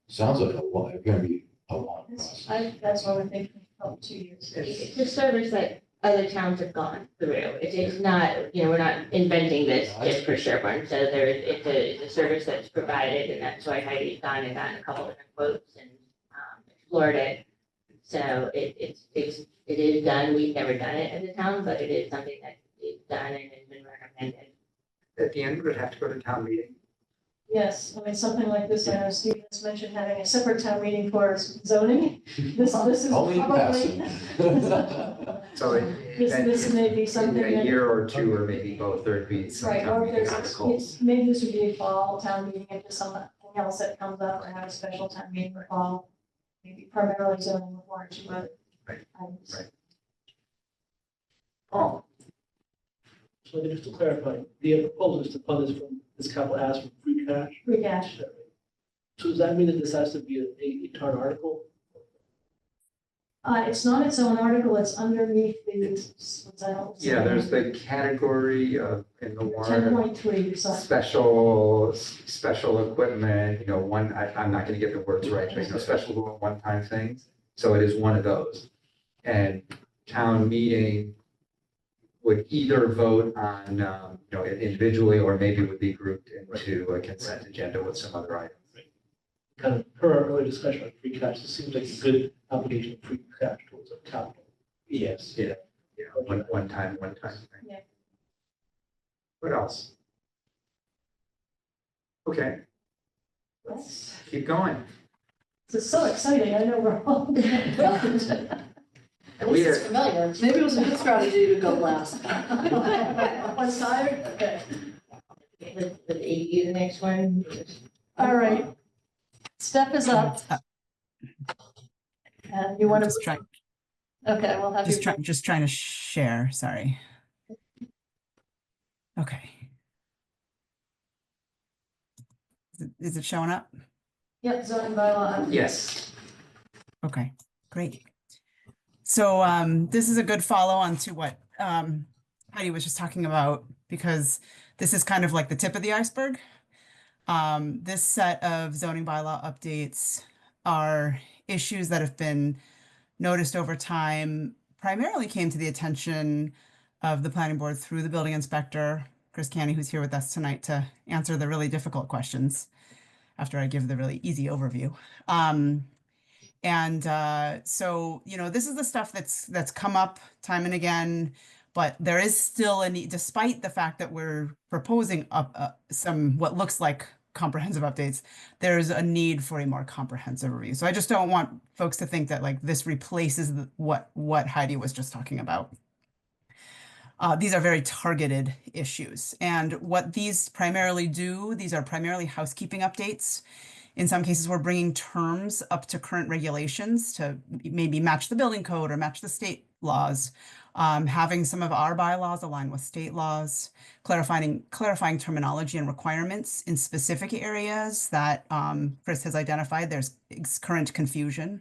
Sounds like it's going to be a long process. That's why we're thinking about 2 years. It's a service that other towns have gone through. It's not, we're not inventing this just for Sherborn. So it's a service that's provided, and that's why Heidi's gone and gotten a couple different quotes and explored it. So it is done. We've never done it as a town, but it is something that is done and has been recommended. At the end, would have to go to town meeting. Yes, I mean, something like this, I know Steve has mentioned having a separate town meeting for zoning. This is Only probably. So This may be something in a that. year or 2, or maybe both, there'd be some Right, town or meeting there's, articles. maybe this would be a fall town meeting, if there's something else that comes up, or have a special town meeting for fall. Maybe primarily zoning with 1 or 2 other items. Right. Oh, So just to clarify, the proposal is to fund this from this capital asset from free cash? Free cash. So does that mean that this has to be a tarn article? It's not its own article, it's underneath the, what's that? Yeah, there's the category of, in the Ten warrant, point three, so. special equipment, you know, I'm not gonna get the words right, but you know, special one-time things. So it is one of those. And town meeting would either vote on, you know, individually, or maybe would be grouped into a consent agenda with some other items. Kind of per our earlier discussion on free cash, this seems like a good application of free cash towards a capital. Yes, yeah, one time thing. Yeah. What else? Okay, let's keep going. This is so exciting, I know we're all. At least it's familiar. Maybe it was a good strategy to go last. One side, okay. With you, the next one. All right. Step is up. And you want to? Just try, Okay, we'll have you. just trying to share, sorry. Okay. Is it showing up? Yep, zoning bylaw. Yes. Okay, great. So this is a good follow on to what Heidi was just talking about, because this is kind of like the tip of the iceberg. This set of zoning bylaw updates are issues that have been noticed over time, primarily came to the attention of the planning board through the building inspector, Chris Canny, who's here with us tonight to answer the really difficult questions after I give the really easy overview. So, you know, this is the stuff that's come up time and again, but there is still a need, despite the fact that we're proposing some what looks like comprehensive updates, there's a need for a more comprehensive review. So I just don't want folks to think that like this replaces what Heidi was just talking about. These are very targeted issues. And what these primarily do, these are primarily housekeeping updates. In some cases, we're bringing terms up to current regulations to maybe match the building code or match the state laws, having some of our bylaws align with state laws, clarifying terminology and requirements in specific areas that Chris has identified there's current confusion,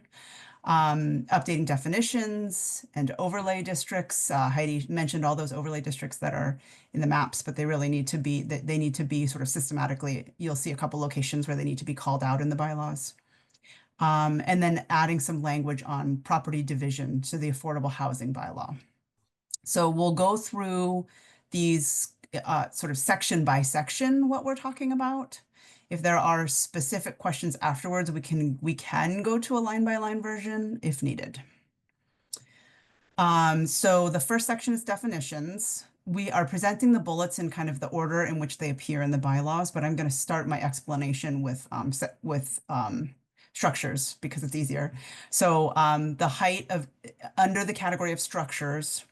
updating definitions and overlay districts. Heidi mentioned all those overlay districts that are in the maps, but they really need to be, they need to be sort of systematically, you'll see a couple locations where they need to be called out in the bylaws. And then adding some language on property division to the affordable housing bylaw. So we'll go through these sort of section by section, what we're talking about. If there are specific questions afterwards, we can go to a line by line version if needed. So the first section is definitions. We are presenting the bullets in kind of the order in which they appear in the bylaws, but I'm going to start my explanation with structures because it's easier. So the height of, under the category of structures,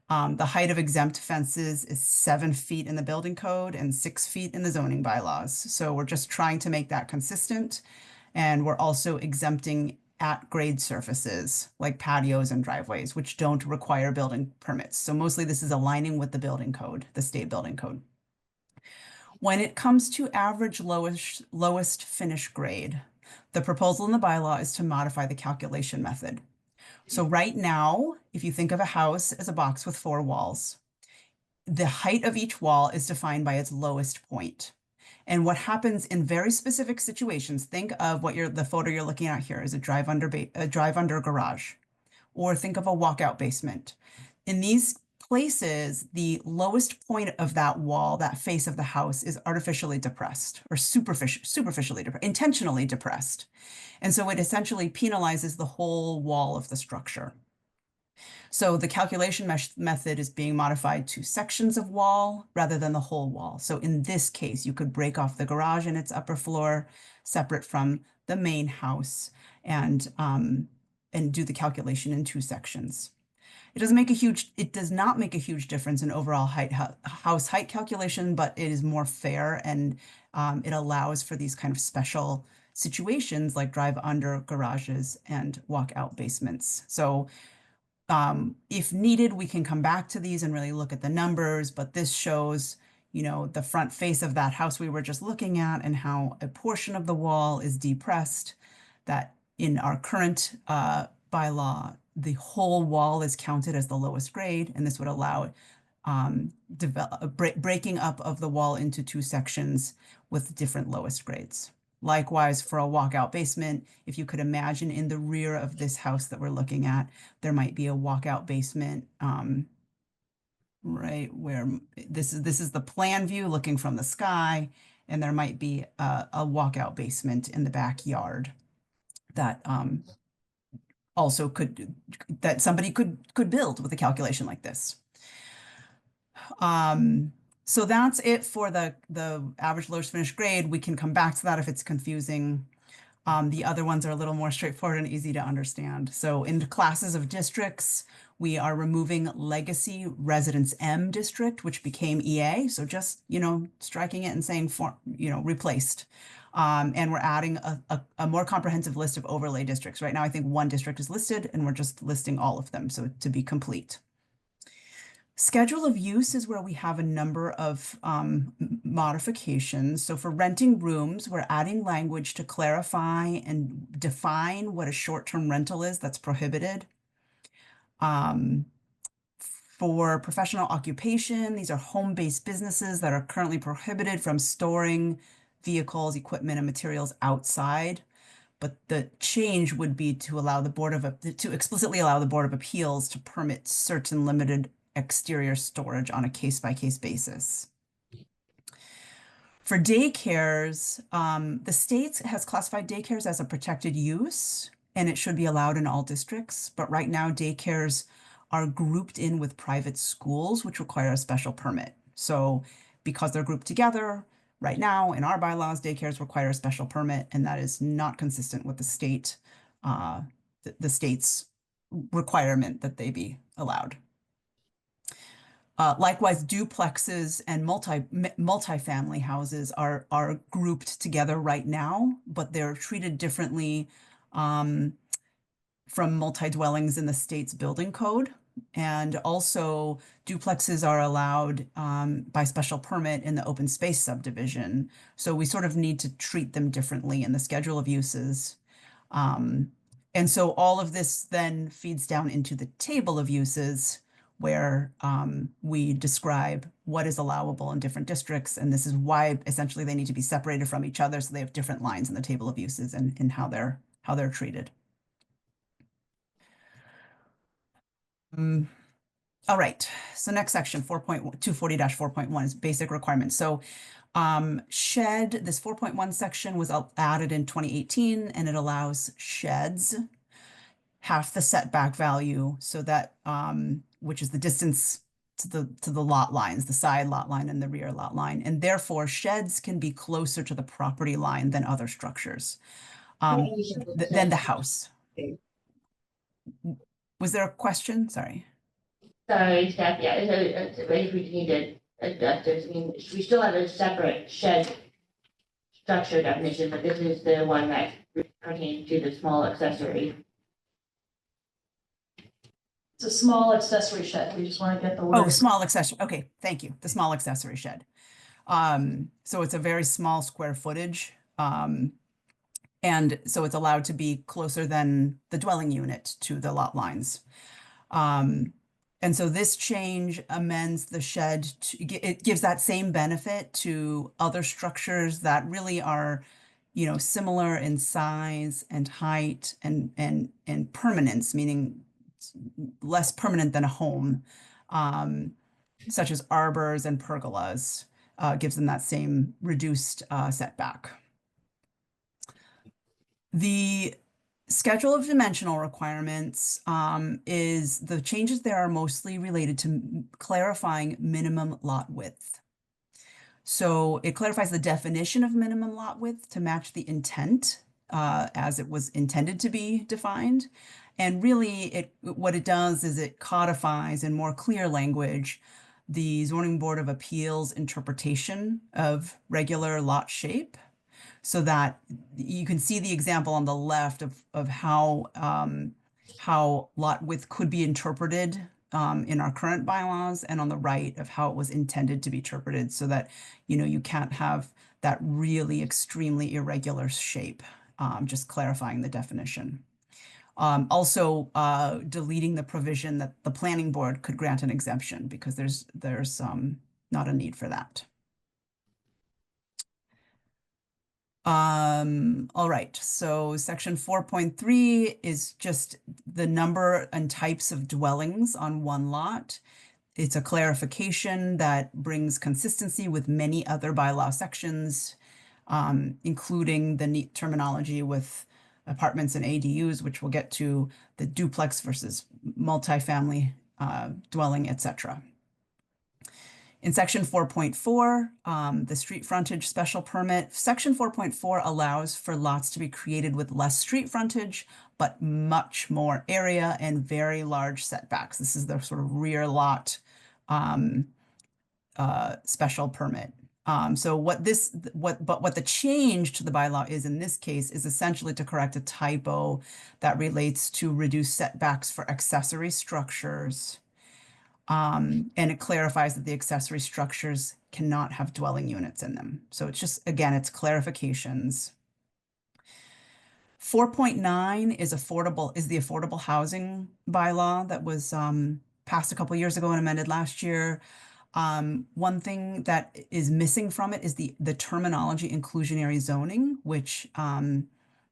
the height of exempt fences is 7 feet in the building code and 6 feet in the zoning bylaws. So we're just trying to make that consistent. And we're also exempting at-grade surfaces like patios and driveways, which don't require building permits. So mostly this is aligning with the building code, the state building code. When it comes to average lowest finish grade, the proposal in the bylaw is to modify the calculation method. So right now, if you think of a house as a box with 4 walls, the height of each wall is defined by its lowest point. And what happens in very specific situations, think of what the photo you're looking at here is a drive under garage, or think of a walkout basement. In these places, the lowest point of that wall, that face of the house, is artificially depressed or superficially depressed, intentionally depressed. And so it essentially penalizes the whole wall of the structure. So the calculation method is being modified to sections of wall rather than the whole wall. So in this case, you could break off the garage and its upper floor separate from the main house and do the calculation in 2 sections. It does not make a huge difference in overall house height calculation, but it is more fair and it allows for these kind of special situations like drive under garages and walkout basements. So if needed, we can come back to these and really look at the numbers, but this shows, you know, the front face of that house we were just looking at and how a portion of the wall is depressed, that in our current bylaw, the whole wall is counted as the lowest grade, and this would allow breaking up of the wall into two sections with different lowest grades. Likewise, for a walkout basement, if you could imagine in the rear of this house that we're looking at, there might be a walkout basement right where this is the plan view looking from the sky, and there might be a walkout basement in the backyard that also that somebody could build with a calculation like this. So that's it for the average lowest finished grade. We can come back to that if it's confusing. The other ones are a little more straightforward and easy to understand. So in the classes of districts, we are removing legacy residence M district, which became EA. So just, you know, striking it and saying, replaced. And we're adding a more comprehensive list of overlay districts. Right now, I think one district is listed and we're just listing all of them. So to be complete. Schedule of use is where we have a number of modifications. So for renting rooms, we're adding language to clarify and define what a short-term rental is that's prohibited. For professional occupation, these are home-based businesses that are currently prohibited from storing vehicles, equipment, and materials outside. But the change would be to allow to explicitly allow the Board of Appeals to permit certain limited exterior storage on a case-by-case basis. For daycares, the state has classified daycares as a protected use, and it should be allowed in all districts. But right now, daycares are grouped in with private schools, which require a special permit. So because they're grouped together, right now in our bylaws, daycares require a special permit, and that is not consistent with the state, the state's requirement that they be allowed. Likewise, duplexes and multifamily houses are grouped together right now, but they're treated differently from multi-dwellings in the state's building code. And also duplexes are allowed by special permit in the open space subdivision. So we sort of need to treat them differently in the schedule of uses. And so all of this then feeds down into the table of uses, where we describe what is allowable in different districts. And this is why essentially they need to be separated from each other. So they have different lines in the table of uses and how they're treated. All right, so next section, 240-4.1 is basic requirements. So shed, this 4.1 section was added in 2018, and it allows sheds half the setback value, so that which is the distance to the lot lines, the side lot line and the rear lot line, and therefore sheds can be closer to the property line than other structures, than the house. Was there a question? Sorry. Sorry, Steph, yeah, so if we need to adjust this, I mean, we still have a separate shed structure definition, but this is the one that pertains to the small accessory. It's a small accessory shed. We just want to get the word. Oh, small accessory. Okay, thank you. The small accessory shed. So it's a very small square footage. And so it's allowed to be closer than the dwelling unit to the lot lines. And so this change amends the shed it gives that same benefit to other structures that really are, you know, similar in size and height and permanence, meaning less permanent than a home, such as arbors and pergolas, gives them that same reduced setback. The schedule of dimensional requirements is the changes there are mostly related to clarifying minimum lot width. So it clarifies the definition of minimum lot width to match the intent as it was intended to be defined. And really what it does is it codifies in more clear language the Zoning Board of Appeals interpretation of regular lot shape, so that you can see the example on the left of how lot width could be interpreted in our current bylaws, and on the right of how it was intended to be interpreted, so that, you know, you can't have that really extremely irregular shape, just clarifying the definition. Also, deleting the provision that the planning board could grant an exemption, because there's not a need for that. All right, so section 4.3 is just the number and types of dwellings on one lot. It's a clarification that brings consistency with many other bylaw sections, including the neat terminology with apartments and ADUs, which we'll get to, the duplex versus multifamily dwelling, etc. In section 4.4, the street frontage special permit, section 4.4 allows for lots to be created with less street frontage, but much more area and very large setbacks. This is the sort of rear lot special permit. So what the change to the bylaw is in this case is essentially to correct a typo that relates to reduced setbacks for accessory structures. And it clarifies that the accessory structures cannot have dwelling units in them. So it's just, again, it's clarifications. 4.9 is the affordable housing bylaw that was passed a couple years ago and amended last year. One thing that is missing from it is the terminology inclusionary zoning, which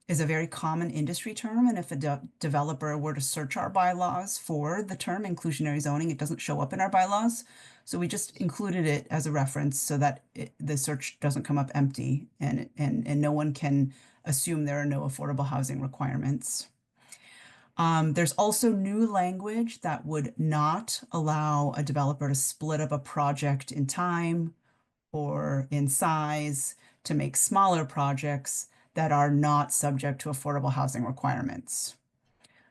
is a very common industry term. And if a developer were to search our bylaws for the term inclusionary zoning, it doesn't show up in our bylaws. So we just included it as a reference so that the search doesn't come up empty, and no one can assume there are no affordable housing requirements. There's also new language that would not allow a developer to split up a project in time or in size to make smaller projects that are not subject to affordable housing requirements.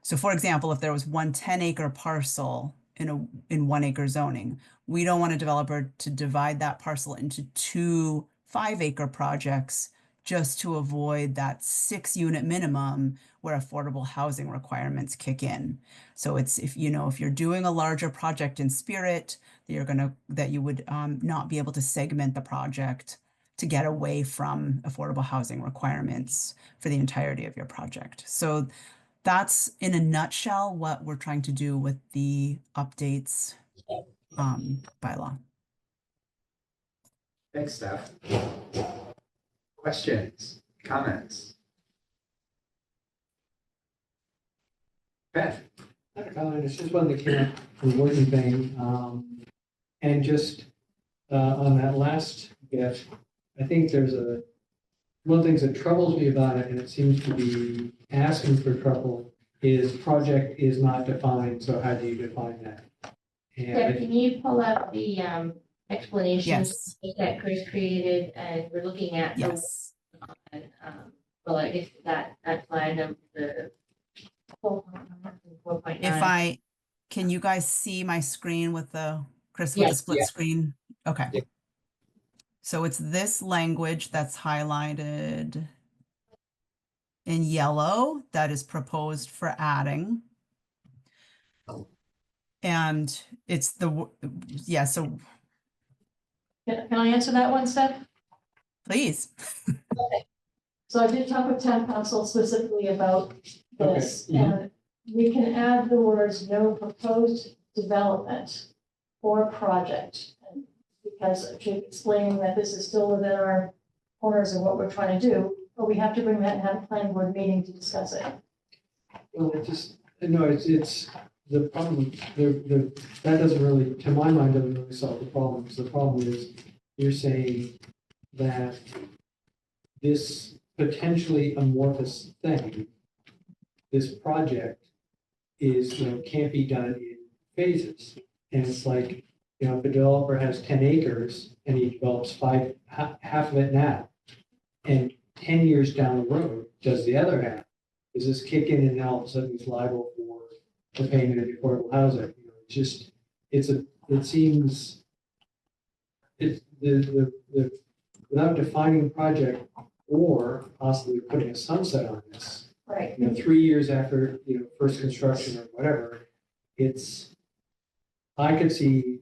So for example, if there was one 10-acre parcel in 1 acre zoning, we don't want a developer to divide that parcel into 2 5-acre projects just to avoid that 6-unit minimum where affordable housing requirements kick in. So it's, if you're doing a larger project in spirit, that you would not be able to segment the project to get away from affordable housing requirements for the entirety of your project. So that's in a nutshell what we're trying to do with the updates bylaw. Thanks, Steph. Questions, comments? Beth? It's just one that came up from the working thing. And just on that last bit, I think there's one of the things that troubles me about it, and it seems to be asking for trouble, is project is not defined. So how do you define that? Yeah, can you pull up the explanations Yes. that Chris created, and we're looking at the Yes. well, I guess that slide of the 4.9. Can you guys see my screen with Chris, with the Yes. split screen? Okay. Yeah. So it's this language that's highlighted in yellow that is proposed for adding. And it's so Can I answer that one, Steph? please. Okay. So I did talk with town council specifically about this, Okay. and we can add the words "no proposed development or project," because explaining that this is still within our corners of what we're trying to do, but we have to bring that and have a planning board meeting to discuss it. Well, it's the problem, that doesn't really, to my mind, doesn't really solve the problem. Because the problem is, you're saying that this potentially amorphous thing, this project is, can't be done in phases. And it's like, if a developer has 10 acres and he develops half of it now, and 10 years down the road, does the other half, does this kick in and now all of a sudden he's liable for the payment of affordable housing? Without defining the project or possibly putting a sunset on this, Right. 3 years after, first construction or whatever, it's I could see,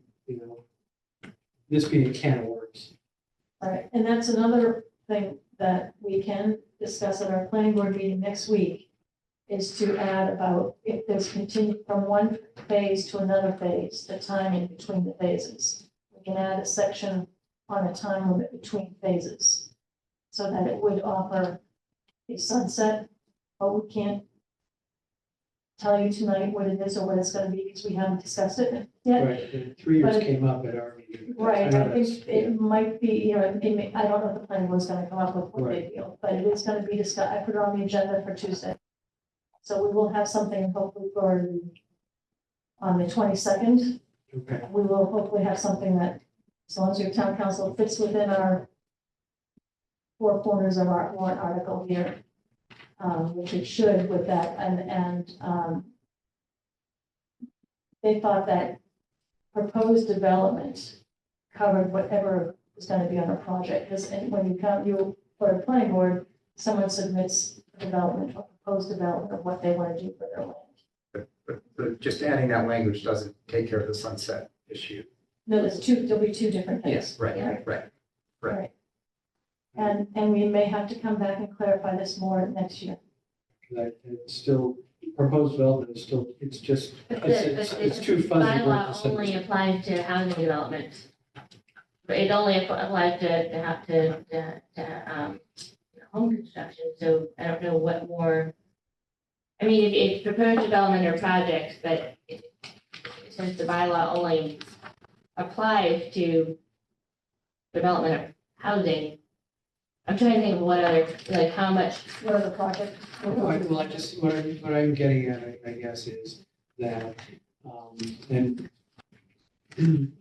this being a can of worms. Right, and that's another thing that we can discuss at our planning board meeting next week, is to add about if there's continued from one phase to another phase, the timing between the phases. We can add a section on a time limit between phases, so that it would offer a sunset, but we can't tell you tonight what it is or what it's gonna be, because we haven't discussed it yet. Right, and 3 years But- came up at our meeting. Right, know I that's- think it might be, I don't know if the planning board's gonna come up with what they Right. feel, but it is gonna be discussed. I put it on the agenda for Tuesday. So we will have something hopefully on the 22nd. Okay. We will hopefully have something that, as long as your town council fits within our 4 corners of our warrant article here, which it should with that, and they thought that proposed development covered whatever was gonna be on a project, because when you for a planning board, someone submits development or proposed development of what they want to do for their land. But just adding that language doesn't take care of the sunset issue. No, there'll be 2 different things. Yes, right. And we may have to come back and clarify this more next year. Like, it's still, proposed development is still, it's just, But it's too fuzzy. for it to bylaw say. only applies to housing developments. But it only applies to home construction, so I don't know what more. I mean, if it's proposed development or projects, but since the bylaw only applies to development of housing, I'm trying to think of what other, like how much. What are the projects? Well, I just, what I'm getting at, I guess, is that, and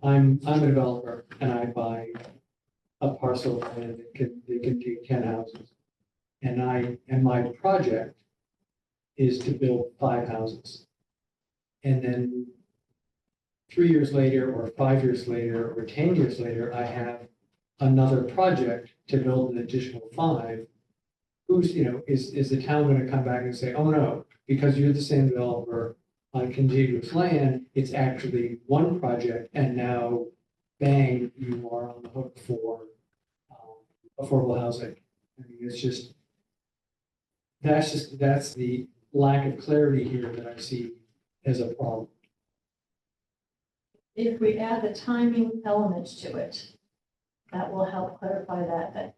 I'm a developer and I buy a parcel of land that can contain 10 houses. And my project is to build 5 houses. And then 3 years later, or 5 years later, or 10 years later, I have another project to build an additional 5. Who's, is the town gonna come back and say, oh no, because you're the same developer on contiguous land, it's actually one project, and now, bang, you are on the hook for affordable housing. I mean, it's just, that's the lack of clarity here that I see as a problem. If we add the timing element to it, that will help clarify that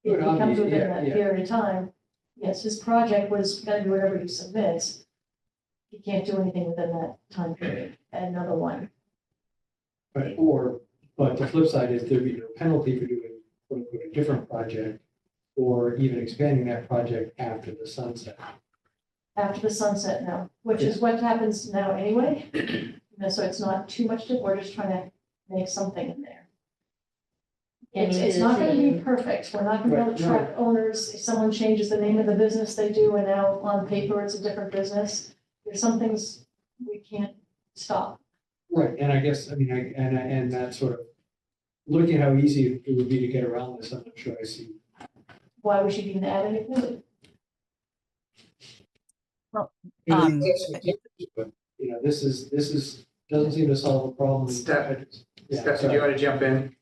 if Good, he comes obvious, within yeah, that yeah. period of time, yes, his project was gonna do whatever he submits. He can't do anything within that time period, add another one. But the flip side is there'd be no penalty for doing, quote unquote, a different project, or even expanding that project after the sunset. After the sunset now, which is what happens now anyway. So it's not too much, we're just trying to make something in there. It's not gonna be perfect, we're not gonna be able to track owners, if someone changes the name of the business they do, and now on paper it's a different business. There's some things we can't stop. Right, and I guess, and that's sort of, looking at how easy it would be to get around this, I'm not sure I see. Why we should even add anything. Well, But, this doesn't seem to solve the problem. Steph, Yeah, Steph, did you want to jump in?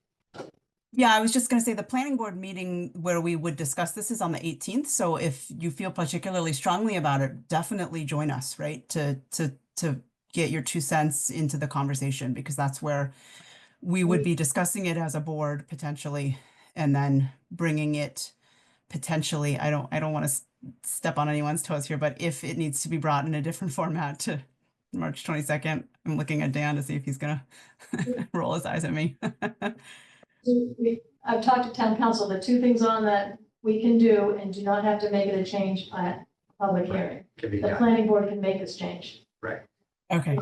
Yeah, I was just going to say the planning board meeting where we would discuss this is on the 18th. So if you feel particularly strongly about it, definitely join us, right? To get your 2 cents into the conversation, because that's where we would be discussing it as a board potentially, and then bringing it potentially, I don't want to step on anyone's toes here, but if it needs to be brought in a different format to March 22nd, I'm looking at Dan to see if he's going to roll his eyes at me. I've talked to town council, the 2 things on that we can do and do not have to make it a change at public hearing. Can be The done. planning board can make this change. Right. Okay.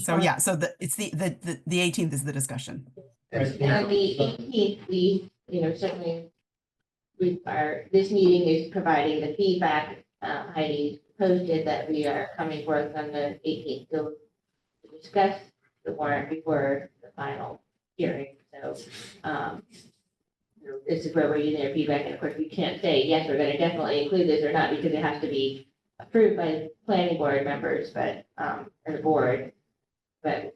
So yeah, so it's the 18th is the discussion. And on the 18th, we, certainly, this meeting is providing the feedback. Heidi posted that we are coming forth on the 18th to discuss the warrant before the final hearing. So, this is where we're using their feedback, and of course, we can't say, yes, we're gonna definitely include this or not, because it has to be approved by planning board members, but, or the board. But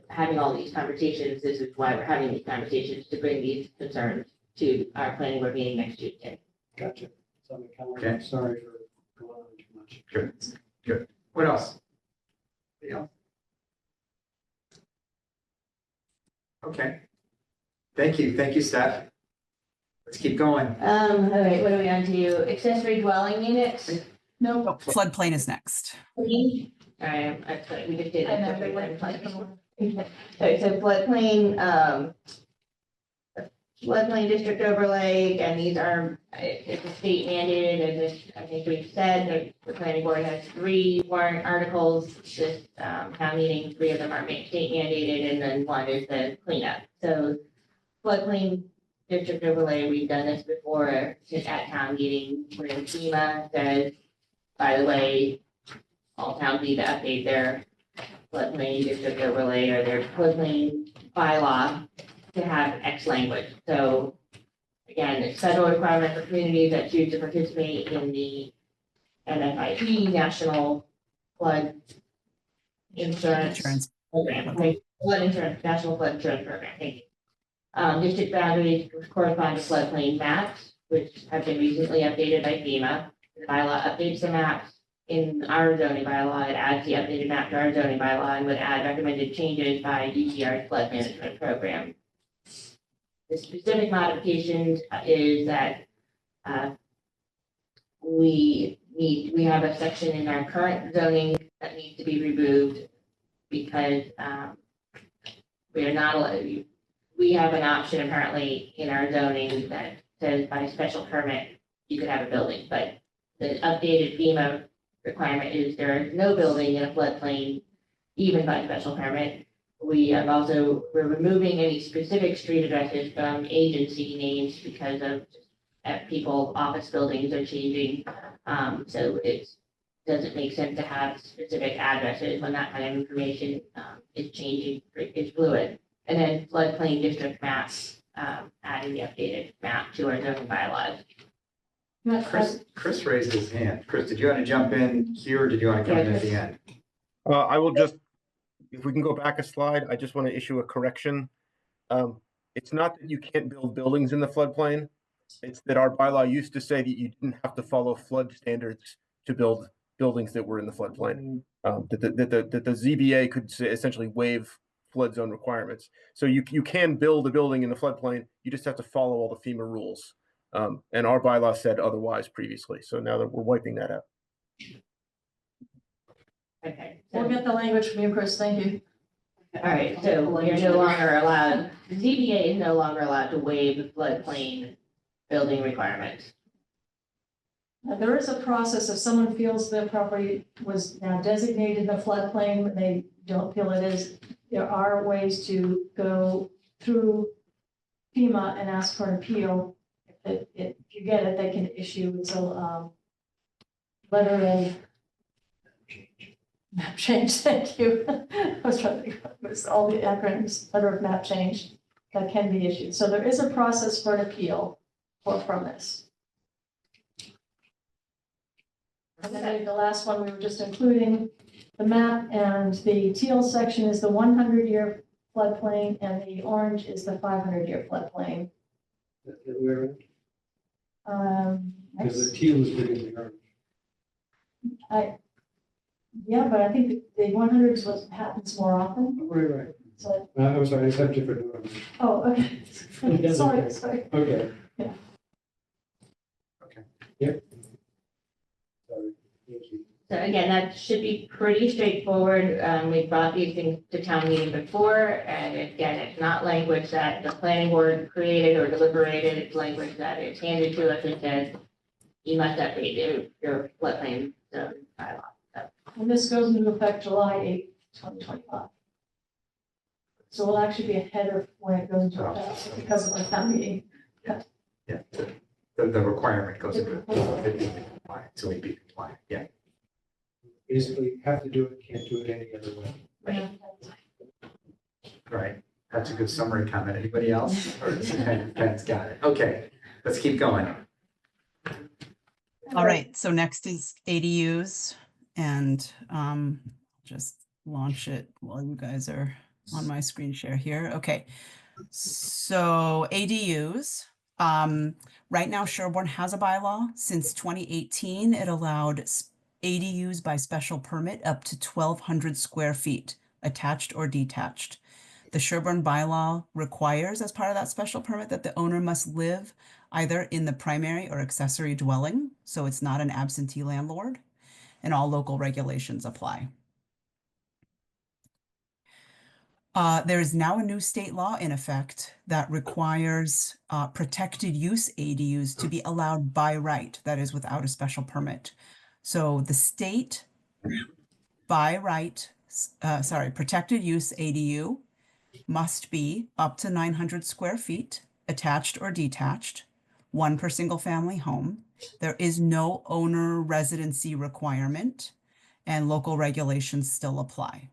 having all these conversations. This is why we're having these conversations, to bring these concerns to our planning board meeting next Tuesday. Gotcha. So I'm kind of, Okay. sorry for going on too much. Good, good. What else? Yeah. Okay. Thank you, Steph. Let's keep going. All right, what are we on to? Accessory dwelling units? No. Oh, floodplain is next. All right, we just did. Okay, so floodplain district overlay, and these are, it's a state mandated, and this, I think we've said, the planning board has 3 warrant articles, this town meeting, 3 of them are state mandated, and then 1 is the cleanup. So floodplain district overlay, we've done this before at town meeting, where FEMA says, by the way, all towns need to update their floodplain district overlay or their floodplain bylaw to have X language. So again, it's federal requirement for communities that choose to participate in the NFIP, National Flood Insurance Program. Okay, Flood Insurance, National Flood Insurance Program. Thank you. District boundaries correspond to floodplain maps, which have been recently updated by FEMA. The bylaw updates the maps. In our zoning bylaw, it adds the updated map to our zoning bylaw and would add recommended changes by DCR's flood management program. The specific modifications is that we have a section in our current zoning that needs to be removed because we are not allowed. We have an option apparently in our zoning that says by special permit you could have a building, but the updated FEMA requirement is there is no building in a floodplain, even by special permit. We're removing any specific street addresses from agency names because of office buildings are changing. So it doesn't make sense to have specific addresses when that kind of information is changing, is fluid. And then floodplain district maps, adding the updated map to our zoning bylaws. Chris raised his hand. Chris, did you want to jump in here or did you want to come in at the end? I will just, if we can go back a slide, I just want to issue a correction. It's not that you can't build buildings in the floodplain. It's that our bylaw used to say that you didn't have to follow flood standards to build buildings that were in the floodplain. That the ZBA could essentially waive flood zone requirements. So you can build a building in the floodplain. You just have to follow all the FEMA rules. And our bylaw said otherwise previously. So now that we're wiping that out. Okay. We'll get the language from you, Chris. Thank you. All right, so you're no longer allowed, the ZBA is no longer allowed to waive floodplain building requirements. There is a process if someone feels their property was now designated in a floodplain, but they don't feel it is. There are ways to go through FEMA and ask for an appeal. If you get it, they can issue letter of map change. Thank you. I was trying to think of it was all the acronyms. Letter of map change that can be issued. So there is a process for an appeal from this. And then the last one we were just including the map, and the teal section is the 100-year floodplain, and the orange is the 500-year floodplain. Because the teal is bigger than the orange. Yeah, but I think the 100 is what happens more often. Right. So, I'm sorry, I just have different. oh, okay. Sorry. Okay. Yeah. Okay. Yep. Sorry. Thank you. So again, that should be pretty straightforward. We brought these things to town meeting before, and again, it's not language that the planning board created or deliberated. It's language that is handed to us and says, you must update your floodplain bylaw. And this goes into effect July 8th, 2025. So we'll actually be ahead of when it goes into effect because of our town meeting. Yeah, the requirement goes into compliant, so we'd be compliant, yeah. Basically, have to do it, can't do it any other way. Right, that's a good summary comment. Anybody else? Or Ken's got it. Okay, let's keep going. All right, so next is ADUs, and just launch it while you guys are on my screen share here. Okay. So ADUs, right now Sherborn has a bylaw. Since 2018, it allowed ADUs by special permit up to 1,200 square feet, attached or detached. The Sherborn bylaw requires, as part of that special permit, that the owner must live either in the primary or accessory dwelling, so it's not an absentee landlord, and all local regulations apply. There is now a new state law in effect that requires protected use ADUs to be allowed by right, that is without a special permit. So the state by right, protected use ADU must be up to 900 square feet, attached or detached, one per single family home. There is no owner residency requirement, and local regulations still apply.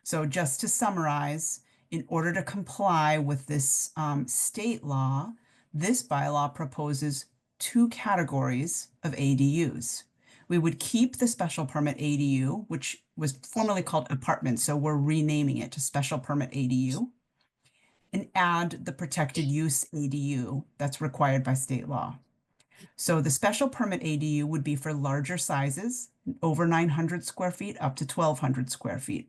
So just to summarize, in order to comply with this state law, this bylaw proposes two categories of ADUs. We would keep the special permit ADU, which was formerly called apartment, so we're renaming it to special permit ADU, and add the protected use ADU that's required by state law. So the special permit ADU would be for larger sizes, over 900 square feet up to 1,200 square feet.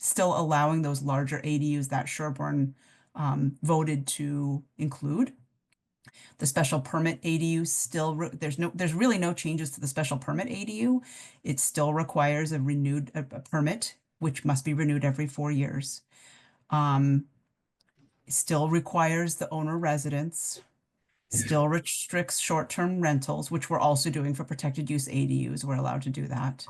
Still allowing those larger ADUs that Sherborn voted to include. The special permit ADU still, there's really no changes to the special permit ADU. It still requires a renewed permit, which must be renewed every 4 years. Still requires the owner residence, still restricts short-term rentals, which we're also doing for protected use ADUs. We're allowed to do that.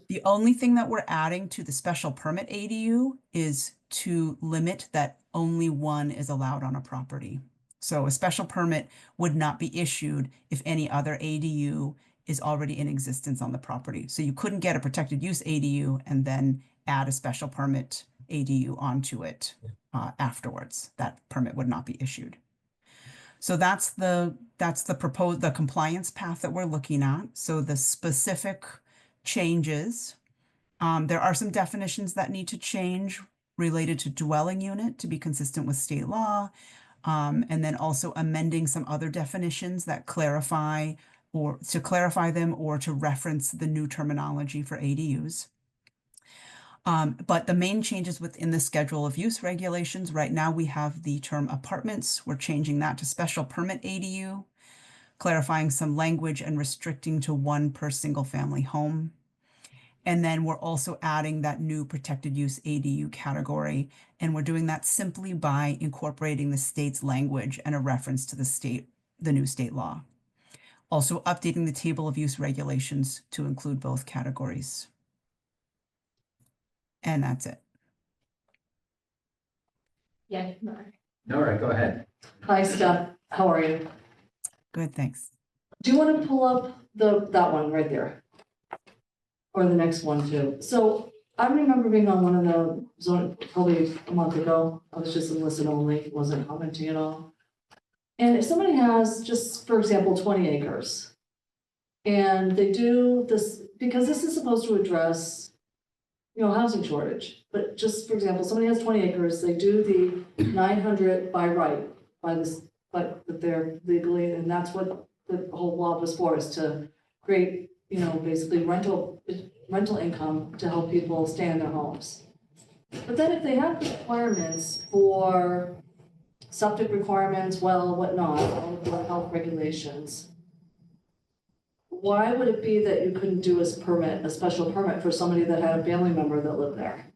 The only thing that we're adding to the special permit ADU is to limit that only one is allowed on a property. So a special permit would not be issued if any other ADU is already in existence on the property. So you couldn't get a protected use ADU and then add a special permit ADU onto it afterwards. That permit would not be issued. So that's the compliance path that we're looking at. So the specific changes, there are some definitions that need to change related to dwelling unit to be consistent with state law, and then also amending some other definitions that clarify or to clarify them or to reference the new terminology for ADUs. But the main changes within the schedule of use regulations, right now we have the term apartments. We're changing that to special permit ADU, clarifying some language and restricting to one per single family home. And then we're also adding that new protected use ADU category. And we're doing that simply by incorporating the state's language and a reference to the new state law. Also updating the table of use regulations to include both categories. And that's it. Yeah. All right, go ahead. Hi, Steph. How are you? Good, thanks. Do you want to pull up that one right there? Or the next one too? So I remember being on one of the zone, probably a month ago. I was just in listen only, wasn't commenting at all. And if somebody has just, for example, 20 acres, and they do this, because this is supposed to address, housing shortage, but just, for example, somebody has 20 acres, they do the 900 by right, but they're legally, and that's what the whole law was for, is to create, basically rental income to help people stay in their homes. But then if they have requirements for septic requirements, well, whatnot, all of the health regulations, why would it be that you couldn't do a special permit for somebody that had a family member that lived there?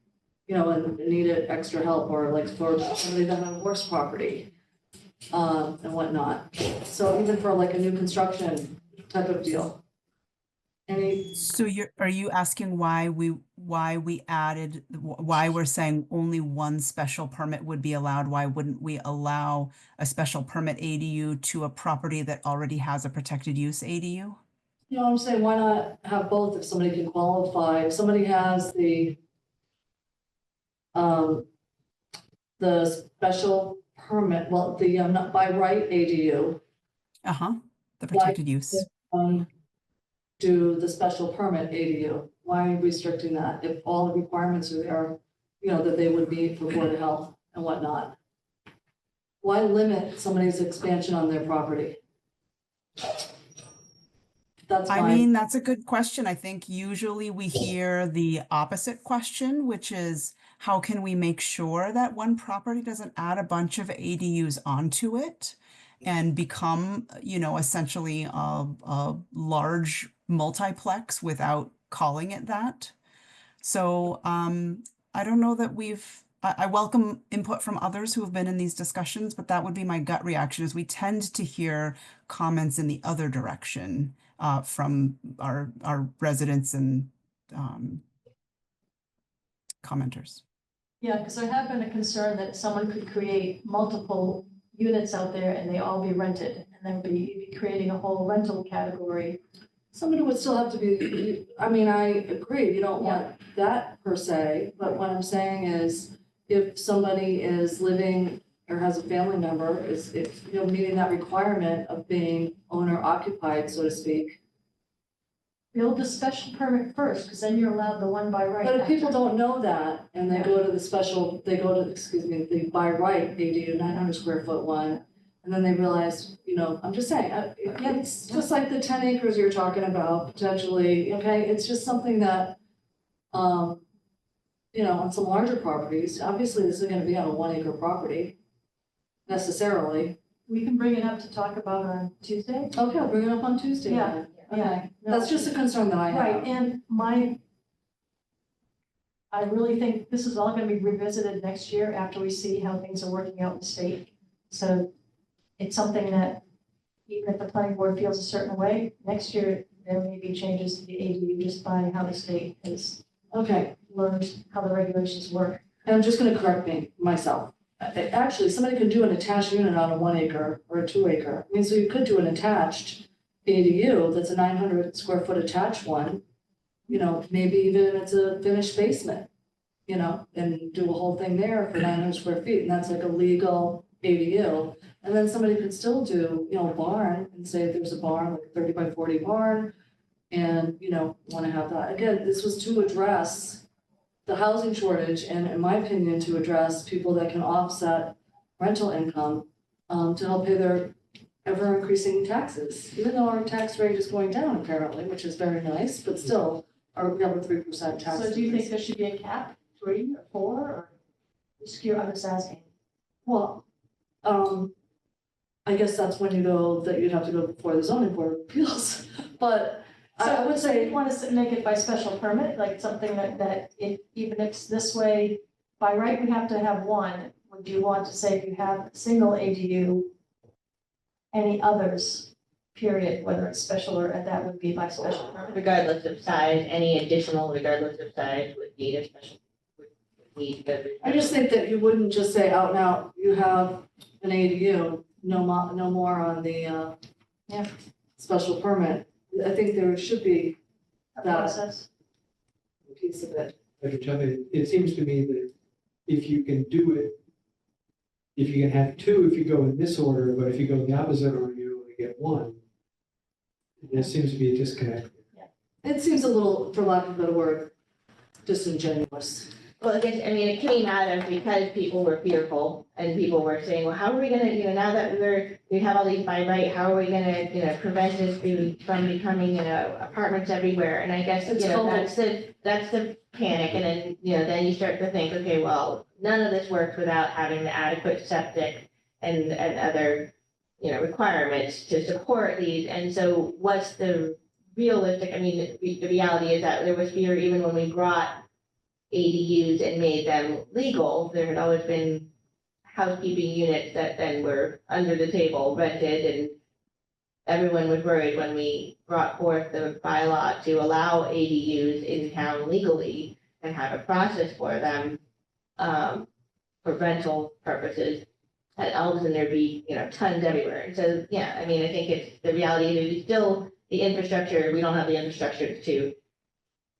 And needed extra help, or like for somebody that had a horse property, and whatnot. So even for like a new construction type of deal. So are you asking why we're saying only one special permit would be allowed? Why wouldn't we allow a special permit ADU to a property that already has a protected use ADU? I'm saying, why not have both if somebody can qualify? If somebody has the special permit, well, the not by right ADU. The protected use. Do the special permit ADU? Why are we restricting that if all the requirements are there? that they would need for Board of Health and whatnot. Why limit somebody's expansion on their property? That's I my, mean, that's a good question. I think usually we hear the opposite question, which is how can we make sure that one property doesn't add a bunch of ADUs onto it and become, essentially a large multiplex without calling it that? So I don't know that I welcome input from others who have been in these discussions, but that would be my gut reaction is we tend to hear comments in the other direction from our residents and commenters. yeah, because there have been a concern that someone could create multiple units out there and they all be rented and then be creating a whole rental category. Somebody would still have to be, I mean, I agree, you don't want that per se, but what I'm saying is if somebody is living or has a family member, is if, meeting that requirement of being owner occupied, so to speak. Build a special permit first, because then you're allowed the one by right. But if people don't know that and they go to the by right ADU 900 square foot one, and then they realize, I'm just saying, it's just like the 10 acres you're talking about potentially, okay? It's just something that, on some larger properties, obviously this isn't gonna be on a 1 acre property necessarily. We can bring it up to talk about on Tuesday. Okay, I'll bring it up on Tuesday. Yeah, then. yeah. Okay, that's just a concern that I have. Right, and I really think this is all gonna be revisited next year after we see how things are working out in the state. So it's something that even if the planning board feels a certain way, next year there may be changes to the ADU just by how the state has learned how the regulations work. And I'm just gonna correct myself. Actually, somebody could do an attached unit on a 1 acre or a 2 acre. I mean, so you could do an attached ADU that's a 900 square foot attached one. Maybe even it's a finished basement, and do a whole thing there for 900 square feet, and that's like a legal ADU. And then somebody could still do, a barn and say if there's a barn, like a 30 by 40 barn, and, want to have that. Again, this was to address the housing shortage and, in my opinion, to address people that can offset rental income to help pay their ever increasing taxes, even though our tax rate is going down apparently, which is very nice, but still, we have a 3% tax. So do you think there should be a cap, 3 or 4, or I'm just asking? Well, I guess that's when you'd have to go before the zoning board of appeals, but I would say. You want to make it by special permit, like something that even if it's this way, by right, we have to have one. Would you want to say if you have a single ADU, any others, period, whether it's special or that would be by special permit? Regardless of size, any additional regardless of size would need a special, would need the. I just think that you wouldn't just say out and out, you have an ADU, no more on the special permit. I think there should be A that process. piece of it. Dr. Tuffy, it seems to me that if you can do it, if you can have 2, if you go in this order, but if you go in the opposite order, you only get 1. There seems to be a disconnect. It seems a little, for lack of a better word, disingenuous. Well, it came out of because people were fearful and people were saying, well, how are we gonna, now that we have all these by right, how are we gonna, prevent this from becoming, apartments everywhere? And I guess, that's the panic. And then, then you start to think, okay, well, none of this works without having the adequate septic and other, requirements to support these. And so what's the realistic, the reality is that there was fear even when we brought ADUs and made them legal. There had always been housekeeping units that then were under the table rented, and everyone was worried when we brought forth the bylaw to allow ADUs in town legally and have a process for them for rental purposes. And all of a sudden there'd be, tons everywhere. And so, I think it's the reality is still the infrastructure, we don't have the infrastructure to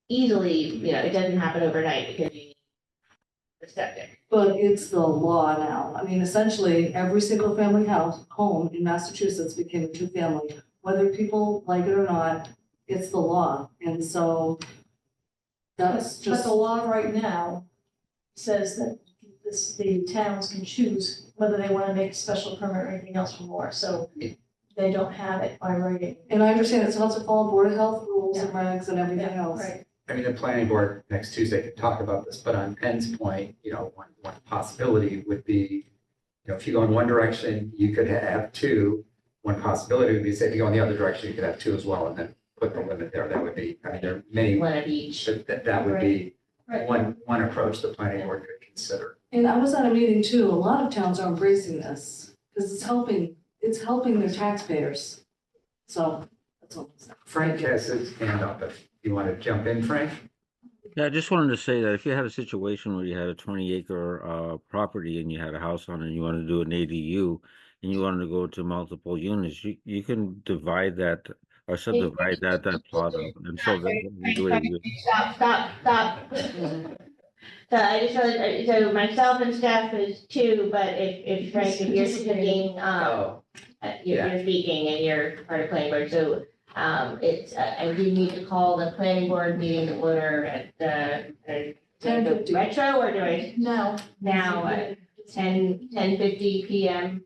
easily, it doesn't happen overnight because you need the septic. But it's the law now. Essentially, every single family home in Massachusetts became a 2-family. Whether people like it or not, it's the law. And so that's But the law right now says that the towns can choose whether they want to make a special permit or anything else for more, so they don't have it by writing. And I understand it's also follow Board of Health rules and regs and everything Yeah, else. right. I mean, the planning board next Tuesday can talk about this, but on Penn's point, one possibility would be, if you go in one direction, you could have two. One possibility would be, say, if you go in the other direction, you could have two as well, and then put the limit there. That would be, I mean, there are many, One of each. that would be Right. one approach the planning board could consider. And I was at a meeting too, a lot of towns are embracing this, because it's helping their taxpayers. So, that's all. Frank has his hand up if you want to jump in, Frank. Yeah, I just wanted to say that if you had a situation where you had a 20-acre property and you had a house on it and you wanted to do an ADU and you wanted to go to multiple units, you can divide that or subdivide that plot up. And so that Stop. So I just realized, so myself and staff is two, but if Frank, if you're speaking, you're speaking and you're part of planning board, so I do need to call the planning board meeting to order at the 10:50. retro, or do I? Now. Now, at 10:50 PM,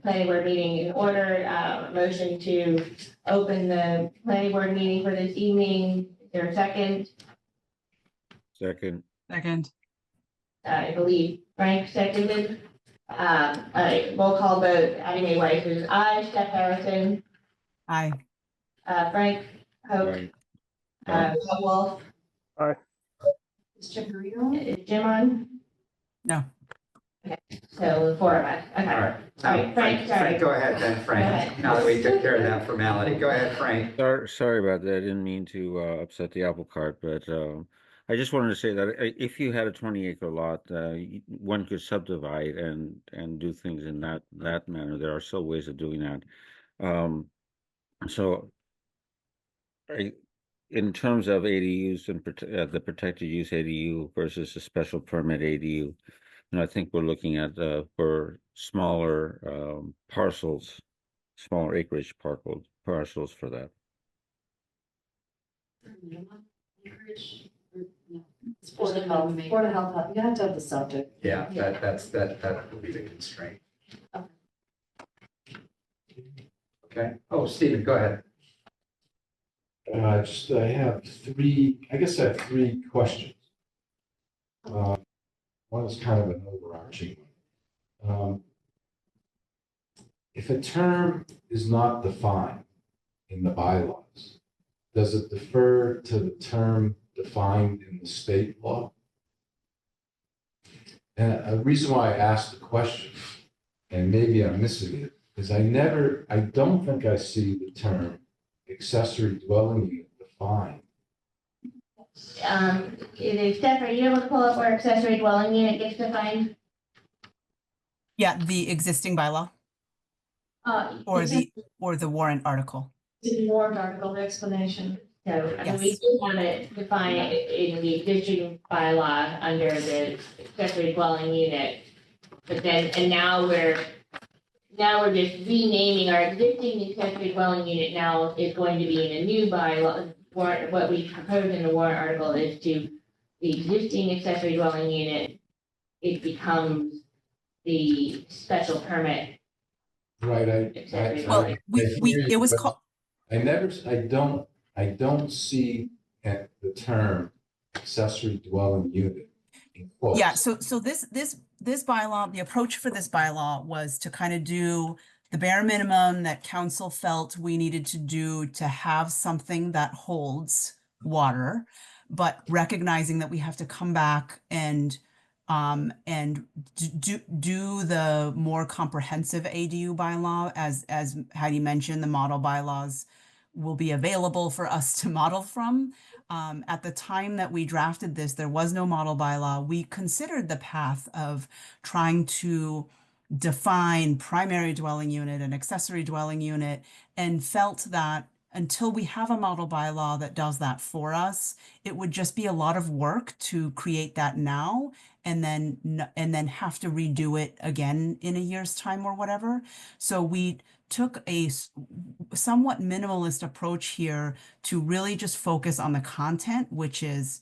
planning board meeting in order, motion to open the planning board meeting for this evening. Is there a second? Second. I believe Frank seconded. All right, roll call vote, Abby May Weiss is aye, Steph Harrison, Aye. Frank Hope, Right. Bob Wolf. Aye. Is Jim Garrido? Is Jim on? No. Okay, so the four of us, okay. All right. Sorry, Frank, sorry. Frank, go ahead then, Go Frank. ahead. Now that we took care of that formality, go ahead, Frank. Sorry about that. I didn't mean to upset the apple cart, but I just wanted to say that if you had a 20-acre lot, one could subdivide and do things in that manner. There are still ways of doing that. So in terms of ADUs and the protected use ADU versus a special permit ADU, I think we're looking at for smaller parcels, smaller acreage parcels for that. It's Board of Health, Board of Health, you have to have the subject. Yeah, that would be the constraint. Okay. Oh, Stephen, go ahead. I have three questions. One is kind of an overarching one. If a term is not defined in the bylaws, does it defer to the term defined in the state law? And a reason why I asked the question, and maybe I'm missing it, is I don't think I see the term accessory dwelling unit defined. Steph, are you able to pull up where accessory dwelling unit gets defined? Yeah, the existing bylaw or the warrant article. The warrant article, the explanation. So, I mean, we do have it defined in the existing bylaw under the accessory dwelling unit. But then, and now we're just renaming our existing accessory dwelling unit now is going to be in a new bylaw. What we propose in the warrant article is to the existing accessory dwelling unit, it becomes the special permit. Right, it was called. I don't see the term accessory dwelling unit in quotes. Yeah, so this bylaw, the approach for this bylaw was to kind of do the bare minimum that council felt we needed to do to have something that holds water, but recognizing that we have to come back and do the more comprehensive ADU bylaw, as Heidi mentioned, the model bylaws will be available for us to model from. At the time that we drafted this, there was no model bylaw. We considered the path of trying to define primary dwelling unit and accessory dwelling unit, and felt that until we have a model bylaw that does that for us, it would just be a lot of work to create that now and then have to redo it again in a year's time or whatever. So we took a somewhat minimalist approach here to really just focus on the content, which is,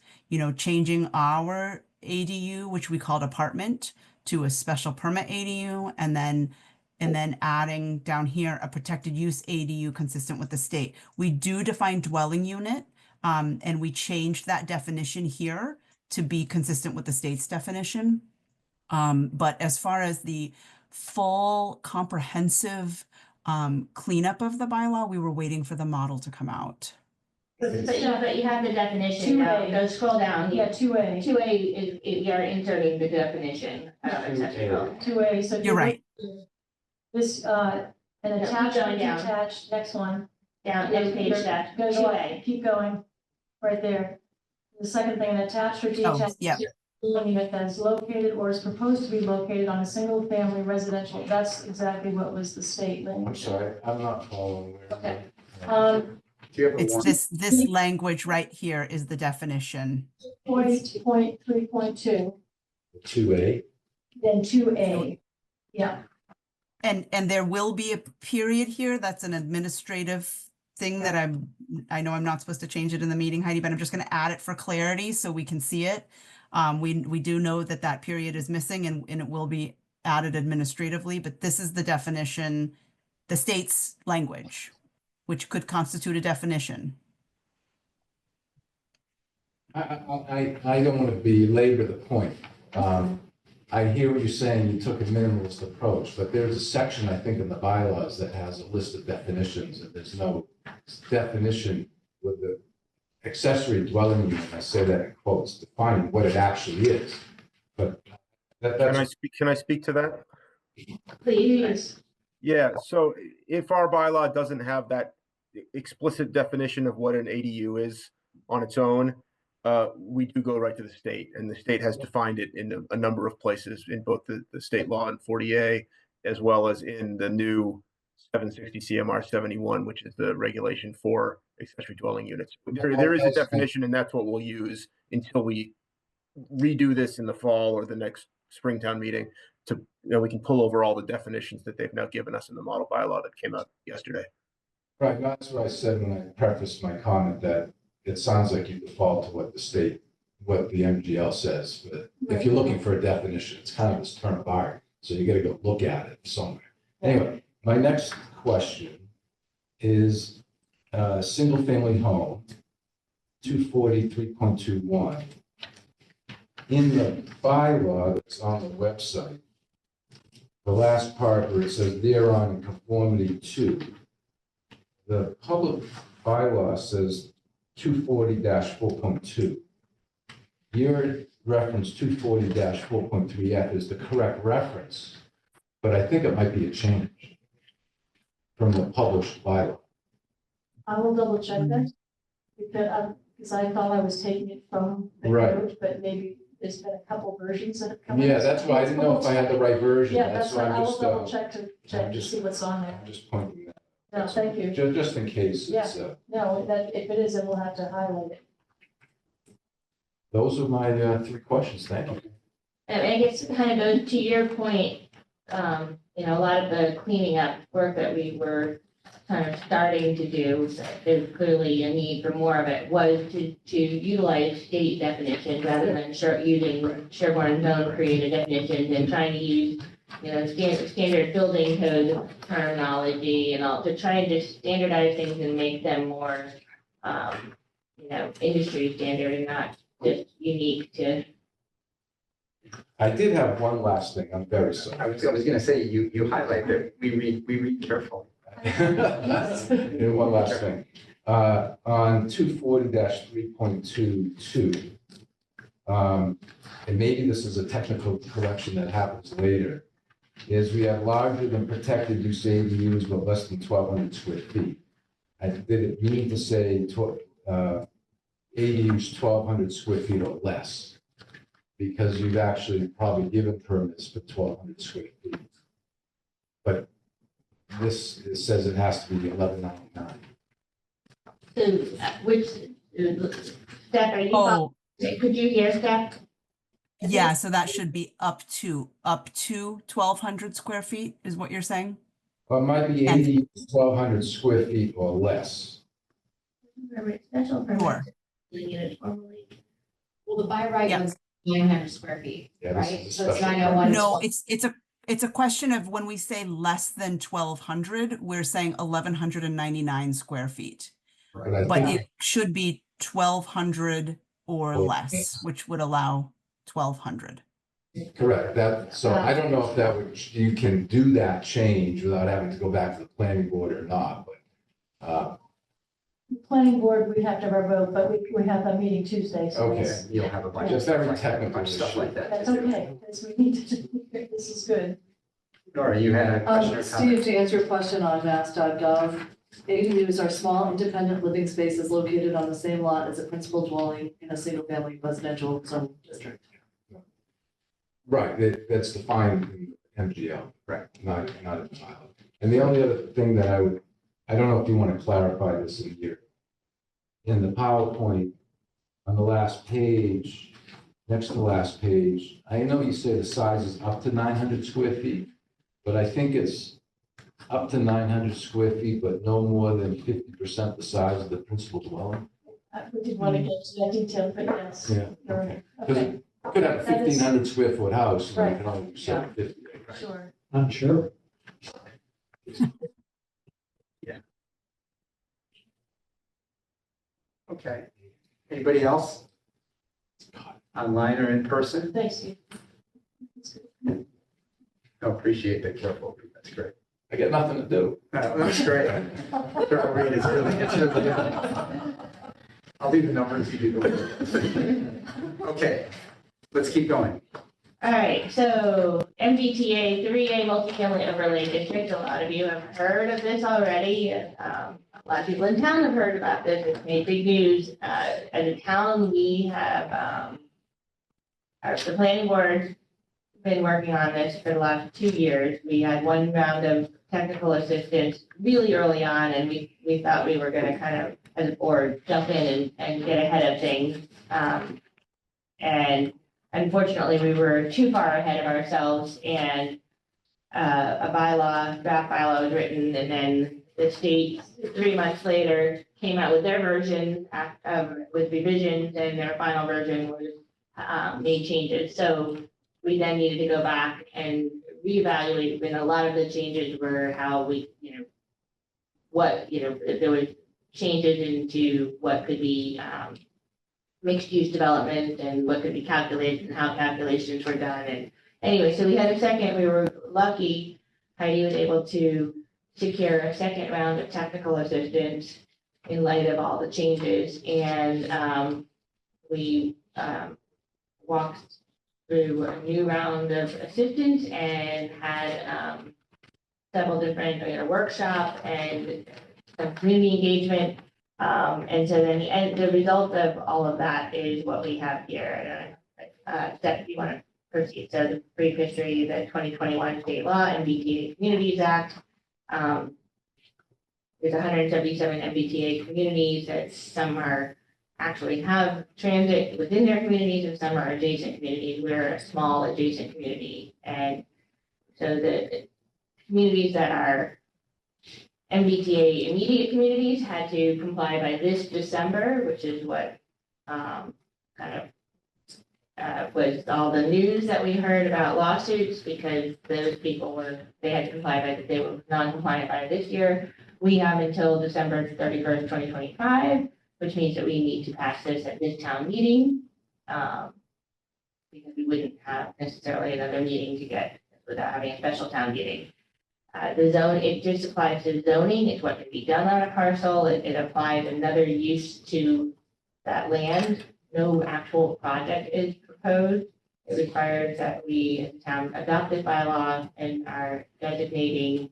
changing our ADU, which we called apartment, to a special permit ADU, and then adding down here a protected use ADU consistent with the state. We do define dwelling unit, and we changed that definition here to be consistent with the state's definition. But as far as the full comprehensive cleanup of the bylaw, we were waiting for the model to come out. But you have the definition now, 2A. go scroll down. Yeah, 2A. 2A is, you're inserting the definition of accessory dwelling. 2A, so. if You're you right. look- This, an keep attached, going down. detached, next one. Down, next page, that, Go 2A. Keep going, right there. The second thing, an attached or Oh, detached yeah. dwelling unit that is located or is proposed to be located on a single family residential, that's exactly what was the state I'm language. sorry, I'm not following. Okay. Do you have a It's one? this language right here is the definition. Point 3.2, 2A, then 2A. Yeah, And there will be a period here. That's an administrative thing that I know I'm not supposed to change it in the meeting, Heidi, but I'm just going to add it for clarity so we can see it. We do know that that period is missing and it will be added administratively, but this is the definition, the state's language, which could constitute a definition. I don't want to belabor the point. I hear what you're saying, you took a minimalist approach, but there's a section, I think, in the bylaws that has a list of definitions, and there's no definition with the accessory dwelling unit, I say that in quotes, defining what it actually is. But that's. Can I speak to that? Please. Yeah, so if our bylaw doesn't have that explicit definition of what an ADU is on its own, we do go right to the state, and the state has defined it in a number of places in both the state law in 40A, as well as in the new 760 CMR 71, which is the regulation for accessory dwelling units. There is a definition, and that's what we'll use until we redo this in the fall or the next Springtown meeting. To we can pull over all the definitions that they've now given us in the model bylaw that came out yesterday. Right, that's what I said when I prefaced my comment, that it sounds like you default to what the state, what the MGL says, but if you're looking for a definition, it's kind of this term of art, so you gotta go look at it somewhere. Anyway, my next question is, single-family home, 243.21. In the bylaw that's on the website, the last part where it says thereon in conformity to, the public bylaw says 240-4.2. Your reference 240-4.3F is the correct reference, but I think it might be a change from the published bylaw. I will double check that, because I thought I was taking it from the Right. code, but maybe there's been a couple versions that have come out. Yeah, that's why I didn't know if I had the right version. Yeah, That's that's why why I I'm will just, double check to just- see what's on there. I'm just pointing that. No, thank you. Just in case it's, No, that, if it is, then we'll have to highlight it. those are my three questions. Thank you. And I guess it kind of goes to your point, a lot of the cleaning up work that we were kind of starting to do, there's clearly a need for more of it, was to utilize state definitions rather than using Sherborn zone created definitions and trying to use, standard building code terminology and all, to try and just standardize things and make them more, industry standard and not just unique to. I did have one last thing. I'm very sorry. I was gonna say, you highlight that we read carefully. And one last thing, on 240-3.22, and maybe this is a technical correction that happens later, is we have larger than protected use ADUs but less than 1,200 square feet. Did it mean to say ADUs 1,200 square feet or less? Because you've actually probably given permits for 1,200 square feet. But this, it says it has to be 1199. So, which, Steph, are you, could you hear Steph? Yeah, so that should be up to 1,200 square feet is what you're saying? Well, it might be 80 to 1,200 square feet or less. Special permit. Sure. Unit formally. Well, the by right Yeah. was 900 square feet, Yeah, this right? is a So it's special 901. No, it's a question of when we say less than 1,200, we're saying 1,199 square feet. But I But think it should be 1,200 or less, which would allow 1,200. correct, that, so I don't know if that would, you can do that change without having to go back to the planning board or not, but, Planning board, we have to have our vote, but we have a meeting Tuesday, so okay. that's, You'll have a bunch Just of very technical stuff issue. like that. that's to do. okay, because we need to, this is good. Nora, you had a question or comment? Steve, to answer your question on mass.gov, ADUs are small independent living spaces located on the same lot as a principal dwelling in a single-family residential zone district. Right, that's defined in MGL. Right. Not in Iowa. And the only other thing that I don't know if you want to clarify this in the PowerPoint, on the last page, next to the last page, I know you say the size is up to 900 square feet, but I think it's up to 900 square feet, but no more than 50% the size of the principal dwelling. We didn't want to get to that detail, but yes. Yeah, you're okay. right. Because Okay, you could have a That is- 1,500 square foot house, and Right. you can only do 750. sure. I'm sure. Okay. Anybody else? Online or in person? Thanks, Steve. I appreciate that careful. That's great. I got nothing to do. That's great. Careful read is really, it's really good. I'll do the numbers, you do the work. Okay, let's keep going. All right, so MBTA 3A multifamily overlay district, a lot of you have heard of this already. A lot of people in town have heard about this. It's made big news. As a town, we have, the planning board been working on this for the last 2 years. We had one round of technical assistance really early on, and we thought we were gonna kind of, as a board, jump in and get ahead of things. And unfortunately, we were too far ahead of ourselves, and a draft bylaw was written, and then the state, 3 months later, came out with their version with revisions, and their final version was made changes. So we then needed to go back and reevaluate, and a lot of the changes were how we, there was changes into what could be mixed use development and what could be calculated and how calculations were done. And anyway, so we had a second, we were lucky, Heidi was able to secure a second round of technical assistance in light of all the changes. And we walked through a new round of assistance and had several different workshops and some community engagement. And so then the result of all of that is what we have here. Steph, if you want to proceed. So the brief history, the 2021 state law, MBTA Communities Act. There's 177 MBTA communities that some are actually have transit within their communities and some are adjacent communities. We're a small adjacent community. And so the communities that are MBTA immediate communities had to comply by this December, which is what was all the news that we heard about lawsuits, because those people they had to comply by, they were non-compliant by this year. We have until December 31st, 2025, which means that we need to pass this at this town meeting. Because we wouldn't have necessarily another meeting to get without having a special town meeting. The zone, it just applies to zoning. It's what can be done on a parcel. It applies another use to that land. No actual project is proposed. It requires that we, as a town, adopt this bylaw and are designating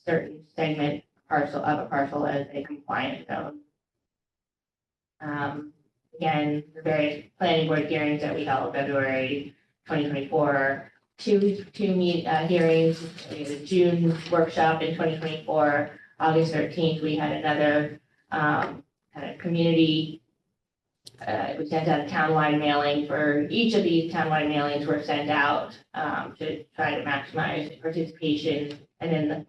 certain segment of a parcel as a compliant zone. Again, the various planning board hearings that we held February 2024, two hearings, the June workshop in 2024, August 13th, we had another kind of community, we sent out a townwide mailing for each of these townwide mailings were sent out to try to maximize participation. And then the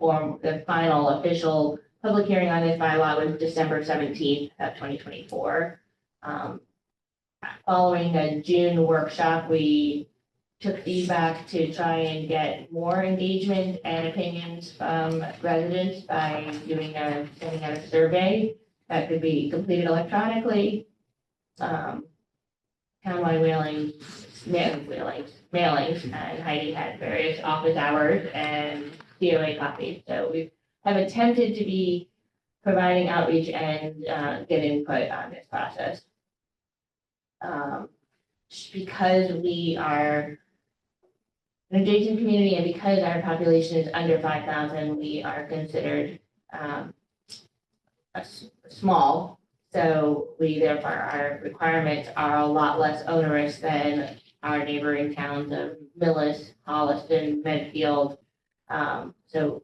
final official public hearing on this bylaw was December 17th of 2024. following the June workshop, we took feedback to try and get more engagement and opinions from residents by sending out a survey that could be completed electronically. Townwide mailings, and Heidi had various office hours and COA copies. So we have attempted to be providing outreach and get input on this process. Because we are an adjacent community and because our population is under 5,000, we are considered small. So we therefore, our requirements are a lot less onerous than our neighboring towns of Millis, Holliston, Medfield. So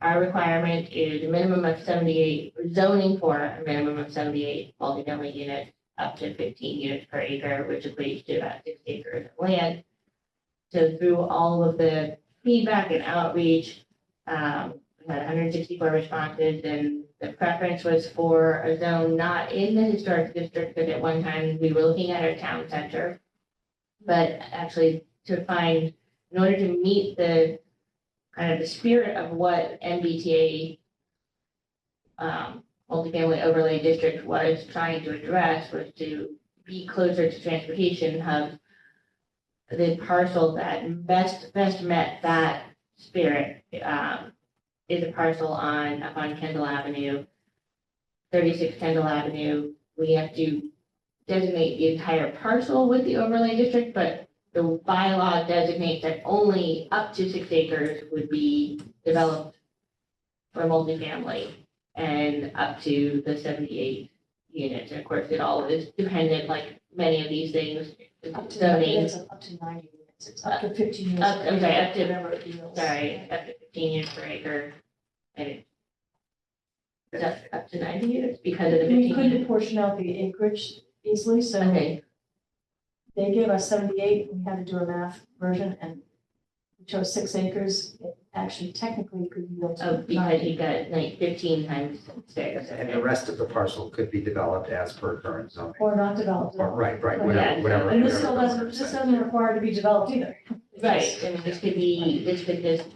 our requirement is a minimum of 78, zoning for a minimum of 78 multifamily units, up to 15 units per acre, which equates to about 6 acres of land. So through all of the feedback and outreach, we had 164 responses, and the preference was for a zone not in the historic district, because at one time we were looking at our town center, but actually to find, in order to meet the kind of the spirit of what MBTA multifamily overlay district was trying to address, was to be closer to transportation hubs. The parcel that best met that spirit is a parcel up on Kendall Avenue, 36 Kendall Avenue. We have to designate the entire parcel with the overlay district, but the bylaw designates that only up to 6 acres would be developed for multifamily and up to the 78 units. And of course, it all is dependent, like many of these things, Up to zoning. it's up to 90 units. It's up to 15 units. Up to 15 units per acre. And it's up to 90 units because of the 15 We couldn't units. portion out the acreage easily, so Okay, they gave us 78. We had to do a math version and we chose 6 acres. It actually technically could be up to because 90. you got like 15 times 6. And the rest of the parcel could be developed as per current zoning. Or not developed. Or, right, Yeah. whatever. And this still whatever this doesn't require to be developed either. Right, I mean, this could just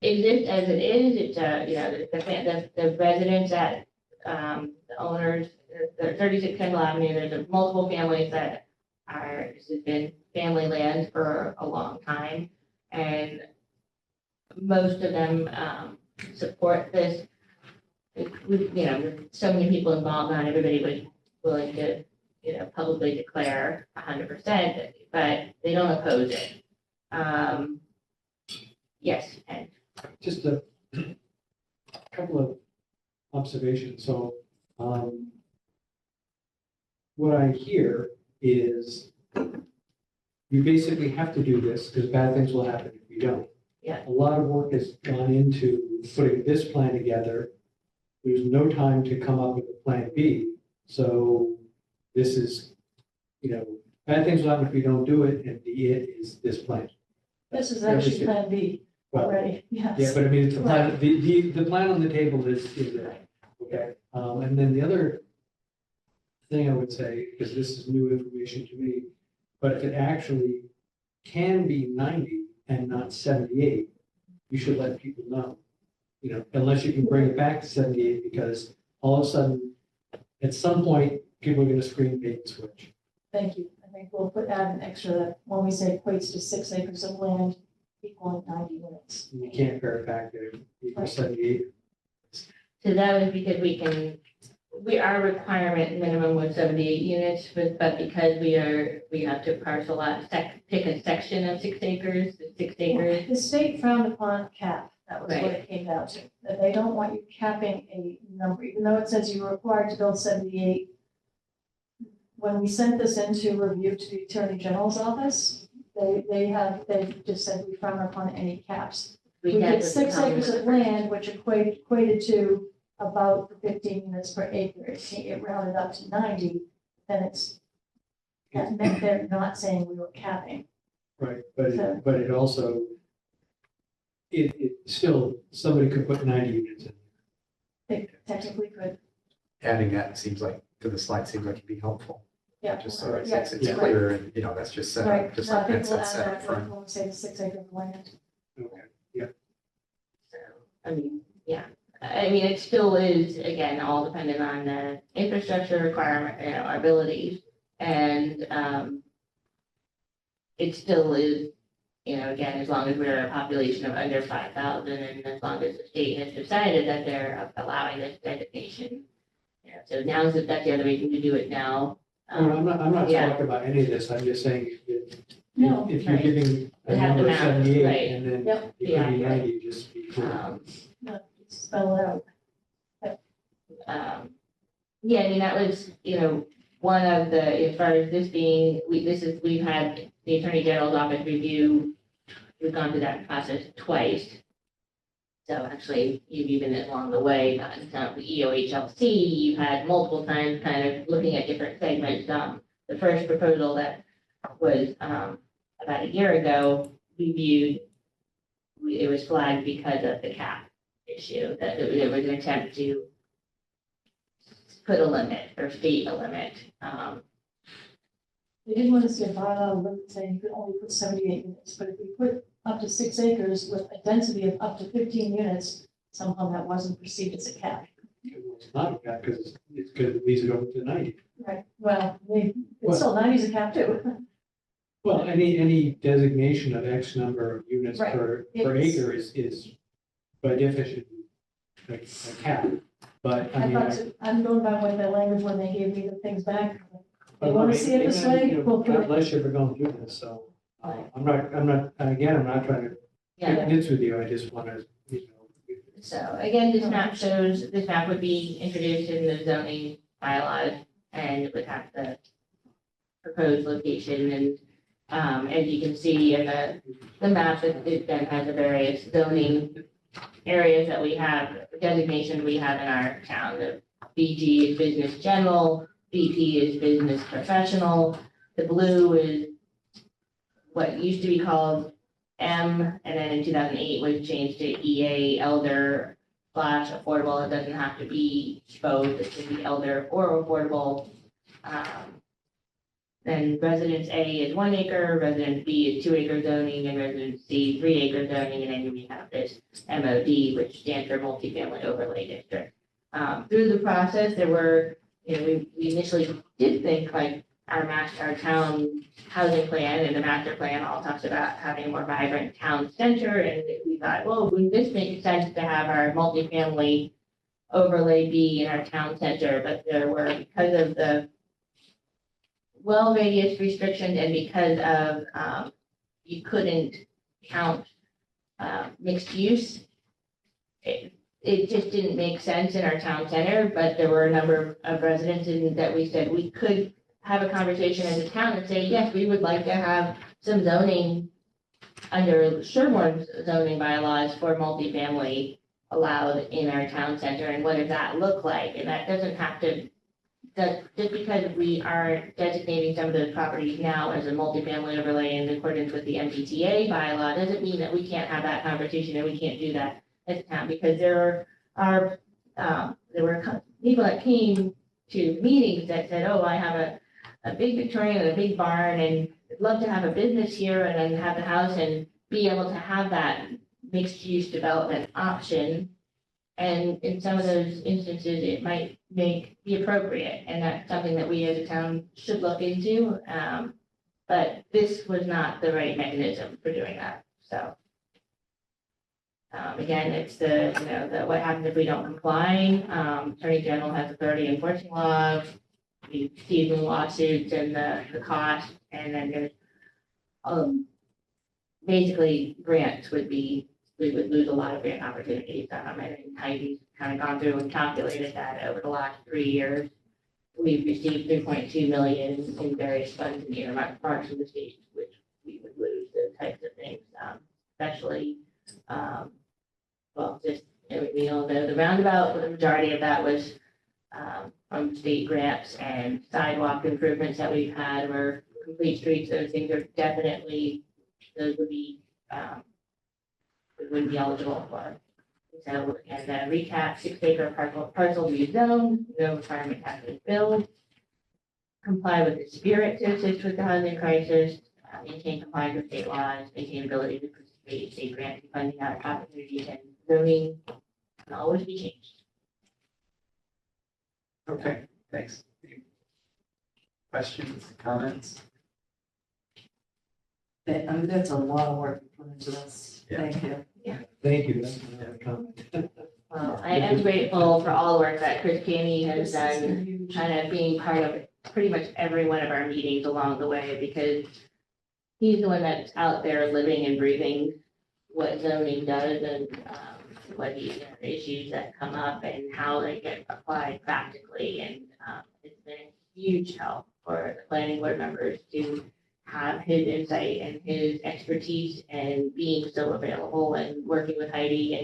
exist as it is. It's, the residents that, the owners, the 36 Kendall Avenue, there's multiple families that this has been family land for a long time. And most of them, support this. With so many people involved, not everybody was willing to, publicly declare 100%, but they don't oppose it. Yes, and Just a couple of observations. So, what I hear is you basically have to do this because bad things will happen if you don't. Yeah. A lot of work has gone into putting this plan together. There's no time to come up with a plan B. So this is, bad things will happen if you don't do it, and the it is this plan. This is actually Plan B already, yes. Yeah, but I mean, it's the plan, the plan on the table is there, okay? And then the other thing I would say, because this is new information to me, but if it actually can be 90 and not 78, you should let people know. Unless you can bring it back to 78, because all of a sudden, at some point, people are gonna scream bait and switch. Thank you. I think we'll add an extra that when we say equates to 6 acres of land equaling 90 units. And you can't bear it back there, equals 78. so that was because our requirement minimum was 78 units, but because we have to parcel out, pick a section of 6 acres, 6 acres. The state frowned upon cap. That was what Right. it came down to. That they don't want you capping a number, even though it says you're required to build 78. When we sent this into review to the Attorney General's office, they just said we frown upon any caps. We did 6 acres of land, which equated to about 15 units per acre. It rounded up to 90, then that meant they're not saying we were capping. Right, but it also, it still, somebody could put 90 units in. They technically could. Adding that to the slide seems like it'd be helpful. Yeah. Just so it's, Yeah, it's right. clear, and, you know, that's just set Right, up, just so I like think that's we'll add set up that, front. we'll say the 6 acre of land. Okay. So, I mean, yeah, I mean, it still is, again, all dependent on the infrastructure requirement, you know, our abilities. And, it still is, you know, again, as long as we're a population of under 5,000 and as long as the state has decided that they're allowing this designation. You know, so now is that's the other reason to do it now. I'm not yeah. talking about any of this, I'm just saying, No, if you're right. giving a They have number to of match, 78, right. and then Yep. it could be Yeah. 90, just be clear. No, spell it out. Yeah, I mean, that was, you know, one of the, as far as this being, we've had the Attorney General's office review, we've gone through that process twice. So actually, you've even along the way, gotten some EOHLC, you've had multiple times kind of looking at different segments. The first proposal that was, about a year ago, it was flagged because of the cap issue, that it was an attempt to put a limit or state a limit. They didn't want to see a bylaw limit saying you could only put 78 units, but if we put up to 6 acres with a density of up to 15 units, somehow that wasn't perceived as a cap. It's not a cap, because it leaves it open to 90. Right, well, it's Well- still 90 is a cap too. Well, any designation of X number of units Right. per It's- acre is by definition a cap. But I I mean, thought, I'm going by what the language when they gave me the things back. They Well, want to see it this way, we'll put God it. bless you for going through this, so, I'm not, again, I'm not trying to Yeah. nits with you, I just want to, you know. So again, this map would be introduced in the zoning bylaws and it would have the proposed location and, as you can see in the map, it then has the various zoning areas that we have, designations we have in our town. The BG is business general, BP is business professional, the blue is what used to be called M, and then in 2008 was changed to EA, elder / affordable. It doesn't have to be both, it can be elder or affordable. Then residence A is 1 acre, residence B is 2 acre zoning, and residence C 3 acre zoning, and then we have this MOD, which stands for multifamily overlay district. Through the process, there were, you know, we initially did think like our town housing plan and the master plan all talks about having a more vibrant town center, and we thought, well, wouldn't this make sense to have our multifamily overlay be in our town center? But there were, because of the well radius restrictions and because of you couldn't count mixed use, it just didn't make sense in our town center. But there were a number of residents that we said we could have a conversation as a town and say, yes, we would like to have some zoning under Sherborn zoning bylaws for multifamily allowed in our town center, and what does that look like? And that doesn't have to, that just because we are designating some of those properties now as a multifamily overlay in accordance with the MBTA bylaw, doesn't mean that we can't have that conversation and we can't do that as a town, because there were people that came to meetings that said, oh, I have a big Victorian and a big barn, and I'd love to have a business here and then have the house and be able to have that mixed use development option. And in some of those instances, it might be appropriate, and that's something that we as a town should look into. But this was not the right mechanism for doing that, so. Again, it's what happens if we don't comply. Attorney General has authority enforcing law. We see the lawsuits and the cost, and then there's, basically grants we would lose a lot of grant opportunities. And Heidi's kind of gone through and calculated that over the last 3 years. We've received 3.2 million in various funds in earmarked parts of the state, which we would lose those types of things, especially, just, we all know the roundabout, the majority of that was from state grants, and sidewalk improvements that we've had were complete streets. Those things are definitely, those would be, we wouldn't be eligible for. So, and then recap, 6 acre parcel rezoned, no requirement has been filled. comply with the spirit to assist with the housing crisis, maintain compliance with state laws, maintain ability to participate in state grant funding opportunities, and zoning can always be changed. Okay, thanks. Questions, comments? That's a lot of work to put into this. Yeah. Thank you. Thank you. That's another comment. Well, I am grateful for all the work that Chris Canny has done, kind of being part of pretty much every one of our meetings along the way, because he's the one that's out there living and breathing what zoning does and what the issues that come up and how they get applied practically. And it's been a huge help for the planning board members to have his insight and his expertise and being so available and working with Heidi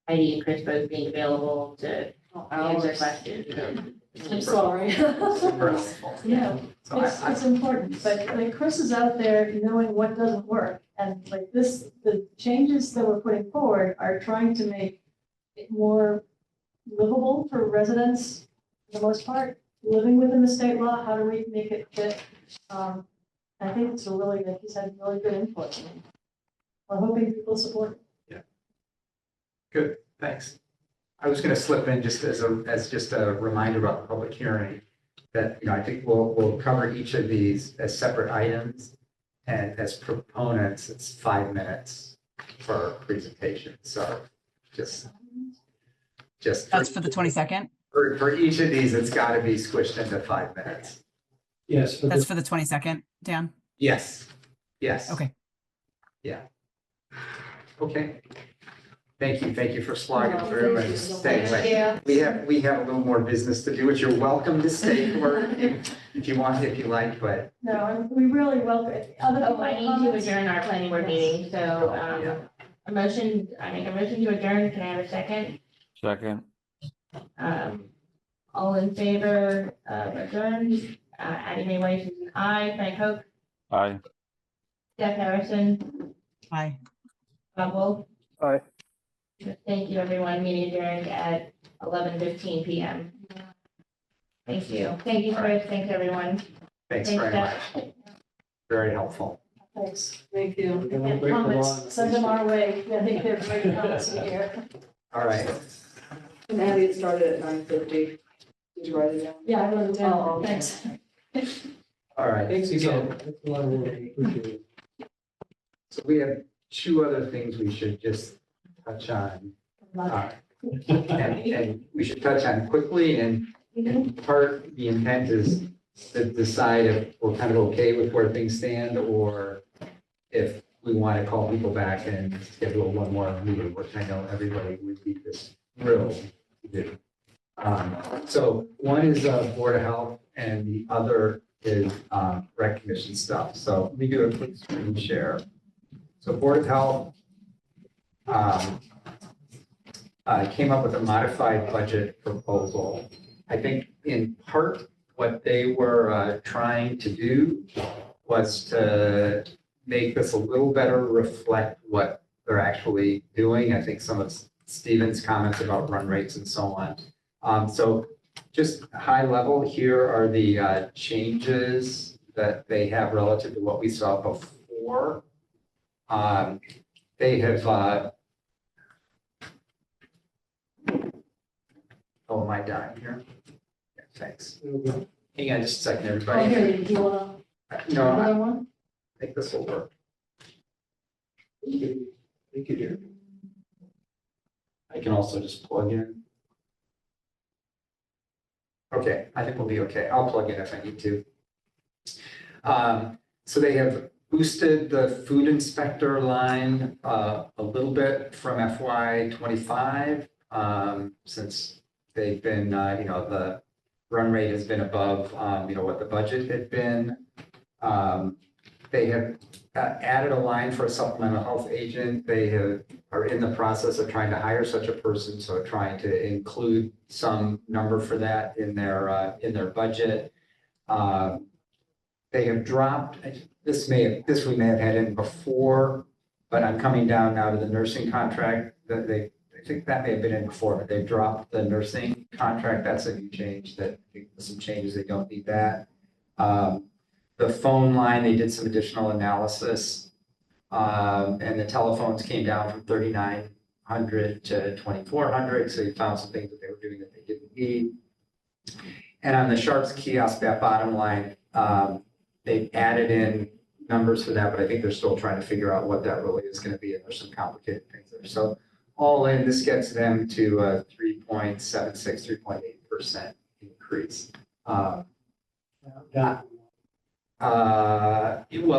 and Chris both being available to answer questions. I'm sorry. Super helpful. Yeah, So it's important, but like Chris is out there knowing what doesn't work. And like this, the changes that we're putting forward are trying to make it more livable for residents for the most part, living within the state law. How do we make it fit? I think it's a really, like he's had really good input. We're hoping people support it. Good, thanks. I was going to slip in just as just a reminder about the public hearing that, I think we'll cover each of these as separate items. And as proponents, it's 5 minutes per presentation. So just. That's for the 22nd? For each of these, it's got to be squished into 5 minutes. Yes. That's for the 22nd, Dan? Yes, yes. Okay. Yeah. Okay. Thank you for slogging No, through thank and you so staying much. late. Yeah. We have a little more business to do, which you're welcome to stay for if you want, if you like, but. No, we really welcome it. Other Oh, I need to comments? adjourn our planning board meeting, so, Yeah. I make a motion to adjourn. Can I have a second? Second. All in favor of adjourn, Addie Mae Weiss is an aye, Frank Hope, Aye. Steph Harrison, Aye. Bob Wolf. Aye. Thank you, everyone. Meeting adjourned at 11:15 PM. Thank you. Thank you, Chris. Thanks, everyone. Thanks very much. Steph. Very helpful. Thanks, thank you. We're gonna And break the law. comments, send them our way. I think they're great comments in here. All right. And Abby, it started at 9:50. Did you write it down? Yeah, I wrote it Oh, down. okay. Thanks. All right. Thanks So- again. That's a lot of work. Appreciate it. So we have 2 other things we should just touch on. And we should touch on quickly, and part, the intent is to decide if we're kind of okay with where things stand, or if we want to call people back and schedule one more meeting, which I know everybody would be just thrilled to do. So one is Board of Health, and the other is Rec Commission stuff. So let me do a quick screen share. So Board of Health came up with a modified budget proposal. I think in part what they were trying to do was to make this a little better reflect what they're actually doing. I think some of Stephen's comments about run rates and so on. So just high level, here are the changes that they have relative to what we saw before. They have, oh, am I dying here? Yeah, thanks. Hang on just a second, Oh, everybody. here, do you wanna, No, I another one? think this will work. Thank you, dear. I can also just plug in. Okay, I think we'll be okay. I'll plug in if I need to. So they have boosted the food inspector line a little bit from FY '25, since they've been, the run rate has been above, what the budget had been. They have added a line for a supplemental health agent. They are in the process of trying to hire such a person, so trying to include some number for that in their budget. They have dropped, this we may have had in before, but I'm coming down now to the nursing contract that I think that may have been in before, but they've dropped the nursing contract. That's a new change that, some changes, they don't need that. The phone line, they did some additional analysis. And the telephones came down from 3,900 to 2,400, so you found some things that they were doing that they didn't need. And on the Sharps kiosk, that bottom line, they added in numbers for that, but I think they're still trying to figure out what that really is going to be, and there's some complicated things there. So all in, this gets them to a 3.76, 3.8% increase. Well,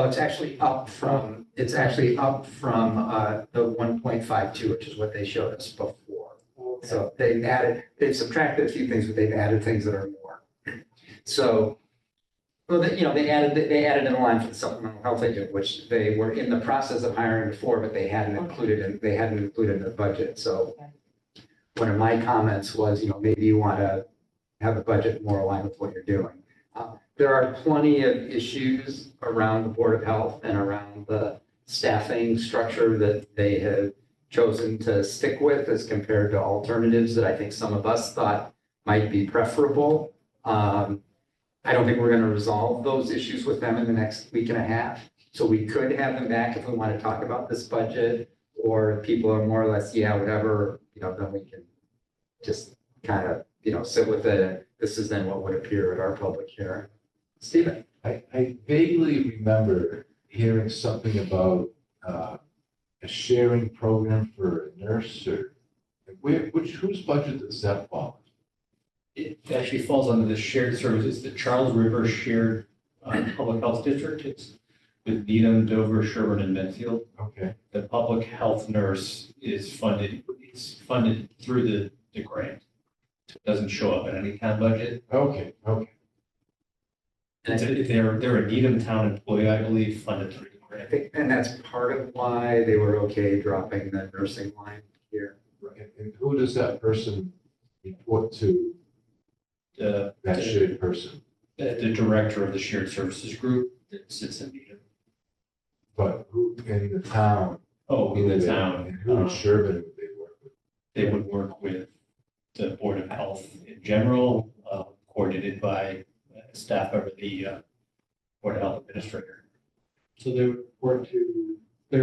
it's actually up from the 1.52, which is what they showed us before. So they've subtracted a few things, but they've added things that are more. So, well, they added in a line for the supplemental health agent, which they were in the process of hiring before, but they hadn't included in the budget. So one of my comments was, maybe you want to have a budget more aligned with what you're doing. There are plenty of issues around the Board of Health and around the staffing structure that they have chosen to stick with as compared to alternatives that I think some of us thought might be preferable. I don't think we're going to resolve those issues with them in the next week and a half. So we could have them back if we want to talk about this budget, or if people are more or less, yeah, whatever, then we can just kind of, sit with it. This is then what would appear at our public hearing. Stephen? I vaguely remember hearing something about a sharing program for a nurse, or whose budget does that fall? It actually falls under the shared services, the Charles River Shared Public Health District. It's with Needham, Dover, Sherborn, and Medfield. Okay. The public health nurse is funded, it's funded through the grant. It doesn't show up in any town budget. Okay. They're a Needham town employee, I believe, funded through the grant. I think, and that's part of why they were okay dropping the nursing line here. Right. And who does that person report to? That shared person? The director of the shared services group that sits in Needham. But who in the town? Oh, in the town. And who in Sherborn would they work with? They would work with the Board of Health in general, coordinated by staff member, the Board of Health Administrator. So they would report to the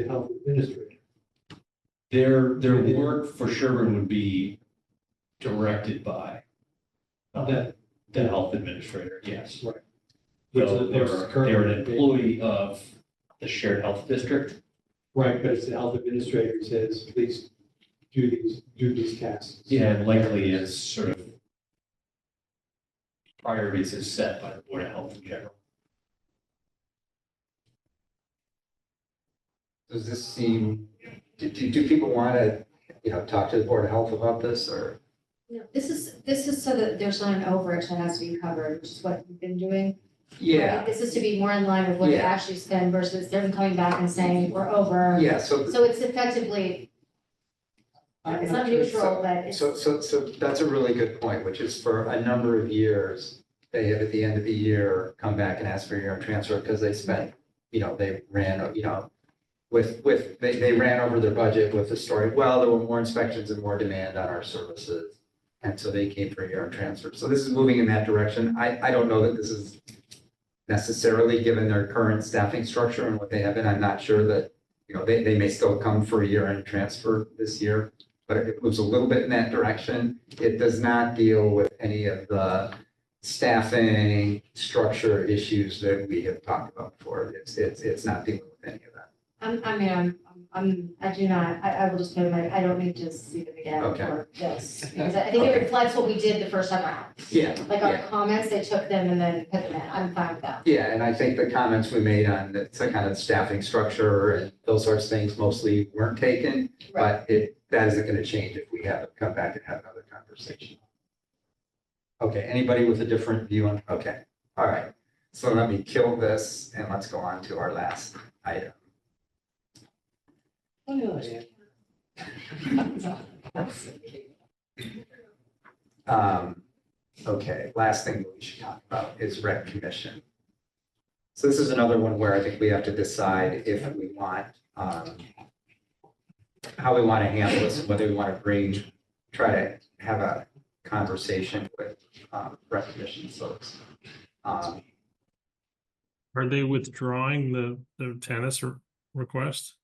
health administrator. Their work for Sherborn would be directed by the health administrator, yes. Right. So they're an employee of the shared health district. Right, but it's the health administrator who says, please do these tasks. Yeah, and likely is sort of priorities is set by the Board of Health in general. Does this seem, do people want to, talk to the Board of Health about this, or? No, this is so that there's not an overage that has to be covered, which is what we've been doing. Yeah. Right? This is to be more in line with what we Yeah. actually spend versus them coming back and saying, we're over. Yeah, so. So it's effectively, it's not neutral, but it's. So that's a really good point, which is for a number of years, they have at the end of the year come back and ask for your transfer because they spent, they ran, they ran over their budget with the story. Well, there were more inspections and more demand on our services. And so they came for a year transfer. So this is moving in that direction. I don't know that this is necessarily given their current staffing structure and what they have been. I'm not sure that, they may still come for a year-end transfer this year, but it moves a little bit in that direction. It does not deal with any of the staffing structure issues that we have talked about before. It's not dealing with any of that. I do not, I will just put I don't need to see them again Okay. for this. Because I think it reflects what we did the first time around. Yeah. Like our yeah. comments, they took them and then put them in. I'm fine with that. Yeah, and I think the comments we made on the kind of staffing structure and those sorts of things mostly weren't taken, but that isn't going to change if we have it come back and have another conversation. Okay, anybody with a different view on, okay, all right. So let me kill this and let's go on to our last item. Okay, last thing that we should talk about is rec commission. So this is another one where I think we have to decide if we want, how we want to handle this, and whether we want to try to have a conversation with rec commission folks. Um, Are they withdrawing the tennis request?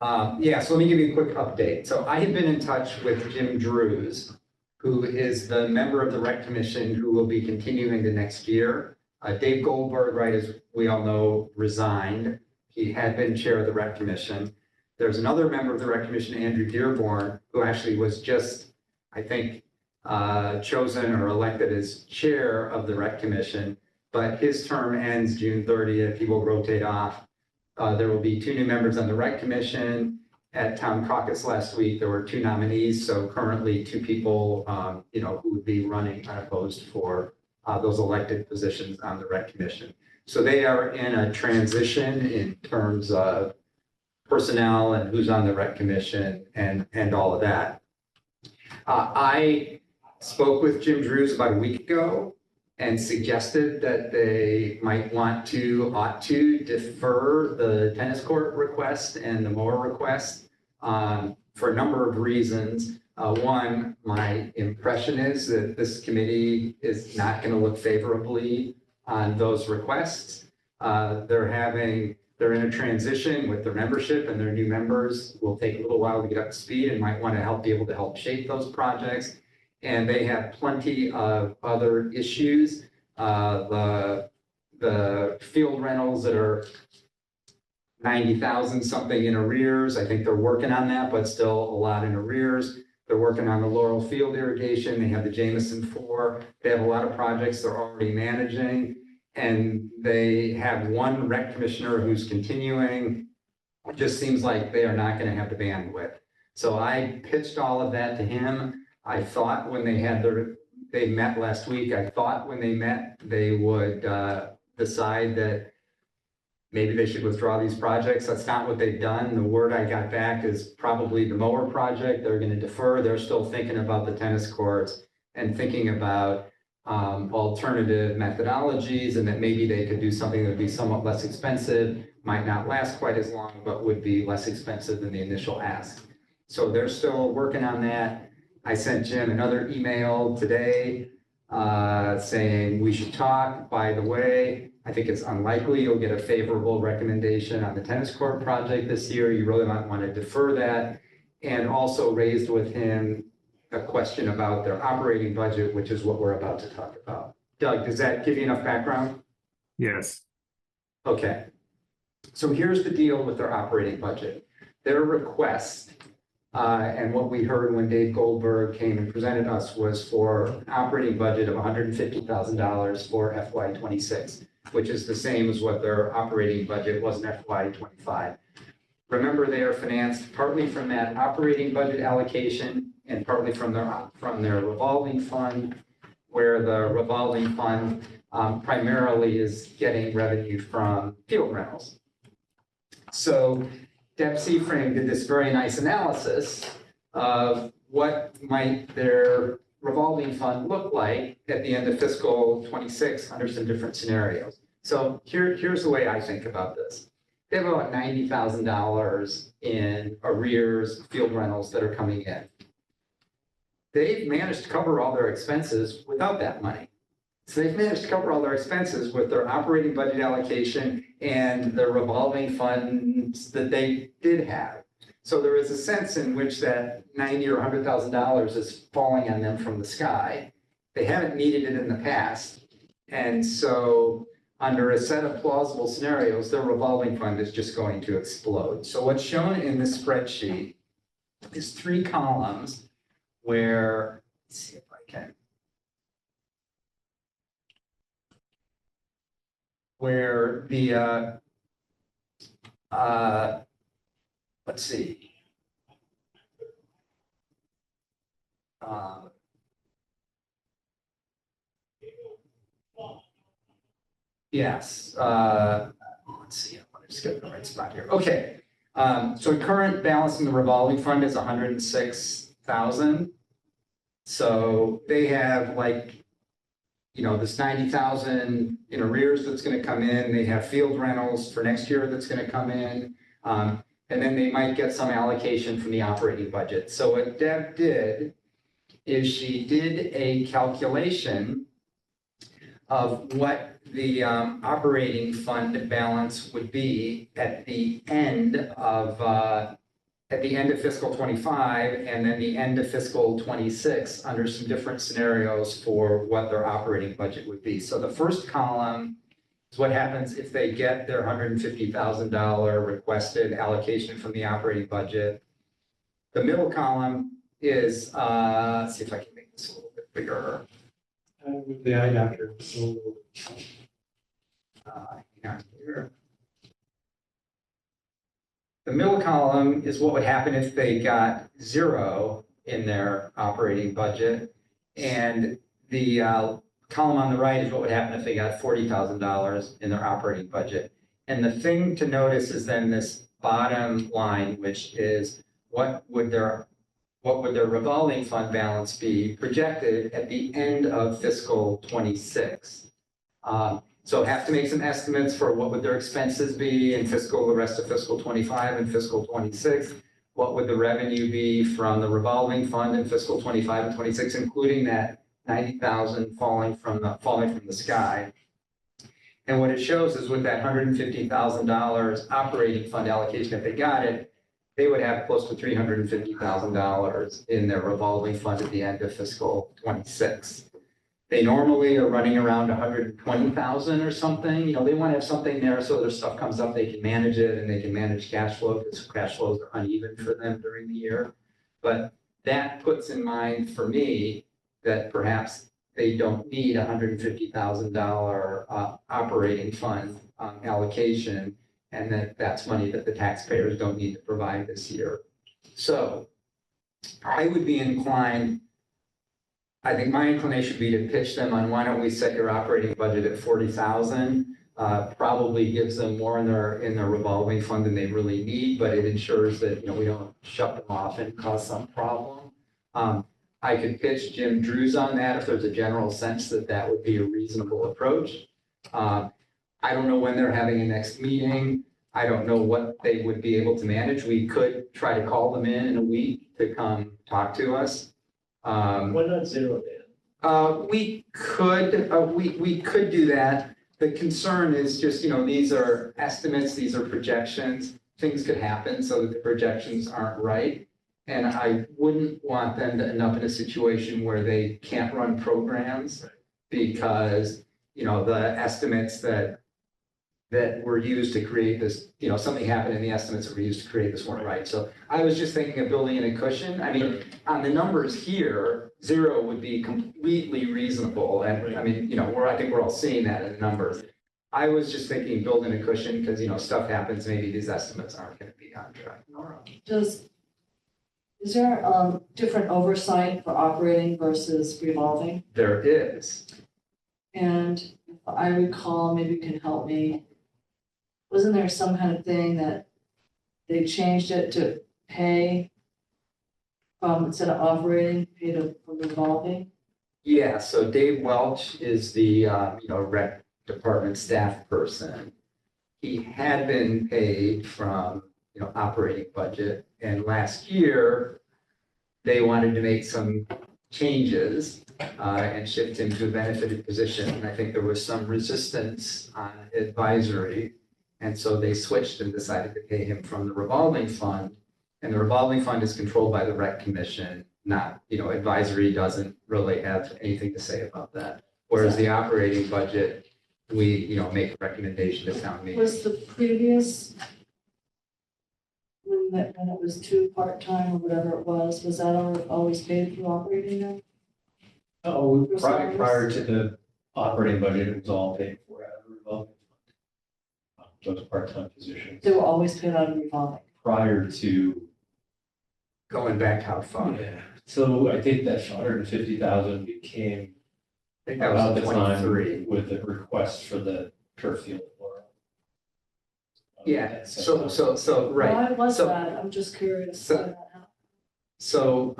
Yeah, so let me give you a quick update. So I have been in touch with Jim Drews, who is the member of the Rec Commission who will be continuing to next year. Dave Goldberg, right, as we all know, resigned. He had been chair of the Rec Commission. There's another member of the Rec Commission, Andrew Dearborn, who actually was just, I think, chosen or elected as chair of the Rec Commission, but his term ends June 30th. He will rotate off. There will be 2 new members on the Rec Commission. At Town Caucus last week, there were 2 nominees, so currently 2 people, who would be running unopposed for those elected positions on the Rec Commission. So they are in a transition in terms of personnel and who's on the Rec Commission and all of that. I spoke with Jim Drews about a week ago and suggested that they ought to defer the tennis court request and the mower request for a number of reasons. One, my impression is that this committee is not going to look favorably on those requests. They're in a transition with their membership, and their new members will take a little while to get up to speed and might want to be able to help shape those projects. And they have plenty of other issues. The field rentals that are 90,000 something in arrears. I think they're working on that, but still a lot in arrears. They're working on the Laurel Field irrigation. They have the Jameson 4. They have a lot of projects they're already managing. And they have one rec commissioner who's continuing. It just seems like they are not going to have the bandwidth. So I pitched all of that to him. I thought when they met last week, I thought when they met, they would decide that maybe they should withdraw these projects. That's not what they've done. The word I got back is probably the mower project. They're going to defer. They're still thinking about the tennis courts and thinking about alternative methodologies, and that maybe they could do something that would be somewhat less expensive, might not last quite as long, but would be less expensive than the initial ask. So they're still working on that. I sent Jim another email today saying we should talk. By the way, I think it's unlikely you'll get a favorable recommendation on the tennis court project this year. You really might want to defer that. And also raised with him a question about their operating budget, which is what we're about to talk about. Doug, does that give you enough background? Yes. Okay. So here's the deal with their operating budget. Their request, and what we heard when Dave Goldberg came and presented us, was for an operating budget of $150,000 for FY26, which is the same as what their operating budget was in FY25. Remember, they are financed partly from that operating budget allocation and partly from their revolving fund, where the revolving fund primarily is getting revenue from field rentals. So Deb Seaframe did this very nice analysis of what might their revolving fund look like at the end of fiscal 26 under some different scenarios. So here's the way I think about this. They have about $90,000 in arrears field rentals that are coming in. They've managed to cover all their expenses without that money. So they've managed to cover all their expenses with their operating budget allocation and the revolving funds that they did have. So there is a sense in which that $90,000 or $100,000 is falling on them from the sky. They haven't needed it in the past. And so under a set of plausible scenarios, their revolving fund is just going to explode. So what's shown in this spreadsheet is 3 columns where, let's see if I can, where the, let's see, yes, let's see, I want to just get in the right spot here. Okay, so current balance in the revolving fund is 106,000. So they have this 90,000 in arrears that's going to come in. They have field rentals for next year that's going to come in. And then they might get some allocation from the operating budget. So what Deb did is she did a calculation of what the operating fund balance would be at the end of fiscal 25 and then the end of fiscal 26 under some different scenarios for what their operating budget would be. So the first column is what happens if they get their $150,000 requested allocation from the operating budget. The middle column is, let's see if I can make this a little bit bigger. With the eye doctor. So, Hang on here. The middle column is what would happen if they got zero in their operating budget. And the column on the right is what would happen if they got $40,000 in their operating budget. And the thing to notice is then this bottom line, which is what would their revolving fund balance be projected at the end of fiscal 26. So have to make some estimates for what would their expenses be in the rest of fiscal 25 and fiscal 26. What would the revenue be from the revolving fund in fiscal 25 and 26, including that 90,000 falling from the sky. And what it shows is with that $150,000 operating fund allocation, if they got it, they would have close to $350,000 in their revolving fund at the end of fiscal 26. They normally are running around 120,000 or something. You know, they want to have something there so their stuff comes up, they can manage it and they can manage cash flow because cash flows are uneven for them during the year. But that puts in mind for me that perhaps they don't need $150,000 operating fund allocation, and that's money that the taxpayers don't need to provide this year. So I would be inclined, I think my inclination would be to pitch them on why don't we set your operating budget at 40,000? Probably gives them more in their revolving fund than they really need, but it ensures that, you know, we don't shut them off and cause some problem. I could pitch Jim Drews on that if there's a general sense that that would be a reasonable approach. I don't know when they're having a next meeting. I don't know what they would be able to manage. We could try to call them in a week to come talk to us. Why not zero, Dan? We could do that. The concern is just, you know, these are estimates, these are projections. Things could happen so that the projections aren't right. And I wouldn't want them to end up in a situation where they can't run programs because, you know, the estimates that were used to create this, you know, something happened in the estimates that were used to create this weren't right. So I was just thinking of building in a cushion. I mean, on the numbers here, zero would be completely reasonable. And I mean, you know, I think we're all seeing that in the numbers. I was just thinking build in a cushion because, you know, stuff happens. Maybe these estimates aren't going to be on track. Is there different oversight for operating versus revolving? There is. And if I recall, maybe you can help me. Wasn't there some kind of thing that they changed it to pay from instead of operating, pay from revolving? Yeah, so Dave Welch is the, rec department staff person. He had been paid from, operating budget. And last year, they wanted to make some changes and shift him to a benefited position. And I think there was some resistance on advisory. And so they switched and decided to pay him from the revolving fund. And the revolving fund is controlled by the rec commission, not, advisory doesn't really have anything to say about that. Whereas the operating budget, we, make a recommendation to town meeting. Was the previous, when it was 2 part-time or whatever it was that always paid through operating then? Oh, prior to the operating budget, it was all paid for out of the revolving fund. Those part-time positions. They were always paid out of revolving. Prior to. Going back how far? Yeah, so I think that 150,000 became I think that was about the time 23. with the request for the turf field. Yeah, so, right. Why was So- that? I'm just curious. So,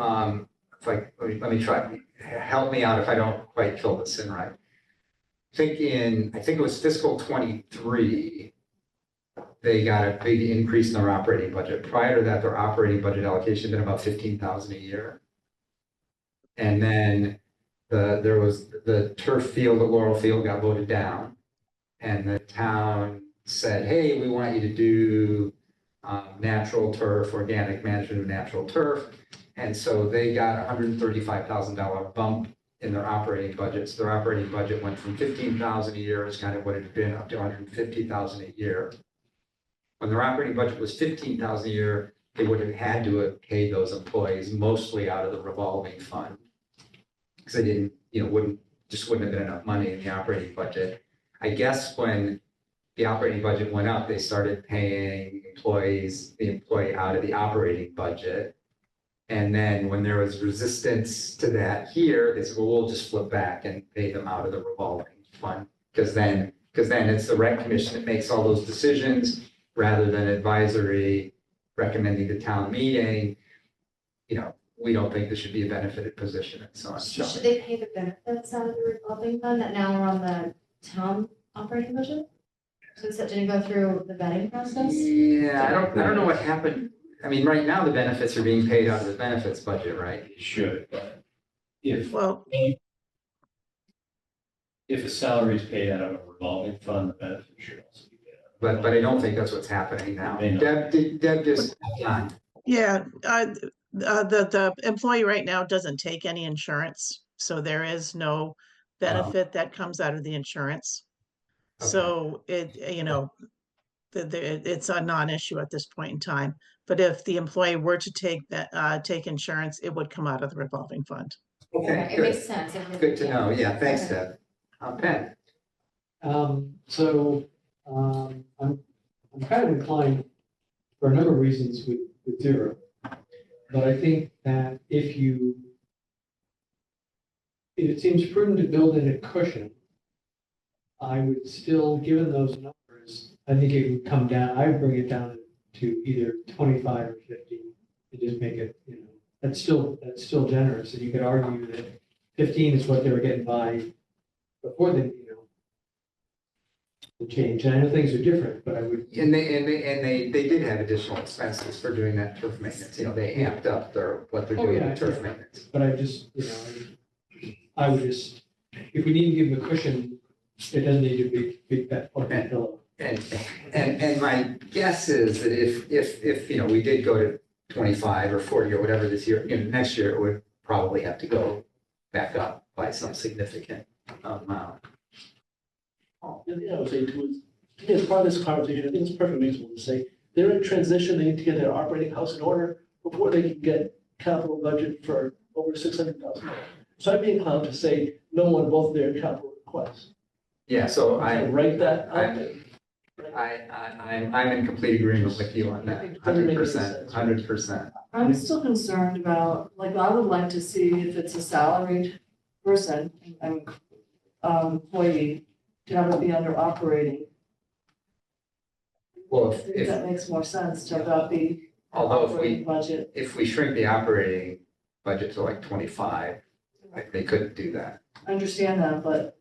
let me try, help me out if I don't quite fill this in right. I think it was fiscal 23, they got a big increase in their operating budget. Prior to that, their operating budget allocation had been about 15,000 a year. And then there was the turf field at Laurel Field got voted down. And the town said, hey, we want you to do natural turf, organic management of natural turf. And so they got $135,000 bump in their operating budget. So their operating budget went from 15,000 a year is kind of what it had been up to 150,000 a year. When their operating budget was 15,000 a year, they would have had to have paid those employees mostly out of the revolving fund. Because they didn't, wouldn't have been enough money in the operating budget. I guess when the operating budget went up, they started paying the employee out of the operating budget. And then when there was resistance to that here, they said, well, we'll just flip back and pay them out of the revolving fund. Because then it's the rec commission that makes all those decisions rather than advisory recommending the town meeting. We don't think this should be a benefited position and so on. So should they pay the benefits out of the revolving fund that now are on the town operating budget? Since that didn't go through the vetting process? Yeah, I don't know what happened. I mean, right now the benefits are being paid out of the benefits budget, right? It should, but if, Well, if a salary is paid out of a revolving fund, the benefit should also be paid out. But I don't think that's what's happening now. It may not. Deb just, yeah, the employee right now doesn't take any insurance, so there is no benefit that comes out of the insurance. So it's a non-issue at this point in time. But if the employee were to take insurance, it would come out of the revolving fund. okay, It good. makes sense. Good to know. Yeah, thanks, Deb. Penn. I'm kind of inclined for a number of reasons with zero. But I think that if it seems prudent to build in a cushion, I would still, given those numbers, I think it would come down, I would bring it down to either 25 or 50 and just make it, that's still generous. And you could argue that 15 is what they were getting by before the change. And I know things are different, but I would. And they did have additional expenses for doing that turf maintenance. They amped up what they're doing with turf maintenance. But I just, I would just, if we need to give them a cushion, it doesn't need to be big fat fucking pillow. And my guess is that if we did go to 25 or 40 or whatever this year, next year it would probably have to go back up by some significant amount. The other thing I would say too is, as part of this conversation, I think it's perfectly reasonable to say, they're in transition, they need to get their operating house in order before they can get capital budget for over $600,000. So I'd be inclined to say no on both their capital requests. Yeah, so Write that out there. I'm in complete agreement with you on that, 100%, 100%. I'm still concerned about, I would like to see if it's a salaried person, employee, to have it be under operating. Well, I think that makes more sense to have that be although operating budget. if we shrink the operating budget to like 25, they couldn't do that. I understand that, but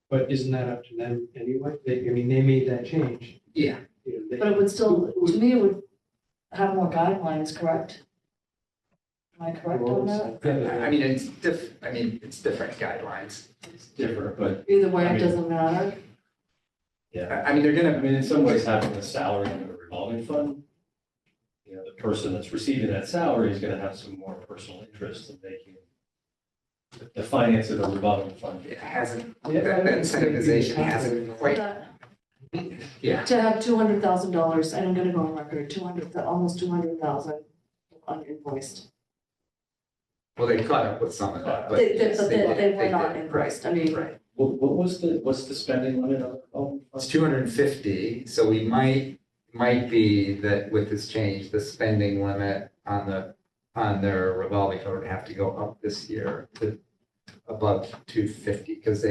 But isn't that up to them anyway? They made that change. Yeah. but it would still, to me, it would have more guidelines, correct? Am I correct on that? I mean, it's different guidelines. It's different, but Either way, I it mean- doesn't matter. yeah. I mean, they're gonna, In some ways, having a salary in a revolving fund, the person that's receiving that salary is gonna have some more personal interest in making the finance of the revolving fund. it hasn't, that incentivization hasn't quite, yeah. To have $200,000, and I'm gonna go on record, almost 200,000 uninvoiced. Well, they caught up with some of that, but. They yes, did, they were did, not right, invoiced, I mean. Right. What's the spending limit on the revolving It's fund? 250, so we might be that with this change, the spending limit on their revolving fund would have to go up this year to above 250, because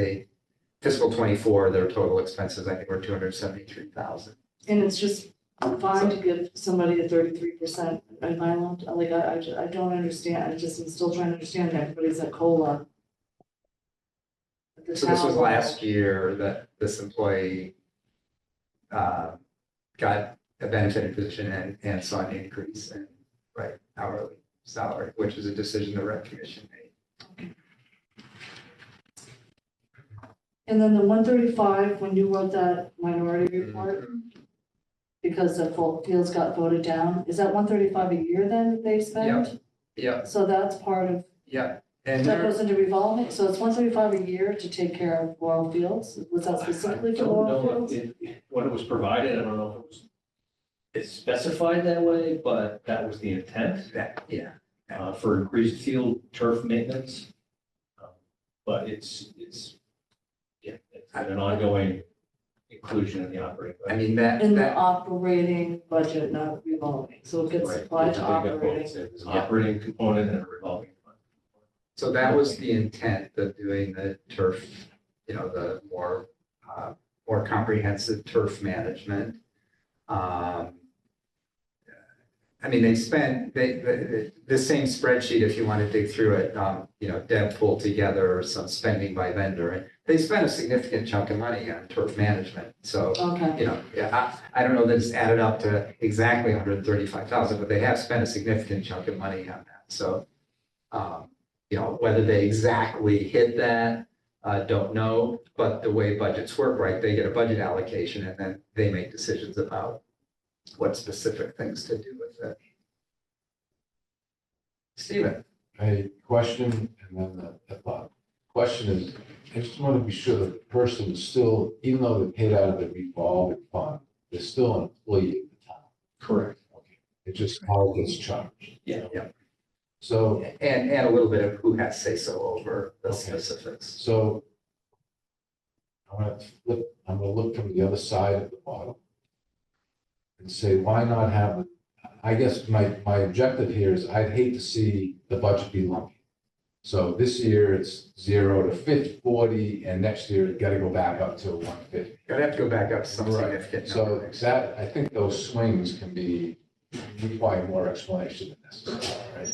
fiscal 24, their total expenses, I think, were 273,000. And it's just fine to give somebody a 33% environment, I don't understand, I'm still trying to understand that everybody's at COLA. At the So this was town last level. year that this employee got a benefited position and saw an increase in hourly salary, which is a decision the rec commission made. And then the 135, when you wrote that minority report, because the full fields got voted down, is that 135 a year then they spend? Yeah, So that's part of, yeah. And that there- goes into revolving, so it's 135 a year to take care of Laurel Fields? Was that specifically I for don't Laurel know Fields? when it was provided, I don't know if it was, it's specified that way, but that was the intent, yeah. for increased field turf maintenance. But it's an ongoing inclusion in the operating. I mean, that, In the that, operating budget, not revolving, so it gets Right. applied to They got both. operating. There's an operating component and a revolving fund. so that was the intent of doing the turf, the more comprehensive turf management. I mean, they spent, the same spreadsheet, if you want to dig through it, Deb pulled together some spending by vendor, and they spent a significant chunk of money on turf management. So, Okay. yeah, I don't know that it's added up to exactly 135,000, but they have spent a significant chunk of money on that. So, whether they exactly hit that, don't know, but the way budgets work, right, they get a budget allocation and then they make decisions about what specific things to do with it. Stephen? A question and then a thought. Question is, I just want to be sure that the person is still, even though they're paid out of the revolving fund, they're still an employee of the town. Correct. Okay. It just all gets charged. Yeah. So, And a little bit of who has say so over the specifics. so I'm gonna look from the other side of the model and say, why not have, I guess my objective here is I'd hate to see the budget be lumpy. So this year it's 0 to 40, and next year you gotta go back up to 150. Gotta have to go back up some Right. significant So number. that, I think those swings can require more explanation than necessary, right?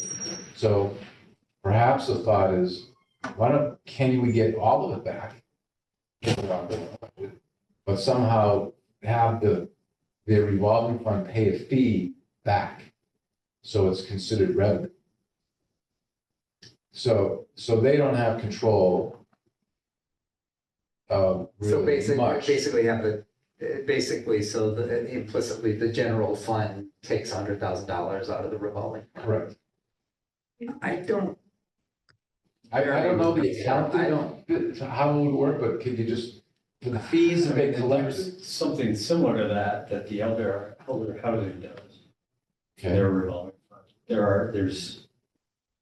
So perhaps the thought is, can we get all of it back? But somehow have the revolving fund pay a fee back, so it's considered revenue. So they don't have control of So really much. basically have so implicitly, the general fund takes $100,000 out of the revolving. Correct. I don't I don't know the accounting, I don't. how it would work, but could you just, for the fees that they collected? There's something similar to that the elder housing does. Okay. Their revolving fund.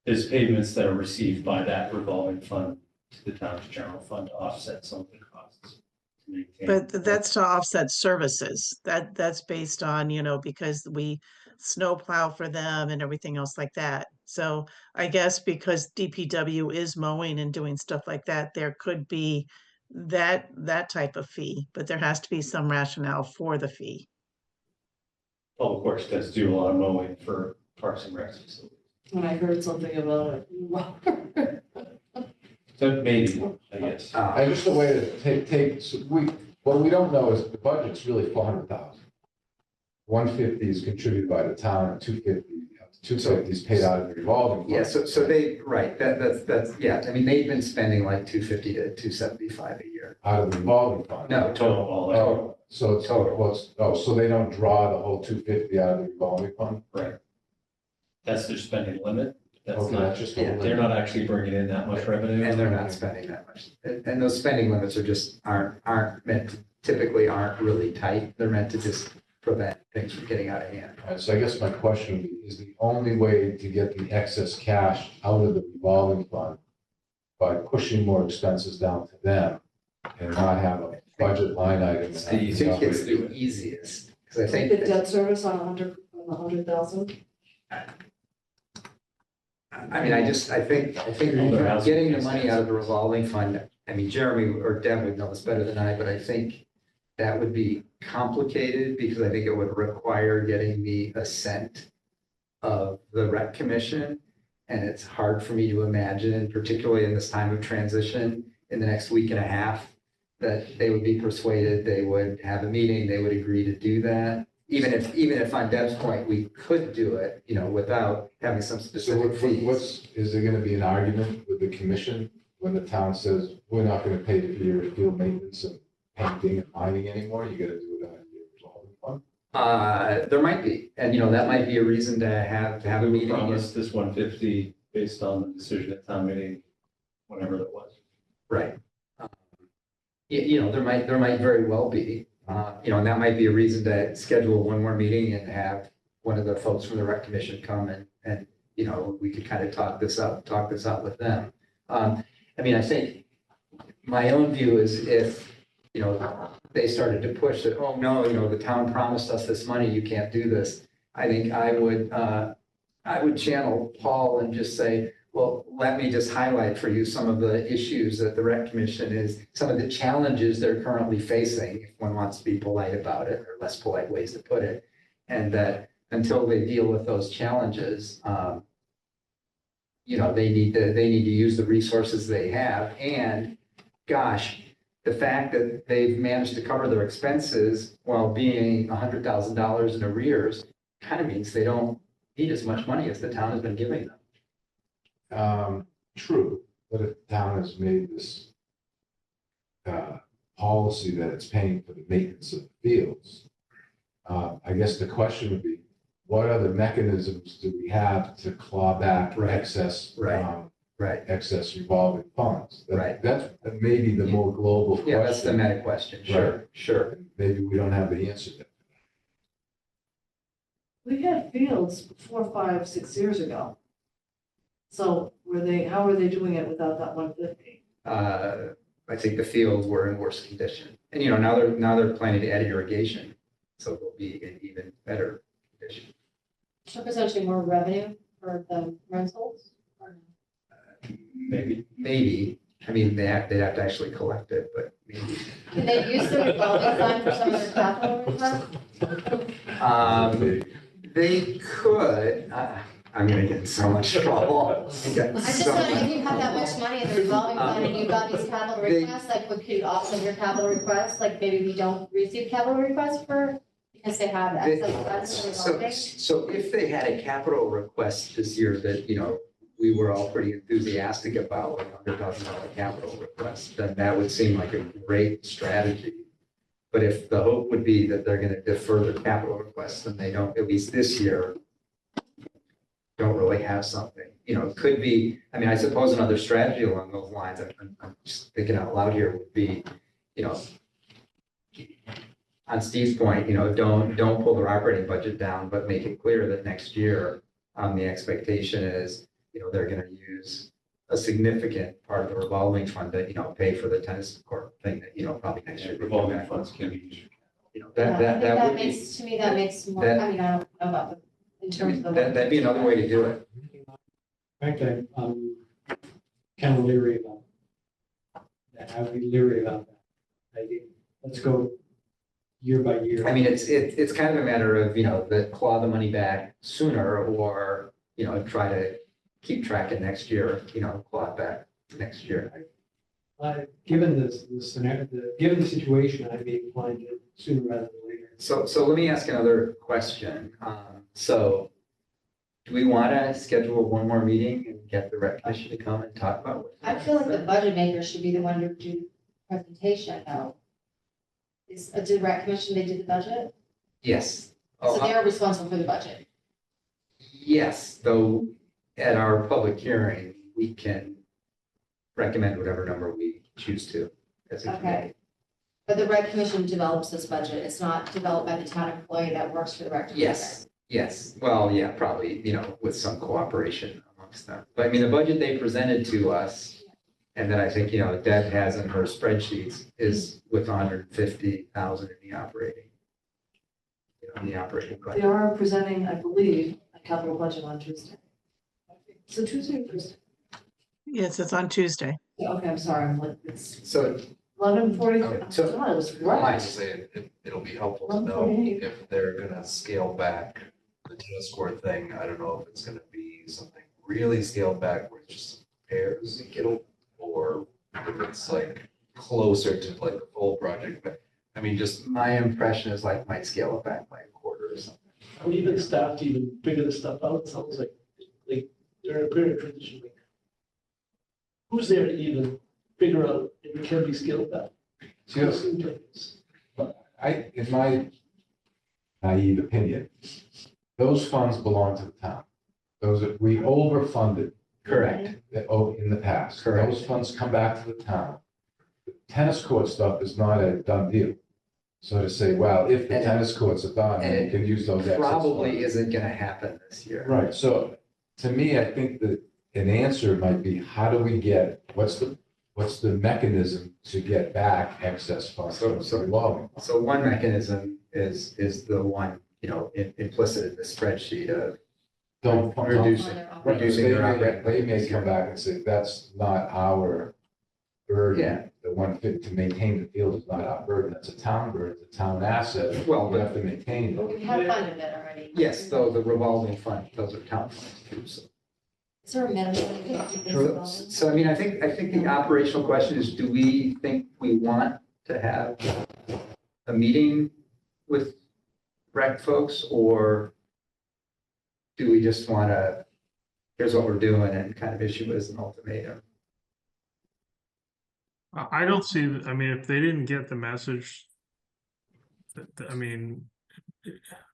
There's payments that are received by that revolving fund to the town's general fund to offset some of the costs. to maintain. But that's to offset services. That's based on, because we snowplow for them and everything else like that. So I guess because DPW is mowing and doing stuff like that, there could be that type of fee, but there has to be some rationale for the fee. Public Works does do a lot of mowing for Parks and Rec facilities. When I heard something about it. So maybe, I guess. I just a way to take, so what we don't know is the budget's really 400,000. 150 is contributed by the town, and 250 is paid out of the revolving fund. Yeah, so they, right, that's, yeah, I mean, they've been spending like 250 to 275 a year. Out of the revolving fund. No, total. Oh, so it's total, so they don't draw the whole 250 out of the revolving fund? Right. That's their spending limit. That's Okay, not, that's just a limit. they're not actually bringing in that much revenue. And they're not spending that much. And those spending limits aren't meant to, typically aren't really tight. They're meant to just prevent things from getting out of hand. All right, so I guess my question would be, is the only way to get the excess cash out of the revolving fund by pushing more expenses down to them and not have a budget line item? I think it's the easiest, because I think. The debt service on 100,000? I mean, I think getting the money out of the revolving fund, I mean, Jeremy or Deb would know this better than I, but I think that would be complicated because I think it would require getting the assent of the rec commission. And it's hard for me to imagine, particularly in this time of transition, in the next week and a half, that they would be persuaded, they would have a meeting, they would agree to do that. Even if on Deb's point, we could do it, without having some So specific fees. is there gonna be an argument with the commission when the town says, we're not gonna pay for your field maintenance and painting and lining anymore, you gotta do it out of your revolving fund? There might be, and that might be a reason to have a meeting. Promise this 150 based on the decision at town meeting, whenever that was. Right. There might very well be, and that might be a reason to schedule one more meeting and have one of the folks from the rec commission come and we could kind of talk this out with them. I think my own view is if, they started to push that, oh, no, the town promised us this money, you can't do this. I think I would channel Paul and just say, well, let me just highlight for you some of the issues that the rec commission some of the challenges they're currently facing, if one wants to be polite about it, or less polite ways to put it. And that until they deal with those challenges, they need to use the resources they have. And gosh, the fact that they've managed to cover their expenses while being $100,000 in arrears kind of means they don't need as much money as the town has been giving them. True, but if the town has made this policy that it's paying for the maintenance of the fields, I guess the question would be, what other mechanisms do we have to claw back excess, excess revolving funds? That's maybe the more global question. Yeah, that's the meta question. Sure. Maybe we don't have the answer to that. We had fields 4, 5, 6 years ago. So how were they doing it without that 150? I think the fields were in worse condition. And, now they're planning to add irrigation, so they'll be in even better condition. So potentially more revenue for the rentals? Maybe. They'd have to actually collect it, but maybe. Can they use the revolving fund for some of their capital requests? They could. I'm gonna get in so much trouble. I just thought if you have that much money in the revolving fund and you've got these capital requests, like what could offset your capital requests? Like maybe we don't receive capital requests because they have excess funds in revolving? So if they had a capital request this year that, we were all pretty enthusiastic about, like $100,000 capital request, then that would seem like a great strategy. But if the hope would be that they're gonna defer their capital requests, then they don't, at least this year, don't really have something. It could be, I suppose another strategy along those lines, I'm just thinking out loud here, would be, on Steve's point, don't pull their operating budget down, but make it clear that next year, the expectation is, they're gonna use a significant part of the revolving fund to, pay for the tennis court thing that, probably next year. Revolving funds can be used. That would be. To me, that makes more, I don't know about the, in terms of the. That'd be another way to do it. In fact, I'm kind of leery about that. I would be leery about that. Let's go year by year. It's kind of a matter of, the claw the money back sooner or, try to keep track of next year, claw it back next year. Given the scenario, given the situation, I'd be inclined to sooner rather than later. So let me ask another question. So do we want to schedule one more meeting and get the rec commission to come and talk about what? I feel like the budget maker should be the one to do the presentation though. Did the rec commission, they did the budget? Yes. So they're responsible for the budget. Yes, though at our public hearing, we can recommend whatever number we choose to as a committee. Okay. But the rec commission develops this budget. It's not developed by the town employee that works for the rec commission. Yes. Well, yeah, probably, with some cooperation amongst them. But the budget they presented to us, and that I think, Deb has in her spreadsheets is with 150,000 in the operating. In the operating budget. They are presenting, I believe, a capital budget on Tuesday. So Tuesday or Thursday? Yes, it's on Tuesday. Yeah, okay, I'm sorry, I'm like, it's So 11:43. So- God, it was I might right. just say it'll be helpful to know 148. if they're gonna scale back the tennis court thing. I don't know if it's gonna be something really scaled back where it's just repairs and it'll, or if it's like closer to like the full project, but just my impression is might scale it back by a quarter or something. I mean, even staff to even figure this stuff out, it sounds like they're in a period of transition. who's there to even figure out if it can be scaled back? So, in my naive opinion, those funds belong to the town. We overfunded. Correct. In the past. Correct. Those funds come back to the town. The tennis court stuff is not a done deal. So to say, well, if the tennis courts are done, And then it you can use those. excess Probably funds. isn't gonna happen this year. Right, so to me, I think that an answer might be, how do we get, what's the mechanism to get back excess funds? So revolving. So one mechanism is the one, implicit in the spreadsheet of Don't. reducing their operating. They may come back and say, that's not our burden. The to maintain the field is not our burden, that's a town burden, it's a town asset. Well, we have to maintain it. We have funded it already. Yes, though the revolving fund, those are town funds too, so. Is there a minimum? So I mean, I think the operational question is, do we think we want to have a meeting with rec folks, or do we just want to, here's what we're doing, and kind of issue it as an ultimatum? I don't see, I mean, if they didn't get the message, I mean,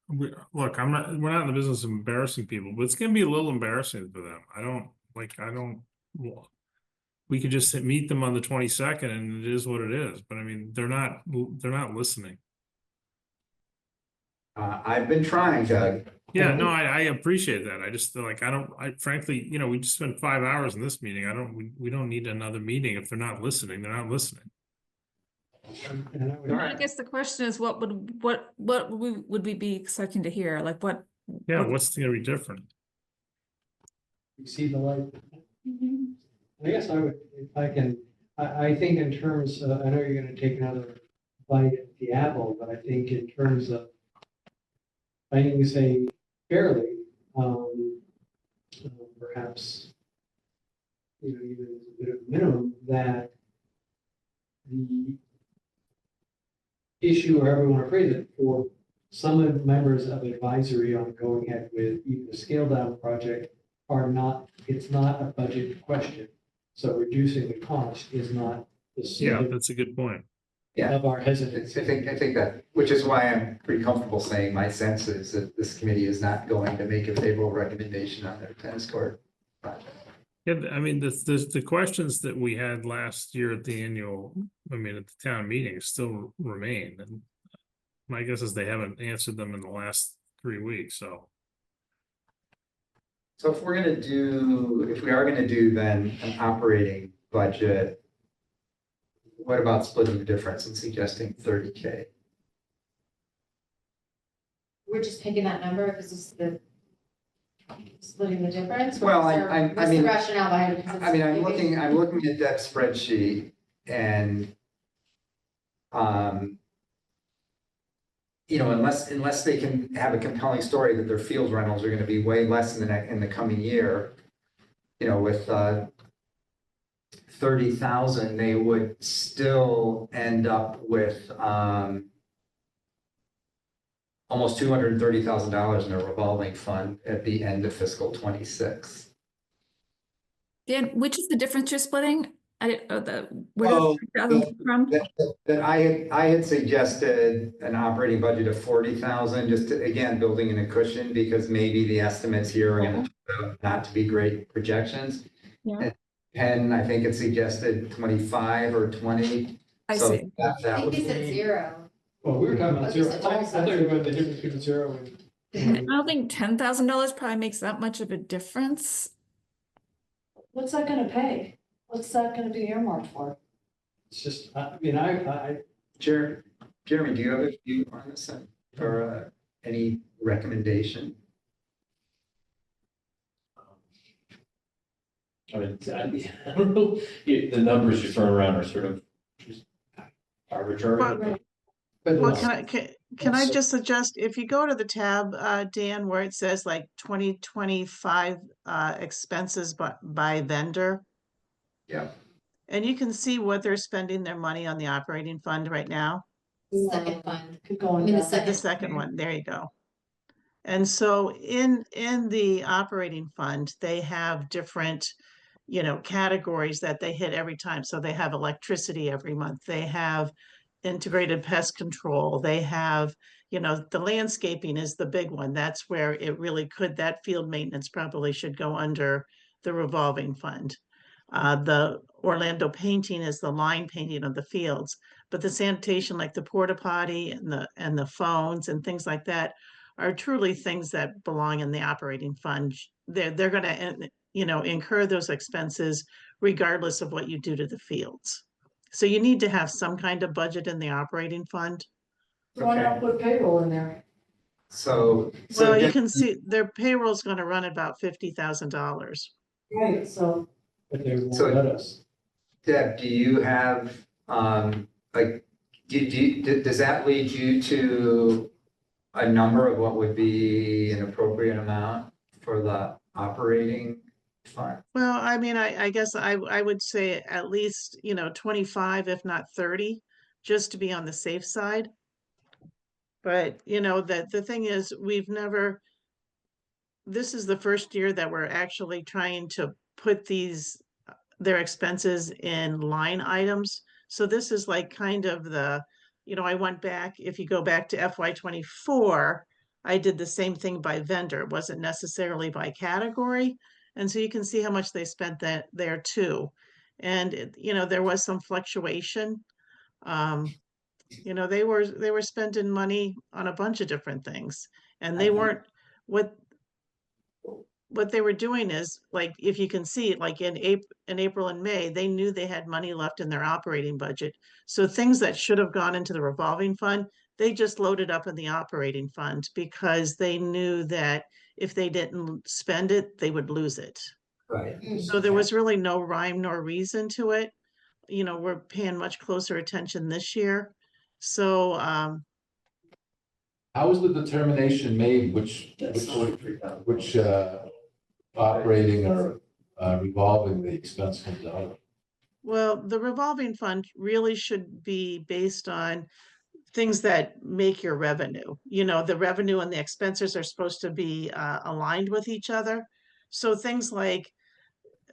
look, we're not in the business of embarrassing people, but it's gonna be a little embarrassing for them. We could just meet them on the 22nd and it is what it is, but I mean, they're not listening. I've been trying, Doug. Yeah, no, I appreciate that. I just frankly, we just spent 5 hours in this meeting. We don't need another meeting. If they're not listening, they're not listening. I guess the question is, what would we be expecting to hear? Like what? Yeah, what's gonna be different? You see the light. I guess I would, if I can, I think in terms, I know you're gonna take another bite at the apple, but I think in terms of, I think you say fairly, perhaps, even as a bit of a minimum, that the issue, or however you want to phrase it, for some of the members of advisory on going ahead with even a scale down project it's not a budget question. So reducing the cost is not the Yeah, that's a good point. of our hesitancy. I think that, which is why I'm pretty comfortable saying my sense is that this committee is not going to make a favorable recommendation on their tennis court project. Yeah, I mean, the questions that we had last year at the at the town meeting still remain. And my guess is they haven't answered them in the last 3 weeks, so. So if we are gonna do then an operating budget, what about splitting the difference and suggesting 30K? We're just picking that number because it's the splitting the difference? Well, What's the rationale behind it? I'm looking at that spreadsheet and, unless they can have a compelling story that their field rentals are going to be way less in the coming year, with 30,000, they would still end up with almost $230,000 in a revolving fund at the end of fiscal 26. Dan, which is the difference you're splitting? That I had suggested an operating budget of 40,000, just to, again, building in a cushion, because maybe the estimates here are going to turn out not to be great projections. Yeah. And I think it suggested 25 or 20. I So see. I think he said 0. Well, we were talking about Oh, you zero. said I thought you were going the difference between 0 and. I don't think $10,000 probably makes that much of a difference. What's that gonna pay? What's that gonna be earmarked for? It's just, I Jeremy, do you have a view on this, or any recommendation? I don't know, the numbers you're throwing around are sort of just arbitrary. Well, can I just suggest, if you go to the tab, Dan, where it says like 2025 expenses by vendor, Yeah. and you can see what they're spending their money on the operating fund right now. Second fund. Keep going. I mean, down. The second one, there you go. And so in the operating fund, they have different categories that they hit every time. So they have electricity every month. They have integrated pest control. They have, the landscaping is the big one. That's where it really could, that field maintenance probably should go under the revolving fund. The Orlando painting is the line painting of the fields, but the sanitation, like the porta potty and the phones and things like that, are truly things that belong in the operating fund. They're going to, incur those expenses regardless of what you do to the fields. So you need to have some kind of budget in the operating fund. Why not put payroll in there? So Well, you Deb, can see their payroll's going to run about $50,000. Right, so But they won't So- let us. Deb, do you have, like, does that lead you to a number of what would be an appropriate amount for the operating fund? Well, I mean, I guess I would say at least, 25, if not 30, just to be on the safe side. But, the thing is, this is the first year that we're actually trying to put their expenses in line items. So this is like kind of I went back, if you go back to FY24, I did the same thing by vendor. It wasn't necessarily by category. And so you can see how much they spent that there too. And, there was some fluctuation. They were spending money on a bunch of different things, and they weren't what they were doing is, like, if you can see, like in April and May, they knew they had money left in their operating budget. So things that should have gone into the revolving fund, they just loaded up in the operating fund because they knew that if they didn't spend it, they would lose it. Right. So there was really no rhyme nor reason to it. We're paying much closer attention this year. So, How was the determination made, which operating or revolving the expense comes out of? well, the revolving fund really should be based on things that make your revenue. The revenue and the expenses are supposed to be aligned with each other. So things like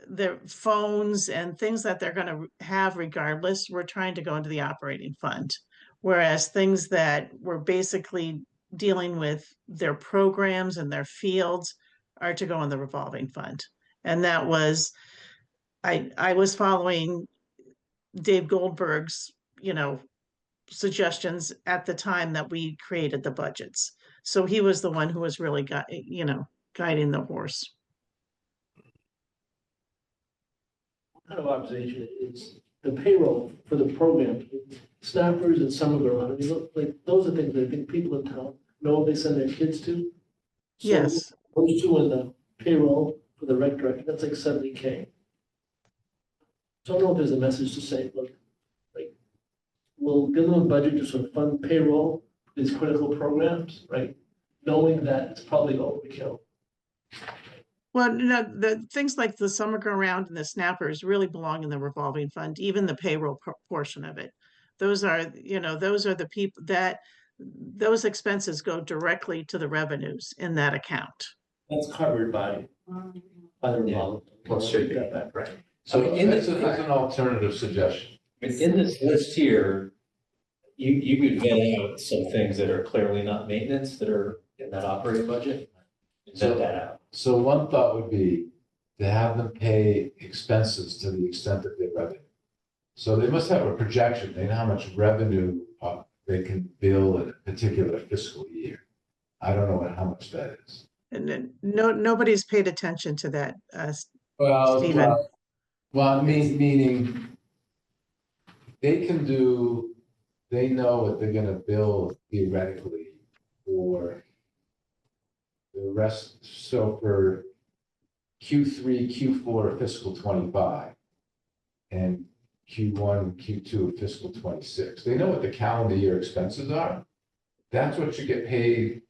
the phones and things that they're going to have regardless, we're trying to go into the operating fund. Whereas things that we're basically dealing with their programs and their fields are to go in the revolving fund. And that was, I was following Dave Goldberg's, suggestions at the time that we created the budgets. So he was the one who was really guiding the horse. Kind of observation is the payroll for the program, snappers and summer girl, I mean, like, those are things that I think people in town know they send their kids to. So Yes. those two in the payroll for the rec director, that's like 70K. So I don't know if there's a message to say, look, like, we'll give them a budget to sort of fund payroll, these critical programs, right? Knowing that it's probably overkill. Well, the things like the summer go around and the snappers really belong in the revolving fund, even the payroll portion of it. Those are the people those expenses go directly to the revenues in that account. That's covered by the revolving. Well, should be, That. right. So I mean, that's an alternative suggestion. In this list here, you could vet out some things that are clearly not maintenance that are in that operating budget. Vet that out. So one thought would be to have them pay expenses to the extent of their revenue. So they must have a projection. They know how much revenue they can bill in a particular fiscal year. I don't know how much that is. And then nobody's paid attention to that, Stephen. Meaning they know what they're gonna bill theoretically for the rest, so for Q3, Q4 of fiscal 25 and Q1, Q2 of fiscal 26. They know what the calendar year expenses are. That's what you get paid.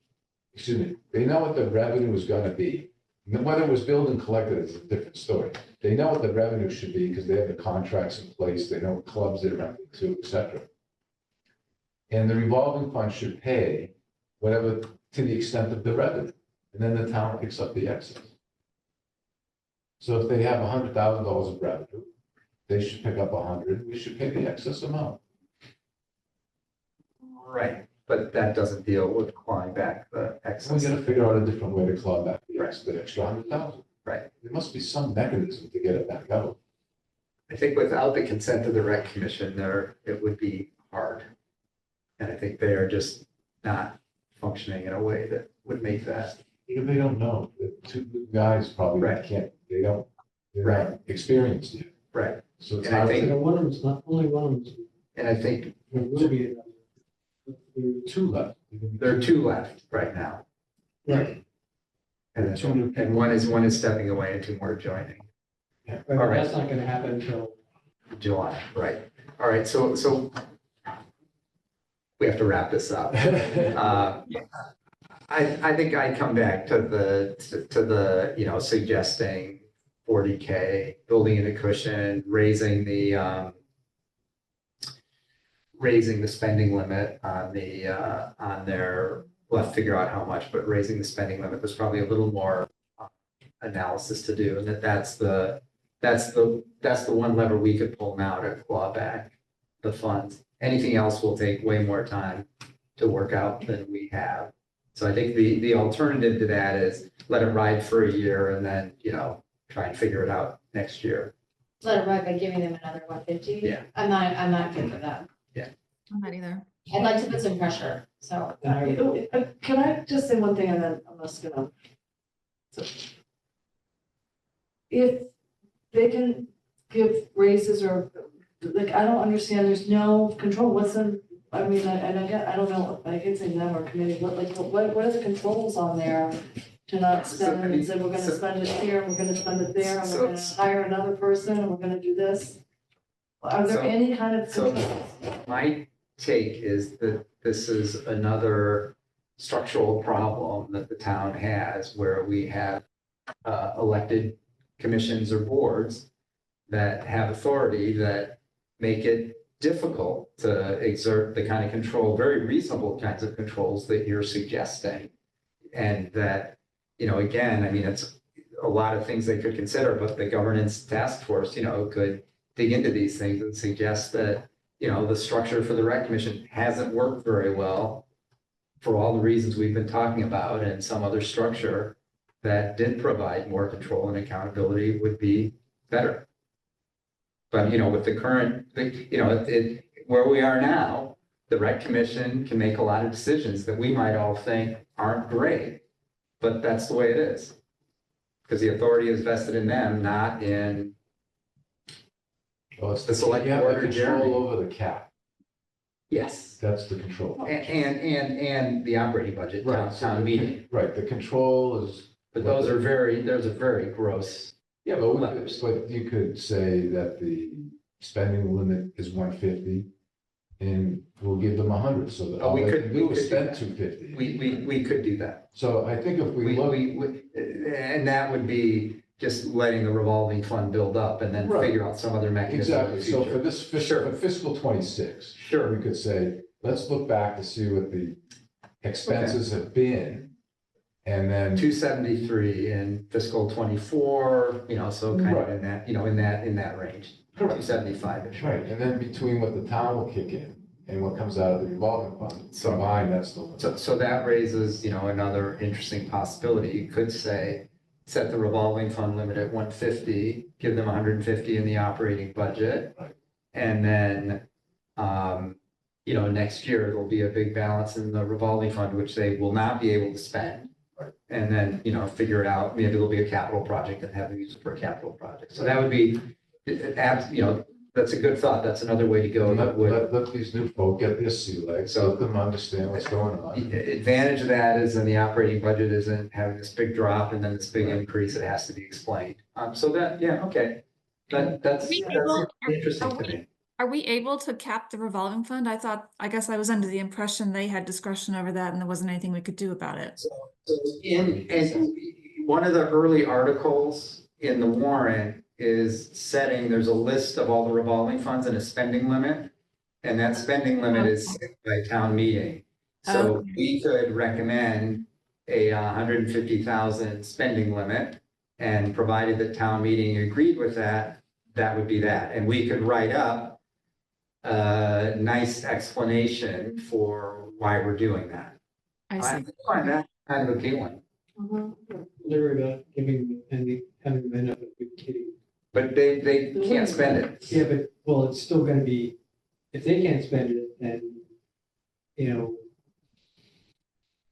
Excuse me. They know what the revenue is going to be. And whether it was billed and collected is a different story. They know what the revenue should be because they have the contracts in place. They know what clubs they're renting to, et cetera. And the revolving fund should pay whatever to the extent of the revenue. And then the town picks up the excess. So if they have $100,000 of revenue, they should pick up 100, we should pay the excess amount. Right, but that doesn't deal with clawing back the We excess. gotta figure out a different way to claw back the extra 100,000. Right. There must be some mechanism to get it back out. I think without the consent of the rec commission there, it would be hard. And I think they are just not functioning in a way that would make that. Even they don't know, the two guys probably Right. can't, they're Right. not experienced yet. Right. So it's And I hard think- to- One of them's not, only one of them's, And I think there will be another. There are two left. there are two left right now. Right. And one is stepping away and two more joining. Right, All but right. that's not gonna happen until, July, right. All right, so we have to wrap this up. I think I come back to the, you know, suggesting 40K, building in a cushion, raising the spending limit on their, we'll have to figure out how much, but raising the spending limit, there's probably a little more analysis to do, and that's the one lever we could pull now to claw back the funds. Anything else will take way more time to work out than we have. So I think the alternative to that is let it ride for a year and then, you know, try and figure it out next year. Let it ride by giving them another 150. Yeah. I'm not good for that. I'm not either. I'd like to put some pressure, so. Can I just say one thing and then I'm just gonna. So, if they can give raises or, like, I don't understand, there's no control, what's in, I mean, I don't know, I can say them or committee, what are the controls on there? To not spend and say, we're gonna spend it here, we're gonna spend it there, and we're gonna hire another person, and we're gonna do this? Are there any kind of So controls? my take is that this is another structural problem that the town has where we have elected commissions or boards that have authority that make it difficult to exert the kind of control, very reasonable kinds of controls that you're suggesting. And that, you know, again, I mean, it's a lot of things they could consider, but the governance task force, you know, could dig into these things and suggest that, you know, the structure for the rec commission hasn't worked very well for all the reasons we've been talking about, and some other structure that did provide more control and accountability would be better. But, you know, with the current, you know, where we are now, the rec commission can make a lot of decisions that we might all think aren't great, but that's the way it is. Because the authority is vested in them, not in Well, it's the select you have board the or control Jeremy. over the cap. Yes. That's the control. And the operating budget, town meeting. Right, the control is. But those are very gross. Yeah, but you could say that the spending limit is 150 and we'll give them 100, so that all they can do is spend 250. We could do that. So I think if we look. And that would be just letting the revolving fund build up and then Right. figure out some other mechanism. in the Exactly, so future. for this for fiscal 26. Sure. We could say, let's look back to see what the expenses have been. And then. 273 in fiscal 24, you know, so kind of in that, you know, in that range. 275-ish. Right, and then between what the town will kick in and what comes out of the revolving fund, combined, that's the. So that raises, you know, another interesting possibility. You could say, set the revolving fund limit at 150, give them 150 in the operating budget. And then, you know, next year there'll be a big balance in the revolving fund, which they will not be able to spend. And then, you know, figure it out. Maybe there'll be a capital project and have them use it for a capital project. So that would be, you know, that's a good thought. That's another way to go. That would. Let these new folk get their sea legs, so let them understand what's going on. The advantage of that is in the operating budget isn't having this big drop and then this big increase. It has to be explained. So that, yeah, okay. That's interesting to me. Are we able to cap the revolving fund? I guess I was under the impression they had discretion over that and there wasn't anything we could do about it. And one of the early articles in the warrant is setting, there's a list of all the revolving funds and a spending limit. And that spending limit is set by town meeting. So Okay. we could recommend a 150,000 spending limit. And provided that town meeting agreed with that, that would be that. And we could write up a nice explanation for why we're doing that. I I see. find that kind of appealing, Literally about giving and having them end up a big kitty. but they can't spend it. Yeah, but, well, it's still gonna be, if they can't spend it, then, you know,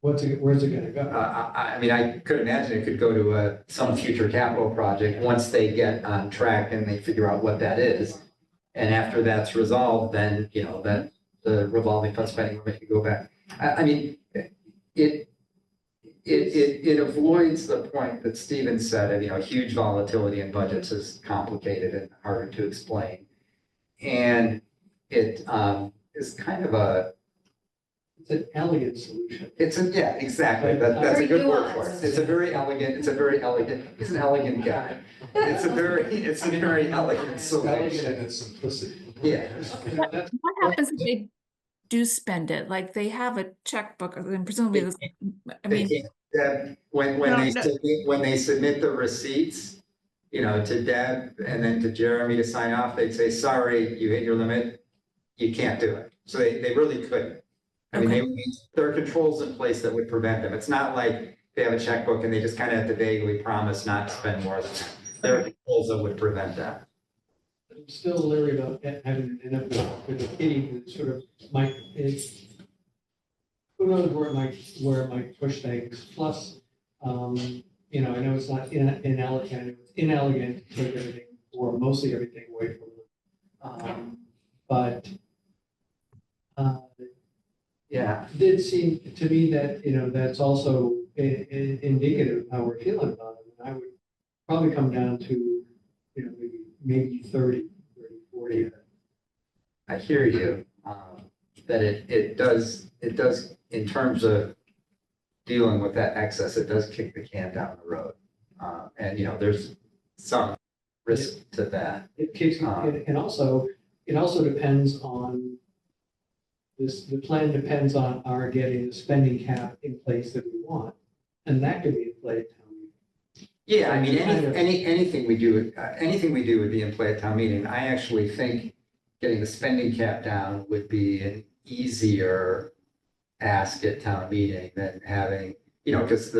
where's it gonna go? I mean, I could imagine it could go to some future capital project once they get on track and they figure out what that is. And after that's resolved, then, you know, that the revolving fund spending limit can go back. I mean, it avoids the point that Steven said, of, you know, huge volatility in budgets is complicated and harder to explain. And it is kind of It's an elegant solution. yeah, exactly. That's a good word for it. It's a very elegant, he's an elegant guy. It's a very elegant solution. And its simplicity. Yeah. What happens if they do spend it? Like they have a checkbook, and presumably, I mean, When No, they no. when they submit the receipts, you know, to Deb and then to Jeremy to sign off, they'd say, sorry, you hit your limit. You can't do it. So they really couldn't. I mean, there are controls in place that would prevent them. It's not like they have a checkbook and they just kind of have to vaguely promise not to spend more than that. There are controls that would prevent that. I'm still leery about having to end up with a kitty that sort of might, who knows where it might push things. Plus, you know, I know it's not inelegant to take everything or mostly everything away from them. But Yeah. it did seem to me that, you know, that's also indicative of how we're feeling about it. And I would probably come down to, you know, maybe 30, 40. I hear you, that it does, in terms of dealing with that excess, it does kick the can down the road. And, you know, there's some risk to that. It kicks, and also, it also depends on the plan depends on our getting the spending cap in place that we want. And that could be in play at town meeting. Yeah, I mean, anything we do would be in play at town meeting. I actually think getting the spending cap down would be an easier ask at town meeting than having, you know, because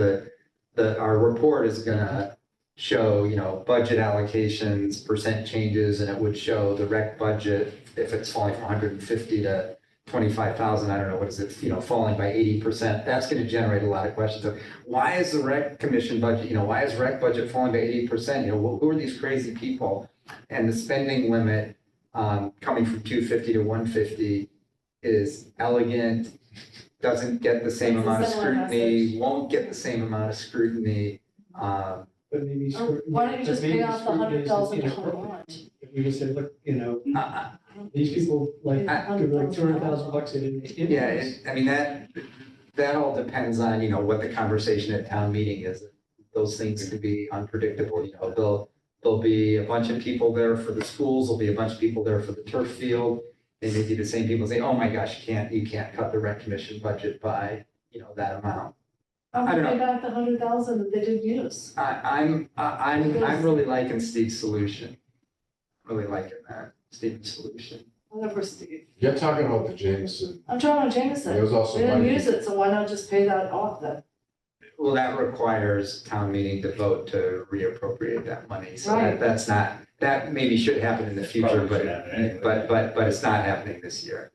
our report is gonna show, you know, budget allocations, percent changes, and it would show the rec budget, if it's falling from 150 to 25,000, I don't know, what is it, you know, falling by 80%, that's going to generate a lot of questions of why is the rec commission budget, you know, why is rec budget falling by 80%? You know, who are these crazy people? And the spending limit coming from 250 to 150 is elegant, doesn't get the same amount of scrutiny, won't get the same amount of scrutiny. But maybe. Why don't you just pay off the $100,000 bond? If we just said, look, you know, these people like, give like $200,000 in. Yeah, I mean, that all depends on, you know, what the conversation at town meeting is. Those things can be unpredictable, you know, there'll be a bunch of people there for the schools, there'll be a bunch of people there for the turf field. They may be the same people say, oh my gosh, you can't cut the rec commission budget by, you know, that amount. I'm I don't pay know. back the $100,000 that they didn't use. I'm really liking Steve's solution. Really liking that, Steve's solution. Whatever, Steve. You're talking about the Jameson. I'm talking about Jameson. There was also They didn't money- use it, so why not just pay that off then? Well, that requires town meeting to vote to reappropriate that money. So Right. that's not, that maybe should happen in the future, Probably should happen anyway. but it's not happening this year.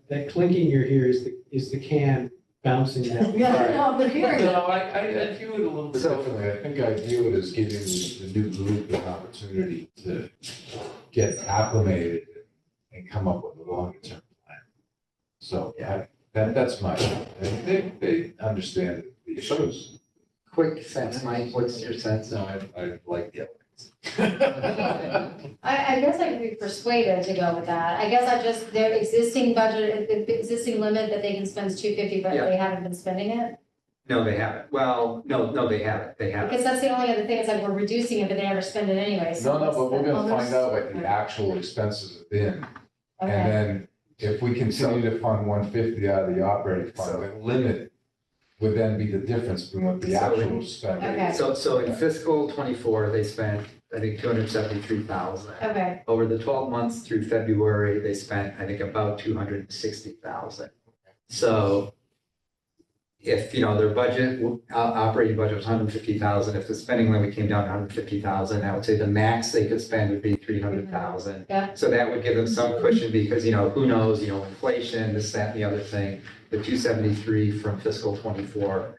That clinking you hear is the can bouncing down. Yeah, no, but here. No, I view it a little bit differently. I think I view it as giving the new group an opportunity to get acclimated and come up with a longer term plan. So that's my, they understand it. The shows. Quick sense, Mike, what's your sense? No, I like the elements. I guess I could be persuaded to go with that. I guess their existing budget, the existing limit that they can spend is 250, but Yeah. they haven't been spending it. No, they haven't. Well, no, they haven't. They haven't. Because that's the only other thing, it's like we're reducing it, but they never spend it anyway. So No, what's but we're the gonna find others? out what the actual expenses have been. And Okay, then if we continue to fund 150 out of the operating fund, then limit would then be the difference between what the actual spend. Okay. So in fiscal '24, they spent, I think, 273,000. Okay, Over the 12 months through February, they spent, I think, about 260,000. So if, their budget, operating budget was 150,000, if the spending limit came down to 150,000, I would say the max they could spend would be 300,000. yeah, So that would give them some cushion because, who knows, inflation, this, that, and the other thing. The 273 from fiscal '24,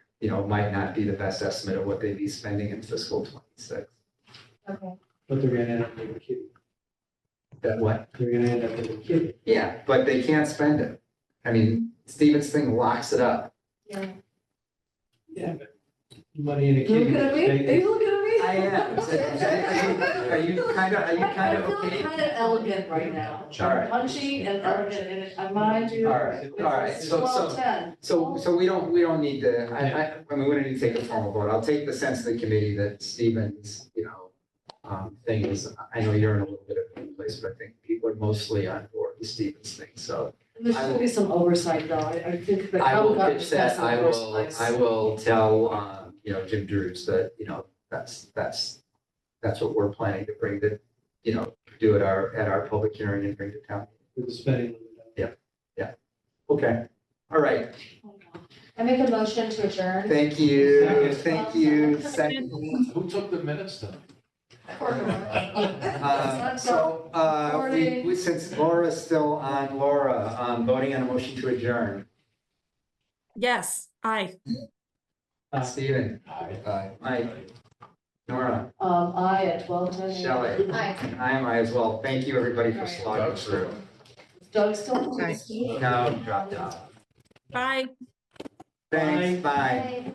might not be the best estimate of what they'd be spending in fiscal '26. okay. But they're gonna end up with a kid. That what? They're gonna end up with a kid. Yeah, but they can't spend it. I mean, Stevens thing locks it up. Yeah. Yeah, but money in a You kid. looking at me? Are you looking at me? I am. Are you kind of I feel okay? kind of elegant right now. All right. Punchy and elegant, and I mind you. All right, It's so- 12:10. So we don't need to, I mean, we don't need to take a formal vote. I'll take the sense of the committee that Stevens, thing is, I know you're in a little bit of a place, but I think people are mostly on board with Stevens thing, so. There should be some oversight though. I think the I will town got pitch that, discussed in the first place. I will tell, Jim Drews that, that's what we're planning to bring to, do at our public hearing and bring to town. With the spending. Okay, all right, I make a motion to adjourn. thank you, second. Who took the minutes then? Since Laura's still on, Laura, voting on a motion to adjourn. Yes, aye. Stephen, Aye. Mike, Nora, I at 12:10. Shelley, Aye. I am I as well. Thank you, everybody, for All right. slogging through. Doug still. Aye. No, dropped out. Bye. Thanks, bye. Bye.